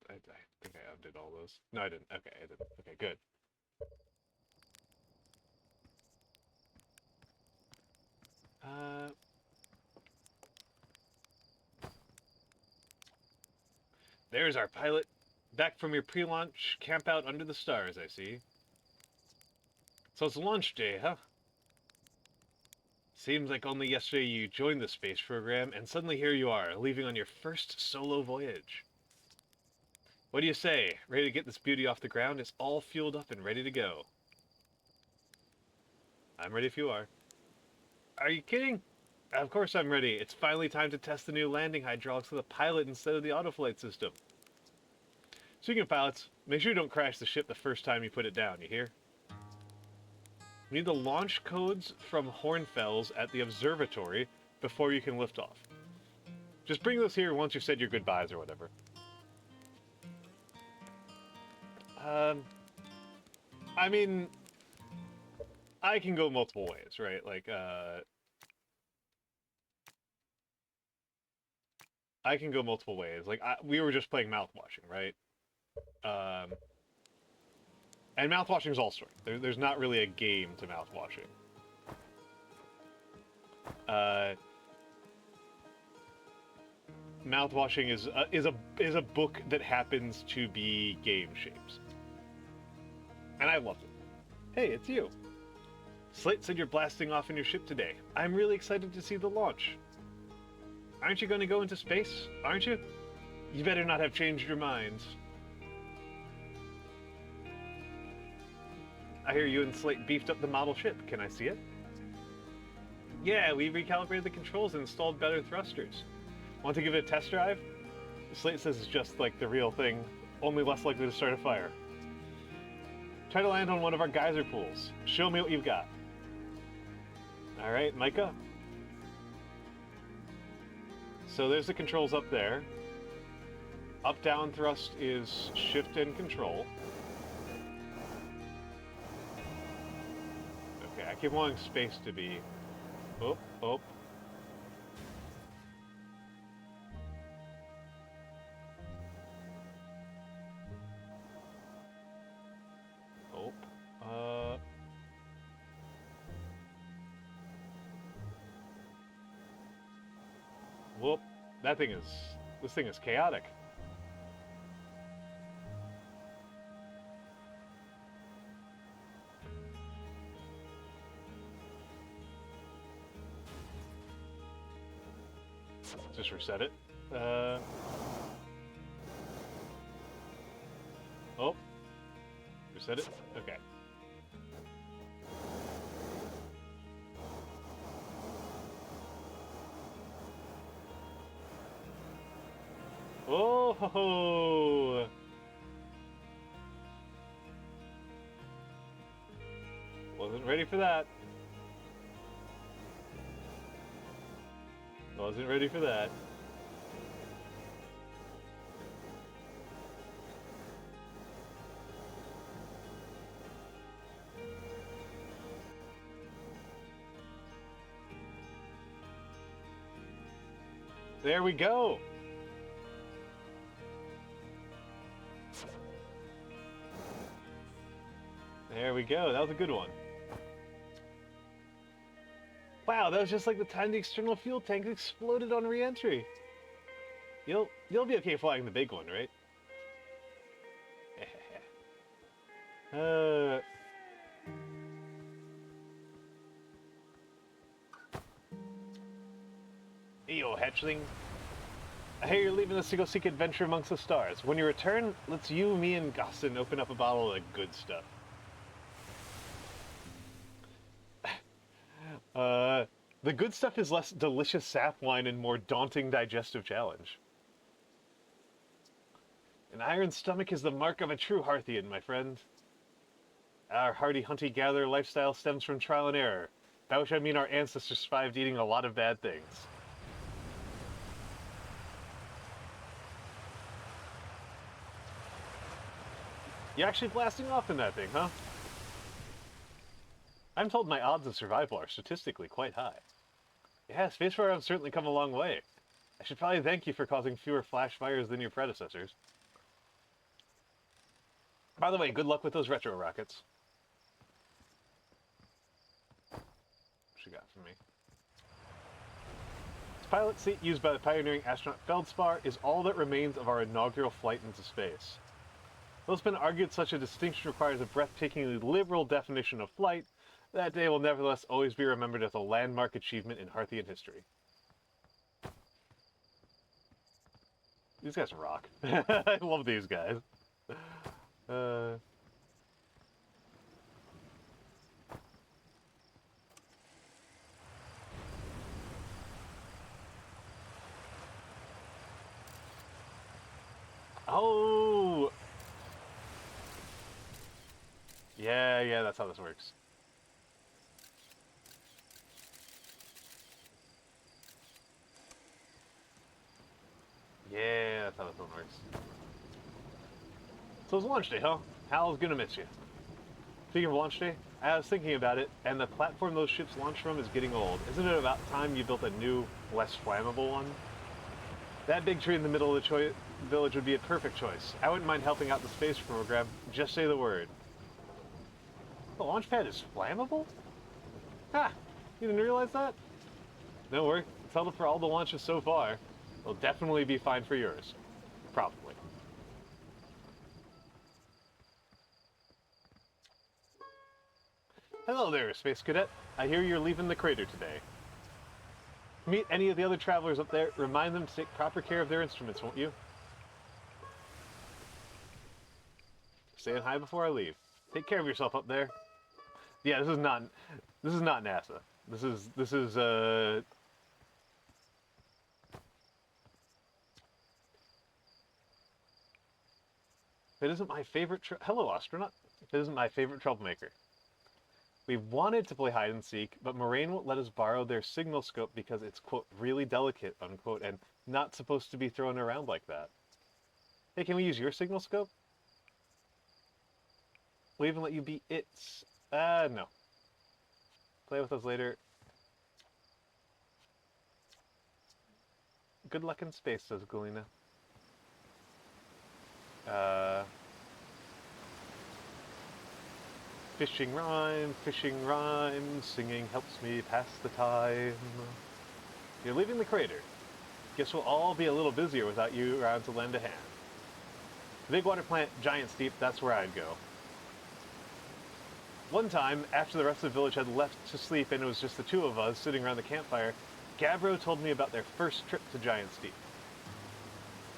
I think I undid all those. No, I didn't. Okay, I didn't. Okay, good. There's our pilot. Back from your pre-launch camp out under the stars, I see. So it's launch day, huh? Seems like only yesterday you joined the space program, and suddenly here you are, leaving on your first solo voyage. What do you say? Ready to get this beauty off the ground? It's all fueled up and ready to go. I'm ready if you are. Are you kidding? Of course I'm ready. It's finally time to test the new landing hydraulics with a pilot instead of the autoflight system. Speaking of pilots, make sure you don't crash the ship the first time you put it down, you hear? You need the launch codes from Hornfells at the observatory before you can lift off. Just bring those here once you've said your goodbyes or whatever. I mean, I can go multiple ways, right? Like, I can go multiple ways. Like, we were just playing mouthwashing, right? And mouthwashing is all story. There's not really a game to mouthwashing. Mouthwashing is a book that happens to be game shapes, and I loved it. Hey, it's you. Slate said you're blasting off in your ship today. I'm really excited to see the launch. Aren't you going to go into space? Aren't you? You better not have changed your minds. I hear you and Slate beefed up the model ship. Can I see it? Yeah, we recalibrated the controls and installed better thrusters. Want to give it a test drive? Slate says it's just like the real thing, only less likely to start a fire. Try to land on one of our geyser pools. Show me what you've got. Alright, Micah. So there's the controls up there. Up-down thrust is shift and control. Okay, I keep wanting space to be. Oh, oh. Oh. Whoop. This thing is chaotic. Just reset it. Oh. Reset it? Okay. Oh ho ho! Wasn't ready for that. Wasn't ready for that. There we go. There we go. That was a good one. Wow, that was just like the time the external fuel tank exploded on re-entry. You'll be okay flying the big one, right? Eyo, hatchling. I hear you're leaving us to go seek adventure amongst the stars. When you return, let's you, me, and Gossin open up a bottle of the good stuff. The good stuff is less delicious sap wine and more daunting digestive challenge. An iron stomach is the mark of a true Hearthian, my friend. Our hardy hunty-gatherer lifestyle stems from trial and error, by which I mean our ancestors survived eating a lot of bad things. You're actually blasting off in that thing, huh? I'm told my odds of survival are statistically quite high. Yeah, spacefarer have certainly come a long way. I should probably thank you for causing fewer flash fires than your predecessors. By the way, good luck with those retro rockets. What you got for me? This pilot seat used by the pioneering astronaut Feldspar is all that remains of our inaugural flight into space. Though it's been argued such a distinction requires a breathtakingly liberal definition of flight, that day will nevertheless always be remembered as a landmark achievement in Hearthian history. These guys rock. I love these guys. Oh! Yeah, that's how this works. Yeah, that's how this one works. So it's launch day, huh? Hal's gonna miss you. Speaking of launch day, I was thinking about it, and the platform those ships launch from is getting old. Isn't it about time you built a new, less flammable one? That big tree in the middle of the village would be a perfect choice. I wouldn't mind helping out the space program. Just say the word. The launch pad is flammable? Ha! You didn't realize that? Don't worry. It's held up for all the launches so far. It'll definitely be fine for yours. Probably. Hello there, Space Cadet. I hear you're leaving the crater today. Meet any of the other travelers up there. Remind them to take proper care of their instruments, won't you? Saying hi before I leave. Take care of yourself up there. Yeah, this is not NASA. This is It isn't my favorite hello, astronaut. It isn't my favorite troublemaker. We wanted to play hide and seek, but Moraine won't let us borrow their signal scope because it's, quote, really delicate, unquote, and not supposed to be thrown around like that. Hey, can we use your signal scope? We'll even let you be its... no. Play with us later. Good luck in space, says Galena. Fishing rhyme, singing helps me pass the time. You're leaving the crater. Guess we'll all be a little busier without you around to lend a hand. The big water plant, Giant Steep, that's where I'd go. One time, after the rest of the village had left to sleep and it was just the two of us sitting around the campfire, Gavro told me about their first trip to Giant Steep.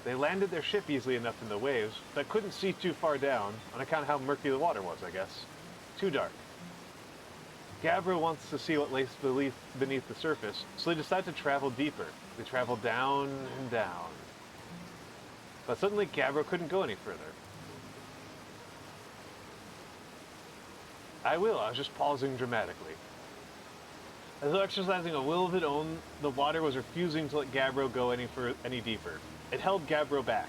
They landed their ship easily enough in the waves, but couldn't see too far down, on account of how murky the water was, I guess. Too dark. Gavro wants to see what lays beneath the surface, so they decide to travel deeper. They travel down and down. But suddenly Gavro couldn't go any further. I was just pausing dramatically. As though exercising a will of its own, the water was refusing to let Gavro go any deeper. It held Gavro back,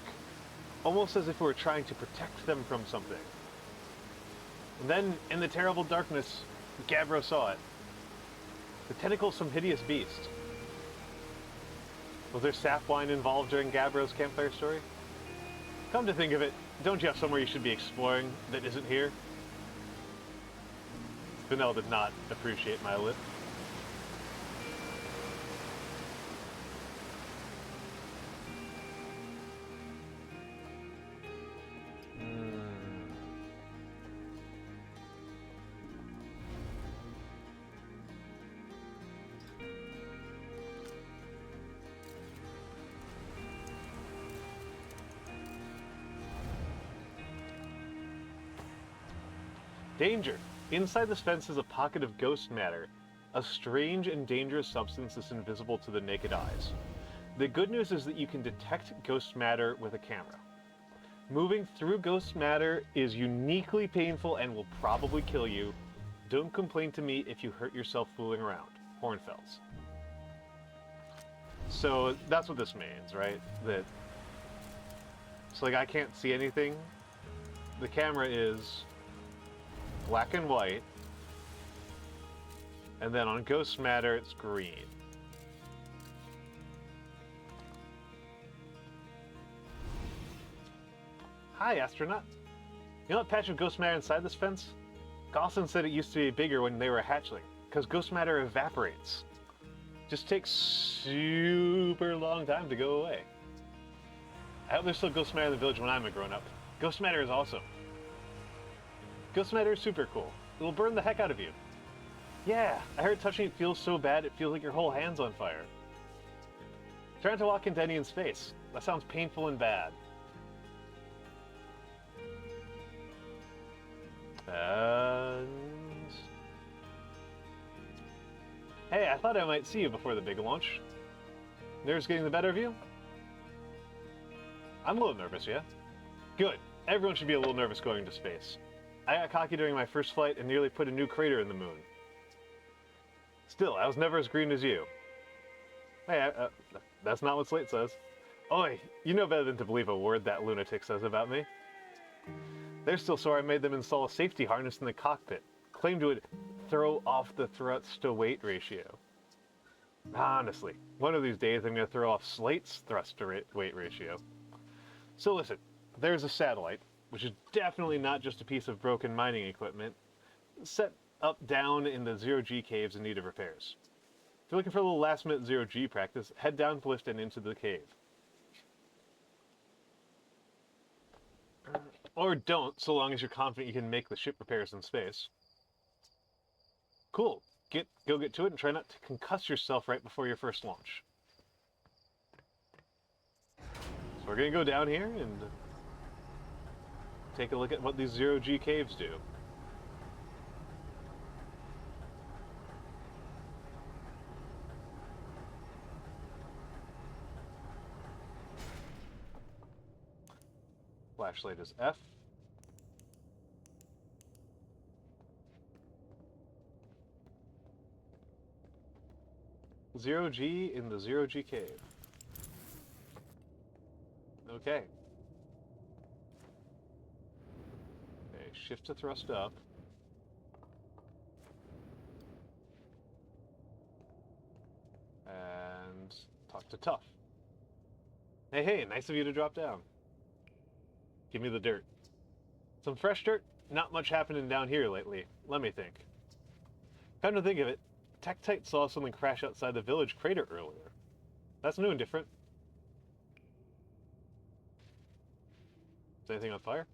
almost as if it were trying to protect them from something. And then, in the terrible darkness, Gavro saw it. The tentacle of some hideous beast. Was there sap wine involved during Gavro's campfire story? Come to think of it, don't you have somewhere you should be exploring that isn't here? Spinel did not appreciate my lip. Danger! Inside this fence is a pocket of ghost matter, a strange and dangerous substance that's invisible to the naked eyes. The good news is that you can detect ghost matter with a camera. Moving through ghost matter is uniquely painful and will probably kill you. Don't complain to me if you hurt yourself fooling around. Hornfells. So that's what this means, right? That it's like I can't see anything. The camera is black and white, and then on ghost matter it's green. Hi, astronaut. You know that patch of ghost matter inside this fence? Gosson said it used to be bigger when they were a hatchling, because ghost matter evaporates. Just takes super long time to go away. I hope there's still ghost matter in the village when I'm a grown-up. Ghost matter is awesome. Ghost matter is super cool. It'll burn the heck out of you. Yeah, I heard touching it feels so bad it feels like your whole hand's on fire. Trying to walk into any in space. That sounds painful and bad. And... hey, I thought I might see you before the big launch. Nerves getting the better of you? I'm a little nervous, yeah? Good. Everyone should be a little nervous going into space. I got cocky during my first flight and nearly put a new crater in the moon. Still, I was never as green as you. Hey, that's not what Slate says. Oi, you know better than to believe a word that lunatic says about me. They're still sore I made them install a safety harness in the cockpit. Claimed it would throw off the thrust-to-weight ratio. Honestly, one of these days I'm going to throw off Slate's thrust-to-weight ratio. So listen, there's a satellite, which is definitely not just a piece of broken mining equipment, set up down in the zero-G caves in need of repairs. If you're looking for a little last-minute zero-G practice, head down the lift and into the cave. Or don't, so long as you're confident you can make the ship repairs in space. Cool. Go get to it and try not to concuss yourself right before your first launch. So we're going to go down here and take a look at what these zero-G caves do. Flashlight is F. Zero-G in the zero-G cave. Okay. Okay, shift to thrust up. to tough. Hey, nice of you to drop down. Give me the dirt. Some fresh dirt? Not much happening down here lately. Let me think. Come to think of it, Tektite saw something crash outside the village crater earlier. That's new and different. Is anything on fire?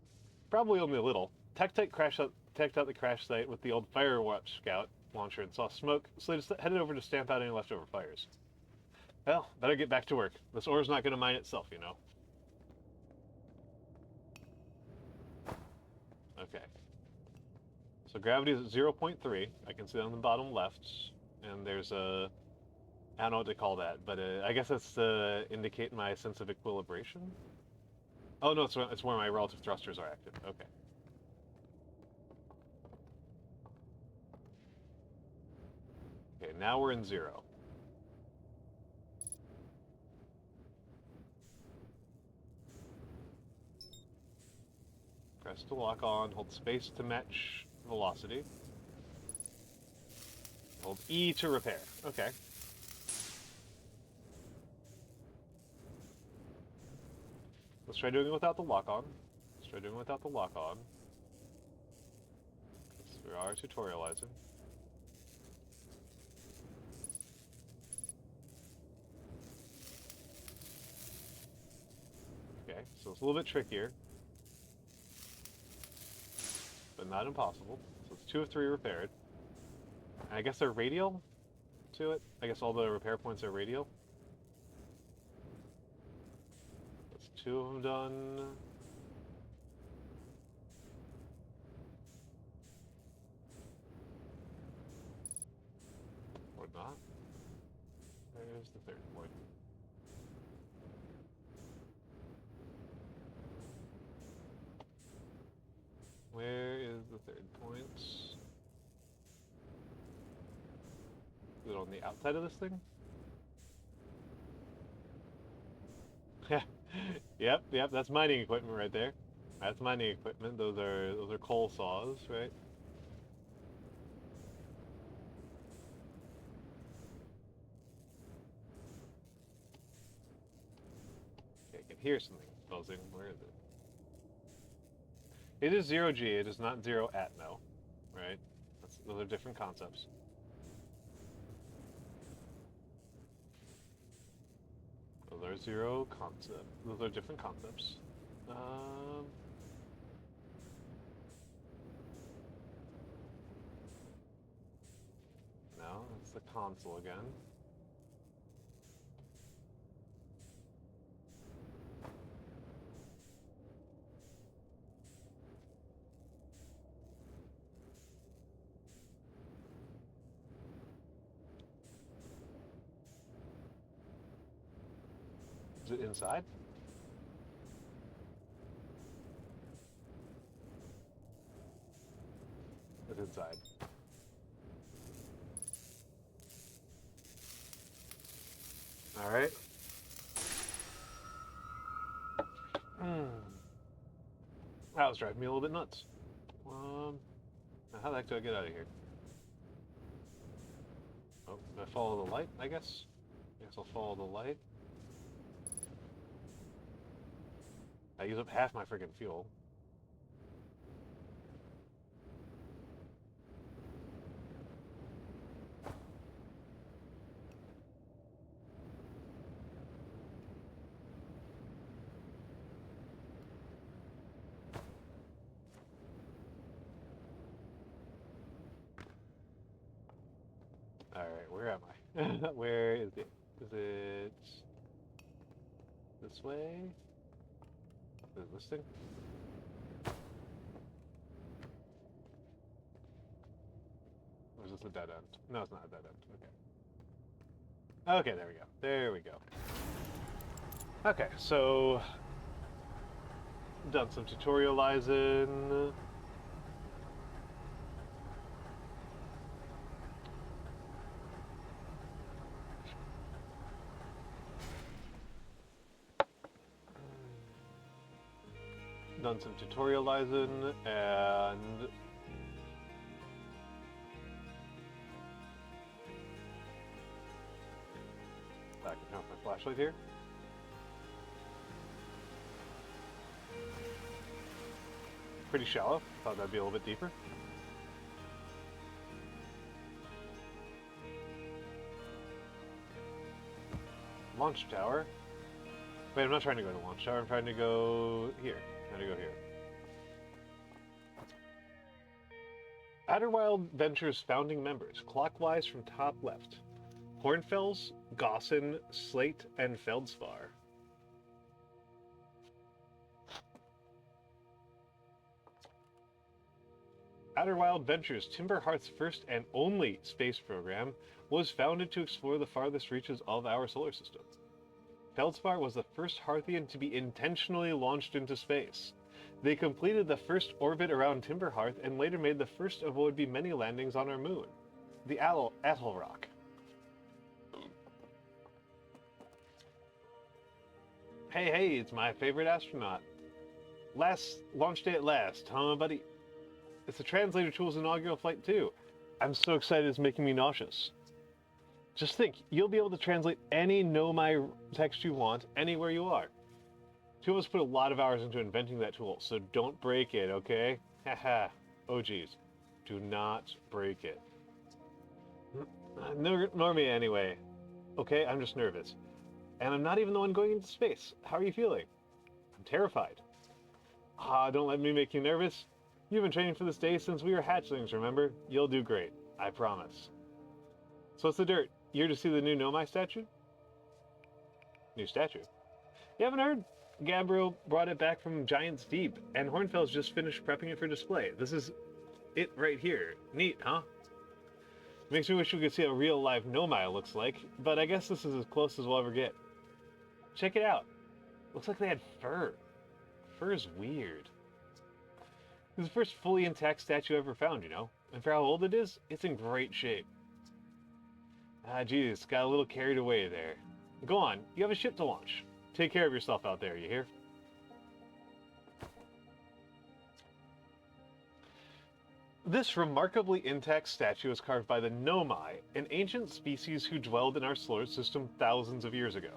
Probably only a little. Tektite checked out the crash site with the old Firewatch Scout launcher and saw smoke, so they just headed over to stamp out any leftover fires. Well, better get back to work. This ore's not going to mine itself, you know. Okay. So gravity is at 0.3. I can see that on the bottom left. And there's a... I don't know what to call that, but I guess that's to indicate my sense of equilibration. Oh, no, it's where my relative thrusters are active. Okay. Okay, now we're in 0. Press to lock on, hold space to match velocity. Hold E to repair. Okay. Let's try doing it without the lock-on. We are tutorializing. Okay, so it's a little bit trickier. But not impossible. So it's 2 of 3 repaired. And I guess they're radial to it. I guess all the repair points are radial. That's 2 of them done. Or not. There's the 3rd point. Where is the 3rd point? Is it on the outside of this thing? Yep, that's mining equipment right there. That's mining equipment. Those are coal saws, right? Okay, I can hear something buzzing. Where is it? It is 0G, it is not 0 atmo, right? Those are different concepts. Those are 0 concept. Those are different concepts. No, it's the console again. Is it inside? It's inside. Alright. That was driving me a little bit nuts. Now how the heck do I get out of here? Oh, do I follow the light, I guess? I guess I'll follow the light. I use up half my freaking fuel. Alright, where am I? Where is it? Is it this way? Is it this thing? Or is this a dead end? No, it's not a dead end. Okay. Okay, there we go. There we go. Okay, so done some tutorializing. Done some tutorializing and I can turn off my flashlight here. Pretty shallow. Thought that'd be a little bit deeper. Launch tower. Wait, I'm not trying to go to launch tower. I'm trying to go here. I'm trying to go here. Outer Wild Ventures founding members, clockwise from top left. Hornfels, Gossin, Slate, and Feldspar. Outer Wild Ventures, Timberhearth's first and only space program, was founded to explore the farthest reaches of our solar system. Feldspar was the first Hearthian to be intentionally launched into space. They completed the first orbit around Timberhearth and later made the first of what would be many landings on our moon, the Atoll Rock. Hey, it's my favorite astronaut. Last launch day at last, huh, buddy? It's the translator tool's inaugural flight, too. I'm so excited it's making me nauseous. Just think, you'll be able to translate any Nomai text you want anywhere you are. Two of us put a lot of hours into inventing that tool, so don't break it, okay? Haha. Oh geez. Do not break it. Nor me anyway. Okay, I'm just nervous. And I'm not even the one going into space. How are you feeling? I'm terrified. Don't let me make you nervous. You've been training for this day since we were hatchlings, remember? You'll do great. I promise. So what's the dirt? You here to see the new Nomai statue? New statue? You haven't heard? Gabriel brought it back from Giant's Deep, and Hornfels just finished prepping it for display. This is it right here. Neat, huh? Makes me wish we could see a real live Nomai looks like, but I guess this is as close as we'll ever get. Check it out. Looks like they had fur. Fur's weird. This is the first fully intact statue ever found, you know? And for how old it is, it's in great shape. Geez, got a little carried away there. Go on, you have a ship to launch. Take care of yourself out there, you hear? This remarkably intact statue is carved by the Nomai, an ancient species who dwelled in our solar system thousands of years ago.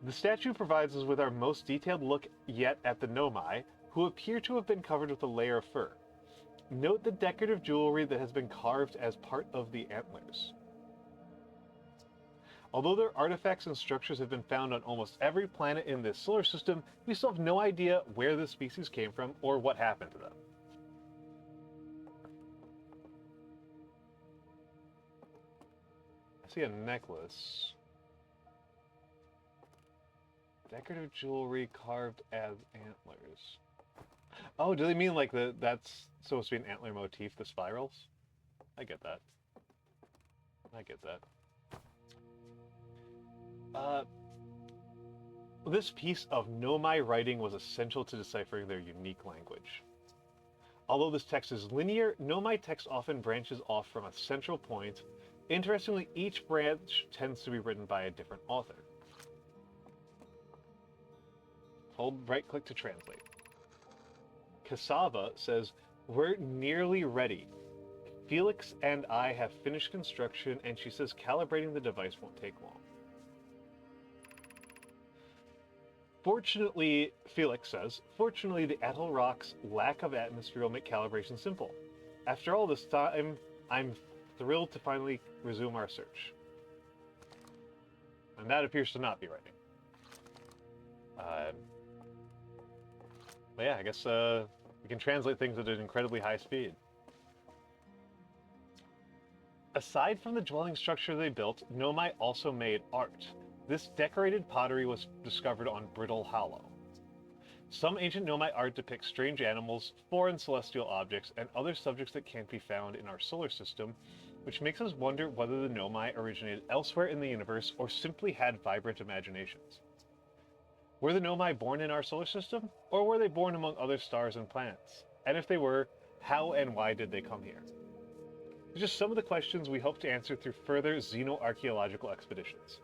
The statue provides us with our most detailed look yet at the Nomai, who appear to have been covered with a layer of fur. Note the decorative jewelry that has been carved as part of the antlers. Although their artifacts and structures have been found on almost every planet in this solar system, we still have no idea where this species came from or what happened to them. I see a necklace. Decorative jewelry carved as antlers. Oh, do they mean like that's supposed to be an antler motif, the spirals? I get that. I get that. This piece of Nomai writing was essential to deciphering their unique language. Although this text is linear, Nomai text often branches off from a central point. Interestingly, each branch tends to be written by a different author. Hold right-click to translate. Cassava says, "We're nearly ready. Felix and I have finished construction, and she says calibrating the device won't take long." Fortunately, Felix says, fortunately the Atoll Rock's lack of atmosphere will make calibration simple. After all this time, I'm thrilled to finally resume our search. And that appears to not be writing. But yeah, I guess we can translate things at an incredibly high speed. Aside from the dwelling structure they built, Nomai also made art. This decorated pottery was discovered on Brittle Hollow. Some ancient Nomai art depicts strange animals, foreign celestial objects, and other subjects that can't be found in our solar system, which makes us wonder whether the Nomai originated elsewhere in the universe or simply had vibrant imaginations. Were the Nomai born in our solar system, or were they born among other stars and planets? And if they were, how and why did they come here? These are just some of the questions we hope to answer through further xenoarchaeological expeditions.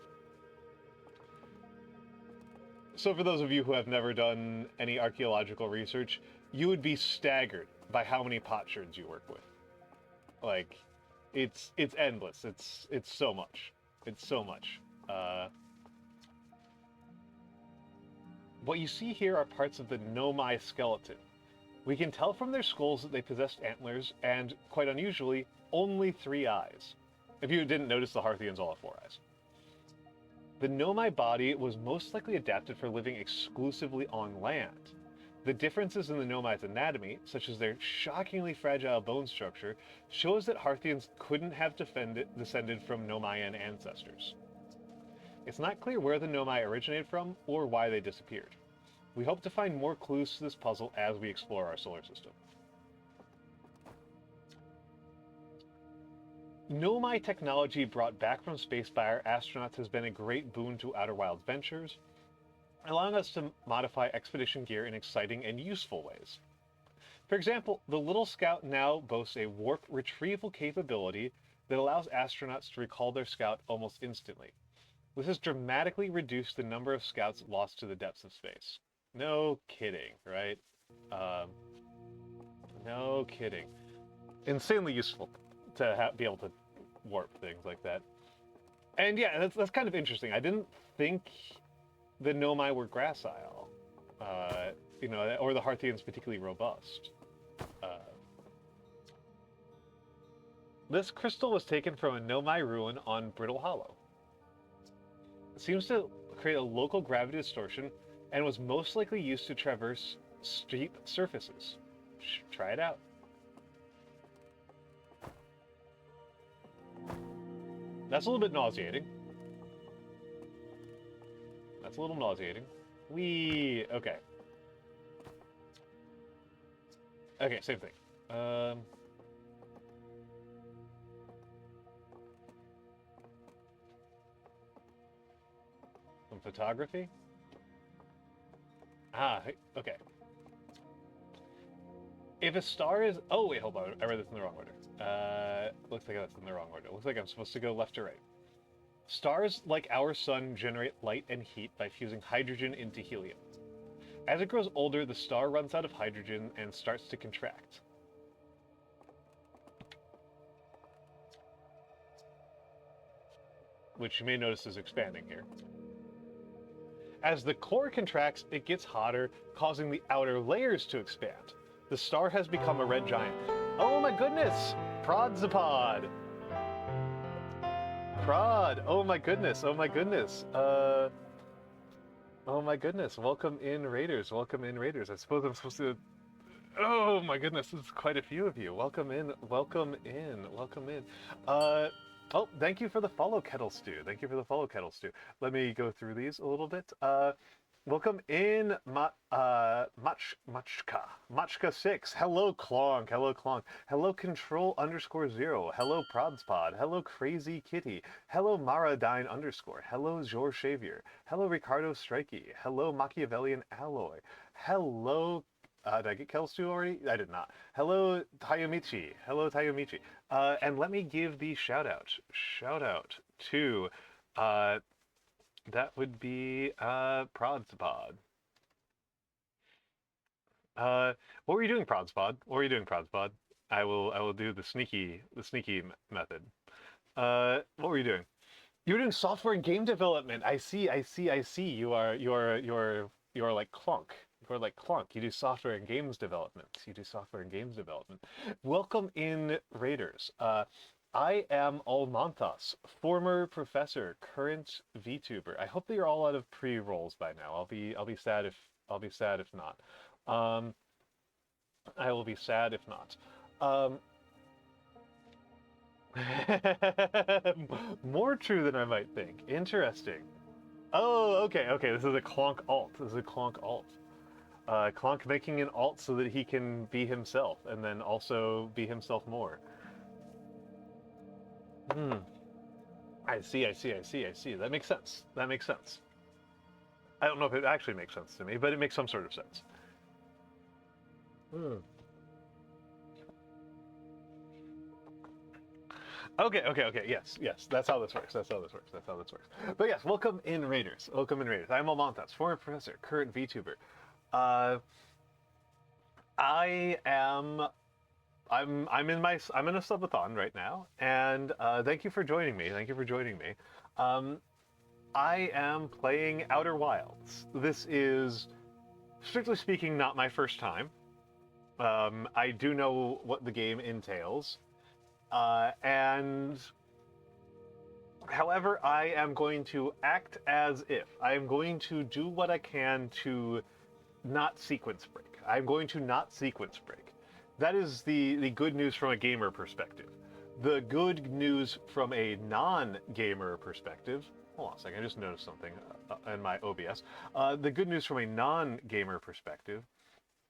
So for those of you who have never done any archaeological research, you would be staggered by how many potsherds you work with. Like, it's endless. It's so much. It's so much. What you see here are parts of the Nomai skeleton. We can tell from their skulls that they possessed antlers and, quite unusually, only 3 eyes. If you didn't notice, the Harthians all have 4 eyes. The Nomai body was most likely adapted for living exclusively on land. The differences in the Nomai's anatomy, such as their shockingly fragile bone structure, shows that Harthians couldn't have descended from Nomaian ancestors. It's not clear where the Nomai originated from or why they disappeared. We hope to find more clues to this puzzle as we explore our solar system. Nomai technology brought back from space by our astronauts has been a great boon to Outer Wilds ventures, allowing us to modify expedition gear in exciting and useful ways. For example, the Little Scout now boasts a warp retrieval capability that allows astronauts to recall their scout almost instantly. This has dramatically reduced the number of scouts lost to the depths of space. No kidding, right? No kidding. Insanely useful to be able to warp things like that. And yeah, that's kind of interesting. I didn't think the Nomai were gracile, or the Harthians particularly robust. This crystal was taken from a Nomai ruin on Brittle Hollow. It seems to create a local gravity distortion and was most likely used to traverse steep surfaces. Try it out. That's a little bit nauseating. That's a little nauseating. Okay. Okay, same thing. Some photography? Okay. If a star is... Oh, wait, hold on. I read this in the wrong order. Looks like that's in the wrong order. Looks like I'm supposed to go left to right. Stars, like our sun, generate light and heat by fusing hydrogen into helium. As it grows older, the star runs out of hydrogen and starts to contract. Which you may notice is expanding here. As the core contracts, it gets hotter, causing the outer layers to expand. The star has become a red giant. Oh my goodness! Prodzapod! Prod! Oh my goodness, oh my goodness. Oh my goodness, welcome in Raiders, welcome in Raiders. I suppose I'm supposed to... Oh my goodness, there's quite a few of you. Welcome in, welcome in, welcome in. Oh, thank you for the follow, Kettle Stew. Thank you for the follow, Kettle Stew. Let me go through these a little bit. Welcome in, Machka6. Hello, Klonk. Hello, Klonk. Hello, Control_0. Hello, Prodspod. Hello, Crazy Kitty. Hello, Maradine_. Hello, Jor Shavier. Hello, Ricardo Strikey. Hello, Machiavellian Alloy. Hello, did I get Kettle Stew already? I did not. Hello, Tayomichi. Hello, Tayomichi. And let me give the shout out. Shout out to, that would be, Prodspod. What were you doing, Prodspod? What were you doing, Prodspod? I will do the sneaky method. What were you doing? You were doing software and game development. I see. You are like Clunk. You're like Clunk. You do software and games development. Welcome in, Raiders. I am Almantas, former professor, current VTuber. I hope that you're all out of pre-rolls by now. I'll be sad if not. I will be sad if not. More true than I might think. Interesting. Oh, okay. This is a Clonk alt. Clonk making an alt so that he can be himself, and then also be himself more. I see. That makes sense. I don't know if it actually makes sense to me, but it makes some sort of sense. Okay. Yes. That's how this works. But yes, welcome in, Raiders. I'm Almantas, former professor, current VTuber. I'm in a subathon right now, and thank you for joining me. I am playing Outer Wilds. This is, strictly speaking, not my first time. I do know what the game entails. And however, I am going to act as if. I am going to do what I can to not sequence break. I'm going to not sequence break. That is the good news from a gamer perspective. The good news from a non-gamer perspective, hold on a second, I just noticed something in my OBS. The good news from a non-gamer perspective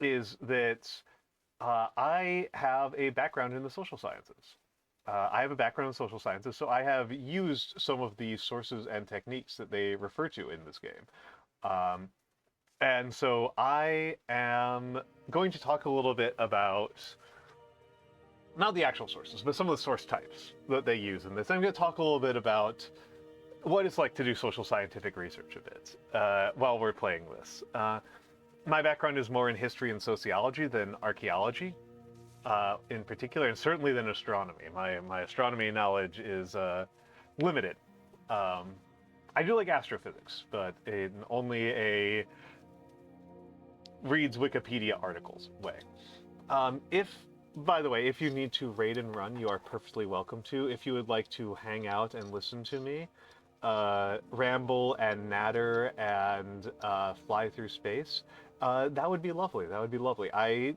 is that I have a background in the social sciences. I have a background in social sciences, so I have used some of the sources and techniques that they refer to in this game. And so I am going to talk a little bit about, not the actual sources, but some of the source types that they use in this. I'm going to talk a little bit about what it's like to do social scientific research a bit while we're playing this. My background is more in history and sociology than archaeology in particular, and certainly than astronomy. My astronomy knowledge is limited. I do like astrophysics, but in only a reads Wikipedia articles way. By the way, if you need to raid and run, you are perfectly welcome to. If you would like to hang out and listen to me, ramble and natter and fly through space, that would be lovely. That would be lovely. I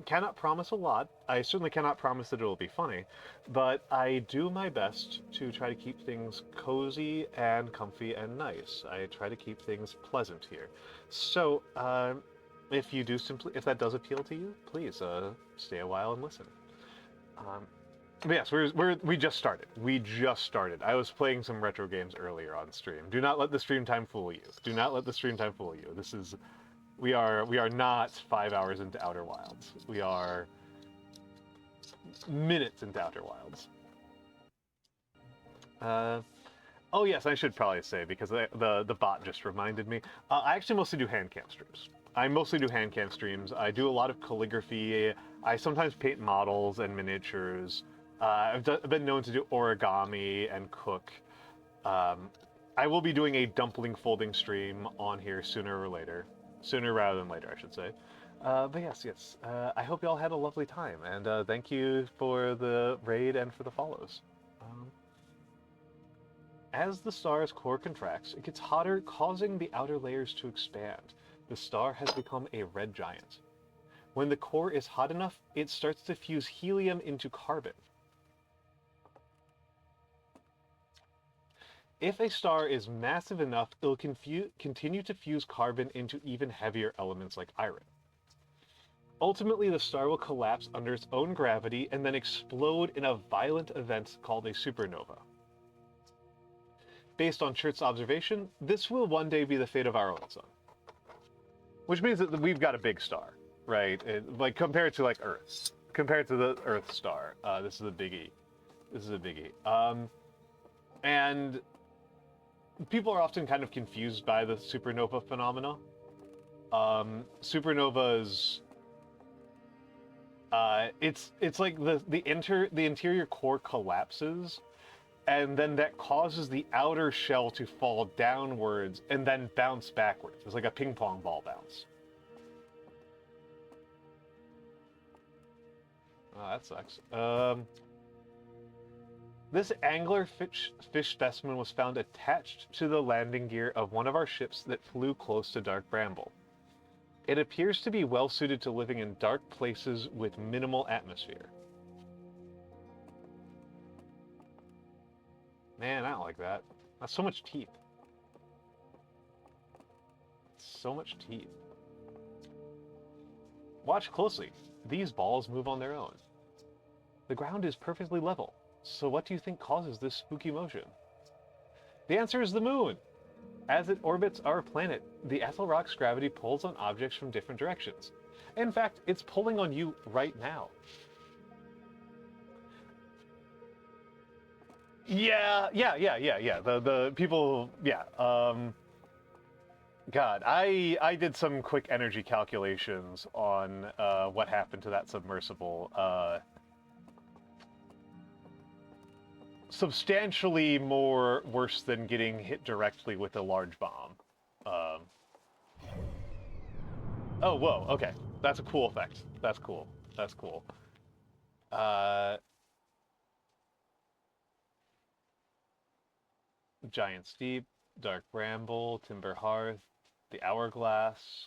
cannot promise a lot. I certainly cannot promise that it will be funny, but I do my best to try to keep things cozy and comfy and nice. I try to keep things pleasant here. So, if that does appeal to you, please stay a while and listen. But yes, we just started. We just started. I was playing some retro games earlier on stream. Do not let the stream time fool you. Do not let the stream time fool you. We are not 5 hours into Outer Wilds. We are minutes into Outer Wilds. Oh yes, I should probably say, because the bot just reminded me. I actually mostly do hand cam streams. I mostly do hand cam streams. I do a lot of calligraphy. I sometimes paint models and miniatures. I've been known to do origami and cook. I will be doing a dumpling folding stream on here sooner or later. Sooner rather than later, I should say. But yes. I hope you all had a lovely time, and thank you for the raid and for the follows. As the star's core contracts, it gets hotter, causing the outer layers to expand. The star has become a red giant. When the core is hot enough, it starts to fuse helium into carbon. If a star is massive enough, it'll continue to fuse carbon into even heavier elements like iron. Ultimately, the star will collapse under its own gravity and then explode in a violent event called a supernova. Based on Chert's observation, this will one day be the fate of our own sun. Which means that we've got a big star, right? Like compared to like Earth. Compared to the Earth star, this is a biggie. This is a biggie. And people are often kind of confused by the supernova phenomena. Supernovas, it's like the interior core collapses, and then that causes the outer shell to fall downwards and then bounce backwards. It's like a ping pong ball bounce. Oh, that sucks. This angler fish specimen was found attached to the landing gear of one of our ships that flew close to Dark Bramble. It appears to be well suited to living in dark places with minimal atmosphere. Man, I don't like that. That's so much teeth. So much teeth. Watch closely. These balls move on their own. The ground is perfectly level. So what do you think causes this spooky motion? The answer is the moon. As it orbits our planet, the Ethel Rock's gravity pulls on objects from different directions. In fact, it's pulling on you right now. Yeah. The people, yeah. God, I did some quick energy calculations on what happened to that submersible. substantially more worse than getting hit directly with a large bomb. Oh, whoa, okay. That's a cool effect. That's cool. That's cool. Giant Steep, Dark Bramble, Timber Hearth, the Hourglass.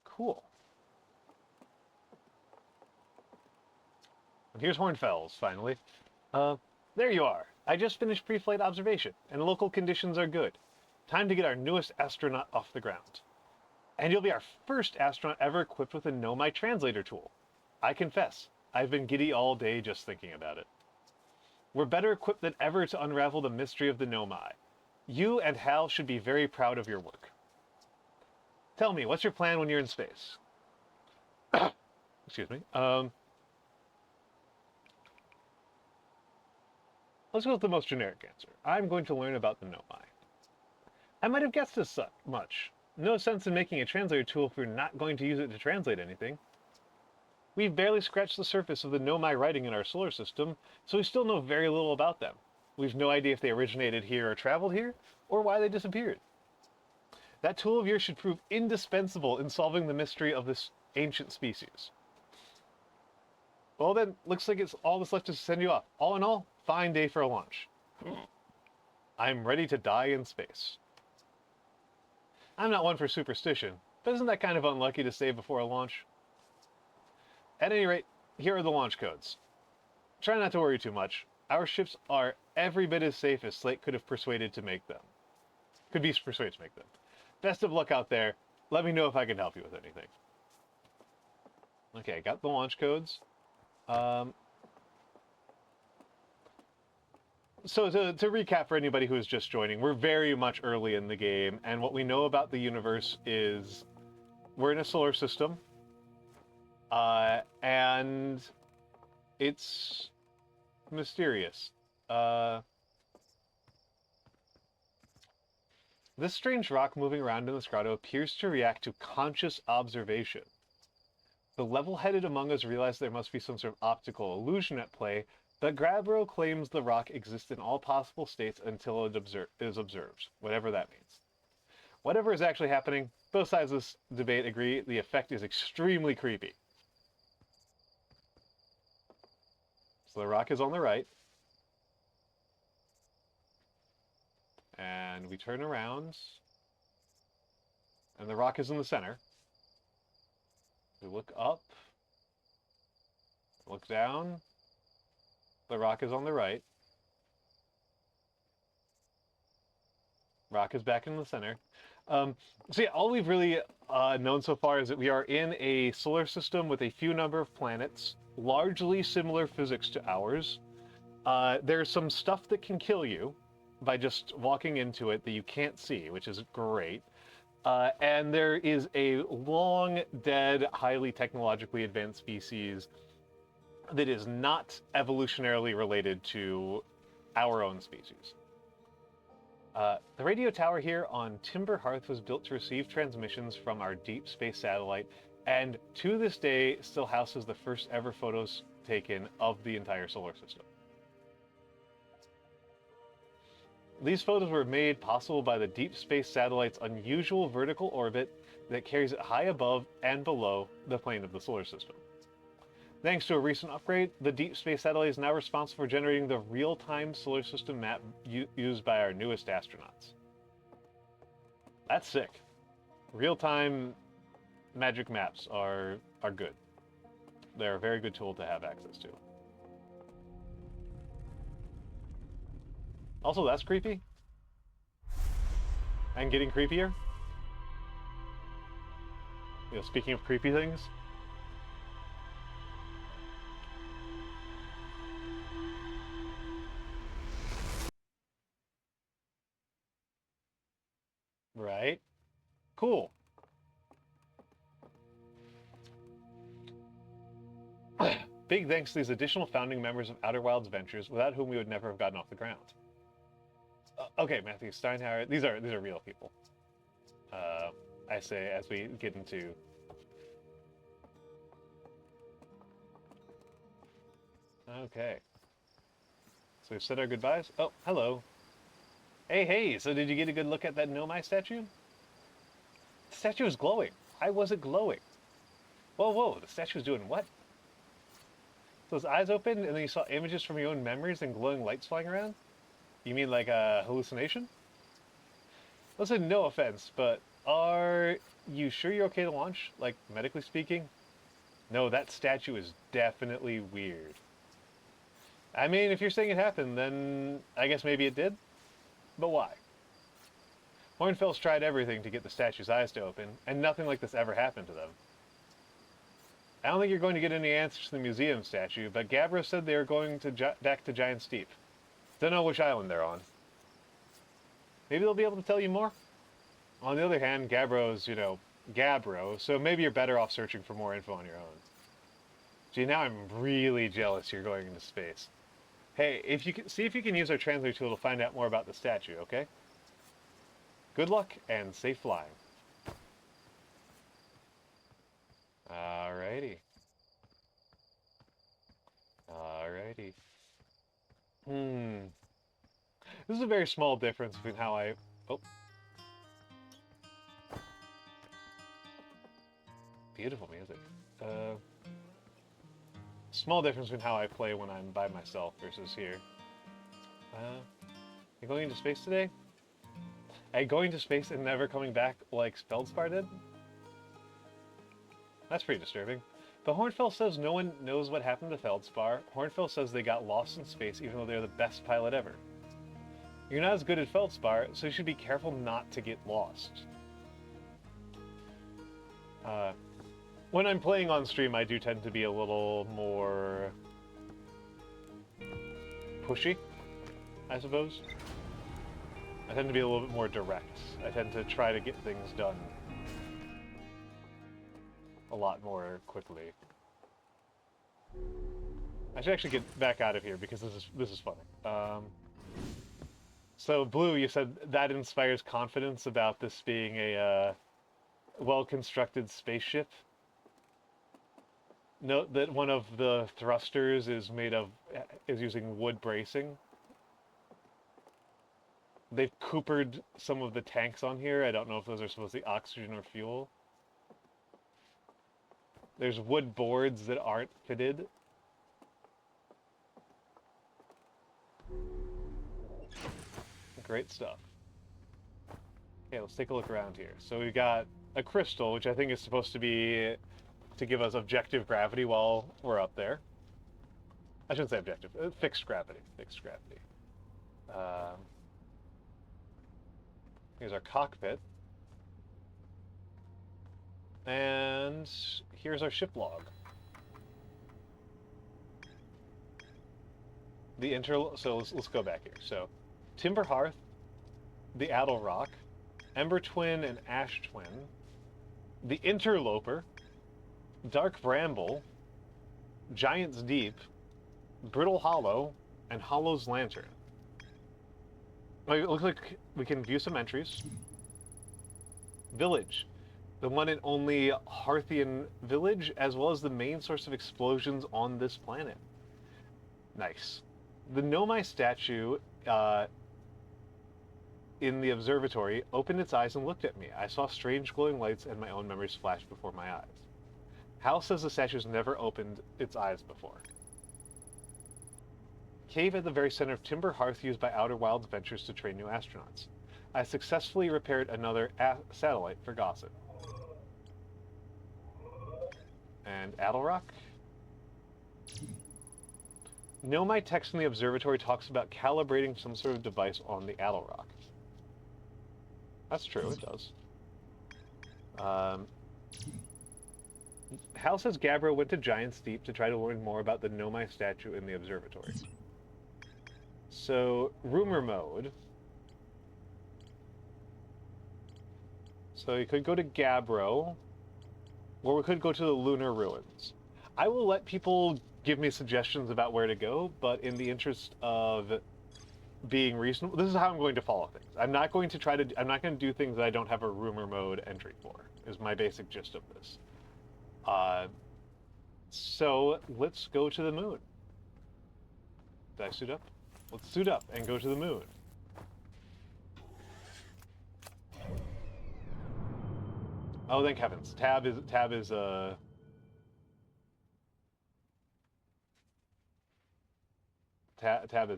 Cool. And here's Hornfells, finally. There you are. I just finished pre-flight observation, and local conditions are good. Time to get our newest astronaut off the ground. And you'll be our first astronaut ever equipped with a Nomai translator tool. I confess, I've been giddy all day just thinking about it. We're better equipped than ever to unravel the mystery of the Nomai. You and Hal should be very proud of your work. Tell me, what's your plan when you're in space? Excuse me. Let's go with the most generic answer. I'm going to learn about the Nomai. I might have guessed as much. No sense in making a translator tool if we're not going to use it to translate anything. We've barely scratched the surface of the Nomai writing in our solar system, so we still know very little about them. We've no idea if they originated here or traveled here, or why they disappeared. That tool of yours should prove indispensable in solving the mystery of this ancient species. Well then, looks like it's all that's left to send you off. All in all, fine day for a launch. I'm ready to die in space. I'm not one for superstition, but isn't that kind of unlucky to save before a launch? At any rate, here are the launch codes. Try not to worry too much. Our ships are every bit as safe as Slate could be persuaded to make them. Best of luck out there. Let me know if I can help you with anything. Okay, got the launch codes. So to recap for anybody who is just joining, we're very much early in the game, and what we know about the universe is we're in a solar system, and it's mysterious. This strange rock moving around in this grotto appears to react to conscious observation. The level-headed among us realize there must be some sort of optical illusion at play, but Grabro claims the rock exists in all possible states until it is observed, whatever that means. Whatever is actually happening, both sides of this debate agree the effect is extremely creepy. So the rock is on the right. And we turn around, and the rock is in the center. We look up, look down, the rock is on the right. Rock is back in the center. So yeah, all we've really known so far is that we are in a solar system with a few number of planets, largely similar physics to ours. There's some stuff that can kill you by just walking into it that you can't see, which is great. And there is a long-dead, highly technologically advanced species that is not evolutionarily related to our own species. The radio tower here on Timber Hearth was built to receive transmissions from our deep space satellite, and to this day still houses the first ever photos taken of the entire solar system. These photos were made possible by the deep space satellite's unusual vertical orbit that carries it high above and below the plane of the solar system. Thanks to a recent upgrade, the deep space satellite is now responsible for generating the real-time solar system map used by our newest astronauts. That's sick. Real-time magic maps are good. They're a very good tool to have access to. Also, that's creepy. And getting creepier. You know, speaking of creepy things. Right? Cool. Big thanks to these additional founding members of Outer Wilds Ventures, without whom we would never have gotten off the ground. Okay, Matthew Steinhauer, these are real people. I say as we get into Okay. So we've said our goodbyes. Oh, hello. Hey, so did you get a good look at that Nomai statue? The statue was glowing. Why was it glowing? Whoa, the statue was doing what? So his eyes opened and then you saw images from your own memories and glowing lights flying around? You mean like a hallucination? Listen, no offense, but are you sure you're okay to launch? Like, medically speaking? No, that statue is definitely weird. I mean, if you're saying it happened, then I guess maybe it did? But why? Hornfels tried everything to get the statue's eyes to open, and nothing like this ever happened to them. I don't think you're going to get any answers to the museum statue, but Gabbro said they are going to back to Giant Steep. Don't know which island they're on. Maybe they'll be able to tell you more? On the other hand, Gabbro's, Gabbro, so maybe you're better off searching for more info on your own. Gee, now I'm really jealous you're going into space. Hey, if you can, see if you can use our translator tool to find out more about the statue, okay? Good luck and safe flying. Alrighty. This is a very small difference between how I... Oh. Beautiful music. Small difference between how I play when I'm by myself versus here. You going into space today? Hey, going to space and never coming back like Feldspar did? That's pretty disturbing. But Hornfell says no one knows what happened to Feldspar. Hornfell says they got lost in space even though they're the best pilot ever. You're not as good at Feldspar, so you should be careful not to get lost. When I'm playing on stream, I do tend to be a little more pushy, I suppose. I tend to be a little bit more direct. I tend to try to get things done a lot more quickly. I should actually get back out of here because this is funny. So Blue, you said that inspires confidence about this being a well-constructed spaceship. Note that one of the thrusters is using wood bracing. They've coopered some of the tanks on here. I don't know if those are supposed to be oxygen or fuel. There's wood boards that aren't fitted. Great stuff. Okay, let's take a look around here. So we've got a crystal, which I think is supposed to be to give us objective gravity while we're up there. I shouldn't say objective. Fixed gravity. Fixed gravity. Here's our cockpit. And here's our ship log. So let's go back here. So, Timber Hearth, the Addle Rock, Ember Twin and Ash Twin, the Interloper, Dark Bramble, Giant's Deep, Brittle Hollow, and Hollow's Lantern. It looks like we can view some entries. Village, the one and only Hearthian village, as well as the main source of explosions on this planet. Nice. The Nomai statue in the observatory opened its eyes and looked at me. I saw strange glowing lights and my own memories flash before my eyes. Hal says the statue's never opened its eyes before. Cave at the very center of Timber Hearth used by Outer Wilds Ventures to train new astronauts. I successfully repaired another satellite for Gossip. And Addle Rock? Nomai text in the observatory talks about calibrating some sort of device on the Addle Rock. That's true, it does. Hal says Gabbro went to Giant Steep to try to learn more about the Nomai statue in the observatory. So, rumor mode. So you could go to Gabbro, or we could go to the Lunar Ruins. I will let people give me suggestions about where to go, but in the interest of being reasonable, this is how I'm going to follow things. I'm not going to do things that I don't have a rumor mode entry for, is my basic gist of this. So let's go to the moon. Did I suit up? Let's suit up and go to the moon. Oh, thank heavens. Tab is tab is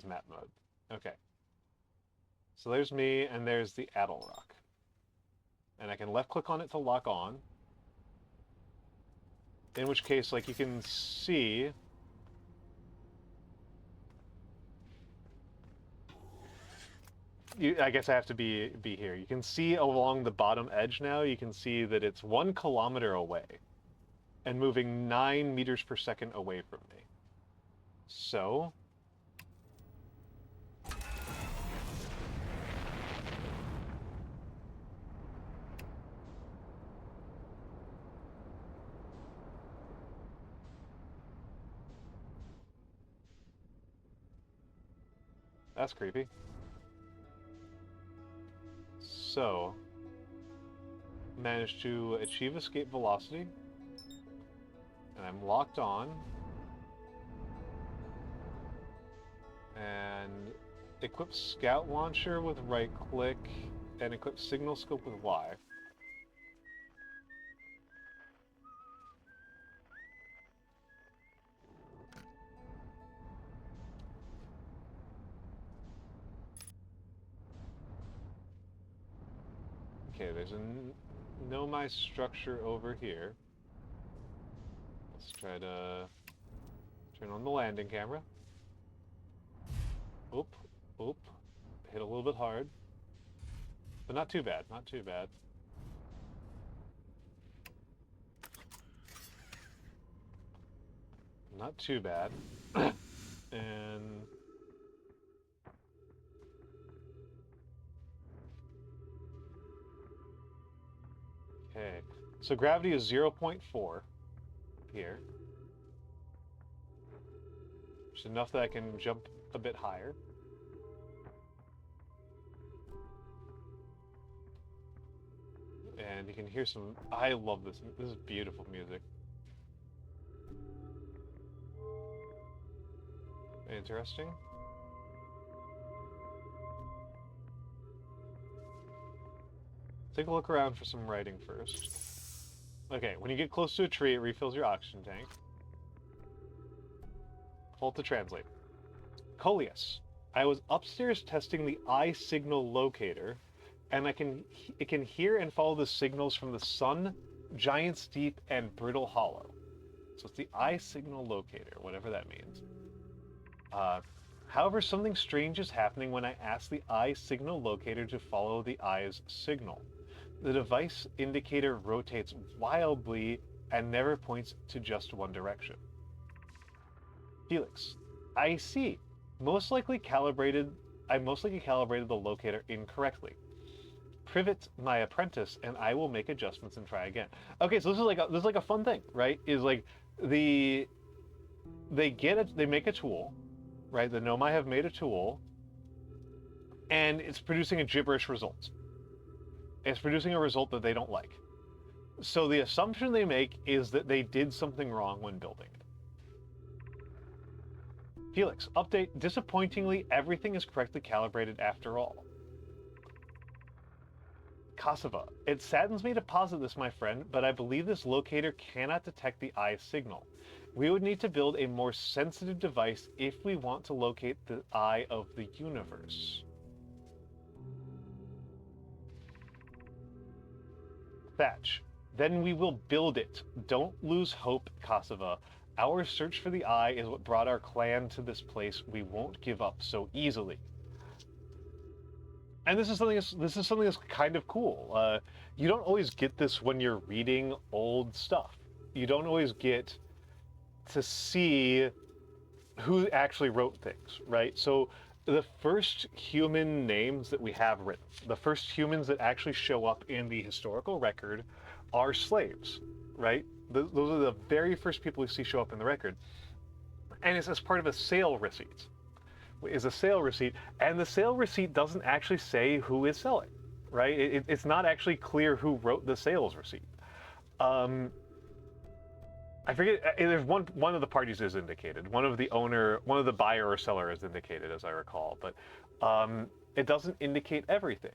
map mode. Okay. So there's me, and there's the Addle Rock. And I can left click on it to lock on. In which case, like, you can see... I guess I have to be here. You can see along the bottom edge now, you can see that it's 1 kilometer away. And moving 9 meters per second away from me. So... That's creepy. So, managed to achieve escape velocity, and I'm locked on, and equip scout launcher with right click, and equip signal scope with Y. Okay, there's a nomai structure over here. Let's try to turn on the landing camera. Oop, oop. Hit a little bit hard. But not too bad, not too bad. Not too bad. And... Okay, so gravity is 0.4 here. Which is enough that I can jump a bit higher. And you can hear some... I love this. This is beautiful music. Interesting. Take a look around for some writing first. Okay, when you get close to a tree, it refills your oxygen tank. Hold to translate. Coleus, I was upstairs testing the eye signal locator, and it can hear and follow the signals from the sun, Giant's Deep, and Brittle Hollow. So it's the eye signal locator, whatever that means. However, something strange is happening when I ask the eye signal locator to follow the eye's signal. The device indicator rotates wildly and never points to just one direction. Felix, I see. I most likely calibrated the locator incorrectly. Privet my apprentice, and I will make adjustments and try again. Okay, so this is like a fun thing, right? Is like they make a tool, right? The Nomai have made a tool, and it's producing a gibberish result. It's producing a result that they don't like. So the assumption they make is that they did something wrong when building it. Felix, update. Disappointingly, everything is correctly calibrated after all. Kosovo, it saddens me to posit this, my friend, but I believe this locator cannot detect the eye signal. We would need to build a more sensitive device if we want to locate the eye of the universe. Thatch, then we will build it. Don't lose hope, Kosovo. Our search for the eye is what brought our clan to this place. We won't give up so easily. And this is something that's kind of cool. You don't always get this when you're reading old stuff. You don't always get to see who actually wrote things, right? So the first human names that we have written, the first humans that actually show up in the historical record are slaves, right? Those are the very first people we see show up in the record. And it's as part of a sale receipt. Is a sale receipt, and the sale receipt doesn't actually say who is selling, right? It's not actually clear who wrote the sales receipt. I forget. There's one of the parties is indicated. One of the buyer or seller is indicated, as I recall. But it doesn't indicate everything,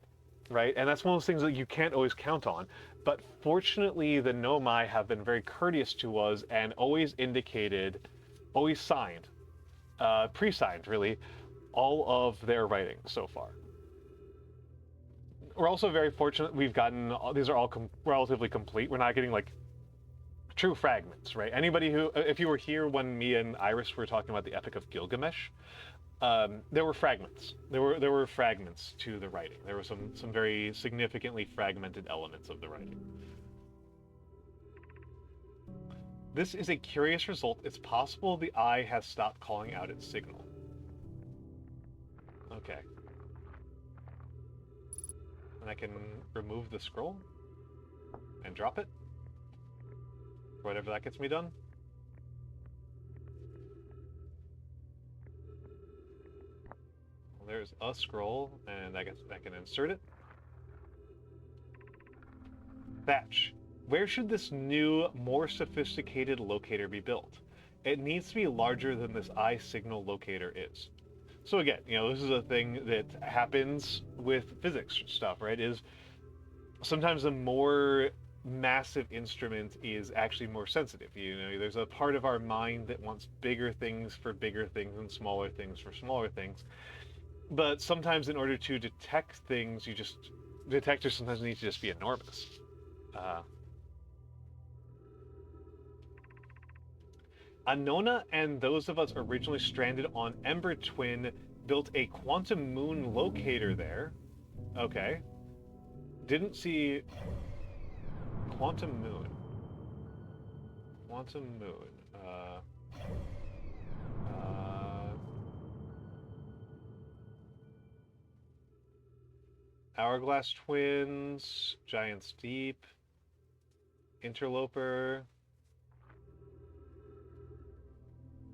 right? And that's one of those things that you can't always count on. But fortunately, the Nomai have been very courteous to us and always indicated, always signed, pre-signed, really, all of their writing so far. We're also very fortunate we've gotten, these are all relatively complete. We're not getting like true fragments, right? Anybody who, if you were here when me and Iris were talking about the Epic of Gilgamesh, there were fragments. There were fragments to the writing. There were some very significantly fragmented elements of the writing. This is a curious result. It's possible the eye has stopped calling out its signal. Okay. And I can remove the scroll and drop it. Whatever that gets me done. Well, there's a scroll, and I guess I can insert it. Thatch. Where should this new, more sophisticated locator be built? It needs to be larger than this eye signal locator is. So again, this is a thing that happens with physics stuff, right? Is sometimes the more massive instrument is actually more sensitive. There's a part of our mind that wants bigger things for bigger things and smaller things for smaller things. But sometimes in order to detect things, detectors sometimes need to just be enormous. Anona and those of us originally stranded on Ember Twin built a quantum moon locator there. Okay. Didn't see quantum moon. Quantum moon. Hourglass Twins, Giant's Deep, Interloper.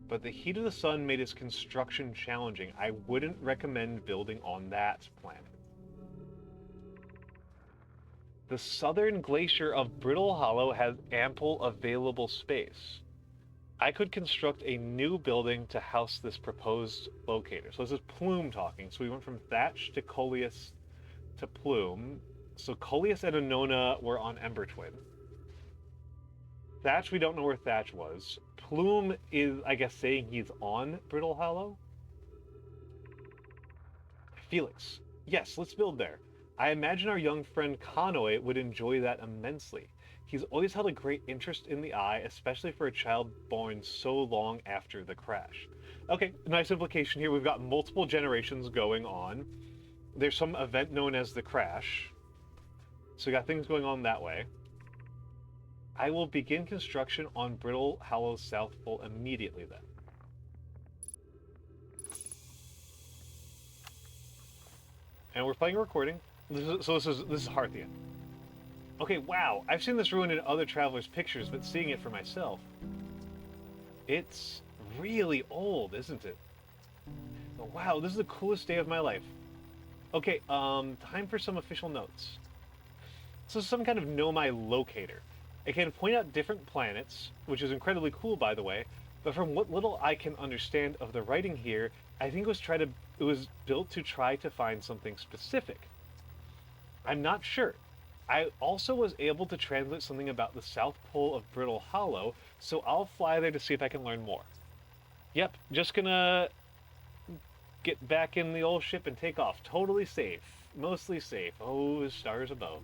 But the heat of the sun made its construction challenging. I wouldn't recommend building on that planet. The southern glacier of Brittle Hollow has ample available space. I could construct a new building to house this proposed locator. So this is Plume talking. So we went from Thatch to Coleus to Plume. So Coleus and Anona were on Ember Twin. Thatch, we don't know where Thatch was. Plume is, I guess, saying he's on Brittle Hollow. Felix. Yes, let's build there. I imagine our young friend Conway would enjoy that immensely. He's always held a great interest in the eye, especially for a child born so long after the crash. Okay, nice implication here. We've got multiple generations going on. There's some event known as the crash. So we got things going on that way. I will begin construction on Brittle Hollow's South Pole immediately then. And we're playing a recording. This is Harthian. Okay, wow. I've seen this ruin in other travelers' pictures, but seeing it for myself, it's really old, isn't it? Oh, wow, this is the coolest day of my life. Okay, time for some official notes. So some kind of Nomai locator. It can point out different planets, which is incredibly cool, by the way, but from what little I can understand of the writing here, I think it was built to try to find something specific. I'm not sure. I also was able to translate something about the South Pole of Brittle Hollow, so I'll fly there to see if I can learn more. Yep, just gonna get back in the old ship and take off. Totally safe. Mostly safe. Oh, stars above.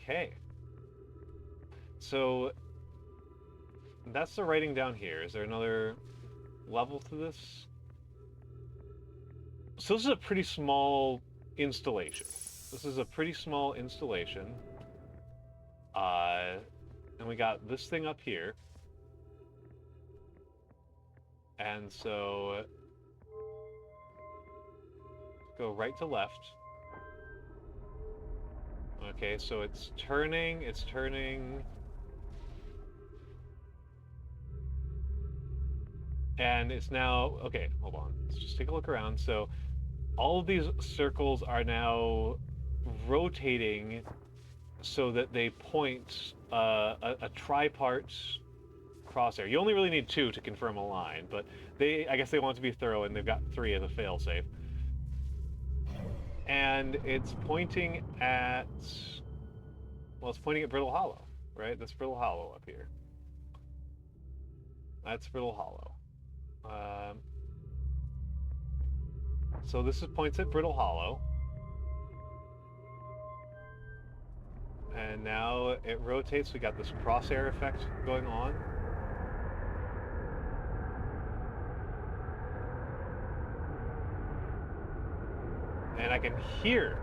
Okay. So that's the writing down here. Is there another level to this? So this is a pretty small installation. And we got this thing up here. And so go right to left. Okay, so it's turning. And it's now, okay, hold on. Let's just take a look around. So all of these circles are now rotating so that they point a tripart crosshair. You only really need 2 to confirm a line, but I guess they want it to be thorough, and they've got 3 as a failsafe. And it's pointing at, well, it's pointing at Brittle Hollow, right? That's Brittle Hollow up here. That's Brittle Hollow. So this points at Brittle Hollow. And now it rotates. We got this crosshair effect going on. And I can hear.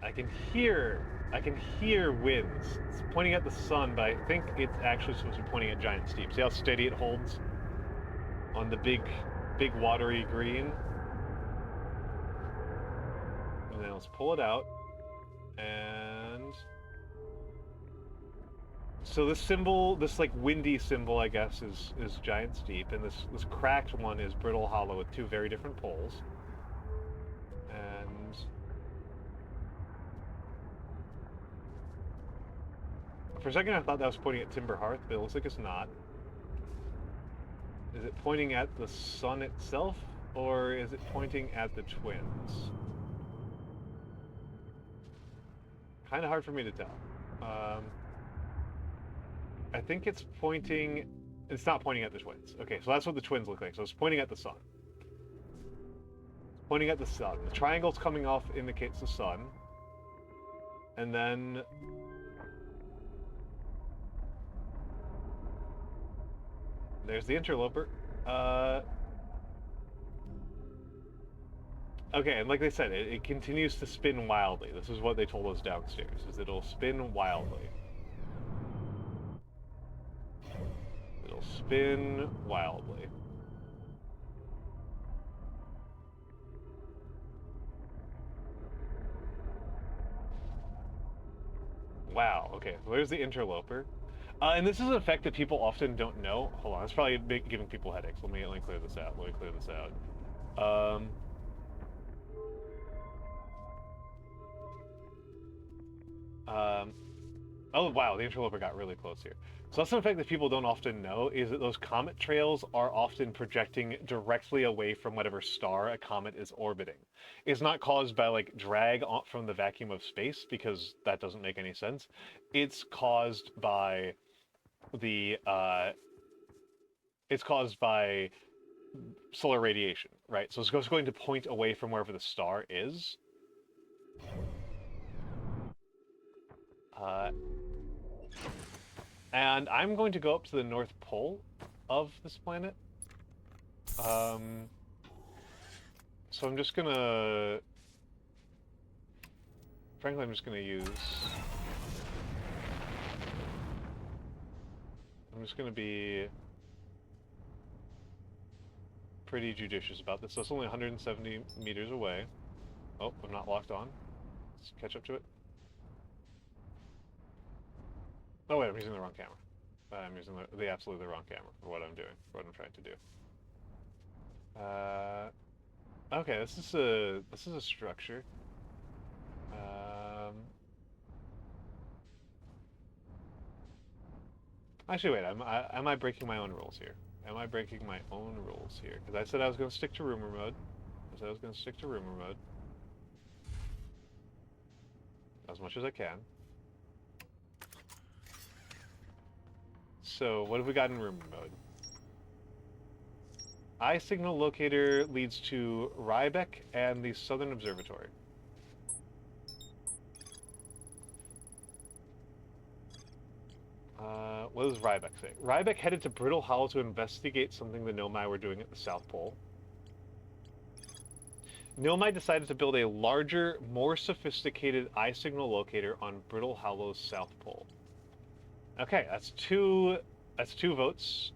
I can hear winds. It's pointing at the sun, but I think it's actually supposed to be pointing at Giant Steep. See how steady it holds on the big watery green? And then let's pull it out. And so this symbol, this like windy symbol, I guess, is Giant Steep, and this cracked one is Brittle Hollow with 2 very different poles. And for a second I thought that was pointing at Timber Hearth, but it looks like it's not. Is it pointing at the sun itself, or is it pointing at the twins? Kind of hard for me to tell. I think it's pointing... It's not pointing at the twins. Okay, so that's what the twins look like. So it's pointing at the sun. It's pointing at the sun. The triangle's coming off indicates the sun. And then... there's the interloper. Okay, and like they said, it continues to spin wildly. This is what they told us downstairs, is it'll spin wildly. It'll spin wildly. Wow, okay, so there's the interloper. And this is an effect that people often don't know. Hold on, it's probably giving people headaches. Let me clear this out. Oh wow, the interloper got really close here. So that's an effect that people don't often know, is that those comet trails are often projecting directly away from whatever star a comet is orbiting. It's not caused by like drag from the vacuum of space, because that doesn't make any sense. It's caused by solar radiation, right? So it's going to point away from wherever the star is. And I'm going to go up to the North Pole of this planet. So I'm just gonna... Frankly, I'm just gonna be pretty judicious about this. So it's only 170 meters away. Oh, I'm not locked on. Let's catch up to it. Oh wait, I'm using the wrong camera. I'm using the absolutely wrong camera for what I'm doing, for what I'm trying to do. Okay, this is a structure. Actually, wait. Am I breaking my own rules here? Am I breaking my own rules here? Because I said I was going to stick to rumor mode. As much as I can. So, what have we got in rumor mode? Eye signal locator leads to Riebeck and the Southern Observatory. What does Riebeck say? Riebeck headed to Brittle Hollow to investigate something the Nomai were doing at the South Pole. Nomai decided to build a larger, more sophisticated eye signal locator on Brittle Hollow's South Pole. Okay, that's two votes.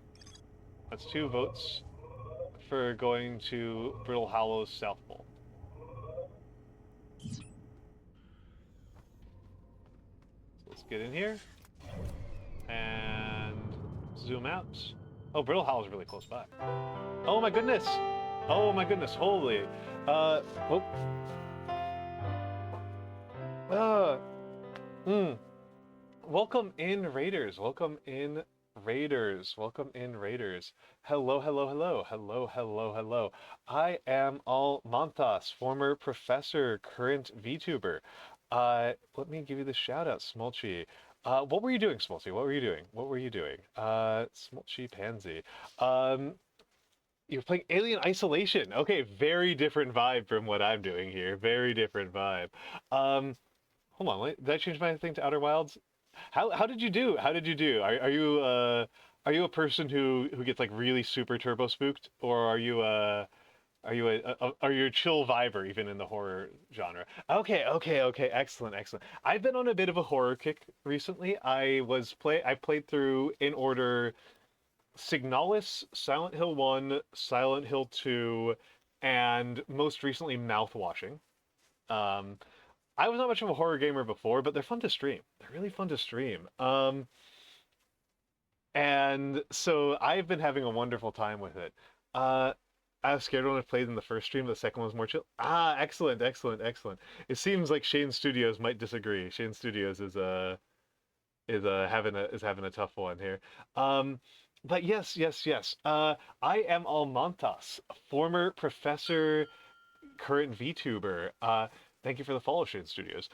That's 2 votes for going to Brittle Hollow's South Pole. So let's get in here and zoom out. Oh, Brittle Hollow's really close by. Oh my goodness! Oh my goodness, holy. Oh. Uh, mm. Welcome in, Raiders. Welcome in, Raiders. Welcome in, Raiders. Hello, hello, hello, hello, hello, hello. I am Almantas, former professor, current VTuber. Let me give you the shout out, Smolchy. What were you doing, Smolchy? What were you doing? What were you doing? Smolchy Pansy. Um, you're playing Alien Isolation. Okay, very different vibe from what I'm doing here. Very different vibe. Um, Hold on, wait, did I change my thing to Outer Wilds? How did you do? How did you do? Are you a person who gets like really super turbo spooked, or are you are you a chill viber even in the horror genre? Okay, okay, okay, excellent, excellent. I've been on a bit of a horror kick recently. I played through in order Signalis, Silent Hill 1, Silent Hill 2, and most recently Mouthwashing. Um, I was not much of a horror gamer before, but they're fun to stream. They're really fun to stream. And so I've been having a wonderful time with it. Uh, I was scared when I played in the first stream. The second one was more chill. Ah, excellent, excellent, excellent. It seems like Shane Studios might disagree. Shane Studios is having a tough one here. Um, but yes, yes, yes. I am Almantas, former professor, current VTuber. Thank you for the follow, Shane Studios.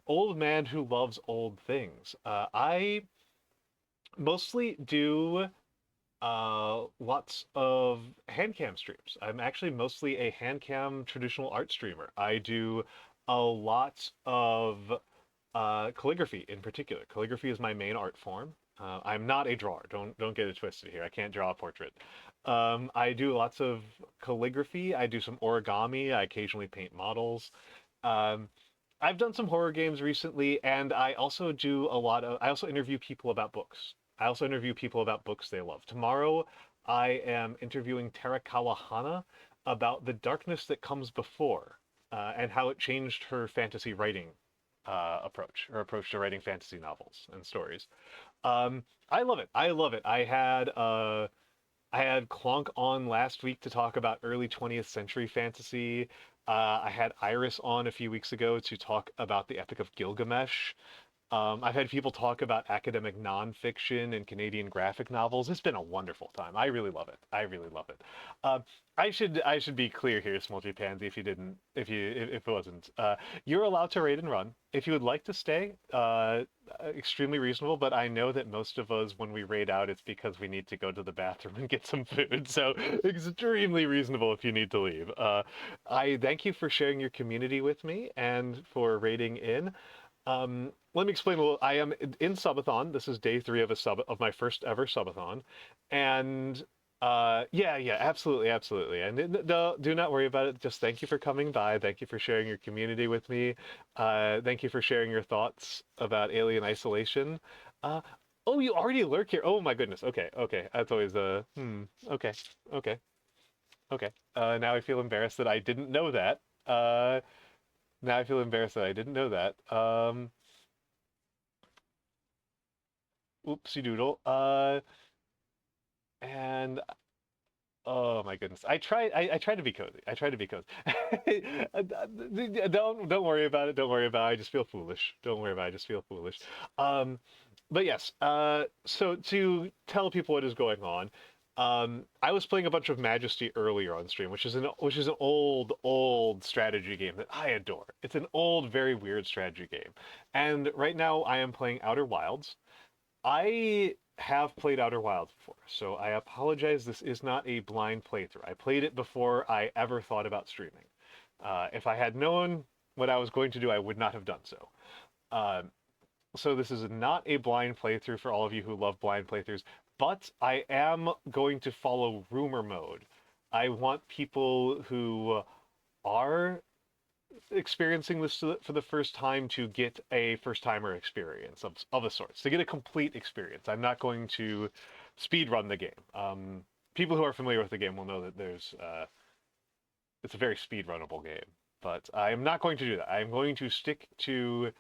Old man who loves old things. I mostly do lots of handcam streams. I'm actually mostly a handcam traditional art streamer. I do a lot of calligraphy in particular. Calligraphy is my main art form. I'm not a drawer. Don't get it twisted here. I can't draw a portrait. I do lots of calligraphy. I do some origami. I occasionally paint models. Um, I've done some horror games recently, and I also do a lot of. I also interview people about books. I also interview people about books they love. Tomorrow, I am interviewing Terakawa Hana about the darkness that comes before, and how it changed her fantasy writing her approach to writing fantasy novels and stories. I love it. I love it. I had Clonk on last week to talk about early 20th century fantasy. I had Iris on a few weeks ago to talk about the Epic of Gilgamesh. I've had people talk about academic nonfiction and Canadian graphic novels. It's been a wonderful time. I really love it. I really love it. Uh, I should be clear here, Smolty Pansy, if you didn't if it wasn't. You're allowed to raid and run if you would like to stay. Extremely reasonable, but I know that most of us when we raid out, it's because we need to go to the bathroom and get some food. So extremely reasonable if you need to leave. I thank you for sharing your community with me and for raiding in. Let me explain a little. I am in subathon. This is day 3 of of my first ever subathon, and yeah, yeah, absolutely, absolutely. And no, do not worry about it. Just thank you for coming by. Thank you for sharing your community with me. Thank you for sharing your thoughts about Alien Isolation. Uh, oh, you already lurk here. Oh my goodness. Okay, okay. That's always Okay, okay, okay. Now I feel embarrassed that I didn't know that. Now I feel embarrassed that I didn't know that. Oopsie doodle. And oh my goodness, I try to be cozy. I try to be cozy. Don't worry about it. Don't worry about it. I just feel foolish. Don't worry about it. I just feel foolish. Um, but yes. So to tell people what is going on, I was playing a bunch of Majesty earlier on stream, which is an old strategy game that I adore. It's an old, very weird strategy game, and right now I am playing Outer Wilds. I have played Outer Wilds before, so I apologize. This is not a blind playthrough. I played it before I ever thought about streaming. If I had known what I was going to do, I would not have done so. Um, so this is not a blind playthrough for all of you who love blind playthroughs, but I am going to follow rumor mode. I want people who are experiencing this for the first time to get a first timer experience of a sort, to get a complete experience. I'm not going to speed run the game. People who are familiar with the game will know that it's a very speed runnable game, but I'm not going to do that. I'm going to stick to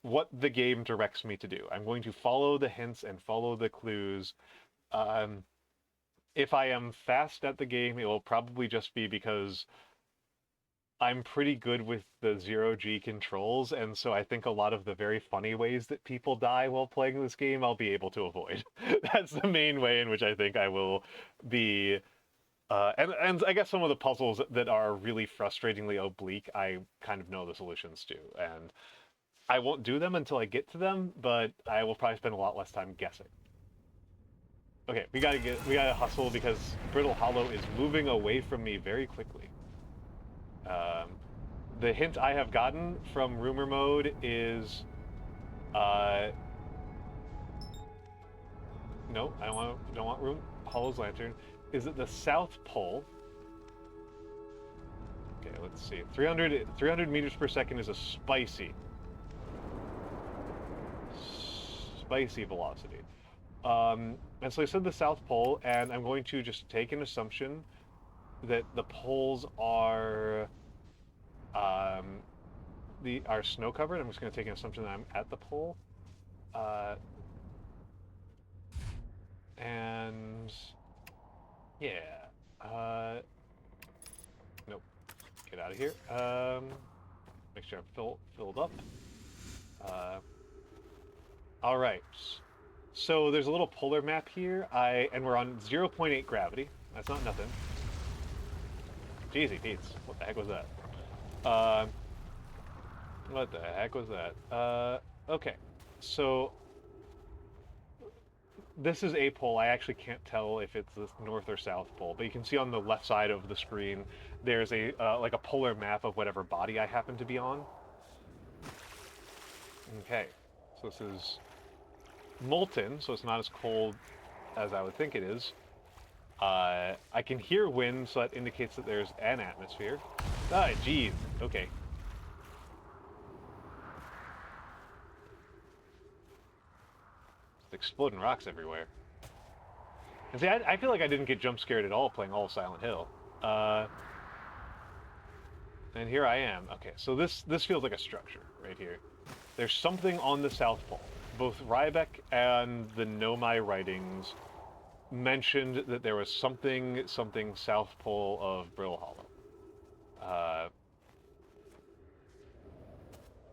what the game directs me to do. I'm going to follow the hints and follow the clues. Um, if I am fast at the game, it will probably just be because I'm pretty good with the zero-G controls, and so I think a lot of the very funny ways that people die while playing this game, I'll be able to avoid. That's the main way in which I think I will be. And I guess some of the puzzles that are really frustratingly oblique, I kind of know the solutions to, and I won't do them until I get to them, but I will probably spend a lot less time guessing. Okay, we gotta hustle because Brittle Hollow is moving away from me very quickly. The hint I have gotten from rumor mode is, no, I don't want Hollow's Lantern. Is it the South Pole? Okay, let's see. 300 meters per second is a spicy velocity. And so I said the South Pole, and I'm going to just take an assumption that the poles are snow covered. I'm just going to take an assumption that I'm at the pole, and yeah, nope, get out of here. Make sure I'm filled up. All right. So there's a little polar map here. And we're on 0.8 gravity. That's not nothing. Jeezy Pete's. What the heck was that? What the heck was that? Okay. So this is a pole. I actually can't tell if it's the north or south pole, but you can see on the left side of the screen there's a like a polar map of whatever body I happen to be on. Okay. So this is molten, so it's not as cold as I would think it is. I can hear wind, so that indicates that there's an atmosphere. Ah, geez. Okay. It's exploding rocks everywhere. And see, I feel like I didn't get jump scared at all playing all of Silent Hill. And here I am. Okay, so this feels like a structure right here. There's something on the South Pole. Both Rybeck and the Nomai writings mentioned that there was something South Pole of Brittle Hollow.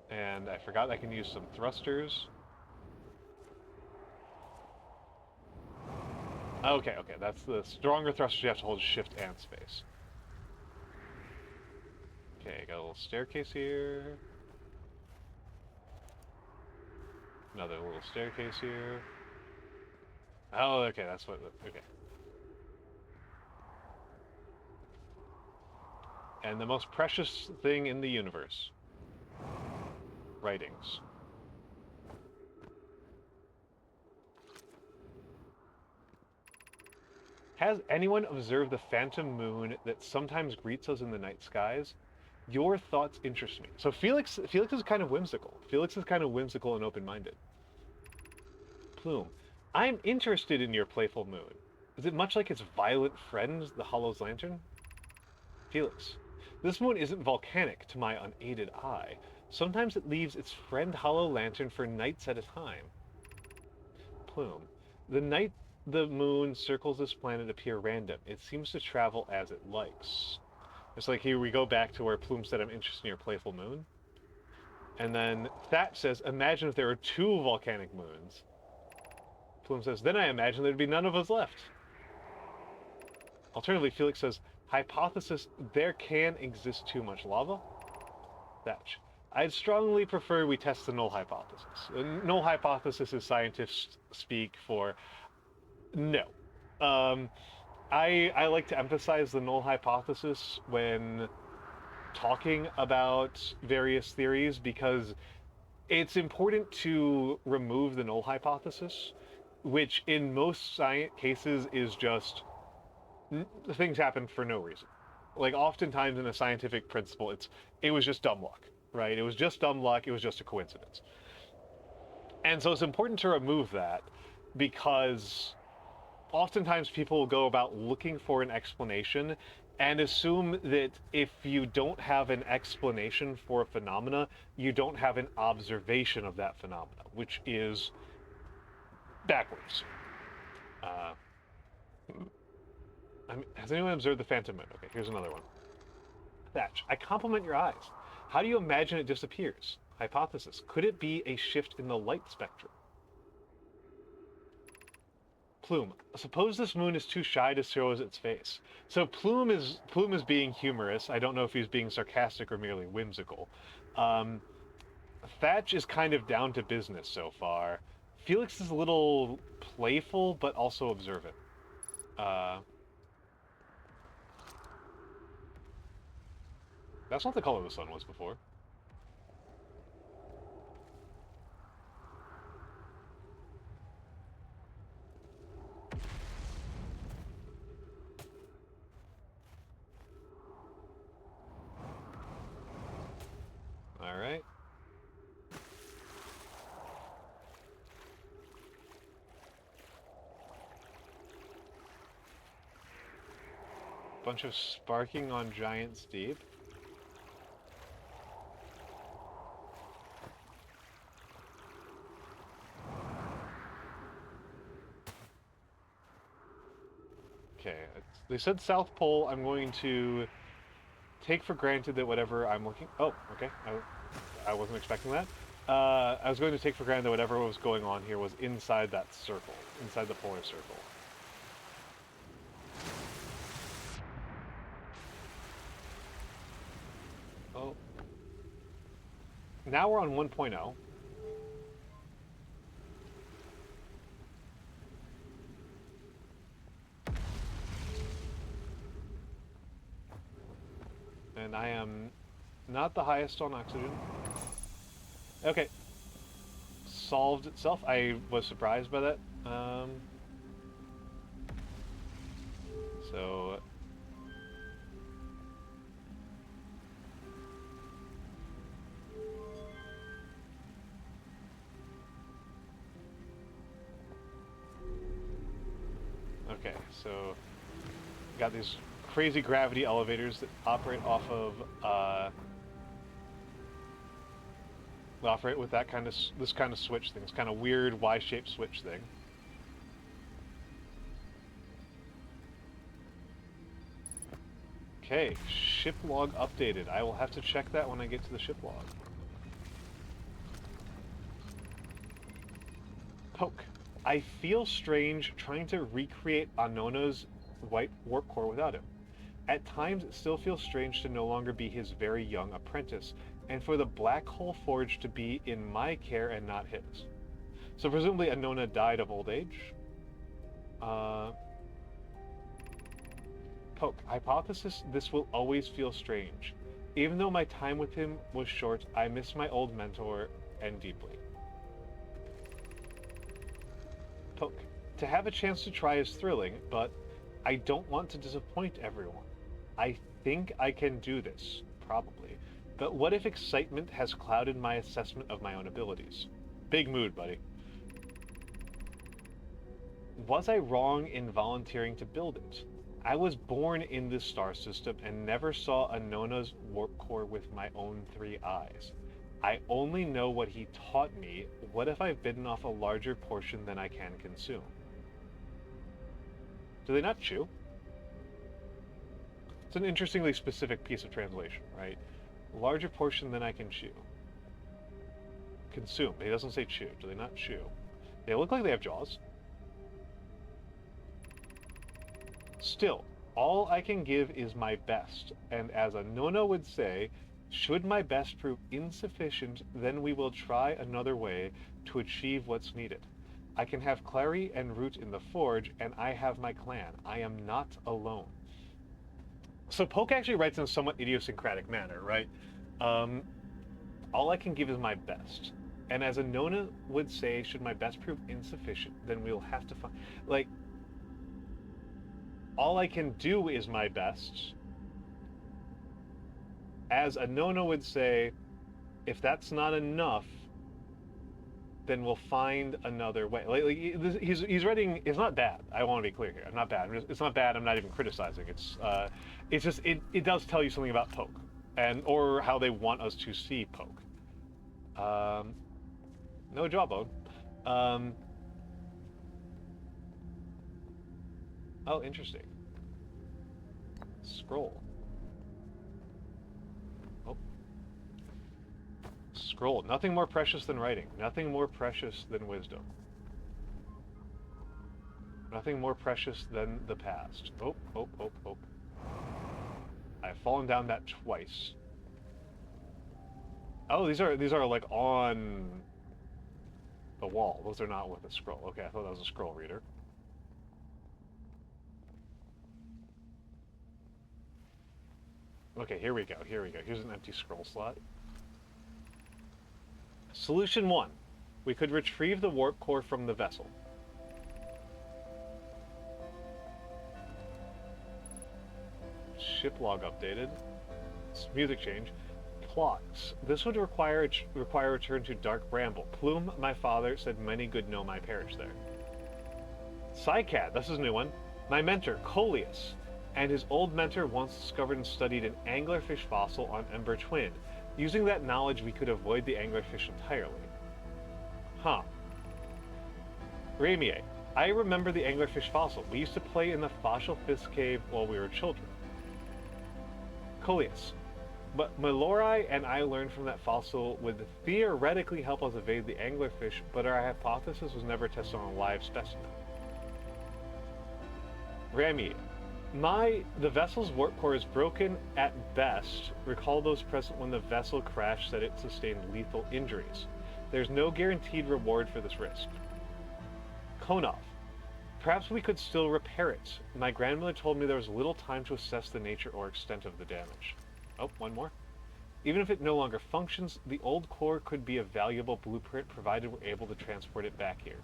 And I forgot I can use some thrusters. Okay, that's the stronger thrusters. You have to hold shift and space. Okay, got a little staircase here. Another little staircase here. Oh, okay, that's what, okay. And the most precious thing in the universe. Writings. Has anyone observed the phantom moon that sometimes greets us in the night skies? Your thoughts interest me. So Felix is kind of whimsical. Felix is kind of whimsical and open-minded. Plume. I'm interested in your playful moon. Is it much like its violent friend, the Hollow's Lantern? Felix. This moon isn't volcanic to my unaided eye. Sometimes it leaves its friend Hollow Lantern for nights at a time. Plume. The night the moon circles this planet appear random. It seems to travel as it likes. It's like here we go back to where Plume said I'm interested in your playful moon. And then Thatch says, imagine if there were 2 volcanic moons. Plume says, then I imagine there'd be none of us left. Alternatively, Felix says, hypothesis, there can exist too much lava. Thatch. I'd strongly prefer we test the null hypothesis. The null hypothesis is scientists speak for no. I like to emphasize the null hypothesis when talking about various theories because it's important to remove the null hypothesis, which in most cases is just things happen for no reason. Like oftentimes in a scientific principle, it was just dumb luck, right? It was just dumb luck. It was just a coincidence. And so it's important to remove that because oftentimes people will go about looking for an explanation and assume that if you don't have an explanation for a phenomena, you don't have an observation of that phenomena, which is backwards. Has anyone observed the phantom moon? Okay, here's another one. Thatch, I compliment your eyes. How do you imagine it disappears? Hypothesis, could it be a shift in the light spectrum? Plume, suppose this moon is too shy to show us its face. So Plume is being humorous. I don't know if he's being sarcastic or merely whimsical. Thatch is kind of down to business so far. Felix is a little playful, but also observant. That's not the color the sun was before. All right. Bunch of sparking on giant steep. Okay, they said South Pole. I'm going to take for granted that whatever I'm looking... Oh, okay. I wasn't expecting that. I was going to take for granted that whatever was going on here was inside that circle, inside the polar circle. Oh. Now we're on 1.0. And I am not the highest on oxygen. Okay. Solved itself. I was surprised by that. So... Okay, so... Got these crazy gravity elevators that operate off of, operate with that kind of, this kind of switch thing, this kind of weird Y-shaped switch thing. Okay, ship log updated. I will have to check that when I get to the ship log. Poke. I feel strange trying to recreate Anona's white warp core without him. At times, it still feels strange to no longer be his very young apprentice, and for the Black Hole Forge to be in my care and not his. So presumably Anona died of old age. Poke. Hypothesis, this will always feel strange. Even though my time with him was short, I miss my old mentor, and deeply. Poke. To have a chance to try is thrilling, but I don't want to disappoint everyone. I think I can do this, probably. But what if excitement has clouded my assessment of my own abilities? Big mood, buddy. Was I wrong in volunteering to build it? I was born in this star system and never saw Anona's warp core with my own 3 eyes. I only know what he taught me. What if I've bitten off a larger portion than I can consume? Do they not chew? It's an interestingly specific piece of translation, right? Larger portion than I can chew. Consume. He doesn't say chew. Do they not chew? They look like they have jaws. Still, all I can give is my best, and as Anona would say, should my best prove insufficient, then we will try another way to achieve what's needed. I can have Clary and Root in the Forge, and I have my clan. I am not alone. So Poke actually writes in a somewhat idiosyncratic manner, right? All I can give is my best. And as Anona would say, should my best prove insufficient, then we'll have to find... Like, all I can do is my best. As Anona would say, if that's not enough, then we'll find another way. Like he's writing. It's not bad. I want to be clear here. I'm not bad. It's not bad. I'm not even criticizing. It's just it does tell you something about Poke, or how they want us to see Poke. No jawbone. Oh, interesting. Scroll. Oh. Scroll. Nothing more precious than writing. Nothing more precious than wisdom. Nothing more precious than the past. Oh, oh, oh, oh. I've fallen down that twice. Oh, these are like on the wall. Those are not with a scroll. Okay, I thought that was a scroll reader. Okay, here we go. Here we go. Here's an empty scroll slot. Solution 1. We could retrieve the warp core from the vessel. Ship log updated. Music change. Plots. This would require a return to Dark Bramble. Plume, my father, said many good know my parish there. Psycat. This is a new one. My mentor, Coleus, and his old mentor once discovered and studied an anglerfish fossil on Ember Twin. Using that knowledge, we could avoid the anglerfish entirely. Huh. Ramier. I remember the anglerfish fossil. We used to play in the fossil fish cave while we were children. Coleus. But Malori and I learned from that fossil would theoretically help us evade the anglerfish, but our hypothesis was never tested on a live specimen. Ramier. The vessel's warp core is broken at best. Recall those present when the vessel crashed said it sustained lethal injuries. There's no guaranteed reward for this risk. Konov. Perhaps we could still repair it. My grandmother told me there was little time to assess the nature or extent of the damage. Oh, one more. Even if it no longer functions, the old core could be a valuable blueprint provided we're able to transport it back here.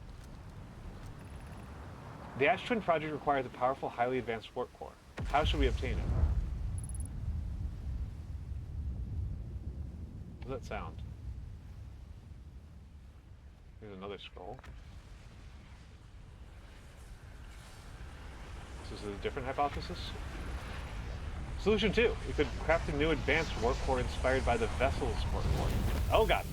The Ash Twin project requires a powerful, highly advanced warp core. How should we obtain it? What does that sound? Here's another scroll. This is a different hypothesis? Solution 2. We could craft a new advanced warp core inspired by the vessel's warp core. Oh god!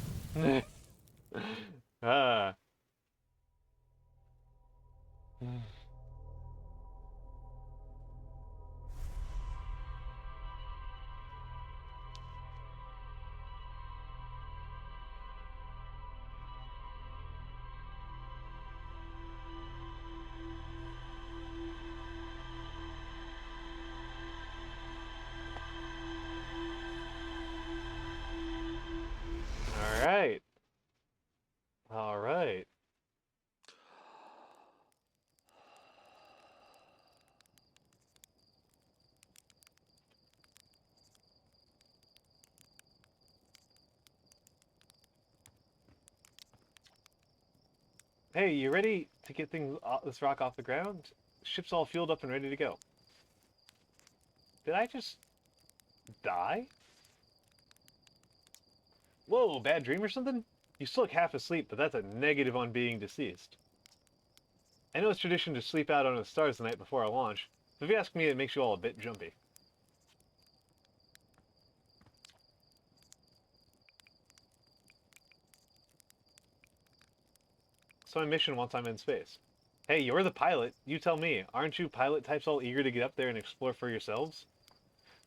Alright. Alright. Hey, you ready to get this rock off the ground? Ship's all fueled up and ready to go. Did I just die? Whoa, bad dream or something? You still look half asleep, but that's a negative on being deceased. I know it's tradition to sleep out under the stars the night before our launch, but if you ask me, it makes you all a bit jumpy. So my mission once I'm in space. Hey, you're the pilot. You tell me. Aren't you pilot types all eager to get up there and explore for yourselves?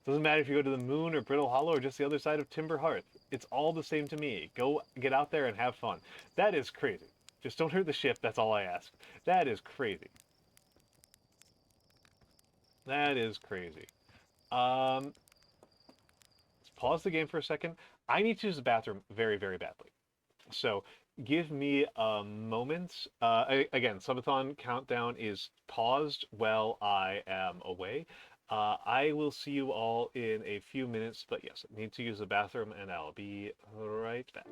Doesn't matter if you go to the moon or Brittle Hollow or just the other side of Timber Hearth. It's all the same to me. Go get out there and have fun. That is crazy. Just don't hurt the ship, that's all I ask. That is crazy. That is crazy. Let's pause the game for a second. I need to use the bathroom very, very badly. So give me a moment. Again, subathon countdown is paused while I am away. I will see you all in a few minutes, but yes, I need to use the bathroom and I'll be right back.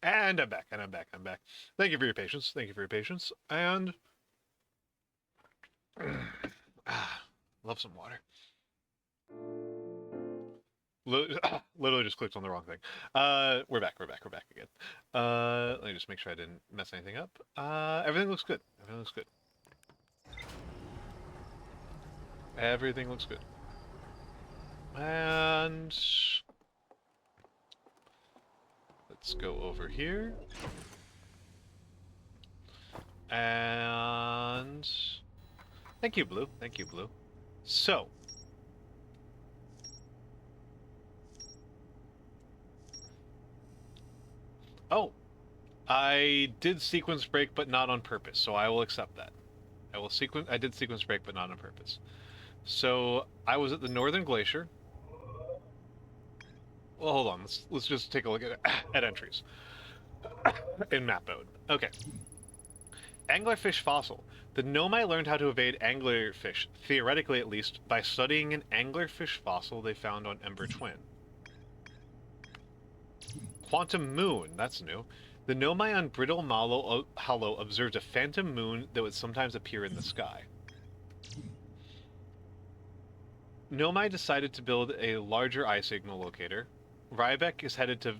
And I'm back, and I'm back, I'm back. Thank you for your patience. Thank you for your patience. And love some water. Literally just clicked on the wrong thing. We're back again. Let me just make sure I didn't mess anything up. Everything looks good. Everything looks good. Everything looks good. And let's go over here. And thank you, Blue. Thank you, Blue. So, oh, I did sequence break, but not on purpose, so I will accept that. I did sequence break, but not on purpose. So I was at the Northern Glacier. Well, hold on. Let's just take a look at entries in map mode. Okay. Anglerfish fossil. The Nomai learned how to evade anglerfish, theoretically at least, by studying an anglerfish fossil they found on Ember Twin. Quantum moon. That's new. The Nomai on Brittle Hollow observed a phantom moon that would sometimes appear in the sky. Nomai decided to build a larger eye signal locator. Rybeck is headed to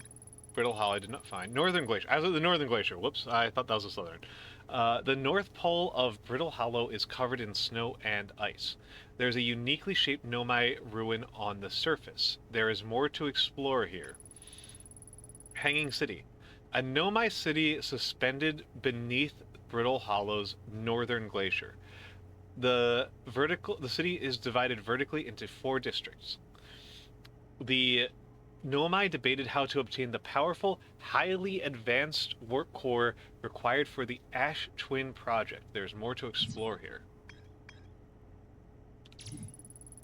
Brittle Hollow. I did not find. Northern Glacier. I was at the Northern Glacier. Whoops, I thought that was the Southern. The North Pole of Brittle Hollow is covered in snow and ice. There's a uniquely shaped Nomai ruin on the surface. There is more to explore here. Hanging City. A Nomai city suspended beneath Brittle Hollow's northern glacier. The city is divided vertically into 4 districts. The Nomai debated how to obtain the powerful, highly advanced work core required for the Ash Twin project. There's more to explore here.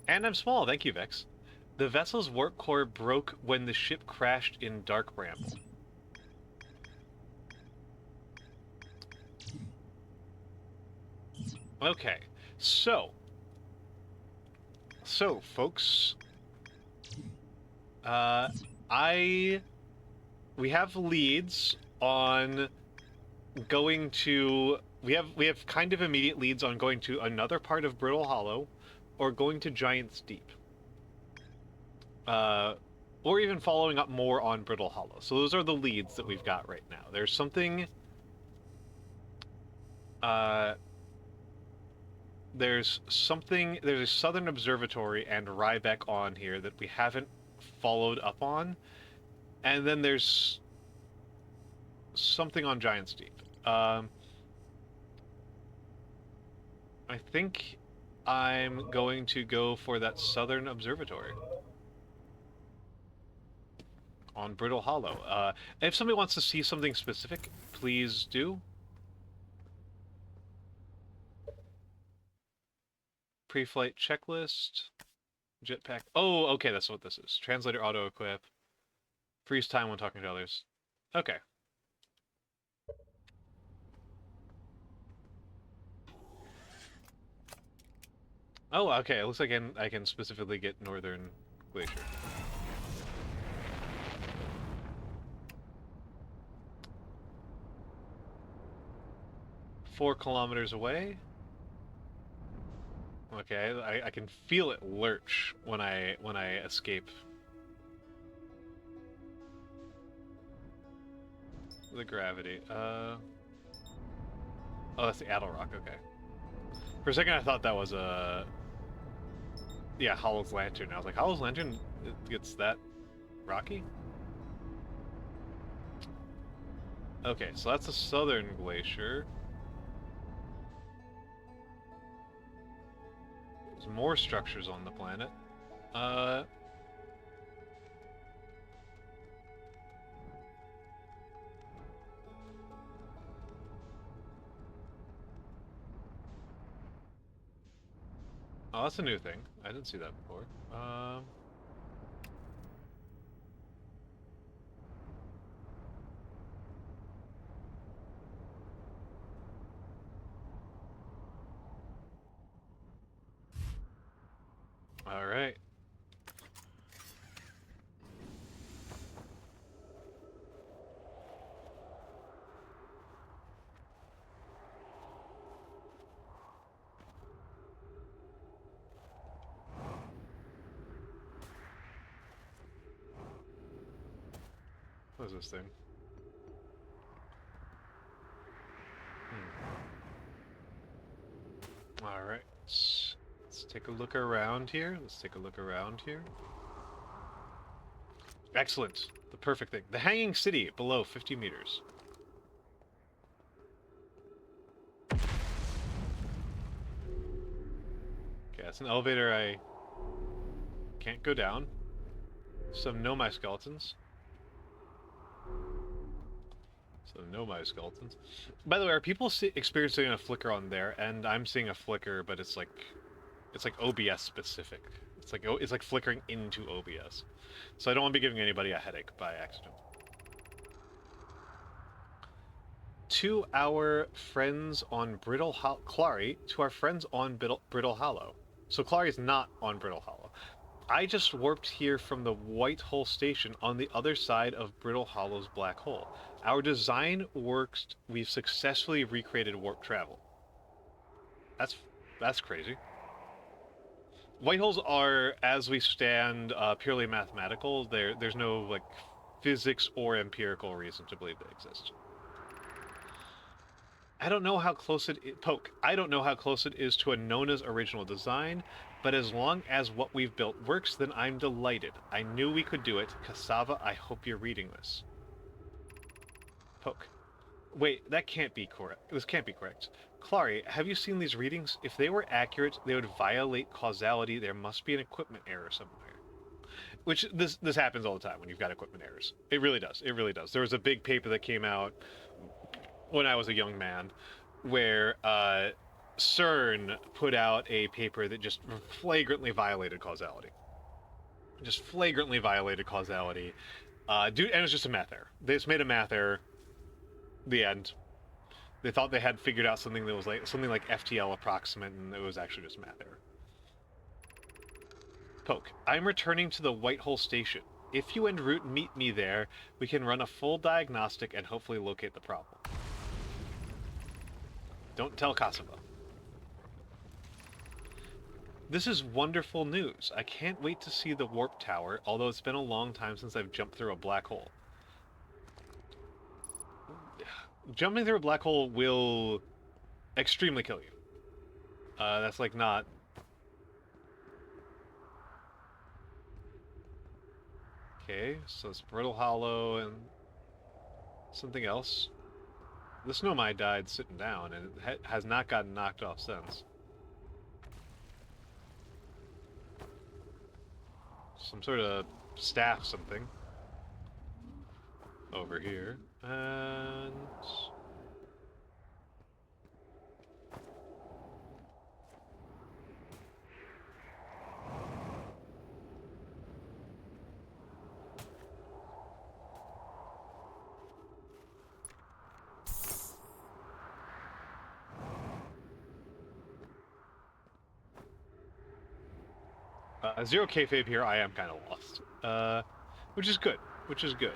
And I'm small, thank you, Vex. The vessel's work core broke when the ship crashed in Dark Bramble. Okay, so folks, we have leads on going to, we have kind of immediate leads on going to another part of Brittle Hollow, or going to Giant's Deep, or even following up more on Brittle Hollow. So those are the leads that we've got right now. There's something, there's a Southern Observatory and Rybeck on here that we haven't followed up on. And then there's something on Giant's Deep. I think I'm going to go for that Southern Observatory on Brittle Hollow. If somebody wants to see something specific, please do. Pre-flight checklist, jetpack. Oh, okay, that's what this is. Translator auto-equip. Freeze time when talking to others. Okay. Oh, okay. It looks like I can specifically get Northern Glacier. Four kilometers away. Okay, I can feel it lurch when I escape the gravity. Oh, that's the Addle Rock. Okay. For a second, I thought that was a Hollow's Lantern. I was like, Hollow's Lantern gets that rocky? Okay, so that's the Southern Glacier. There's more structures on the planet. Oh, that's a new thing. I didn't see that before. All right. What is this thing? Alright. Let's take a look around here. Excellent. The perfect thing. The hanging city below 50 meters. Okay, that's an elevator I can't go down. Some nomai skeletons. By the way, are people experiencing a flicker on there? And I'm seeing a flicker, but it's like OBS specific. It's like flickering into OBS. So I don't want to be giving anybody a headache by accident. To our friends on Brittle Hollow, Clary, to our friends on Brittle Hollow. So Clary's not on Brittle Hollow. I just warped here from the White Hole Station on the other side of Brittle Hollow's black hole. Our design works. We've successfully recreated warp travel. That's crazy. White holes are, as we stand, purely mathematical. There's no like physics or empirical reason to believe they exist. I don't know how close it is, I don't know how close it is to a Nona's original design, but as long as what we've built works, then I'm delighted. I knew we could do it. Cassava, I hope you're reading this. Poke. Wait, that can't be correct. This can't be correct. Clary, have you seen these readings? If they were accurate, they would violate causality. There must be an equipment error somewhere. Which, this happens all the time when you've got equipment errors. It really does. It really does. There was a big paper that came out when I was a young man where CERN put out a paper that just flagrantly violated causality. Just flagrantly violated causality. Dude, and it was just a math error. They just made a math error. The end. They thought they had figured out something that was like something like FTL approximate, and it was actually just math error. Poke. I'm returning to the White Hole Station. If you and Root meet me there, we can run a full diagnostic and hopefully locate the problem. Don't tell Cassava. This is wonderful news. I can't wait to see the warp tower, although it's been a long time since I've jumped through a black hole. Jumping through a black hole will extremely kill you. That's like not... Okay, so it's Brittle Hollow and something else. This nomai died sitting down, and it has not gotten knocked off since. Some sort of staff something. Over here. And... zero kayfabe here, I am kind of lost. Which is good. Which is good.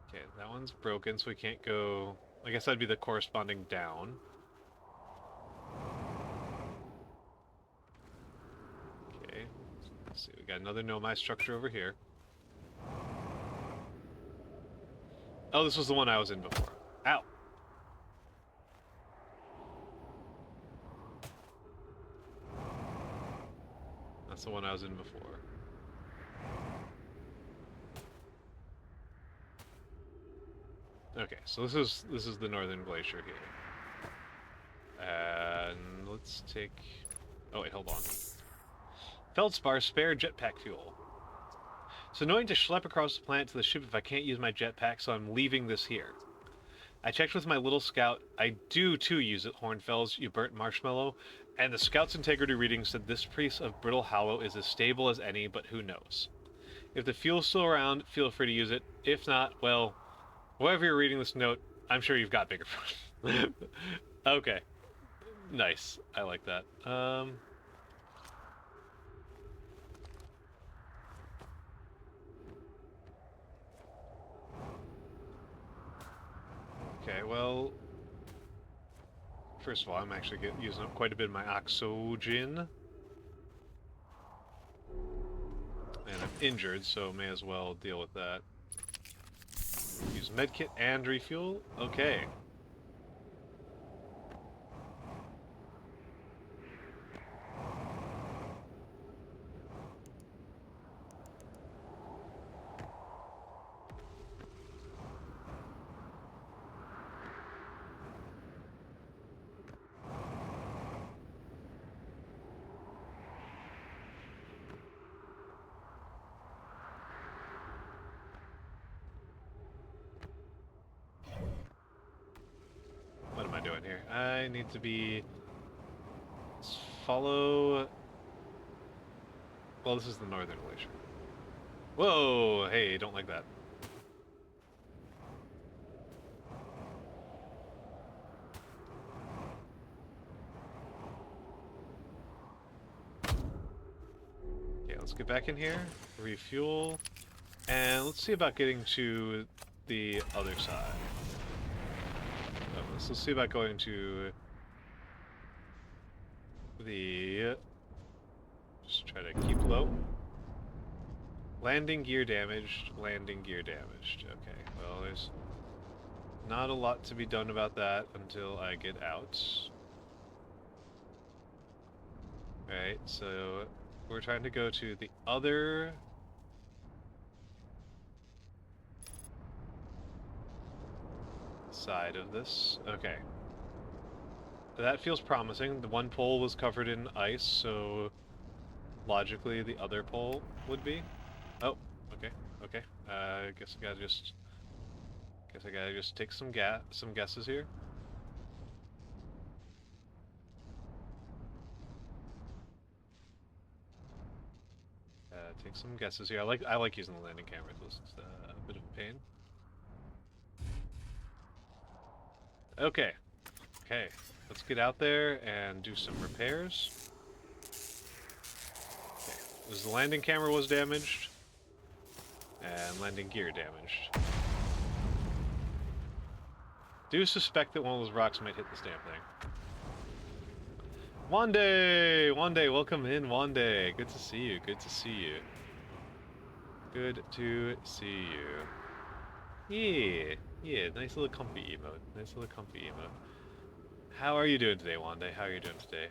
Okay, that one's broken, so we can't go... I guess that'd be the corresponding down. Okay, let's see, we got another nomai structure over here. Oh, this was the one I was in before. Ow! That's the one I was in before. Okay, so this is the northern glacier here. And let's take... Oh wait, hold on. Feldspar, spare jetpack fuel. It's annoying to schlep across the planet to the ship if I can't use my jetpack, so I'm leaving this here. I checked with my little scout. I do too use it, Hornfells, you burnt marshmallow. And the scout's integrity reading said this piece of Brittle Hollow is as stable as any, but who knows. If the fuel's still around, feel free to use it. If not, well... Whoever you're reading this note, I'm sure you've got bigger problems. Okay. Nice. I like that. Okay, well... First of all, I'm actually using up quite a bit of my oxygen. And I'm injured, so may as well deal with that. Use medkit and refuel. Okay. What am I doing here? I need to be... Let's follow... Well, this is the northern glacier. Whoa! Hey, don't like that. Okay, let's get back in here, refuel, and let's see about getting to the other side. Let's see about going to the... Just try to keep low. Landing gear damaged, landing gear damaged. Okay, well there's not a lot to be done about that until I get out. Alright, so we're trying to go to the other... side of this. Okay. That feels promising. The one pole was covered in ice, so logically the other pole would be. Oh, okay, okay. I guess I gotta just take some guesses here. Take some guesses here. I like using the landing camera. It's a bit of a pain. Okay. Okay. Let's get out there and do some repairs. Okay. The landing camera was damaged. And landing gear damaged. Do suspect that one of those rocks might hit this damn thing. Wande! Wande, welcome in, Wande. Good to see you. Good to see you. Good to see you. Yeah. Yeah, nice little comfy emote. Nice little comfy emote. How are you doing today, Wande? How are you doing today?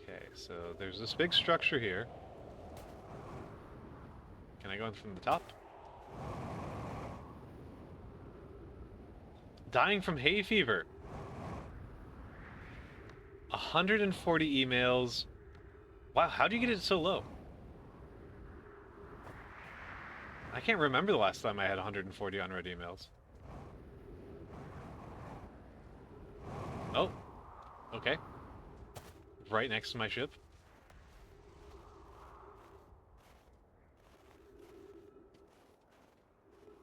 Okay, so there's this big structure here. Can I go in from the top? Dying from hay fever. 140 emails. Wow, how do you get it so low? I can't remember the last time I had 140 unread emails. Oh, okay. Right next to my ship.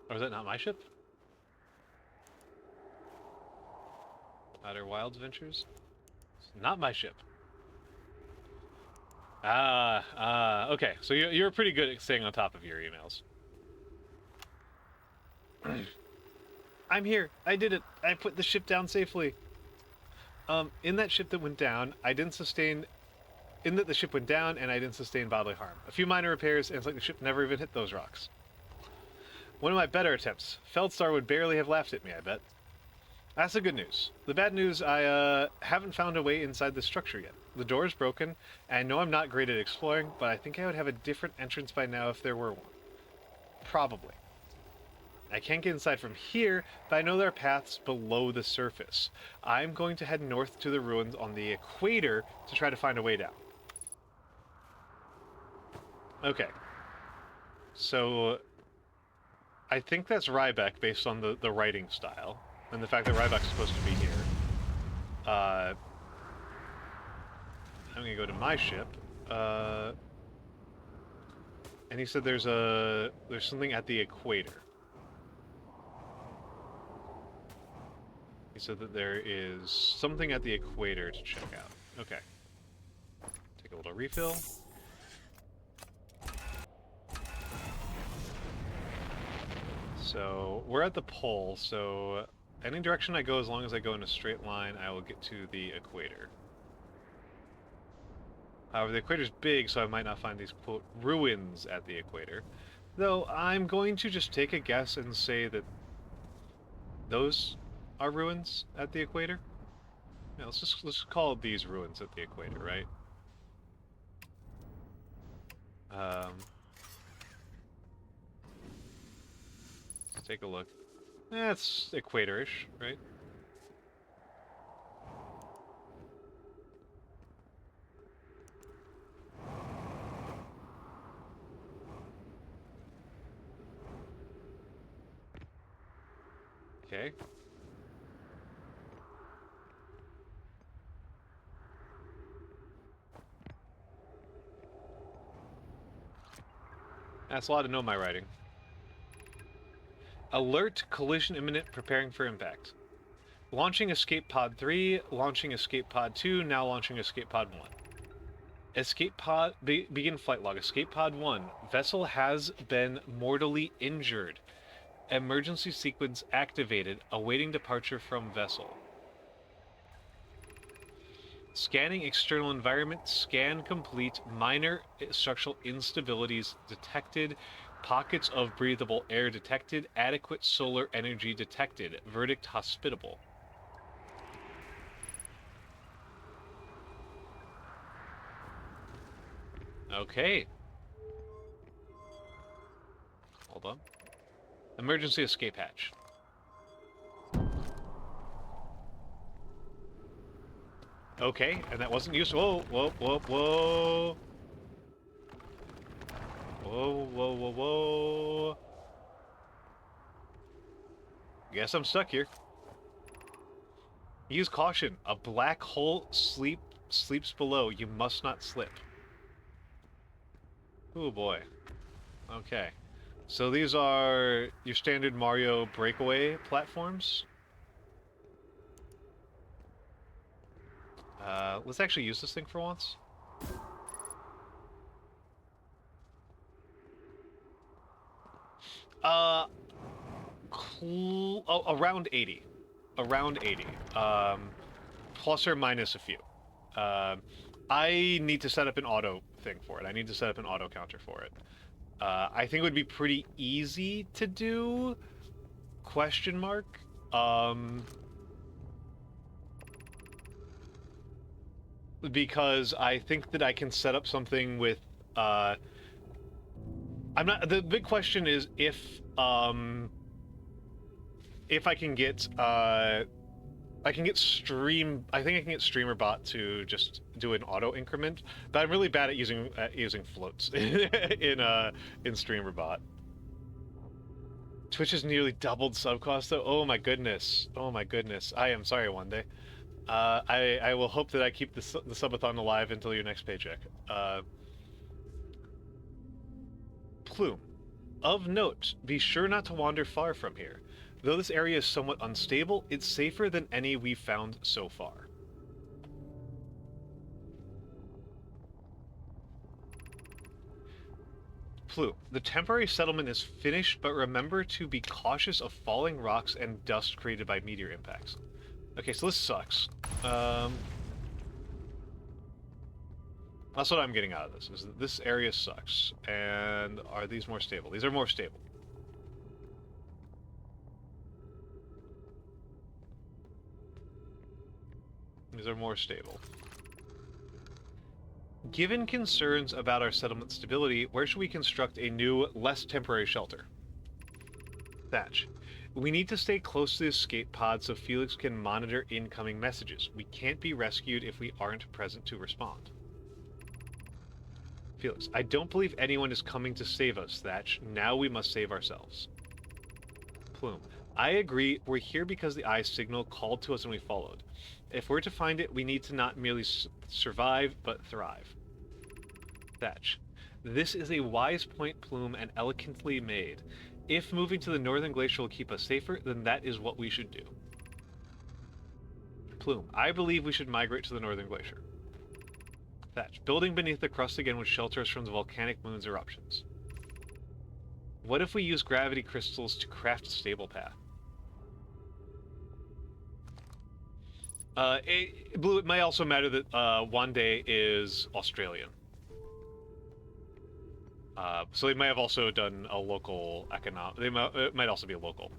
Or is that not my ship? Outer Wilds Ventures? Not my ship. Okay. So you're pretty good at staying on top of your emails. I'm here. I did it. I put the ship down safely. In that ship that went down, I didn't sustain... In that the ship went down, and I didn't sustain bodily harm. A few minor repairs, and it's like the ship never even hit those rocks. One of my better attempts. Feldstar would barely have laughed at me, I bet. That's the good news. The bad news, I haven't found a way inside the structure yet. The door is broken, and I know I'm not great at exploring, but I think I would have a different entrance by now if there were one. Probably. I can't get inside from here, but I know there are paths below the surface. I'm going to head north to the ruins on the equator to try to find a way down. Okay. So, I think that's Ryback based on the writing style. And the fact that Ryback's supposed to be here. I'm gonna go to my ship. And he said there's something at the equator. He said that there is something at the equator to check out. Okay. Take a little refill. So, we're at the pole, so Any direction I go, as long as I go in a straight line, I will get to the equator. However, the equator's big, so I might not find these, quote, ruins at the equator. Though, I'm going to just take a guess and say that those are ruins at the equator. Yeah, let's call these ruins at the equator, right? Let's take a look. It's equator-ish, right? Okay. That's a lot to know my writing. Alert, collision imminent, preparing for impact. Launching escape pod 3, launching escape pod 2, now launching escape pod 1. Escape pod, begin flight log. Escape pod 1, vessel has been mortally injured. Emergency sequence activated, awaiting departure from vessel. Scanning external environment, scan complete, minor structural instabilities detected, pockets of breathable air detected, adequate solar energy detected, verdict hospitable. Okay. Hold on. Emergency escape hatch. Okay, and that wasn't useful. Whoa, whoa, whoa, whoa. Whoa, whoa, whoa, whoa. Guess I'm stuck here. Use caution. A black hole sleeps below. You must not slip. Oh boy. Okay. So these are your standard Mario breakaway platforms. Let's actually use this thing for once. Around 80. Around 80. Plus or minus a few. I need to set up an auto thing for it. I need to set up an auto counter for it. I think it would be pretty easy to do. Question mark. Because I think that I can set up something with, I'm not, the big question is if I can get, I think I can get StreamerBot to just do an auto increment, but I'm really bad at using floats in StreamerBot. Twitch has nearly doubled sub cost though. Oh my goodness. Oh my goodness. I am sorry, one day. I will hope that I keep the subathon alive until your next paycheck. Plume. Of note, be sure not to wander far from here. Though this area is somewhat unstable, it's safer than any we've found so far. Plume. The temporary settlement is finished, but remember to be cautious of falling rocks and dust created by meteor impacts. Okay, so this sucks. That's what I'm getting out of this, is that this area sucks. And are these more stable? These are more stable. These are more stable. Given concerns about our settlement stability, where should we construct a new, less temporary shelter? Thatch. We need to stay close to the escape pod so Felix can monitor incoming messages. We can't be rescued if we aren't present to respond. Felix, I don't believe anyone is coming to save us, Thatch. Now we must save ourselves. Plume. I agree. We're here because the eye signal called to us and we followed. If we're to find it, we need to not merely survive, but thrive. Thatch. This is a wise point, Plume, and elegantly made. If moving to the northern glacier will keep us safer, then that is what we should do. Plume. I believe we should migrate to the northern glacier. Thatch. Building beneath the crust again would shelter us from the volcanic moon's eruptions. What if we use gravity crystals to craft a stable path? Blue, it might also matter that Wande is Australian. So they might have also done a local economic. It might also be a local.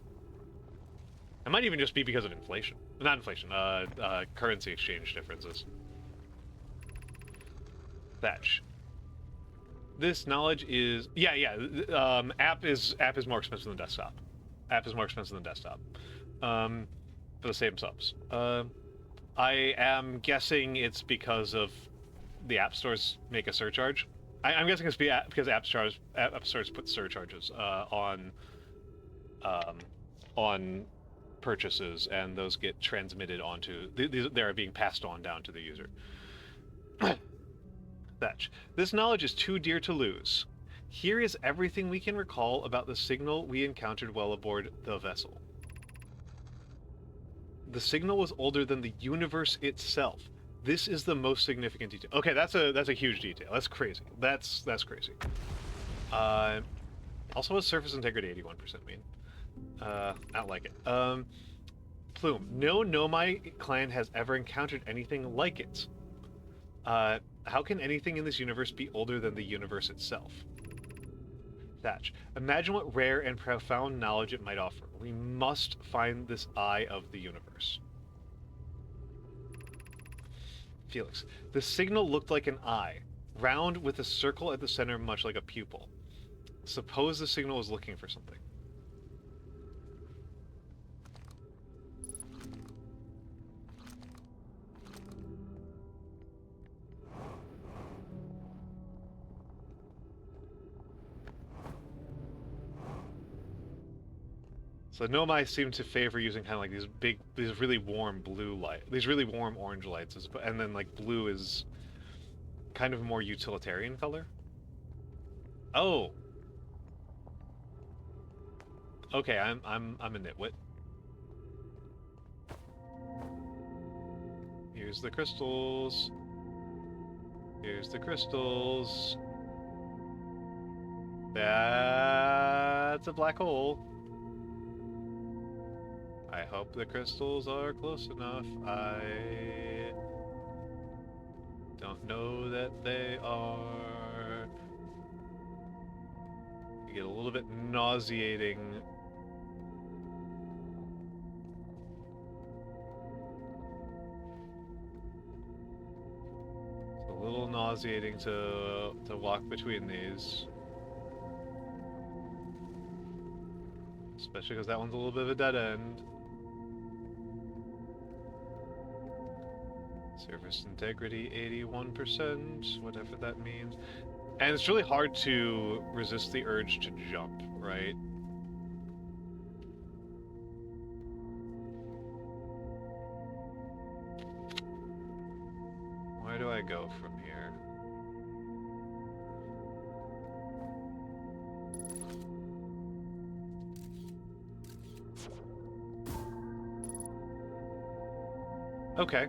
It might even just be because of inflation. Not inflation. Currency exchange differences. Thatch. This knowledge is app is more expensive than desktop. App is more expensive than desktop. For the same subs. I am guessing it's because of the app stores make a surcharge. I'm guessing it's because app stores put surcharges on purchases, and those get transmitted onto they are being passed on down to the user. Thatch. This knowledge is too dear to lose. Here is everything we can recall about the signal we encountered while aboard the vessel. The signal was older than the universe itself. This is the most significant detail. Okay, that's a huge detail. That's crazy. That's crazy. Also has surface integrity 81% mean. I don't like it. Plume. No Nomai clan has ever encountered anything like it. How can anything in this universe be older than the universe itself? Thatch. Imagine what rare and profound knowledge it might offer. We must find this eye of the universe. Felix. The signal looked like an eye, round with a circle at the center much like a pupil. Suppose the signal was looking for something. So Nomai seem to favor using kind of like these really warm blue light, these really warm orange lights, and then like blue is kind of a more utilitarian color. Oh. Okay, I'm a nitwit. Here's the crystals. Here's the crystals. That's a black hole. I hope the crystals are close enough. I don't know that they are. You get a little bit nauseating. It's a little nauseating to walk between these. Especially because that one's a little bit of a dead end. Surface integrity 81%, whatever that means. And it's really hard to resist the urge to jump, right? Where do I go from here? Okay.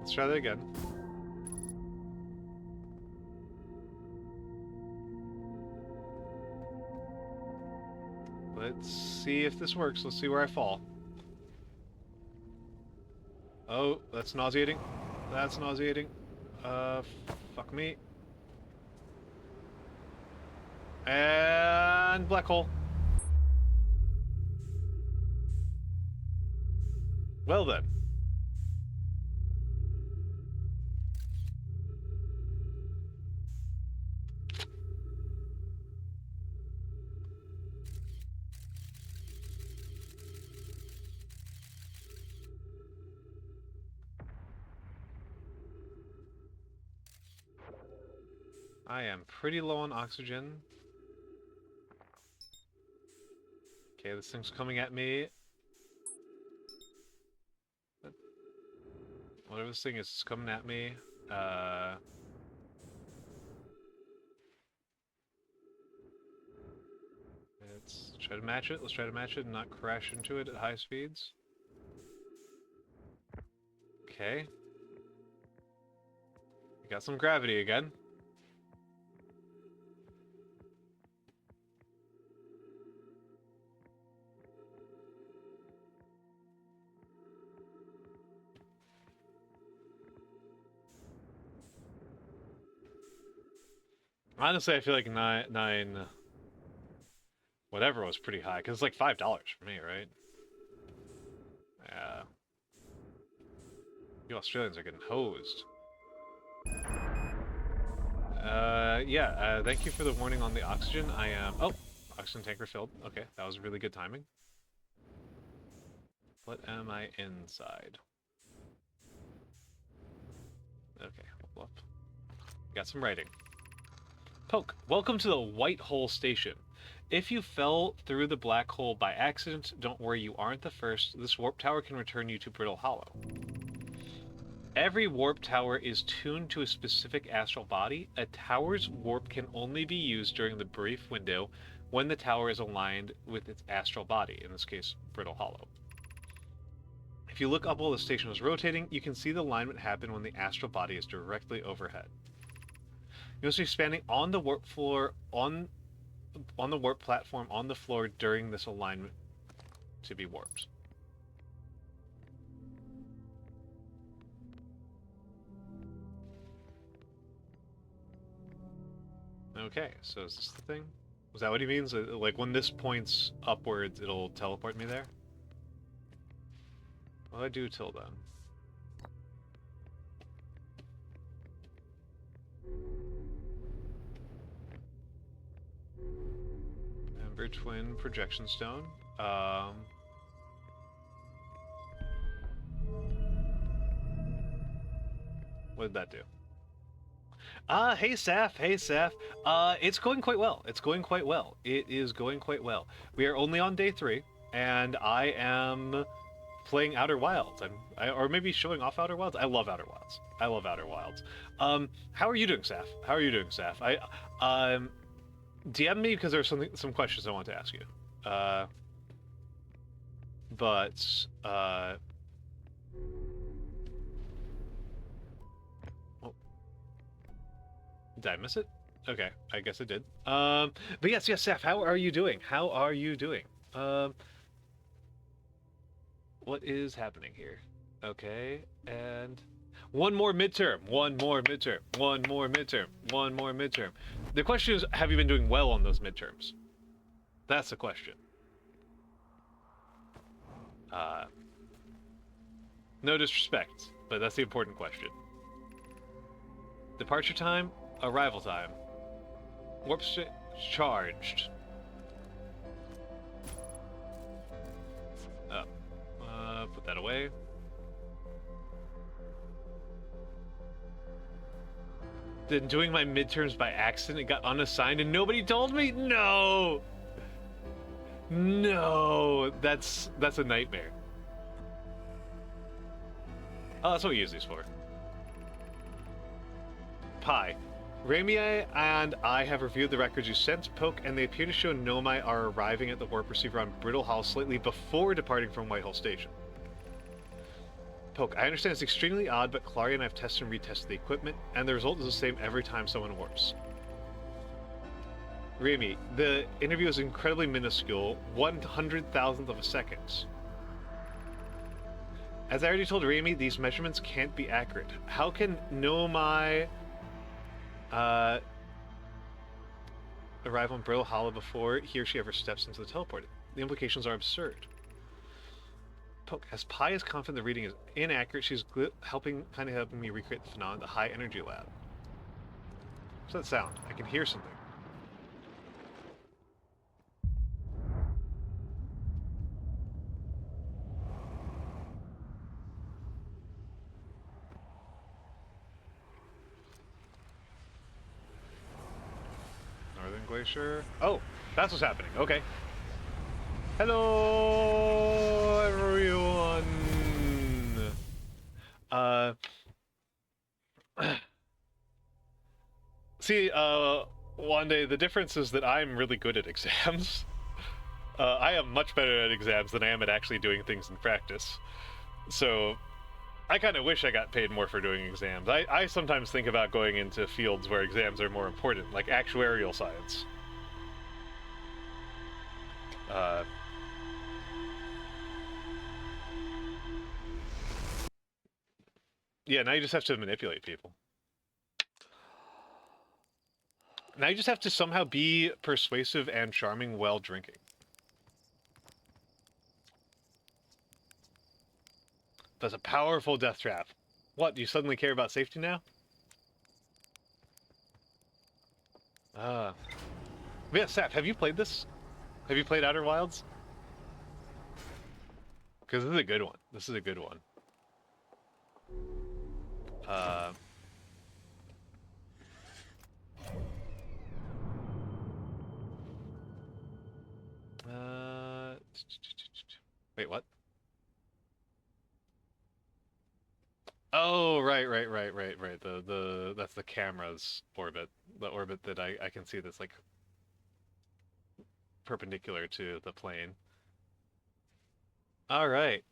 Let's try that again. Let's see if this works. Let's see where I fall. Oh, that's nauseating. That's nauseating. Fuck me. And black hole. Well then. I am pretty low on oxygen. Okay, this thing's coming at me. Whatever this thing is, it's coming at me. Let's try to match it. Let's try to match it and not crash into it at high speeds. Okay. We got some gravity again. Honestly, I feel like nine whatever was pretty high, because it's like $5 for me, right? Yeah. You Australians are getting hosed. Yeah, thank you for the warning on the oxygen. I am... Oh, oxygen tank refilled. Okay, that was really good timing. What am I inside? Okay, hold up. Got some writing. Poke, welcome to the White Hole Station. If you fell through the black hole by accident, don't worry, you aren't the first. This warp tower can return you to Brittle Hollow. Every warp tower is tuned to a specific astral body. A tower's warp can only be used during the brief window when the tower is aligned with its astral body, in this case, Brittle Hollow. If you look up while the station is rotating, you can see the alignment happen when the astral body is directly overhead. You must be standing on the warp floor, on the warp platform on the floor during this alignment to be warped. Okay, so is this the thing? Was that what he means? Like, when this points upwards, it'll teleport me there? What do I do till then? Ember Twin Projection Stone. What did that do? Hey Saf, hey Saf. It's going quite well. It's going quite well. It is going quite well. We are only on day 3, and I am playing Outer Wilds. Or maybe showing off Outer Wilds. I love Outer Wilds. I love Outer Wilds. How are you doing, Saf? How are you doing, Saf? DM me because there's some questions I want to ask you. Did I miss it? Okay, I guess I did. But yes, Saf, how are you doing? How are you doing? What is happening here? Okay, and one more midterm. The question is, have you been doing well on those midterms? That's the question. No disrespect, but that's the important question. Departure time, arrival time. Warp charged. Put that away. Then doing my midterms by accident, it got unassigned and nobody told me? No! No! That's a nightmare. Oh, that's what we use these for. Pi. Rami and I have reviewed the records you sent, Poke, and they appear to show Nomai are arriving at the warp receiver on Brittle Hollow slightly before departing from Whitehall Station. Poke, I understand it's extremely odd, but Claria and I have tested and retested the equipment, and the result is the same every time someone warps. Rami, the interview is incredibly minuscule, 100,000th of a second. As I already told Rami, these measurements can't be accurate. How can Nomai arrive on Brittle Hollow before he or she ever steps into the teleporter? The implications are absurd. Poke, as Pi is confident the reading is inaccurate, she's helping me recreate the phenomenon, the high energy lab. What's that sound? I can hear something. Northern Glacier. Oh, that's what's happening. Okay. Hello, everyone. See, one day the difference is that I'm really good at exams. I am much better at exams than I am at actually doing things in practice. So, I kind of wish I got paid more for doing exams. I sometimes think about going into fields where exams are more important, like actuarial science. Yeah, now you just have to manipulate people. Now you just have to somehow be persuasive and charming while drinking. That's a powerful death trap. What, do you suddenly care about safety now? Yeah, Seth, have you played this? Have you played Outer Wilds? Because this is a good one. This is a good one. Wait, what? Oh, right. That's the camera's orbit. The orbit that I can see that's like perpendicular to the plane. All right.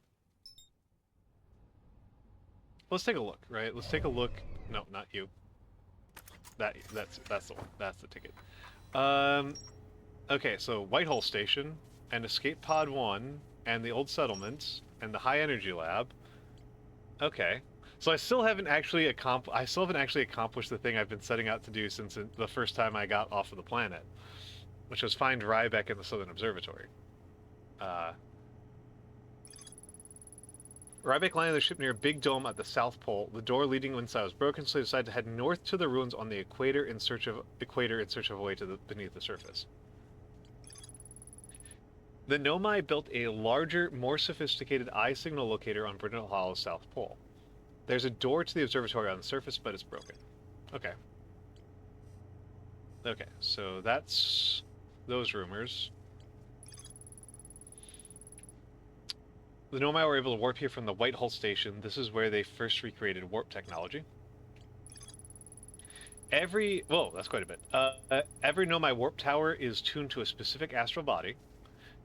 Let's take a look, right? Let's take a look. No, not you. That's the one. That's the ticket. Okay, so Whitehall Station and Escape Pod 1 and the Old Settlements and the High Energy Lab. Okay. So I still haven't actually accomplished the thing I've been setting out to do since the first time I got off of the planet, which was find Rybeck in the Southern Observatory. Rybeck landed the ship near a big dome at the South Pole. The door leading inside was broken, so they decided to head north to the ruins on the equator in search of a way to beneath the surface. The Nomai built a larger, more sophisticated eye signal locator on Brittle Hollow's South Pole. There's a door to the observatory on the surface, but it's broken. Okay. Okay, so that's those rumors. The Nomai were able to warp here from the Whitehall Station. This is where they first recreated warp technology. Whoa, that's quite a bit. Every Nomai warp tower is tuned to a specific astral body.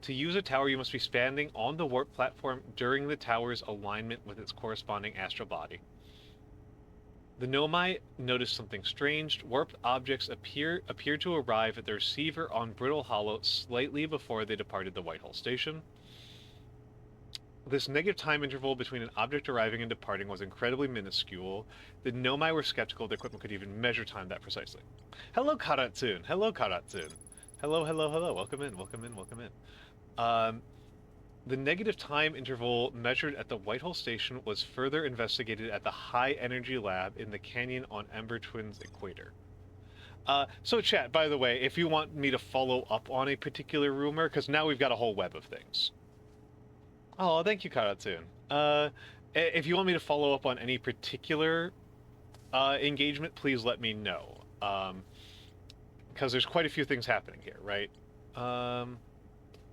To use a tower, you must be standing on the warp platform during the tower's alignment with its corresponding astral body. The Nomai noticed something strange. Warped objects appeared to arrive at the receiver on Brittle Hollow slightly before they departed the Whitehall Station. This negative time interval between an object arriving and departing was incredibly minuscule. The Nomai were skeptical the equipment could even measure time that precisely. Hello, Karatsune. Hello, Karatsune. Hello. Welcome in. The negative time interval measured at the Whitehall Station was further investigated at the High Energy Lab in the canyon on Ember Twin's equator. So chat, by the way, if you want me to follow up on a particular rumor, because now we've got a whole web of things. Oh, thank you, Karatsune. If you want me to follow up on any particular engagement, please let me know. Because there's quite a few things happening here, right?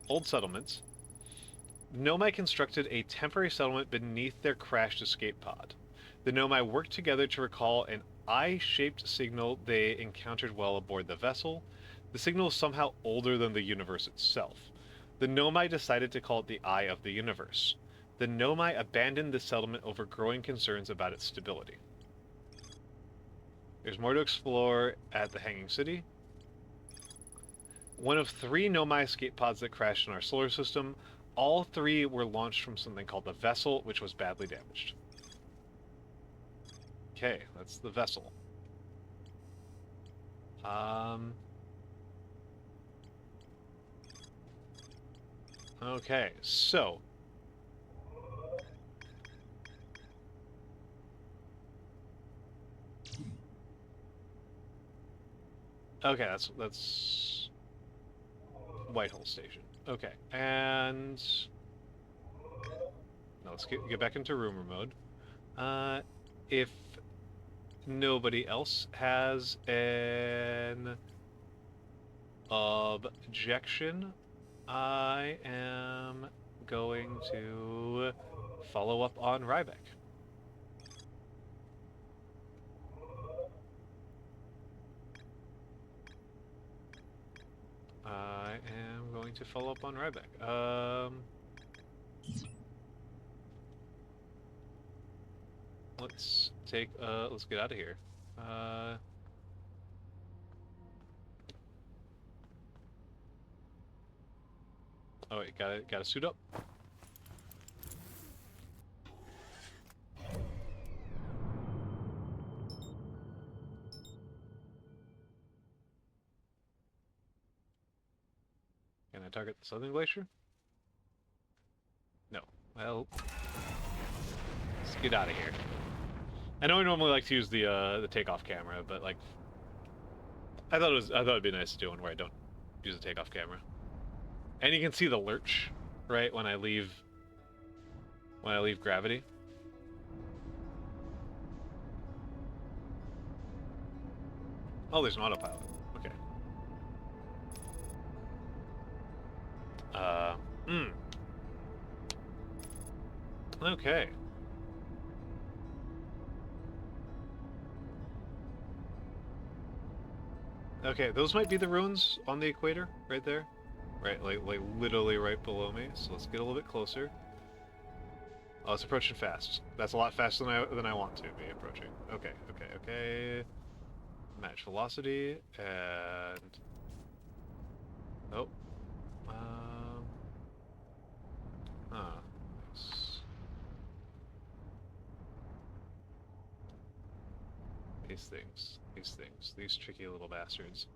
Old settlements. Nomai constructed a temporary settlement beneath their crashed escape pod. The Nomai worked together to recall an eye-shaped signal they encountered while aboard the vessel. The signal is somehow older than the universe itself. The Nomai decided to call it the Eye of the Universe. The Nomai abandoned the settlement over growing concerns about its stability. There's more to explore at the Hanging City. One of 3 Nomai escape pods that crashed in our solar system. All 3 were launched from something called the Vessel, which was badly damaged. Okay, that's the Vessel. Okay, so... Okay, that's Whitehall Station. Okay, and... Now let's get back into rumor mode. If nobody else has an objection, I am going to follow up on Rybeck. I am going to follow up on Rybeck. Let's get out of here. Oh wait, gotta suit up. I target the southern glacier? No. Well, let's get out of here. I know I normally like to use the takeoff camera, but like, I thought it'd be nice to do one where I don't use a takeoff camera. And you can see the lurch, right, when I leave gravity. Oh, there's an autopilot. Okay. Okay. Okay, those might be the ruins on the equator, right there. Right, like literally right below me. So let's get a little bit closer. Oh, it's approaching fast. That's a lot faster than I want to be approaching. Okay, okay, okay. Match velocity and oh, nice. These tricky little bastards.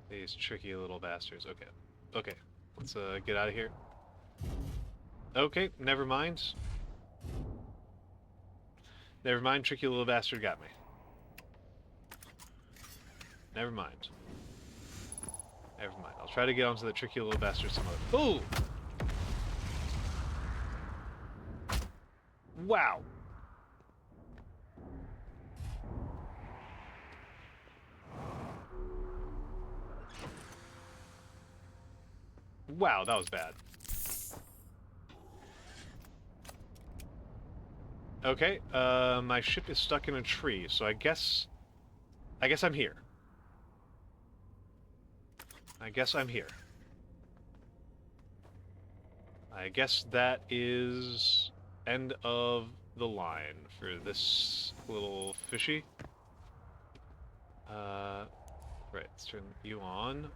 These tricky little bastards. Okay, okay. Let's get out of here. Okay, never mind. Never mind, tricky little bastard got me. Never mind. Never mind. I'll try to get onto the tricky little bastard some other. Ooh! Wow! Wow, that was bad. Okay, my ship is stuck in a tree, so I guess I'm here. I guess I'm here. I guess that is end of the line for this little fishy. Right, let's turn you on.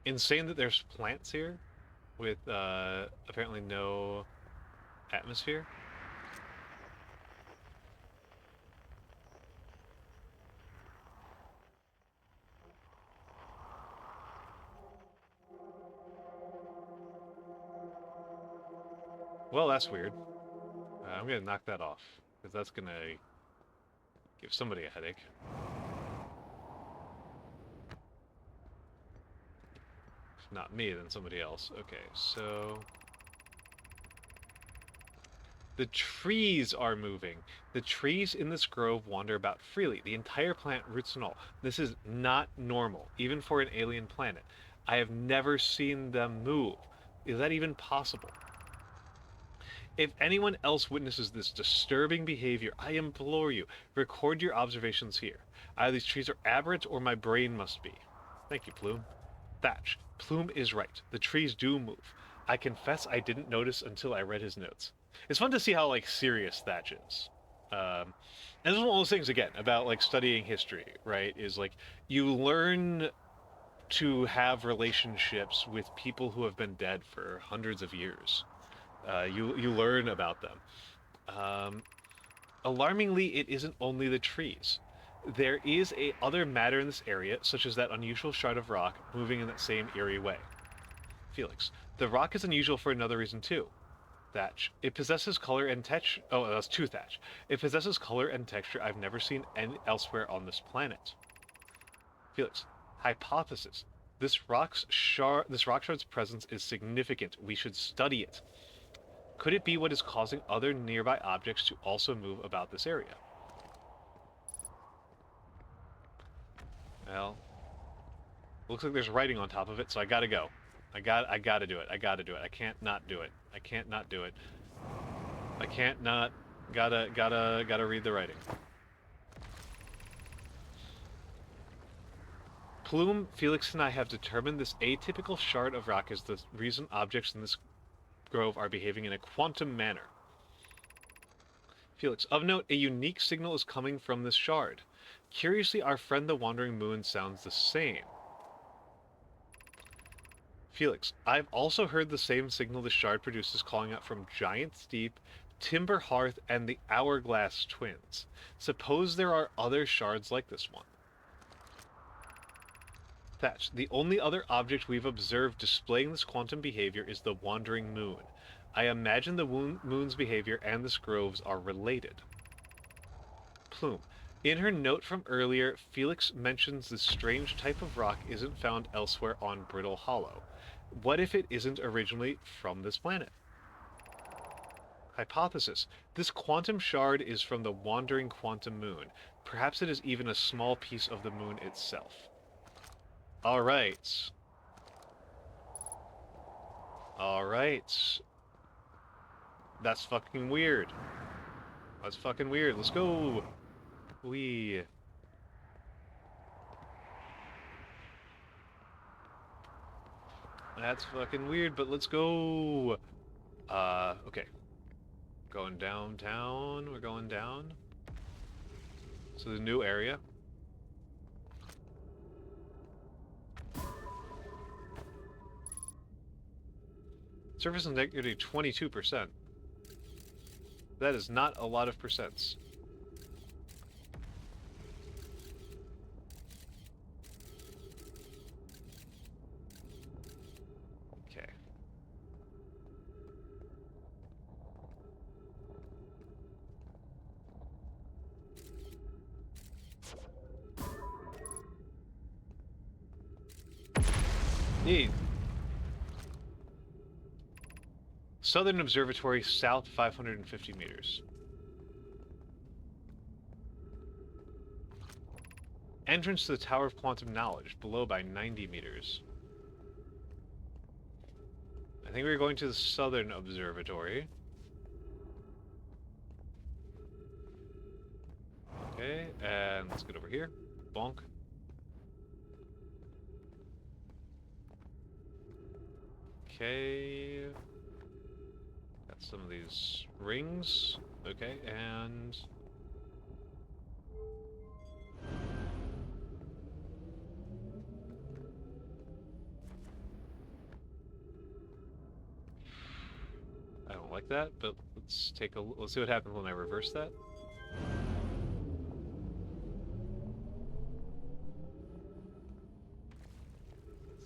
Insane that there's plants here with apparently no atmosphere. Well, that's weird. I'm gonna knock that off, because that's gonna give somebody a headache. If not me, then somebody else. Okay, so... the trees are moving. The trees in this grove wander about freely. The entire plant, roots and all. This is not normal, even for an alien planet. I have never seen them move. Is that even possible? If anyone else witnesses this disturbing behavior, I implore you, record your observations here. Either these trees are aberrant or my brain must be. Thank you, Plume. Thatch, Plume is right. The trees do move. I confess I didn't notice until I read his notes. It's fun to see how, like, serious Thatch is. And this is one of those things, again, about, like, studying history, right? Is, like, you learn to have relationships with people who have been dead for hundreds of years. You learn about them. Alarmingly, it isn't only the trees. There is other matter in this area, such as that unusual shard of rock moving in that same eerie way. Felix, the rock is unusual for another reason too. Thatch, it possesses color and texture. Oh, that's two Thatch. It possesses color and texture I've never seen elsewhere on this planet. Felix, hypothesis. This rock shard's presence is significant. We should study it. Could it be what is causing other nearby objects to also move about this area? Well, looks like there's writing on top of it, so I gotta go. I gotta do it. I gotta do it. I can't not do it. I can't not do it. I can't not. Gotta read the writing. Plume, Felix, and I have determined this atypical shard of rock is the reason objects in this grove are behaving in a quantum manner. Felix, of note, a unique signal is coming from this shard. Curiously, our friend the Wandering Moon sounds the same. Felix, I've also heard the same signal the shard produces calling out from Giant Steep, Timber Hearth, and the Hourglass Twins. Suppose there are other shards like this one. Thatch, the only other object we've observed displaying this quantum behavior is the wandering moon. I imagine the moon's behavior and this grove's are related. Plume. In her note from earlier, Felix mentions this strange type of rock isn't found elsewhere on Brittle Hollow. What if it isn't originally from this planet? Hypothesis. This quantum shard is from the wandering quantum moon. Perhaps it is even a small piece of the moon itself. Alright. Alright. That's fucking weird. That's fucking weird. Let's go. Wee. That's fucking weird, but let's go. Okay. Going downtown. We're going down. So the new area. Surface integrity 22%. That is not a lot of percents. Okay. Neat. Southern Observatory, south 550 meters. Entrance to the Tower of Quantum Knowledge, below by 90 meters. I think we're going to the Southern Observatory. Okay, and let's get over here. Bonk. Okay. Got some of these rings. Okay, and... I don't like that, but let's take a... let's see what happens when I reverse that.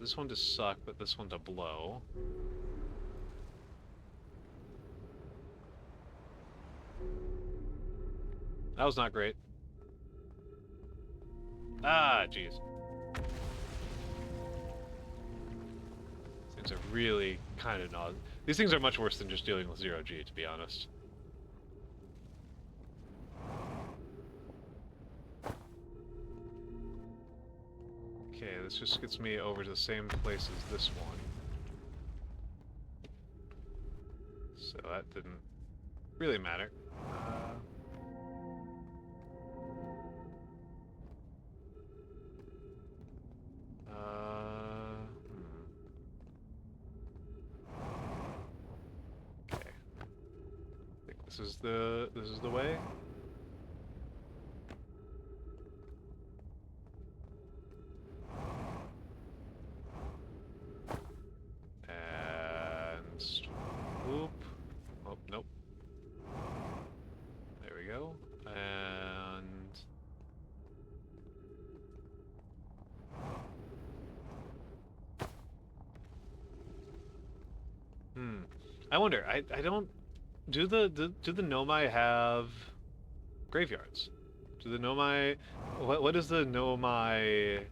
This one to suck, but this one to blow. That was not great. Ah, jeez. These things are really kind of not... These things are much worse than just dealing with 0G, to be honest. Okay, this just gets me over to the same place as this one. So that didn't really matter. Okay. I think this is the way. Whoop. Oh, nope. There we go. And... I wonder, I don't... Do the Nomai have graveyards? Do the Nomai... What is the Nomai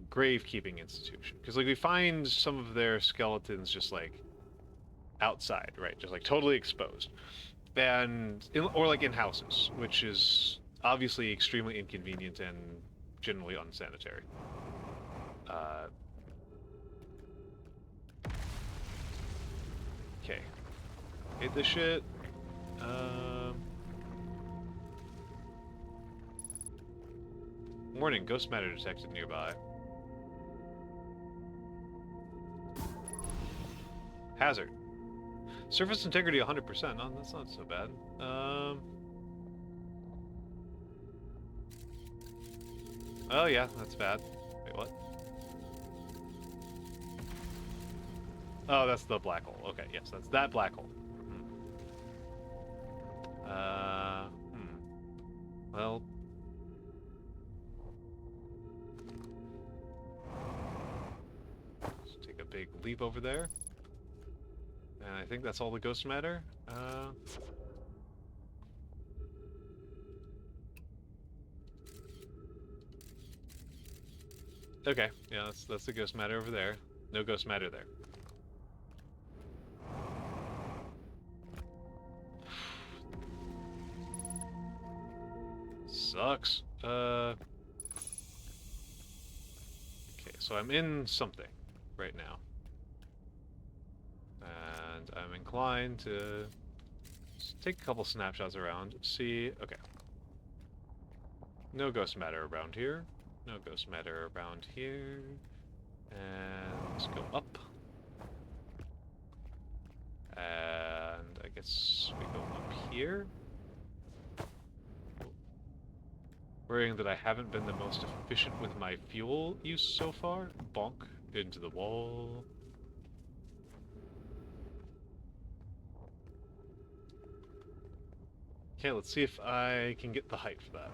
gravekeeping institution? Because, like, we find some of their skeletons just, like, outside, right? Just like totally exposed, and or like in houses, which is obviously extremely inconvenient and generally unsanitary. Okay, hit this shit. Warning: ghost matter detected nearby. Hazard. Surface integrity 100%. No, that's not so bad. Oh yeah, that's bad. Wait, what? Oh, that's the black hole. Okay, yes, that's that black hole. Well... like, leap over there. And I think that's all the ghost matter. Okay, yeah, that's the ghost matter over there. No ghost matter there. Sucks. Okay, so I'm in something right now. And I'm inclined to just take a couple snapshots around, see... Okay. No ghost matter around here. No ghost matter around here. And let's go up. And I guess we go up here. Worrying that I haven't been the most efficient with my fuel use so far. Bonk into the wall. Okay, let's see if I can get the height for that.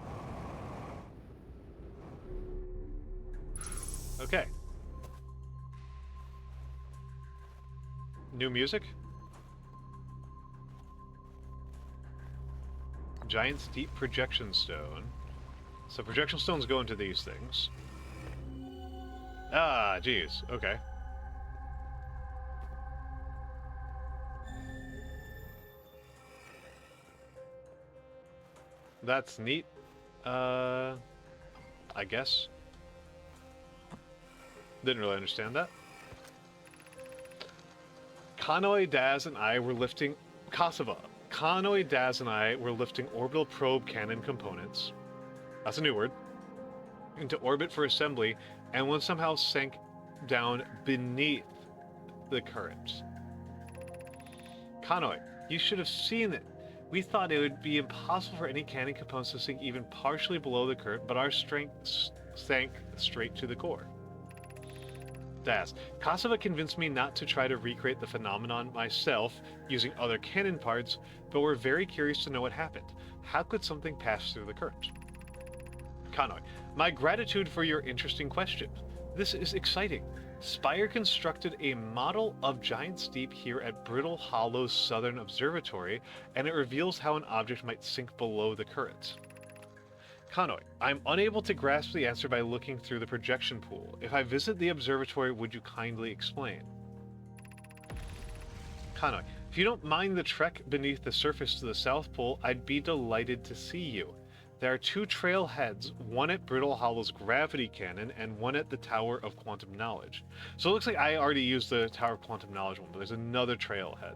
Okay. New music? Giant steep projection stone. So projection stones go into these things. Ah, geez. Okay. That's neat. I guess. Didn't really understand that. Kanoi, Daz, and I were lifting... Kosovo. Kanoi, Daz, and I were lifting orbital probe cannon components. That's a new word. Into orbit for assembly, and one somehow sank down beneath the current. Kanoi, you should have seen it. We thought it would be impossible for any cannon components to sink even partially below the current, but our strength sank straight to the core. Daz, Kosovo convinced me not to try to recreate the phenomenon myself using other cannon parts, but we're very curious to know what happened. How could something pass through the current? Kanoi, my gratitude for your interesting question. This is exciting. Spire constructed a model of Giant Steep here at Brittle Hollow's Southern Observatory, and it reveals how an object might sink below the current. Kanoi, I'm unable to grasp the answer by looking through the projection pool. If I visit the observatory, would you kindly explain? Kanoi, if you don't mind the trek beneath the surface to the South Pole, I'd be delighted to see you. There are two trailheads, one at Brittle Hollow's gravity cannon and one at the Tower of Quantum Knowledge. So it looks like I already used the Tower of Quantum Knowledge one, but there's another trailhead.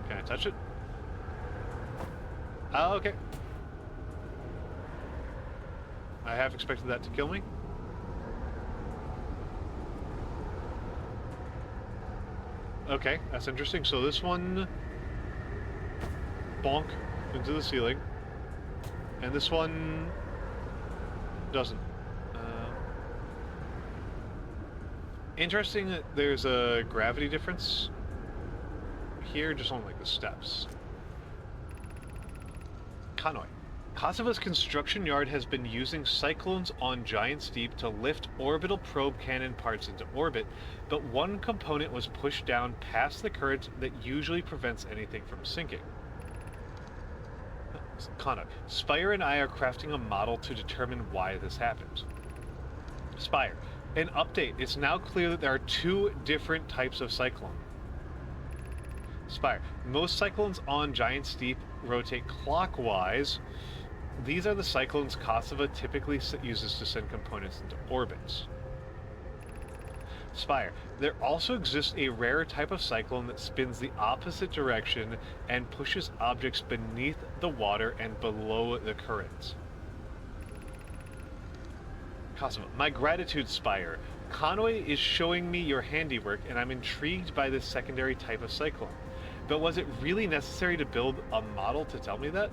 Can I touch it? Oh, okay. I half expected that to kill me. Okay, that's interesting. So this one... bonk into the ceiling. And this one... doesn't. Interesting that there's a gravity difference here, just on like the steps. Kanoi. Kosovo's construction yard has been using cyclones on Giant Steep to lift orbital probe cannon parts into orbit, but one component was pushed down past the current that usually prevents anything from sinking. Kanoi. Spire and I are crafting a model to determine why this happened. Spire. An update. It's now clear that there are two different types of cyclone. Spire. Most cyclones on Giant Steep rotate clockwise. These are the cyclones Kosovo typically uses to send components into orbits. Spire. There also exists a rare type of cyclone that spins the opposite direction and pushes objects beneath the water and below the current. Kosovo. My gratitude, Spire. Kanoi is showing me your handiwork, and I'm intrigued by this secondary type of cyclone. But was it really necessary to build a model to tell me that?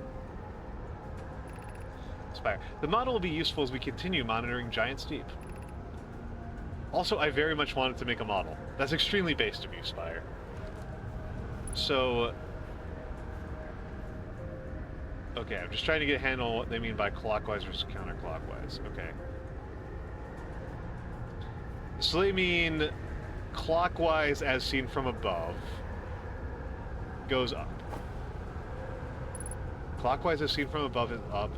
Spire. The model will be useful as we continue monitoring Giant Steep. Also, I very much wanted to make a model. That's extremely based of you, Spire. So... Okay, I'm just trying to get a handle on what they mean by clockwise versus counterclockwise. Okay. So they mean clockwise as seen from above goes up. Clockwise as seen from above is up.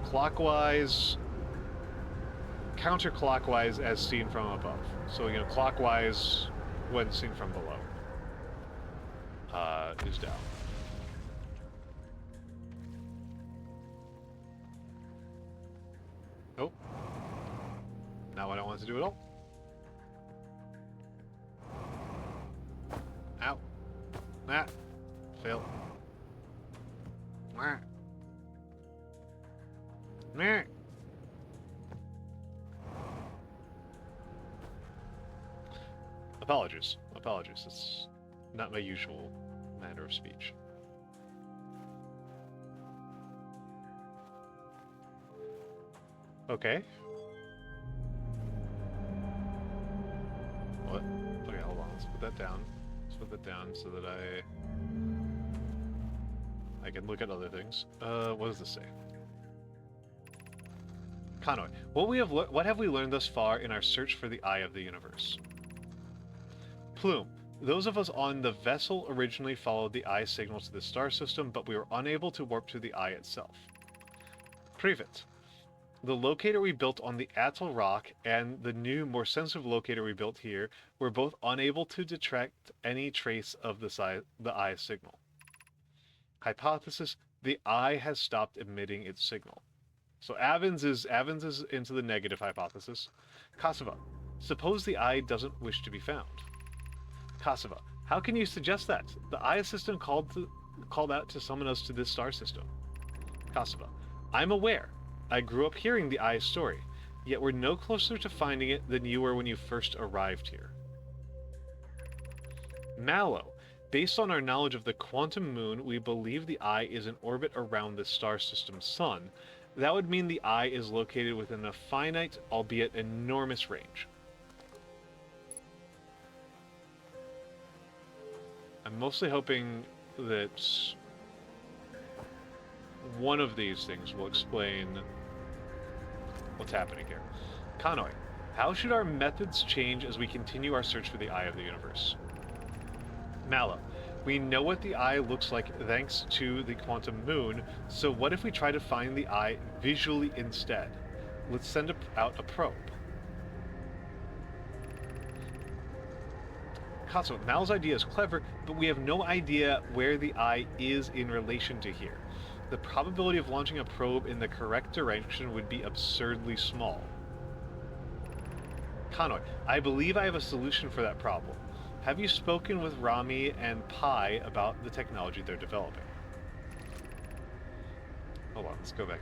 Clockwise, counterclockwise as seen from above. So, you know, clockwise when seen from below is down. Oh. Not what I wanted to do at all. Ow. Ah. Fail. Meh. Meh. Apologies. Apologies. It's not my usual manner of speech. Okay. What? Okay, hold on. Let's put that down. Let's put that down so that I can look at other things. What does this say? Conway, what have we learned thus far in our search for the eye of the universe? Plume, those of us on the vessel originally followed the eye signal to the star system, but we were unable to warp to the eye itself. Privet, the locator we built on the Atoll Rock and the new, more sensitive locator we built here were both unable to detect any trace of the eye signal. Hypothesis, the eye has stopped emitting its signal. So Avens is into the negative hypothesis. Kosova, suppose the eye doesn't wish to be found. Kosova, how can you suggest that? The eye system called out to summon us to this star system. Kosova, I'm aware. I grew up hearing the eye's story, yet we're no closer to finding it than you were when you first arrived here. Mallow, based on our knowledge of the quantum moon, we believe the eye is in orbit around the star system's sun. That would mean the eye is located within a finite, albeit enormous range. I'm mostly hoping that one of these things will explain what's happening here. Conway, how should our methods change as we continue our search for the eye of the universe? Mallow, we know what the eye looks like thanks to the quantum moon, so what if we try to find the eye visually instead? Let's send out a probe. Katsu, Mal's idea is clever, but we have no idea where the eye is in relation to here. The probability of launching a probe in the correct direction would be absurdly small. Conway, I believe I have a solution for that problem. Have you spoken with Rami and Pi about the technology they're developing? Hold on, let's go back.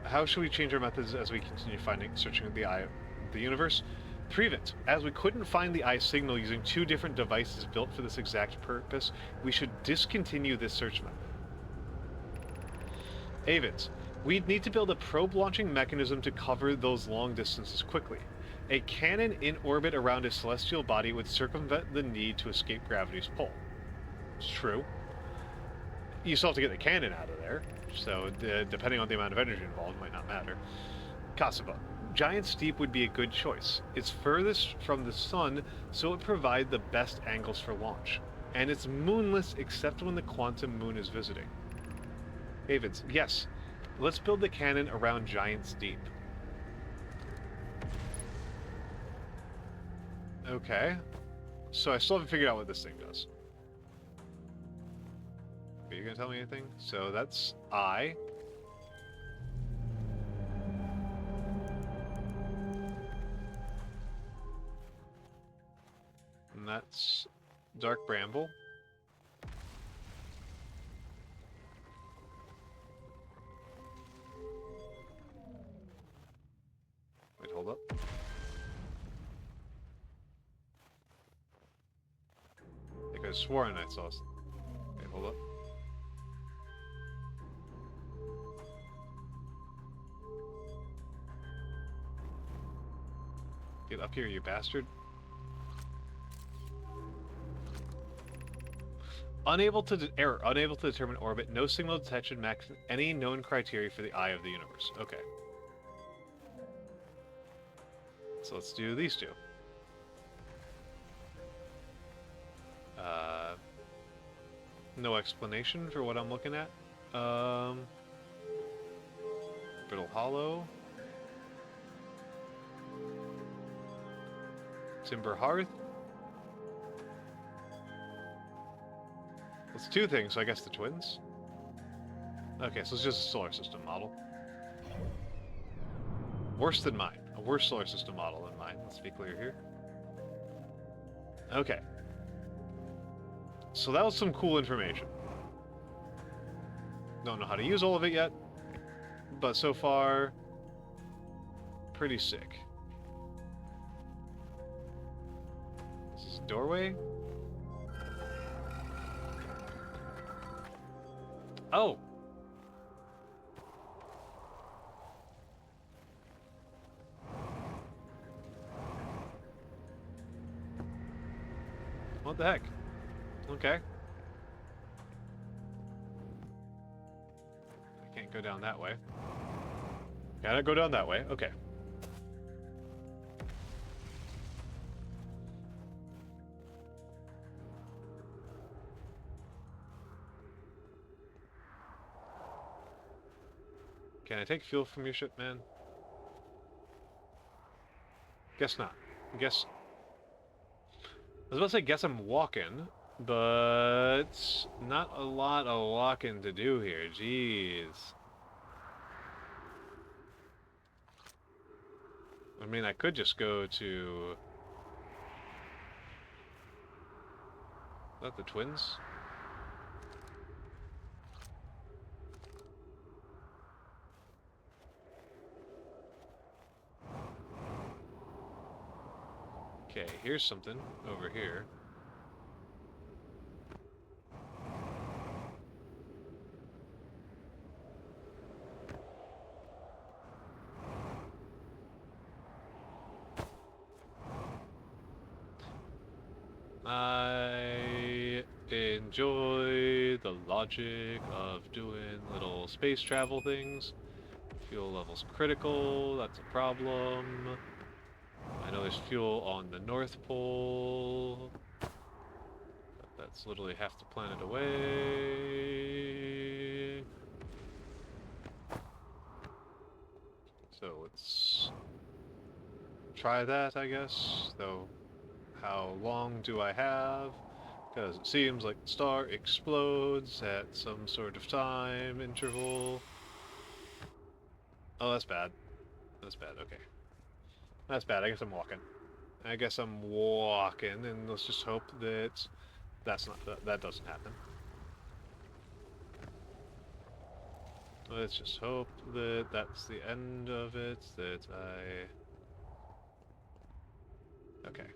How should we change our methods as we continue searching the eye of the universe? Prevent, as we couldn't find the eye signal using two different devices built for this exact purpose, we should discontinue this search method. Avens, we'd need to build a probe launching mechanism to cover those long distances quickly. A cannon in orbit around a celestial body would circumvent the need to escape gravity's pull. It's true. You still have to get the cannon out of there, so depending on the amount of energy involved, it might not matter. Kosova, Giant Steep would be a good choice. It's furthest from the sun, so it would provide the best angles for launch. And it's moonless except when the quantum moon is visiting. Avens, yes. Let's build the cannon around Giant Steep. Okay. So I still haven't figured out what this thing does. Are you gonna tell me anything? So that's I. And that's Dark Bramble. Wait, hold up. I think I swore I saw. Wait, hold up. Get up here, you bastard. Unable to unable to determine orbit. No signal detection max any known criteria for the eye of the universe. Okay. So let's do these two. No explanation for what I'm looking at. Brittle Hollow. Timber Hearth. It's two things, so I guess the twins. Okay, so it's just a solar system model. Worse than mine. A worse solar system model than mine. Let's be clear here. Okay. So that was some cool information. Don't know how to use all of it yet, but so far, pretty sick. This is a doorway. Oh! What the heck? Okay. I can't go down that way. Gotta go down that way. Okay. Can I take fuel from your ship, man? Guess not. Guess... I was about to say, guess I'm walking, but not a lot of walking to do here. Jeez. I mean, I could just go to... Is that the twins? Okay, here's something over here. I enjoy the logic of doing little space travel things. Fuel level's critical, that's a problem. I know there's fuel on the North Pole. But that's literally half the planet away. So let's try that, I guess. Though, how long do I have? Because it seems like the star explodes at some sort of time interval. Oh, that's bad. That's bad, okay. That's bad. I guess I'm walking. I guess I'm walking, and let's just hope that that doesn't happen. Let's just hope that that's the end of it. That okay.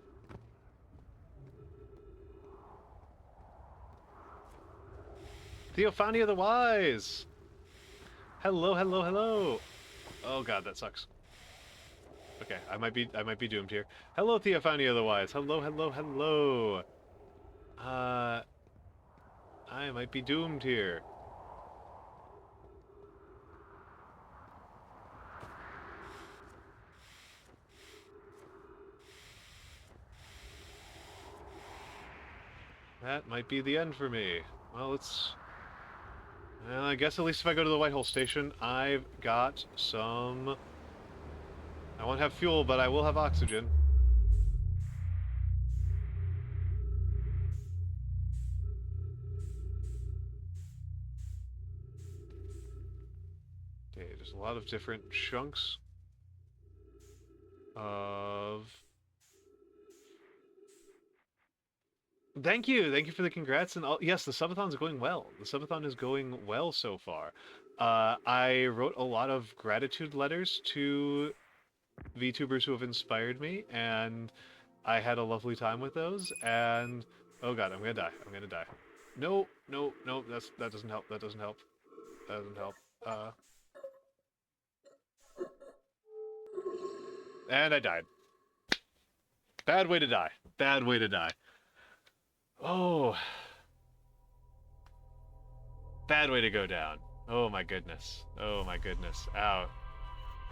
Theophany of the Wise. Hello, hello, hello. Oh God, that sucks. Okay, I might be doomed here. Hello, Theophany of the Wise. Hello, hello, hello. I might be doomed here. That might be the end for me. Well, I guess at least if I go to the Whitehall Station, I've got some... I won't have fuel, but I will have oxygen. Okay, there's a lot of different chunks of... Thank you for the congrats, and all... Yes, the subathon's going well. The subathon is going well so far. I wrote a lot of gratitude letters to VTubers who have inspired me, and I had a lovely time with those, and... Oh God, I'm gonna die. I'm gonna die. No, no, no, that doesn't help. That doesn't help. That doesn't help. And I died. Bad way to die. Bad way to die. Oh. Bad way to go down. Oh my goodness. Oh my goodness. Ow.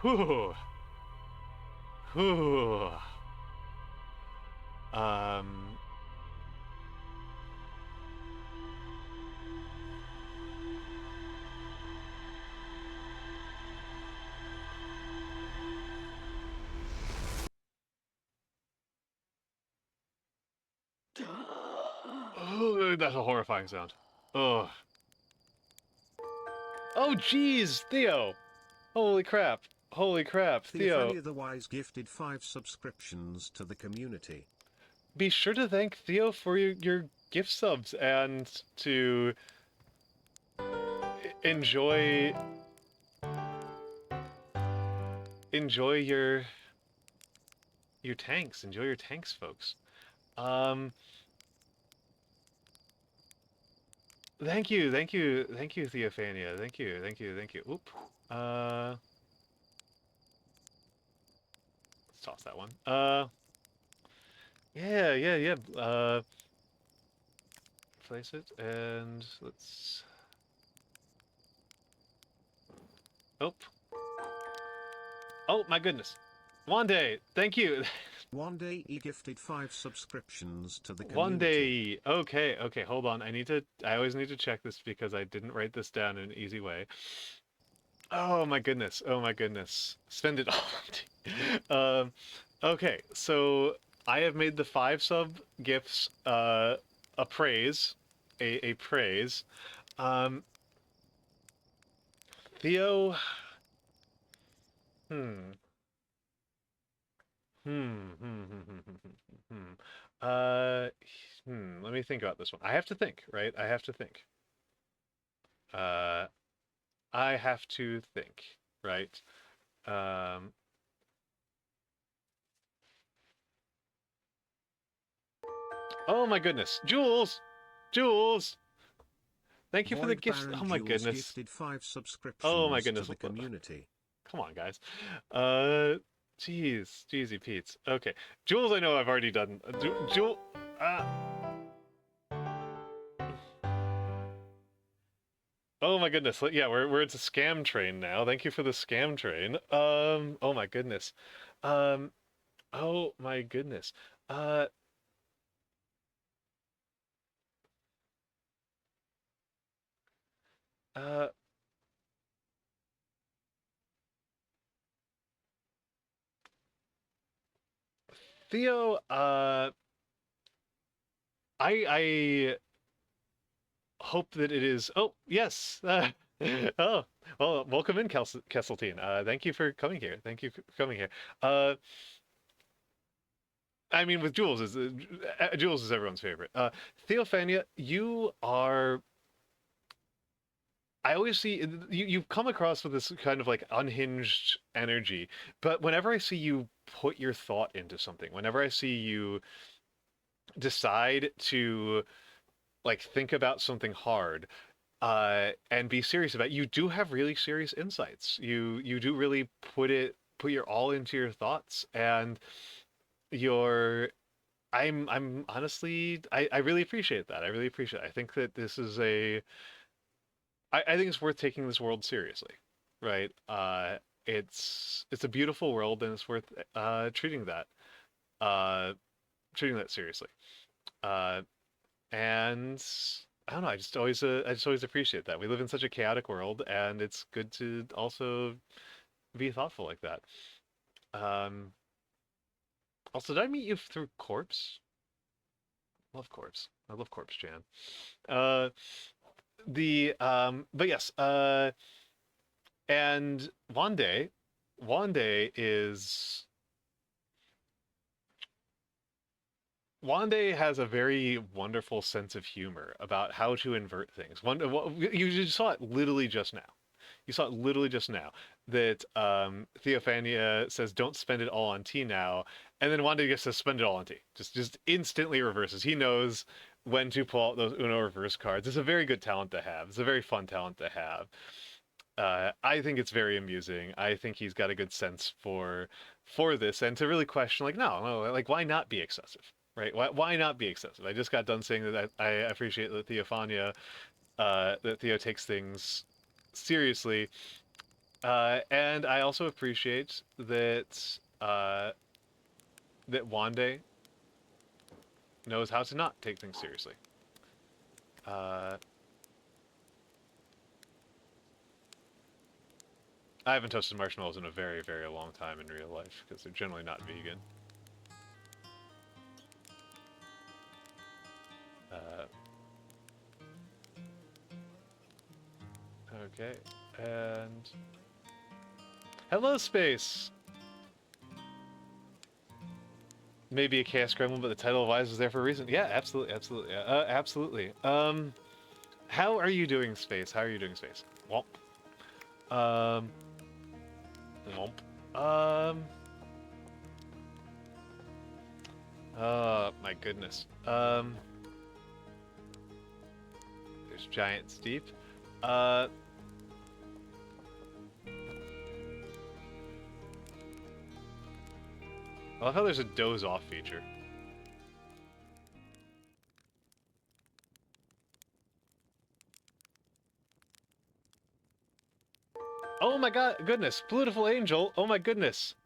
Whew. Whew. Oh, that's a horrifying sound. Oh. Oh, jeez, Theo. Holy crap. Holy crap, Theo. Theophania the Wise gifted 5 subscriptions to the community. Be sure to thank Theo for your gift subs and to enjoy your tanks. Enjoy your tanks, folks. Thank you, Theophania. Thank you. Oop. Let's toss that one. Yeah. Place it and let's. Oh. Oh my goodness. One day. Thank you. One day he gifted 5 subscriptions to the community. One day. Okay, hold on. I always need to check this because I didn't write this down in an easy way. Oh my goodness. Spend it all. Okay, so I have made the 5 sub gifts a praise. A praise. Theo. Let me think about this one. I have to think, right? I have to think, right? Oh my goodness. Jules! Thank you for the gifts. Oh my Jules goodness. Gifted 5 subscriptions Oh my goodness. to the community. Come on, guys. Jeezy Pete's. Okay. Jules, I know I've already done. Jules. Oh my goodness. Yeah, we're it's a scam train now. Thank you for the scam train. Oh my goodness. Oh my goodness. Uh, Theo, I hope that it is. Oh, yes. Oh, well, welcome in, Kesseltine. Thank you for coming here. I mean, with Jules Jules is everyone's favorite. Theophania, you are. I always see you've come across with this kind of like unhinged energy, but whenever I see you put your thought into something, whenever I see you decide to like think about something hard and be serious about it, you do have really serious insights. You do really put your all into your thoughts, and I'm honestly I really appreciate that. I think that this is I think it's worth taking this world seriously, right? It's a beautiful world, and it's worth treating that seriously. And I don't know. I just always appreciate that. We live in such a chaotic world, and it's good to also be thoughtful like that. Also, did I meet you through Corpse? Love Corpse. I love Corpse Chan. But yes, and Wande has a very wonderful sense of humor about how to invert things. You saw it literally just now. That Theophania says, "Don't spend it all on tea now," and then Wande gets to spend it all on tea. Just instantly reverses. He knows when to pull out those Uno reverse cards. It's a very good talent to have. It's a very fun talent to have. I think it's very amusing. I think he's got a good sense for this, and to really question, like, no, like, why not be excessive, right? Why not be excessive? I just got done saying that I appreciate that Theophania that Theo takes things seriously, and I also appreciate that that Wande knows how to not take things seriously. I haven't toasted marshmallows in a very, very long time in real life, because they're generally not vegan. Okay, and... Hello, Space! Maybe a Chaos Gremlin, but the title of Wise is there for a reason. Yeah, absolutely, absolutely, absolutely. How are you doing, Space? How are you doing, Space? Womp. Womp. My goodness. There's Giant Steep. I love how there's a doze off feature. Oh my god, goodness. Beautiful Angel. Oh my goodness.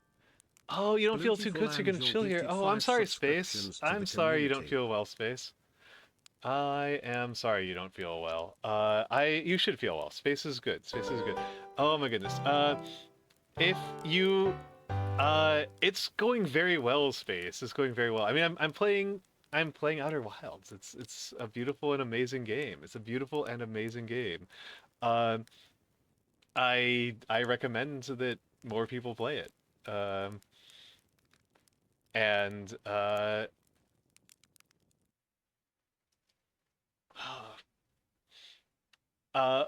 Oh, you don't feel too good so you can chill here. Oh, I'm sorry, Space. I'm sorry you don't feel well, Space. I am sorry you don't feel well. You should feel well. Space is good. Space is good. Oh my goodness. If you, it's going very well, Space. It's going very well. I mean, I'm playing Outer Wilds. It's a beautiful and amazing game. It's a beautiful and amazing game. I recommend that more people play it. And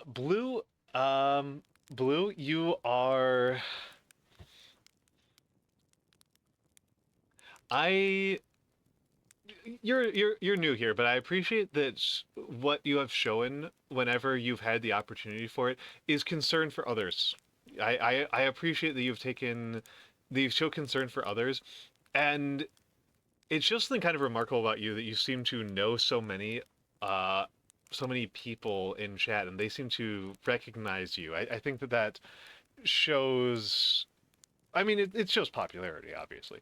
Blue, Blue, you are. You're new here, but I appreciate that what you have shown whenever you've had the opportunity for it is concern for others. I appreciate that you've shown concern for others, and it's just something kind of remarkable about you that you seem to know so many people in chat, and they seem to recognize you. I think that shows. I mean, it shows popularity, obviously,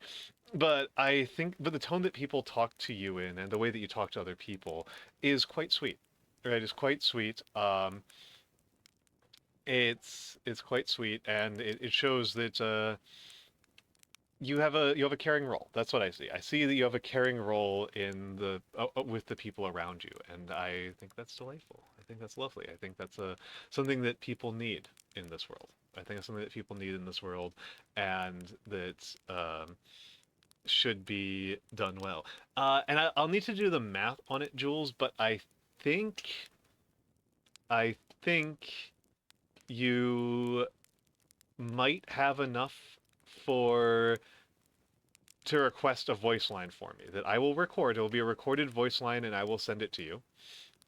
but the tone that people talk to you in and the way that you talk to other people is quite sweet, right? It's quite sweet. It's quite sweet, and it shows that you have a caring role. That's what I see. I see that you have a caring role in with the people around you, and I think that's delightful. I think that's lovely. I think that's something that people need in this world. I think it's something that people need in this world, and that should be done well. And I'll need to do the math on it, Jules, but think I think you might have enough to request a voice line for me that I will record. It will be a recorded voice line, and I will send it to you.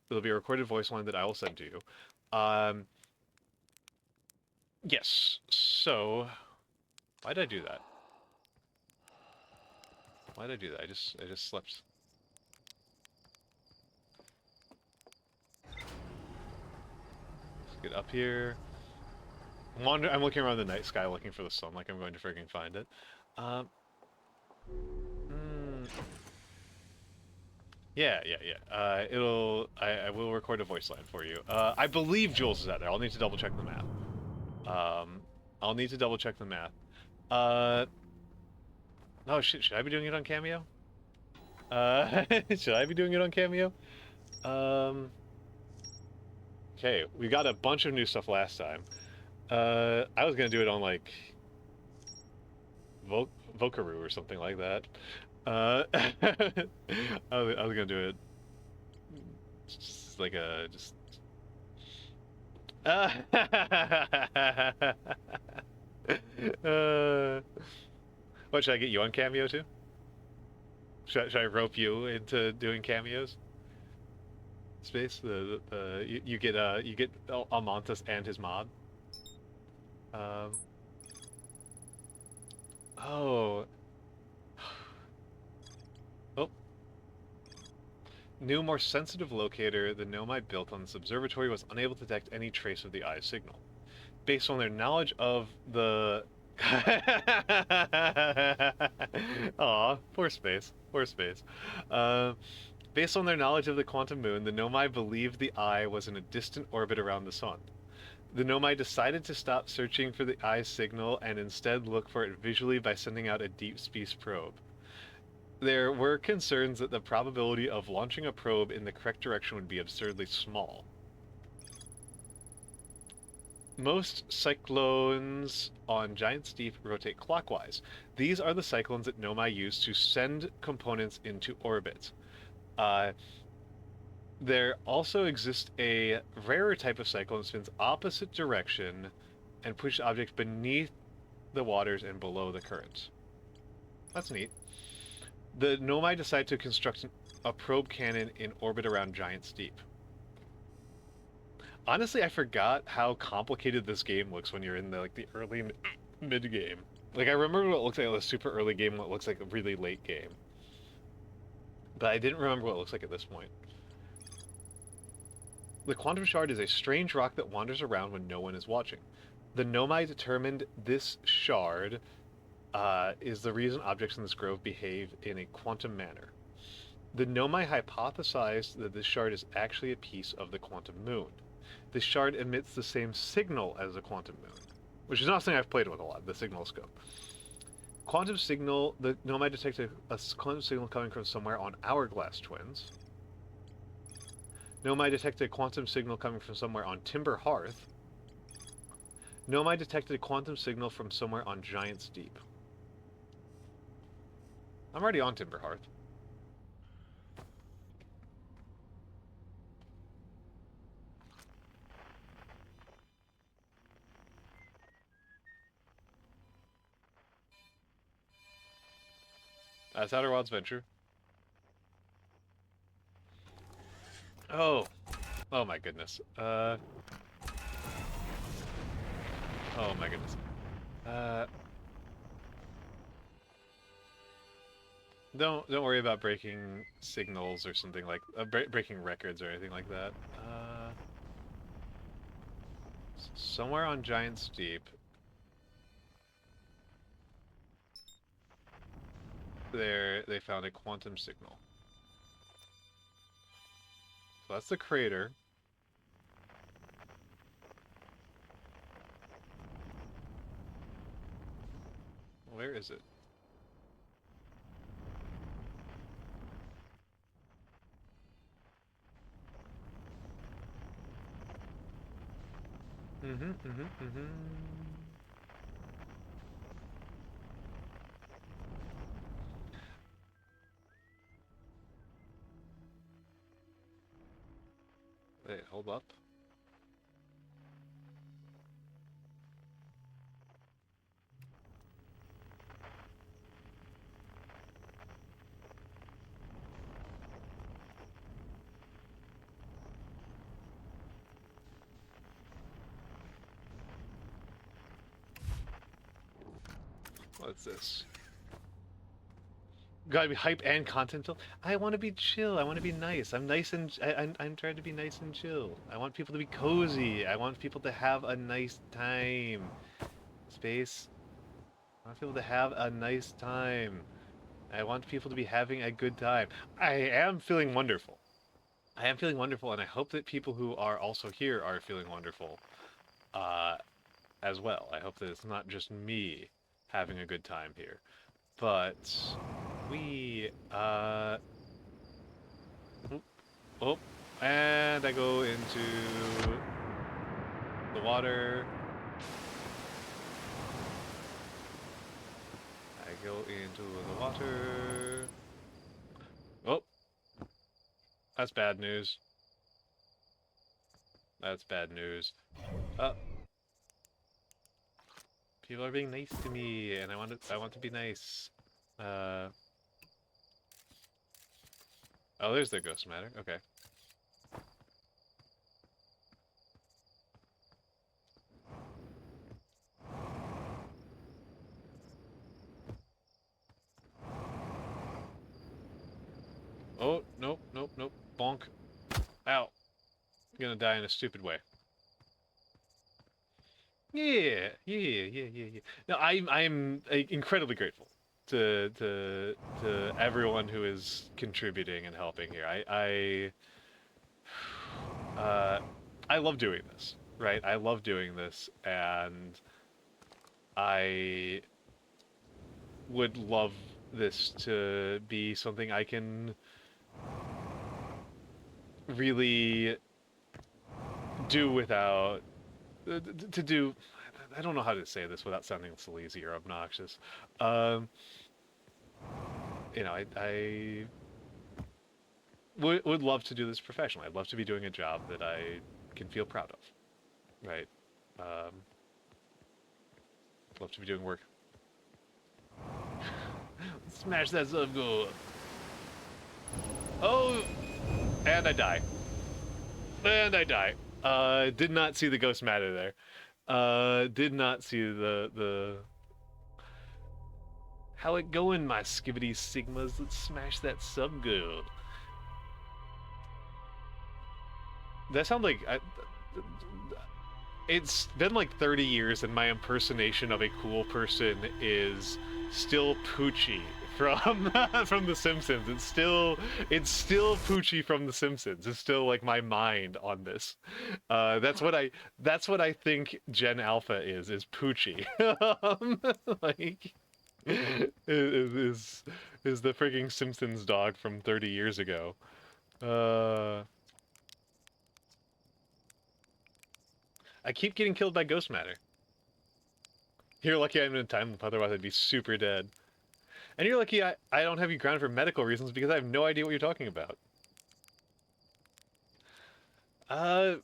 It'll be a recorded voice line that I will send to you. Yes. So, why did I do that? Why did I do that? I just slept. Let's get up here. I'm looking around the night sky looking for the sun like I'm going to frigging find it. Yeah. I will record a voice line for you. I believe Jules is out there. I'll need to double check the math. I'll need to double check the math. Oh shit, should I be doing it on Cameo? Should I be doing it on Cameo? Okay, we got a bunch of new stuff last time. I was gonna do it on like Vokaroo or something like that. I was gonna do it just like what, should I get you on Cameo too? Should I rope you into doing cameos? Space, you get Almantas and his mod. Oh. Oh. new, more sensitive locator the Nomai built on this observatory was unable to detect any trace of the eye signal. Based on their knowledge of the... Aw, poor space. Poor space. Based on their knowledge of the quantum moon, the Nomai believed the eye was in a distant orbit around the sun. The Nomai decided to stop searching for the eye's signal and instead look for it visually by sending out a deep space probe. There were concerns that the probability of launching a probe in the correct direction would be absurdly small. Most cyclones on Giant Steep rotate clockwise. These are the cyclones that Nomai use to send components into orbit. There also exists a rarer type of cyclone that spins opposite direction and pushes objects beneath the waters and below the current. That's neat. The Nomai decide to construct a probe cannon in orbit around Giant Steep. Honestly, I forgot how complicated this game looks when you're in the early mid game. Like, I remember what it looks like in the super early game, what it looks like a really late game. But I didn't remember what it looks like at this point. The quantum shard is a strange rock that wanders around when no one is watching. The Nomai determined this shard is the reason objects in this grove behave in a quantum manner. The Nomai hypothesized that this shard is actually a piece of the quantum moon. This shard emits the same signal as the quantum moon, which is not something I've played with a lot, the signal scope. Quantum signal, the Nomai detected a quantum signal coming from somewhere on Hourglass Twins. Nomai detected a quantum signal coming from somewhere on Timber Hearth. Nomai detected a quantum signal from somewhere on Giant Steep. I'm already on Timber Hearth. That's Outer Wilds Venture. Oh. Oh my goodness. Oh my goodness. Don't worry about breaking signals or something like breaking records or anything like that. Somewhere on Giant Steep, they found a quantum signal. So that's the crater. Where is it? Wait, hold up. What's this? Gotta be hype and content filled. I want to be chill. I want to be nice. I'm nice and I'm trying to be nice and chill. I want people to be cozy. I want people to have a nice time. Space. I want people to have a nice time. I want people to be having a good time. I am feeling wonderful. I am feeling wonderful, and I hope that people who are also here are feeling wonderful as well. I hope that it's not just me having a good time here. But we oh, and I go into the water. I go into the water. Oh, that's bad news. That's bad news. People are being nice to me, and I want to be nice. Oh, there's the ghost matter. Okay. Oh, nope. Bonk. Ow. I'm gonna die in a stupid way. Yeah. No, I'm incredibly grateful to everyone who is contributing and helping here. I love doing this, right? I love doing this, and I would love this to be something I can really do without to do. I don't know how to say this without sounding sleazy or obnoxious. Um, I would love to do this professionally. I'd love to be doing a job that I can feel proud of, right? Love to be doing work. Smash that sub goal. Oh, and I die. And I die. Did not see the ghost matter there. Did not see the how it going, my skibbity sigmas. Let's smash that sub goal. That sounds like it's been like 30 years, and my impersonation of a cool person is still Poochie from from The Simpsons. It's still Poochie from The Simpsons. It's still like my mind on this. That's what I think Gen Alpha is Poochie. Like is the freaking Simpsons dog from 30 years ago. I keep getting killed by ghost matter. You're lucky I'm in time loop, otherwise I'd be super dead. And you're lucky I don't have you grounded for medical reasons because I have no idea what you're talking about. I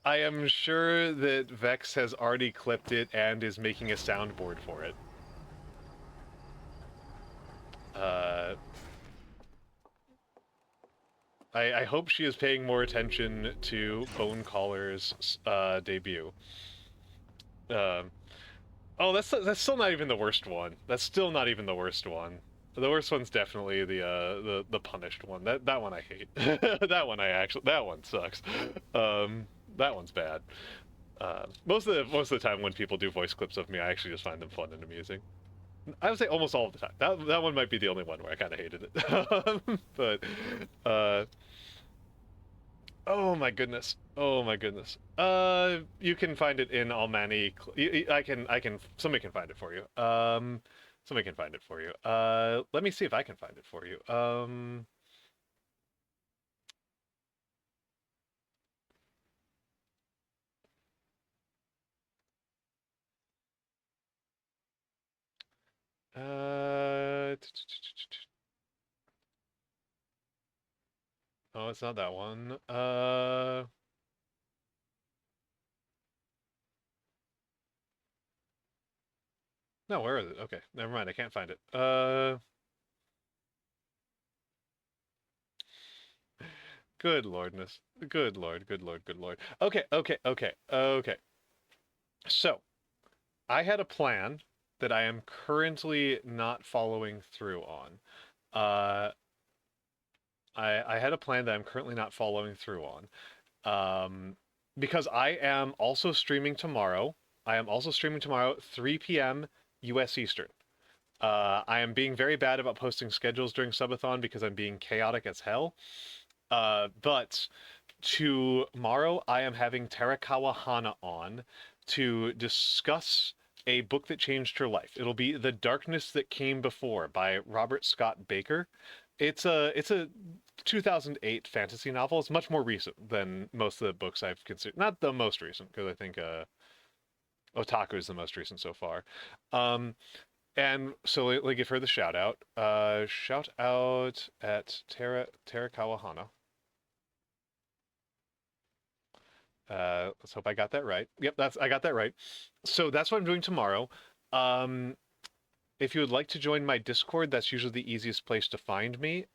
am sure that Vex has already clipped it and is making a soundboard for it. I hope she is paying more attention to Bone Caller's debut. Oh, that's still not even the worst one. That's still not even the worst one. The worst one's definitely the punished one. That one I hate. That one sucks. That one's bad. Most of the time when people do voice clips of me, I actually just find them fun and amusing. I would say almost all of the time. That one might be the only one where I kind of hated it. But oh my goodness. Oh my goodness. You can find it in Almani. Somebody can find it for you. Somebody can find it for you. Let me see if I can find it for you. Oh, it's not that one. No, where is it? Okay, never mind. I can't find it. Good lordness. Good lord. Good lord. Good lord. Okay. So, I had a plan that I am currently not following through on. I had a plan that I'm currently not following through on. Because I am also streaming tomorrow. I am also streaming tomorrow, 3 p.m. U.S. Eastern. I am being very bad about posting schedules during Subathon because I'm being chaotic as hell. But tomorrow I am having Terakawa Hana on to discuss a book that changed her life. It'll be The Darkness That Came Before by Robert Scott Baker. It's a 2008 fantasy novel. It's much more recent than most of the books I've considered. Not the most recent, because I think Otaku is the most recent so far. And so let give her the shout out. Shout out at Terakawa Hana. Let's hope I got that right. Yep, I got that right. So that's what I'm doing tomorrow. If you would like to join my Discord, that's usually the easiest place to find me.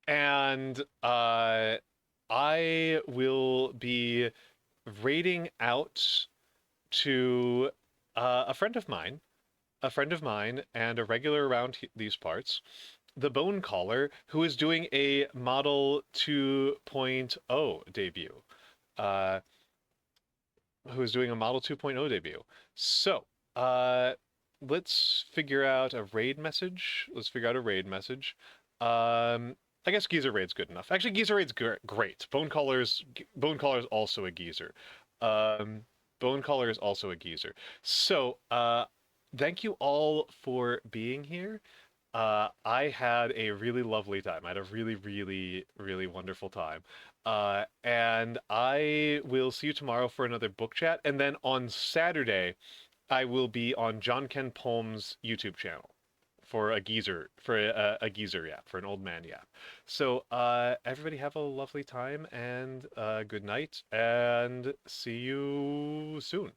And I will be raiding out to a friend of mine and a regular around these parts. the Bone Caller, who is doing a Model 2.0 debut. Uh, who is doing a Model 2.0 debut. So, let's figure out a raid message. Let's figure out a raid message. I guess Geezer Raid's good enough. Actually, Geezer Raid's great. Bone Caller's also a Geezer. Um, Bone Caller is also a Geezer. So, thank you all for being here. I had a really lovely time. I had a really, really, really wonderful time. And I will see you tomorrow for another book chat. And then on Saturday, I will be on John Ken Palm's YouTube channel for a geezer yap, for an old man yap. So everybody have a lovely time and good night, and see you soon.